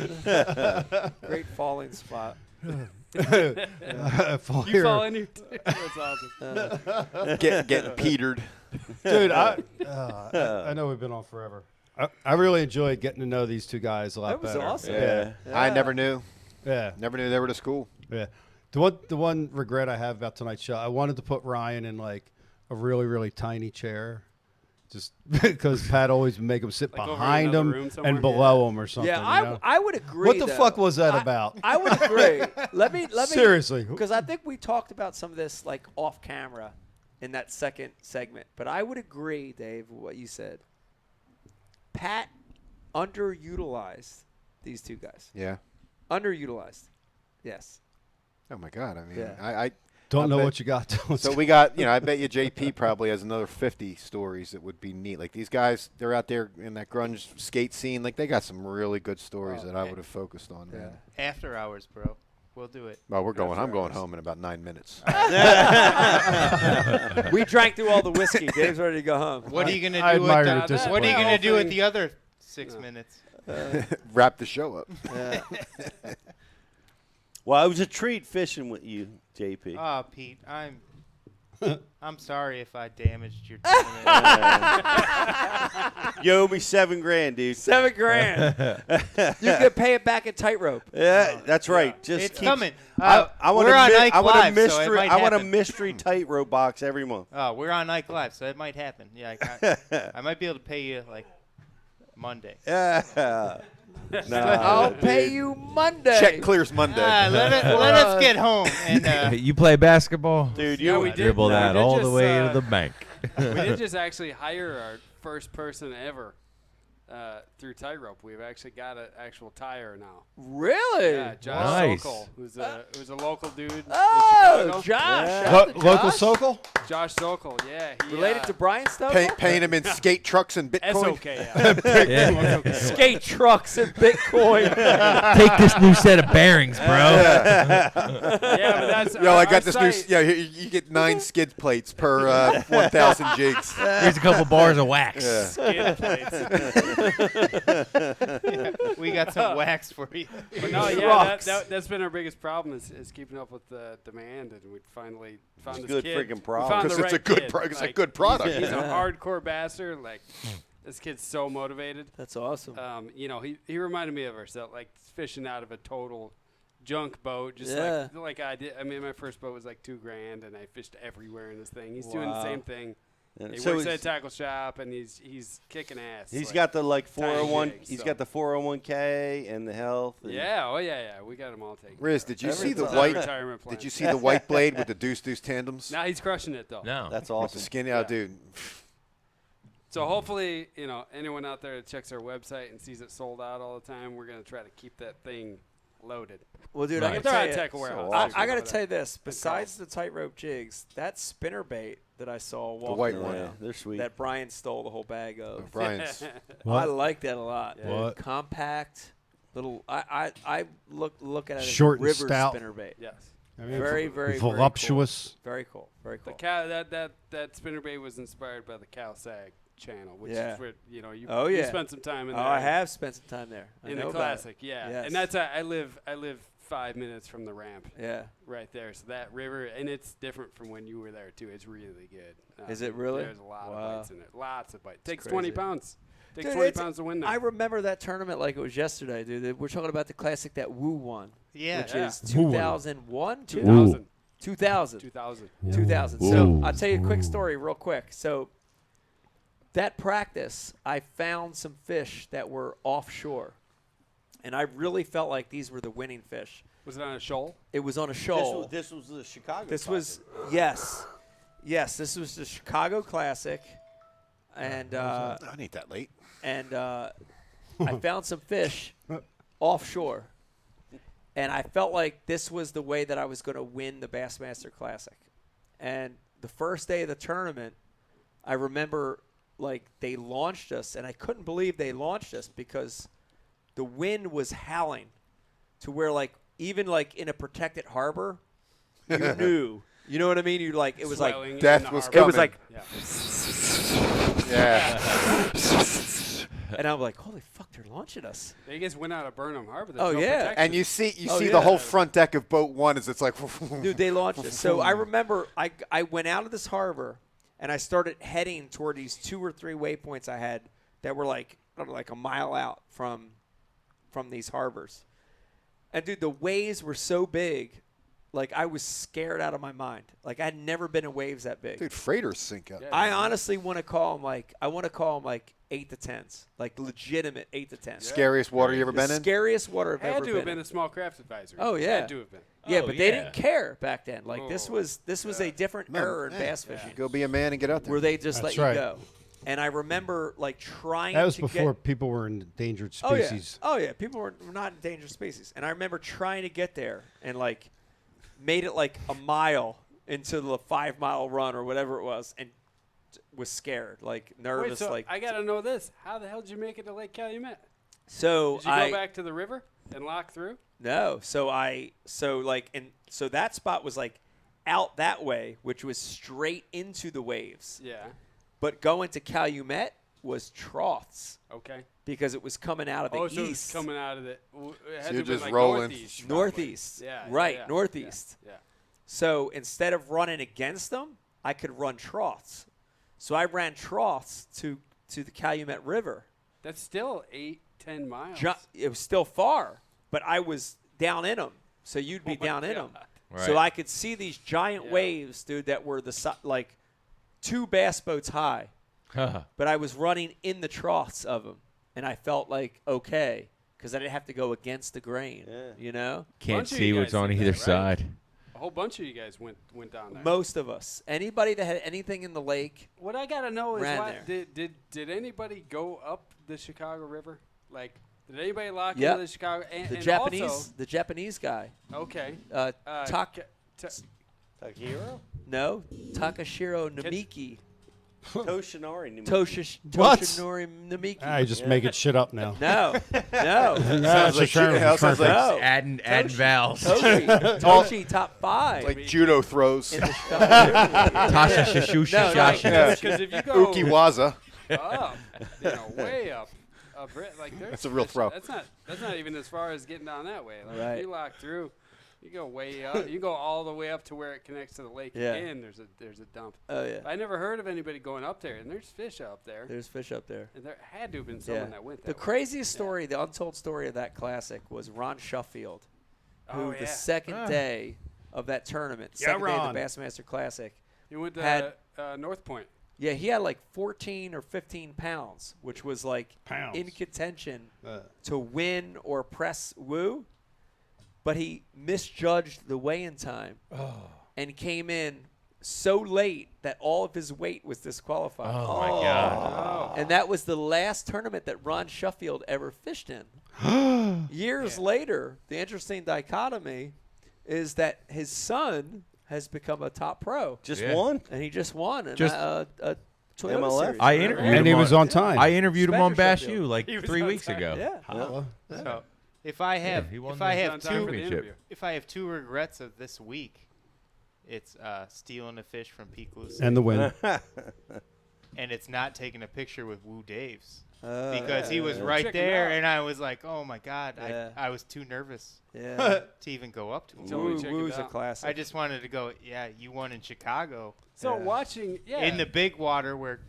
Great falling spot. Fall You here. fall in here too. That's awesome. Getting petered. Dude, I know we've been on forever. I really enjoyed getting to know these two guys a lot That was better. awesome. Yeah. I never knew. Yeah. Never knew they were to school. Yeah. The one regret I have about tonight's show, I wanted to put Ryan in like a really, really tiny chair. Just because Pat always would make him sit Like over in behind another him room somewhere? and below him or something. Yeah, you know? I would agree. What the though. fuck was that about? I would agree. Let me Seriously. because I think we talked about some of this like off camera in that second segment. But I would agree, Dave, with what you said. Pat underutilized these two guys. Yeah. Underutilized. Yes. Oh my God! I mean, Yeah. I Don't know bet- what you got. So we got, I bet you JayPee probably has another 50 stories that would be neat. Like these guys, they're out there in that grunge skate scene. Like they got some really good stories that I would have focused on, man. After hours, bro. We'll do it. Well, we're going. After I'm going hours. home in about 9 minutes. We drank through all the whiskey. Dave's ready to go home. What are you gonna I do? With admire the, your what are you discipline. gonna do with the other 6 minutes? Wrap the show up. Yeah. Well, it was a treat fishing with you, JP. Oh, Pete, I'm sorry if I damaged your. You owe me $7,000, dude. $7,000. You could pay it back at tightrope. Yeah, that's right. Just It's keep- coming. I want we're a on mi- Ike I want a Live, so it mystery. might I want a happen. mystery tightrope box every month. Oh, we're on Ike Live, so it might happen. Yeah, I might be able to pay you like Monday. Yeah. I'll pay you Monday. Check clears Monday. Let us get home. And You play basketball? Dude, Yeah, you we did. dribble We that did all the just, way to the bank. We did just actually hire our first person ever through tightrope. We've actually got an actual tire now. Really? Yeah, Josh Nice. Sokol, who's a local dude in Oh, Chicago. Josh. Yeah. Shout out to Local Josh. Sokol? Josh Sokol, yeah. He, Related to Brian Stokol? Paying him in skate trucks and Bitcoin. SOK. Skate trucks and Bitcoin. Take this new set of bearings, bro. Yeah, but that's Yo, I got this new. site- Yeah, you get 9 skid plates per 1,000 jigs. Here's a couple bars of wax. Skid plates. yeah, we got some wax for you. But no, yeah, that's been our biggest problem is keeping up with the demand, and we finally found It's this good kid. freaking We problem. found 'Cause the it's right a good kid. pro- it's a Like, good product. He's a Yeah. hardcore bastard. Like this kid's so motivated. That's awesome. He reminded me of ourselves, like fishing out of a total junk boat, just Yeah. like I did. I mean, my first boat was like $2,000, and I fished everywhere in this thing. He's doing the same thing. Yeah. He So works at a he's- tackle shop, and he's kicking ass. He's like, got the tiny 401. jigs, He's so. got the 401k and the health. And Yeah, oh yeah. We got him all taken. Riz, care of. did you see the It's a white? retirement plan. Did you see the white blade with the deuce tandems? Now he's crushing it though. No. That's With awesome. the skin, yeah, dude. So hopefully, anyone out there that checks our website and sees it sold out all the time, we're gonna try to keep that thing loaded. Well, dude, Nice. I If got they're to at tell Tech you, Warehouse. I got to but, tell you this. Besides the tightrope jigs, that spinner bait that I saw walking white around, one. Yeah, they're sweet. that Brian stole the whole bag of. Brian's. I like that a lot. Yeah. What? Compact, little. I look at it Short as a and river stout. spinner bait. yes. I mean, Very, very voluptuous. Very cool. Very cool. That spinner bait was inspired by the Cal Sag channel, which Yeah. is where you Oh, yeah. spent some time in Oh, there. I have spent some time there. I in know the about classic, it. yeah. Yes. And that's I live 5 minutes from the ramp. Yeah. Right there. So that river, and it's different from when you were there too. It's really good. Is it really? There's a lot Wow. of bites in it. Lots of bites. Takes crazy. 20 pounds. Takes Dude, 20 it's- pounds to win I that. remember that tournament like it was yesterday, dude. We're talking about the classic that Woo won. Yeah. Which Yeah. is Woo won. 2001? 2000. 2000. 2000. 2000. Woo. So I'll tell you a quick story real quick. So that practice, I found some fish that were offshore. And I really felt like these were the winning fish. Was it on a shoal? It was on a shoal. This was the Chicago. This classic. was, yes. Yes, this was the Chicago Classic, and I ain't that late. And I found some fish offshore, and I felt like this was the way that I was going to win the Bassmaster Classic. And the first day of the tournament, I remember like they launched us, and I couldn't believe they launched us because the wind was howling to where like even like in a protected harbor, you knew. You know what I mean? You like it was Swelling like death was coming. It was like Yeah. And I'm like, holy fuck, they're launching us. They just went out of Burnham Harbor. Oh, There's no yeah. protection. And you see the whole front deck of boat 1 as it's like. Dude, they launched us. So I remember I went out of this harbor and I started heading toward these 2 or 3 waypoints I had that were like I don't know, like a mile out from these harbors. And dude, the waves were so big, like I was scared out of my mind. Like I had never been in waves that big. Dude, freighters sink up. I honestly want to call them like 8 to 10s, like legitimate 8 to 10s. Scariest water you ever been in? Scariest water I've ever Had to been have been in. a small craft advisory. Oh yeah, Had to have been. Yeah, but they didn't care back then. Like this Oh. was a different era in bass fishing. Go be a man and get out there. Where they just That's let right. you go. And I remember like trying That was to before get, people were endangered Oh yeah. species. Oh yeah, people were not endangered species. And I remember trying to get there and like made it like a mile into the 5-mile run or whatever it was and was scared, like nervous. Wait, so like I gotta know this. How the hell did you make it to Lake Calumet? So Did you go back to the river and lock through? No. So that spot was like out that way, which was straight into the waves. Yeah. But going to Calumet was troughs. Okay. Because it was coming out of the so it was east. coming out of the. It had So to you're have been just like rolling. northeast. Northeast. Yeah. Right, yeah, northeast. Yeah. So instead of running against them, I could run troughs. So I ran troughs to the Calumet River. That's still 8-10 miles. It was still far, but I was down in them. So you'd be down in them. So I could see these giant waves, dude, that were like 2 bass boats high. But I was running in the troughs of them, and I felt like okay because I didn't have to go against the grain. You know, Can't see what's on either side. A whole bunch of you guys went down there. Most of us, anybody that had anything in the lake. What I gotta know is ran why there. did anybody go up the Chicago River? Like, did anybody lock Yep. into the Chicago? And, The and Japanese, also, the Japanese guy. Okay. Takahiro? No, Takashiro Namiki. Toshinori. Toshinori Namiki. I just making shit up now. No. Sounds like adding vowels. Toshi top 5. Like judo throws. In the Chicago River. Tasha Shashushi Shashi. Because if you go Ukiwaza. up, way up, like there's That's a real fish- throw. That's not even as far as getting down that way. Like Right. if you lock through, you go way up. You go all the way up to where it connects to the lake Yeah. again. There's a dump. Oh yeah. I never heard of anybody going up there, and there's fish up there. There's fish up there. And there had to have been someone that went The that way. craziest story, the untold story of that classic was Ron Shuffield, who Oh, the yeah. second day of that tournament, Yeah, second day Ron. of the Bassmaster Classic, He went to had North Point. Yeah, he had like 14 or 15 pounds, which was like Pounds. in contention to win or press Woo. But he misjudged the weigh-in time and came in so late that all of his weight was disqualified. Oh, my God. And that was the last tournament that Ron Shuffield ever fished in. Years later, the interesting dichotomy is that his son has become a top pro. Just won? And he just won a Just- Toyota MLF? Series. I interviewed him. And he was on time. I interviewed him on Spencer Bash Sheffield. U like He was 3 on weeks time. ago. Yeah. So if I have he won if the I have on time for the championship. interview. if I have 2 regrets of this week, it's stealing a fish from Peak Lucid And the win. and it's not taking a picture with Woo Daves Oh, because he was right Check him there, out. and I was like, oh my god, Yeah. I was too nervous Yeah. to even go up to him. Totally Woo, check it Woo's a out. classic. I just wanted to go. Yeah, you won in Chicago So watching, in the big water where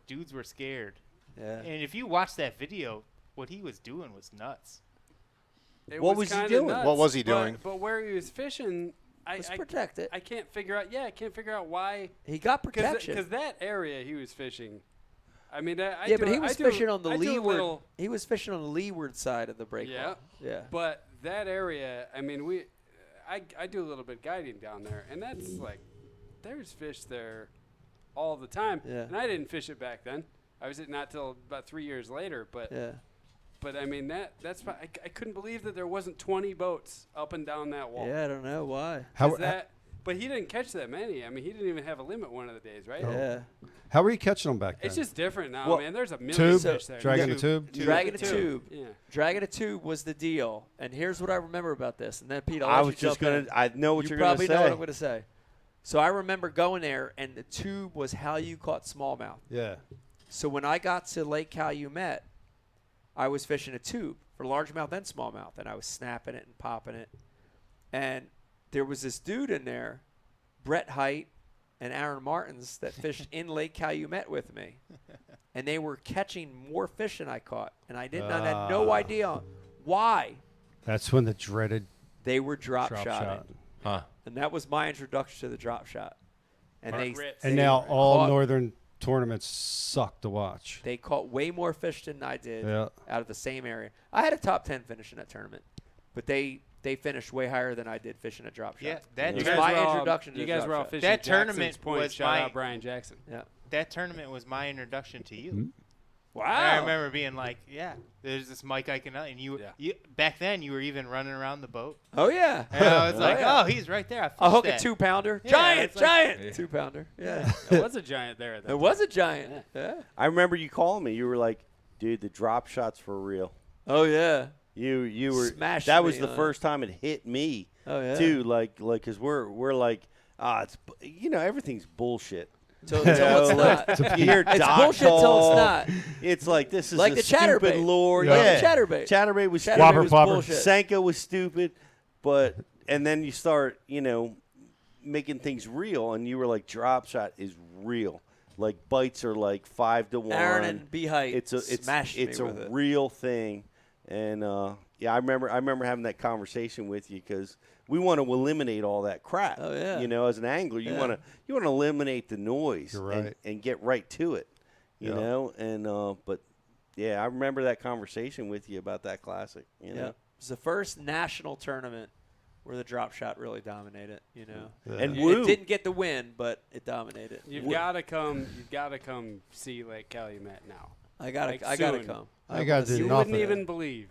dudes were scared. Yeah. And if you watch that video, what he was doing was nuts. It What was he kinda doing? nuts, What was he but- doing? But where he was fishing, Let's protect it. I can't figure out. Yeah, I can't figure out why. He got protection. Because that area he was fishing. I mean, I Yeah, do- but he I was do- fishing on the I do a leeward. little- He was fishing on the leeward side of the break. Yeah. Yeah. But that area, I mean, I do a little bit guiding down there, and that's like, there's fish there all the time. Yeah. And I didn't fish it back then. I was not till about 3 years later. But but I mean that's I couldn't believe that there wasn't 20 boats up and down that wall. Yeah, I don't know why. But he didn't catch that many. I mean, he didn't even have a limit one of the days, right? Yeah. How were you catching them back then? It's just different now, Well, man. There's a million tube? fish there. Dragging a tube? Dragging a tube. Yeah. Dragging a tube was the deal. And here's what I remember about this. And then, Pete, I I'll was let you just jump gonna. in. I know what You you're gonna probably say. know what I'm going to say. So I remember going there, and the tube was how you caught smallmouth. Yeah. So when I got to Lake Calumet, I was fishing a tube for largemouth and smallmouth, and I was snapping it and popping it. And there was this dude in there, Brett Height and Aaron Martins, that fished in Lake Calumet with me. And they were catching more fish than I caught. And I didn't I had no idea why. That's when the dreaded They were drop shot. shotting. Huh. And that was my introduction to the drop shot. And And now all caught- northern tournaments suck to watch. They caught way more fish than I did Yeah. out of the same area. I had a top 10 finish in that tournament, but they finished way higher than I did fishing a drop shot. Yeah, that was you my guys were all- introduction to you the guys drop were all shot. fishing That Jackson's tournament Point. was Shout my out Brian Jackson. Yeah. That tournament was my introduction to you. Wow. I remember being like, there's this Mike Iaconelli, and you back then you were even running around the boat. Oh, yeah. And I was like, yeah. oh, he's right there. I I'll hook fished a that. 2-pounder. Yeah, Giant, it's like- giant 2-pounder. Yeah. There was a giant there. At that There time. was a giant. Yeah. I remember you calling me. You were like, "Dude, the drop shot's for real." Oh, yeah. You were. Smashed that was me the on it. first time it hit me. Oh, yeah. Too because we're like, it's everything's bullshit. Till it's not. You hear It's dock bullshit till it's talk. not. It's like this is Like a the stupid chatterbait. lure. Like the Yeah, chatterbait. Chatterbait was Chatterbait stupid. was bullshit. Senko was stupid, and then you start making things real, and you were like, drop shot is real. Like bites are like 5 to 1. Aaron and B Height It's a smashed it's me a with it. real thing, and I remember having that conversation with you because we want to eliminate all that crap. Oh, yeah. As an angler, you Yeah. want to eliminate the noise. You're right. and get right to it. You Yeah. know, and but yeah, I remember that conversation with you about that classic. You know, Yeah. It was the first national tournament where the drop shot really dominated. And it didn't get the win, but it dominated. You've got to come. You've got to come see Lake Calumet now. I gotta soon. come. I gotta do You nothing. wouldn't even believe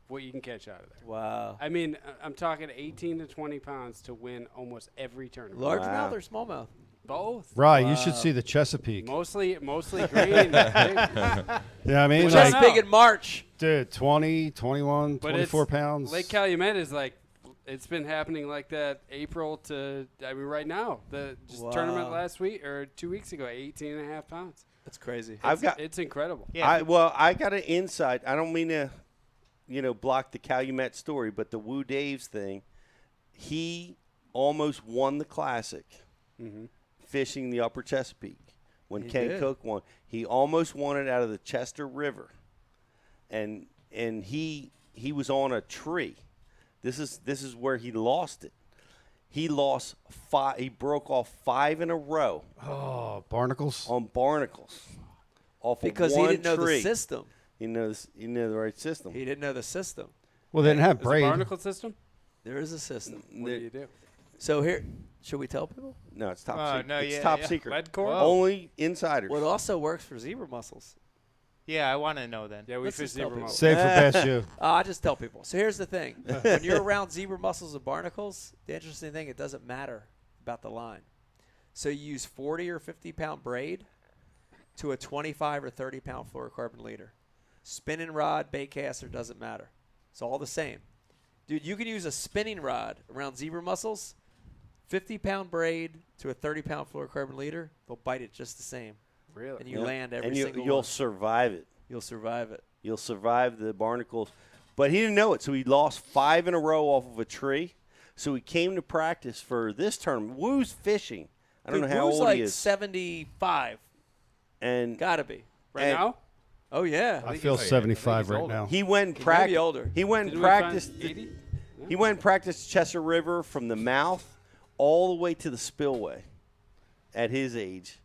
what you can catch out of there. Wow. I mean, I'm talking 18 to 20 pounds to win almost every tournament. Largemouth or smallmouth? Both. Right, you should see the Chesapeake. Mostly green. Yeah, I mean, Which like, is big in March. Dude, 20, 21, But 24 it's- pounds. Lake Calumet is like, it's been happening like that April to, right now. The tournament last week or 2 weeks ago, 18 and a half pounds. That's crazy. It's incredible. I got an insight. I don't mean to, block the Calumet story, but the Woo Daves thing, he almost won the classic fishing the Upper Chesapeake when He Ken did. Cook won. He almost won it out of the Chester River, and he was on a tree. This is where he lost it. He lost 5. He broke off 5 in a row. Oh, barnacles? On barnacles. Off Because of he one didn't know the tree. system. He knows the right system. He didn't know the system. Well, they didn't have Is braid. it barnacle system? There is a system. What do you do? So here, should we tell people? No, it's top Oh, secret. no, it's yeah, top yeah. secret. Lead core? Only insiders. Well, it also works for zebra mussels. Yeah, I want to know then. Yeah, we Let's fish just tell zebra people. mussels. Save for Bass U. I just tell people. So here's the thing. When you're around zebra mussels and barnacles, the interesting thing, it doesn't matter about the line. So you use 40 or 50 pound braid to a 25 or 30 pound fluorocarbon leader. Spinning rod, bait caster, doesn't matter. It's all the same. Dude, you can use a spinning rod around zebra mussels, 50 pound braid to a 30 pound fluorocarbon leader, they'll bite it just the same. Really? And you Yep. land every and single you'll one. survive it. You'll survive it. You'll survive the barnacles. But he didn't know it, so he lost 5 in a row off of a tree. So he came to practice for this tournament. Woo's fishing. I don't Dude, know how Woo's old like he is. 75. And Gotta be. Right and now? Oh, yeah. I feel 75 right now. he went and He may be practiced. older. He went and Didn't we find practiced. 80? He went and practiced Chester River from the mouth all the way to the spillway at his age.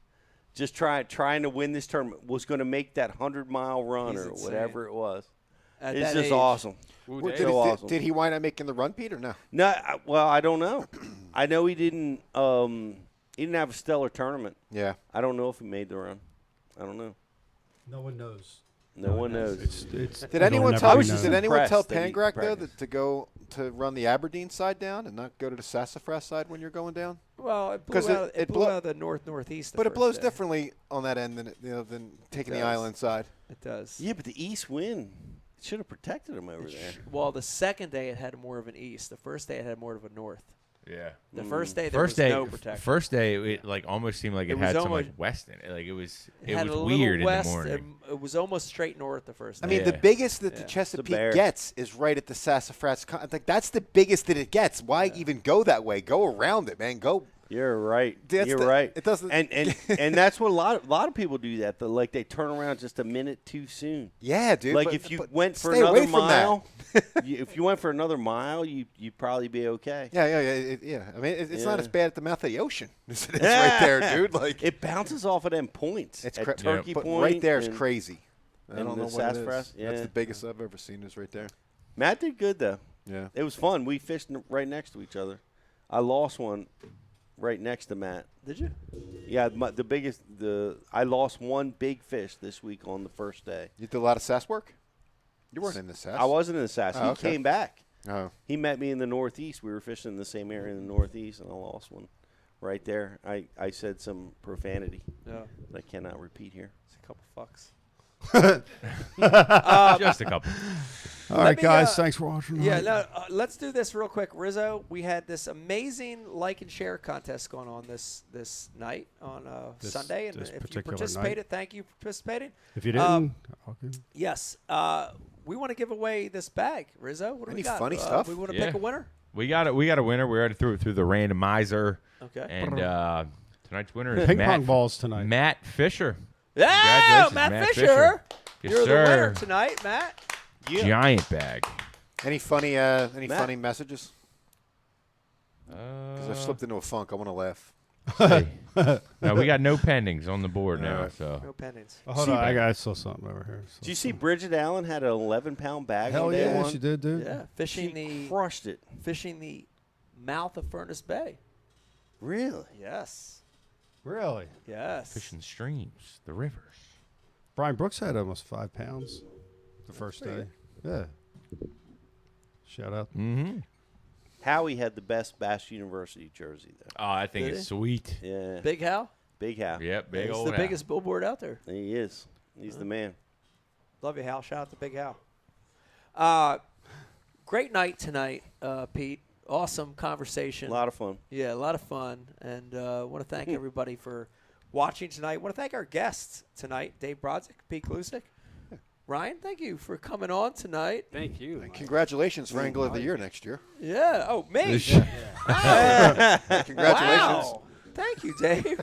Just trying to win this tournament. Was going to make that 100-mile run He's or insane. whatever it was. At It's that just age. awesome. Woo Did, Dave. So awesome. did he wind up making the run, Pete, or no? No, well, I don't know. I know he didn't. He didn't have a stellar tournament. Yeah. I don't know if he made the run. I don't know. No one knows. No one knows. Did anyone tell impressed that he Pangrak though practiced. to go to run the Aberdeen side down and not go to the Sassafras side when you're going down? Well, it blew out of the northeast. But it blows differently on that end than taking the does. island side. It does. Yeah, but the east wind should have protected him over there. Well, the second day it had more of an east. The first day it had more of a north. Yeah. The first day there was no protection. First day, it like almost seemed like it was had some like almost- west in it. Like it was had a little weird west, in the morning. and it was almost straight north the first I day. mean, the biggest that the bear. Chesapeake gets is right at the Sassafras. Like that's the biggest that it gets. Why even go that way? Go around it, man. Go. You're right. That's You're the- right. it doesn't- and that's what a lot of people do that. Like they turn around just a minute too soon. Yeah, dude. Like but- if you but went for stay away another from that. mile, if you went for another mile, you'd probably be okay. Yeah. I mean, it's not Yeah. as bad at the mouth of the ocean as it is right there, dude. Like it bounces off of them points. It's at Turkey but Point. right there is and- crazy. I and don't the know what it is. Sassafras. Yeah. That's the biggest I've ever seen. Is right there. Matt did good though. Yeah. It was fun. We fished right next to each other. I lost one right next to Matt. Did you? Yeah, I lost one big fish this week on the first day. You did a lot of sass work. You weren't in the sass. I wasn't in the sass. Oh, He okay. came back. Oh. He met me in the Northeast. We were fishing in the same area in the Northeast, and I lost one right there. I said some profanity that I cannot repeat here. It's a couple fucks. Just a couple. All right, guys. Thanks for watching. Yeah, no, let's do this real quick. Rizzo, we had this amazing like and share contest going on this night on Sunday. And this if you particular participated, night. thank you for participating. If you didn't, okay. Yes. We want to give away this bag, Rizzo. What do Any we got? funny stuff? We want to pick a winner? We got a winner. We already threw it through the randomizer. Okay. And tonight's winner is Ping Matt, pong balls tonight. Matt Fisher. Yeah, Congratulations, Matt Fisher. Yes, You're sir. the winner tonight, Matt. Giant bag. Any funny funny messages? Because I've Uh, slipped into a funk. I want to laugh. No, we got no pendings on the board now. Alright. So No pendings. Oh, hold on, I saw something over here. Did you see Bridget Allen had an 11-pound bag? Hell on day yeah, one? she did, dude. Yeah, She crushed it. Fishing the mouth of Furnace Bay. Really? Yes. Really? Yes. fishing streams, the rivers. Brian Brooks had almost 5 pounds the first pretty day. Yeah. Shout out. Mm-hmm. Howie had the best Bass University jersey, though. Oh, I think Did it's he? sweet. Yeah. Big Hal? Big Hal. Yep, big He's old the Hal. biggest billboard out there. He is. He's the man. Love you, Hal. Shout out to Big Hal. Great night tonight, Pete. Awesome conversation. A lot of fun. Yeah, a lot of fun. And want to thank everybody for watching tonight. Want to thank our guests tonight, Dave Brodzik, Pete Klusik. Ryan, thank you for coming on tonight. Thank you. Congratulations for Angler of the Year next year. Yeah. Oh, me. Wow. Congratulations. Wow. Thank you, Dave.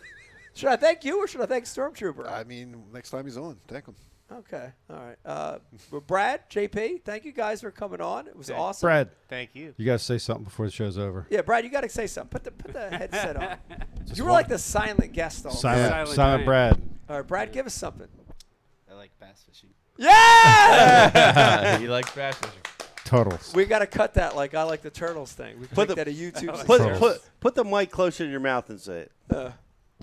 Should I thank you or should I thank Stormtrooper? I mean, next time he's on, thank him. Okay. All right. Well, Brad, JayPee, thank you guys for coming on. It was awesome. Brad. Thank you. You got to say something before the show's over. Yeah, Brad, you got to say something. Put the headset on. You were like the silent guest all Silent Brad. All right, Brad, give us something. I like bass fishing. Yeah! He likes bass fishing. Turtles. We got to cut that like I like the turtles thing. We can Put make the- that a YouTube. Put the mic closer to your mouth and say it.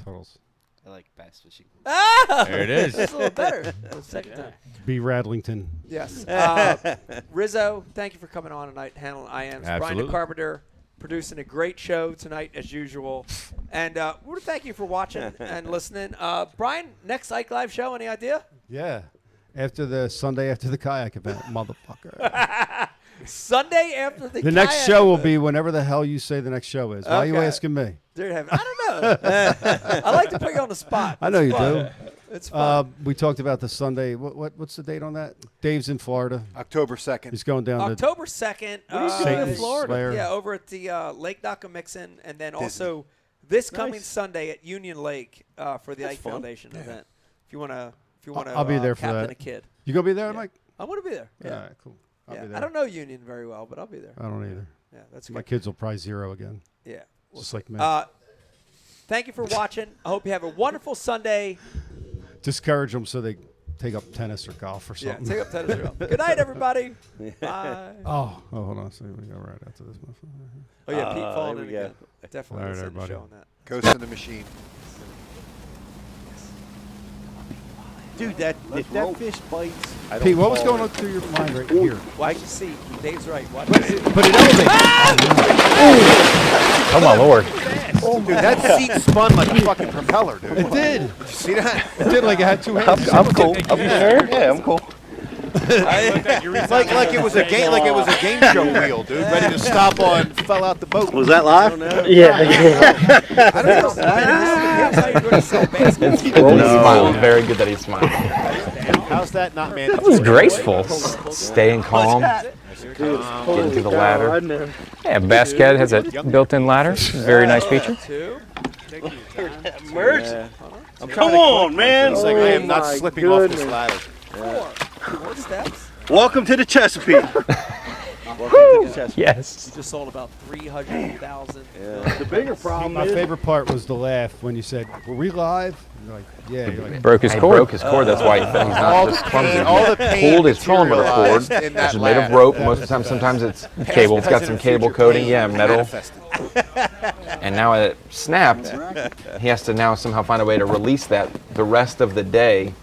Turtles. I like bass fishing. Ah! There it is. That's a little better. The second time. B. Radlington. Yes. Rizzo, thank you for coming on tonight, handling IMs. Brian Absolutely. DeCarpenter producing a great show tonight as usual. And we want to thank you for watching and listening. Brian, next Ike Live show, any idea? Yeah. After the Sunday after the kayak event, motherfucker. Sunday after the The next kayak show will event. be whenever the hell you say the next show is. Why are you Okay. asking me? Dude, I don't know. I like to put you on the spot. I know It's you fun. do. It's fun. We talked about the Sunday. What's the date on that? Dave's in Florida. October 2nd. He's going down October 2nd. What are you doing in Florida? Slayer. Yeah, over at the Lake Nakamixon, and then also this coming Nice. Sunday at Union Lake for the That's Ike fun. Foundation Yeah. event. If you want to, I'll be there for captain that. a kid. You gonna be there, Mike? I want to be there. Yeah. All right, cool. I'll Yeah. be I there. don't know Union very well, but I'll be there. I don't either. Yeah, that's My good. kids will probably 0 again. Yeah. Just like me. Thank you for watching. I hope you have a wonderful Sunday. Discourage them so they take up tennis or golf or Yeah, something. take up tennis or golf. Good night, everybody. Bye. Oh, hold on. So we go right after this. Oh yeah, Pete falling there in we go. again. Definitely. All right, Let's end the everybody. show on that. Ghost in the machine. Dude, if that fish bites, I don't Pete, what was fall going in. on through your mind right here? Watch and see. Dave's right. Watch But and see. it elevates. Oh my lord. Dude, that seat spun like a fucking propeller, dude. It did. Did you see that? It did like it had two hands. I'm cool. I'm sure. Yeah, I'm cool. like it was a game, like it was a game show wheel, dude, ready to stop on. Fell out the boat. Was that live? Yeah. I don't know. Here's how you're going to sell baskets. He's smiling. Very good that he's smiling. How's that not man? That was graceful. Staying calm. Getting to the ladder. Yeah, Bass Cat has a built-in ladder. Very nice feature. Merch. Come on, man. It's like I am not slipping off this ladder. Four steps. Welcome to the Chesapeake. Yes. You just sold about 300,000. The bigger problem My favorite part was the laugh when you said, "Were we live?" You're like, "Yeah." You're like, Broke his He cord. broke his cord. That's why he's not just clumsy. all the He pain pulled his trolling motor cord, materialized in which that is made of laugh. rope. Most of the time, sometimes it's cable. It's got some cable coating. Yeah, metal. And now it snapped. He has to now somehow find a way to release that the rest of the day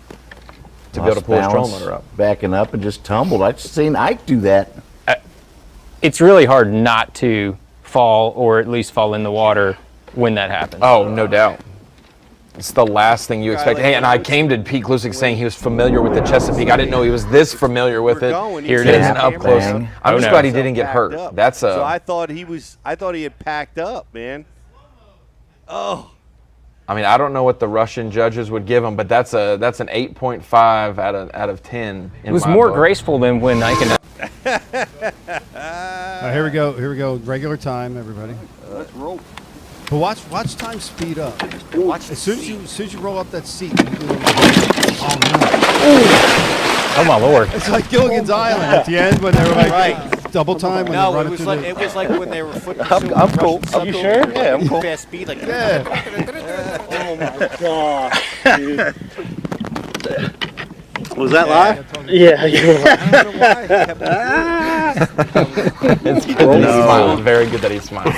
to be able to pull his trolling motor up. Backing up and just tumbled. I've seen Ike do that. It's really hard not to fall or at least fall in the water when that happens. Oh, no doubt. It's the last thing you expect. Hey, and I came to Pete Klusick saying he was familiar with the Chesapeake. I didn't know he was this familiar with it. Here it is, up close. Bang. I'm just glad he didn't get Packed hurt. up. That's So a. I thought he had packed up, man. Oh. I mean, I don't know what the Russian judges would give him, but that's an 8.5 out of 10. It was more graceful than when Iaconelli. Here we go. Here we go. Regular time, everybody. Let's roll. But watch time speed up. As soon as you roll up that seat. Oh my lord. It's like Gilligan's Island at the end when they were like double time. When No, they're it running was through like the, it was like when they were footing. I'm cool. Are you sure? Yeah, I'm cool. Fast speed, like Oh my god, dude. Was that live? Yeah. It's good that he's smiling. Very good that he's smiling.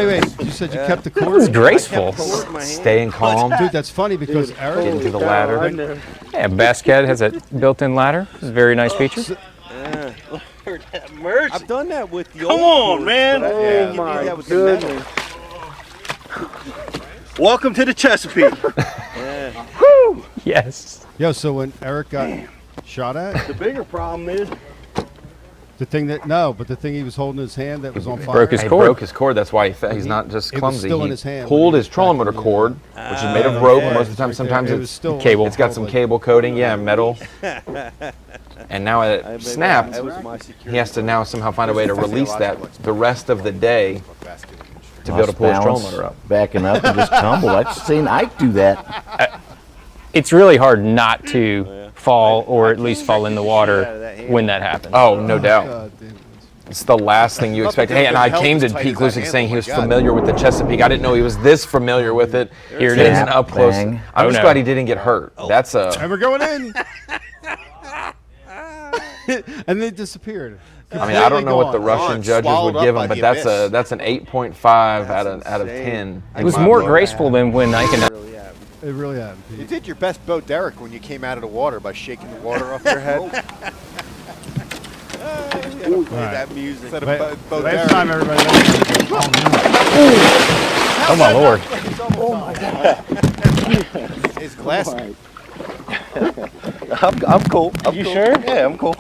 Wait. You said you kept the It cord? was graceful. Staying calm. Dude, that's funny because Eric. Getting to the ladder. Yeah, Bass Cat has a built-in ladder. It's a very nice feature. Merch. I've done that with the old cords, man. but I Oh can't my do that with the metal. Welcome to the Chesapeake. Yes. Yo, so when Eric got shot at, The bigger problem is the thing he was holding in his hand that was on fire. Broke his He cord. broke his cord. That's why he's not just It was clumsy. still He in his hand pulled when he his trolling motor backed cord, which is made of rope. yeah, Most of the time, it's sometimes right there. It was it's still cable. It's got some cable coating. Yeah, metal. And now it snapped. That was my security. He has to now somehow find a way to release that the rest of the day to be able to pull his trolling motor up. Backing up and just tumbled. I've seen Ike do that. It's really hard not to fall or at least fall in the water when that happens. Oh, no doubt. God, dude. It's the last thing you expect. Hey, and I came to Pete Klusick saying he was familiar with the Chesapeake. I didn't know he was this familiar with it. Here it is, and up close. Bang. I'm just no. glad he didn't get hurt. That's a. And we're going in. And they disappeared. I mean, I don't know what the Completely Russian Gone. judges Swallowed would up give by him, but the that's abyss. an 8.5 out of 10. It was more graceful than when Iaconelli. It really happened. You did your best Bo Derek when you came out of the water by shaking the water off your head. Play that music. Instead of Wait, Bo last Derek. time, everybody. Oh my lord. It's classic. I'm cool. Are you sure? Yeah, I'm cool.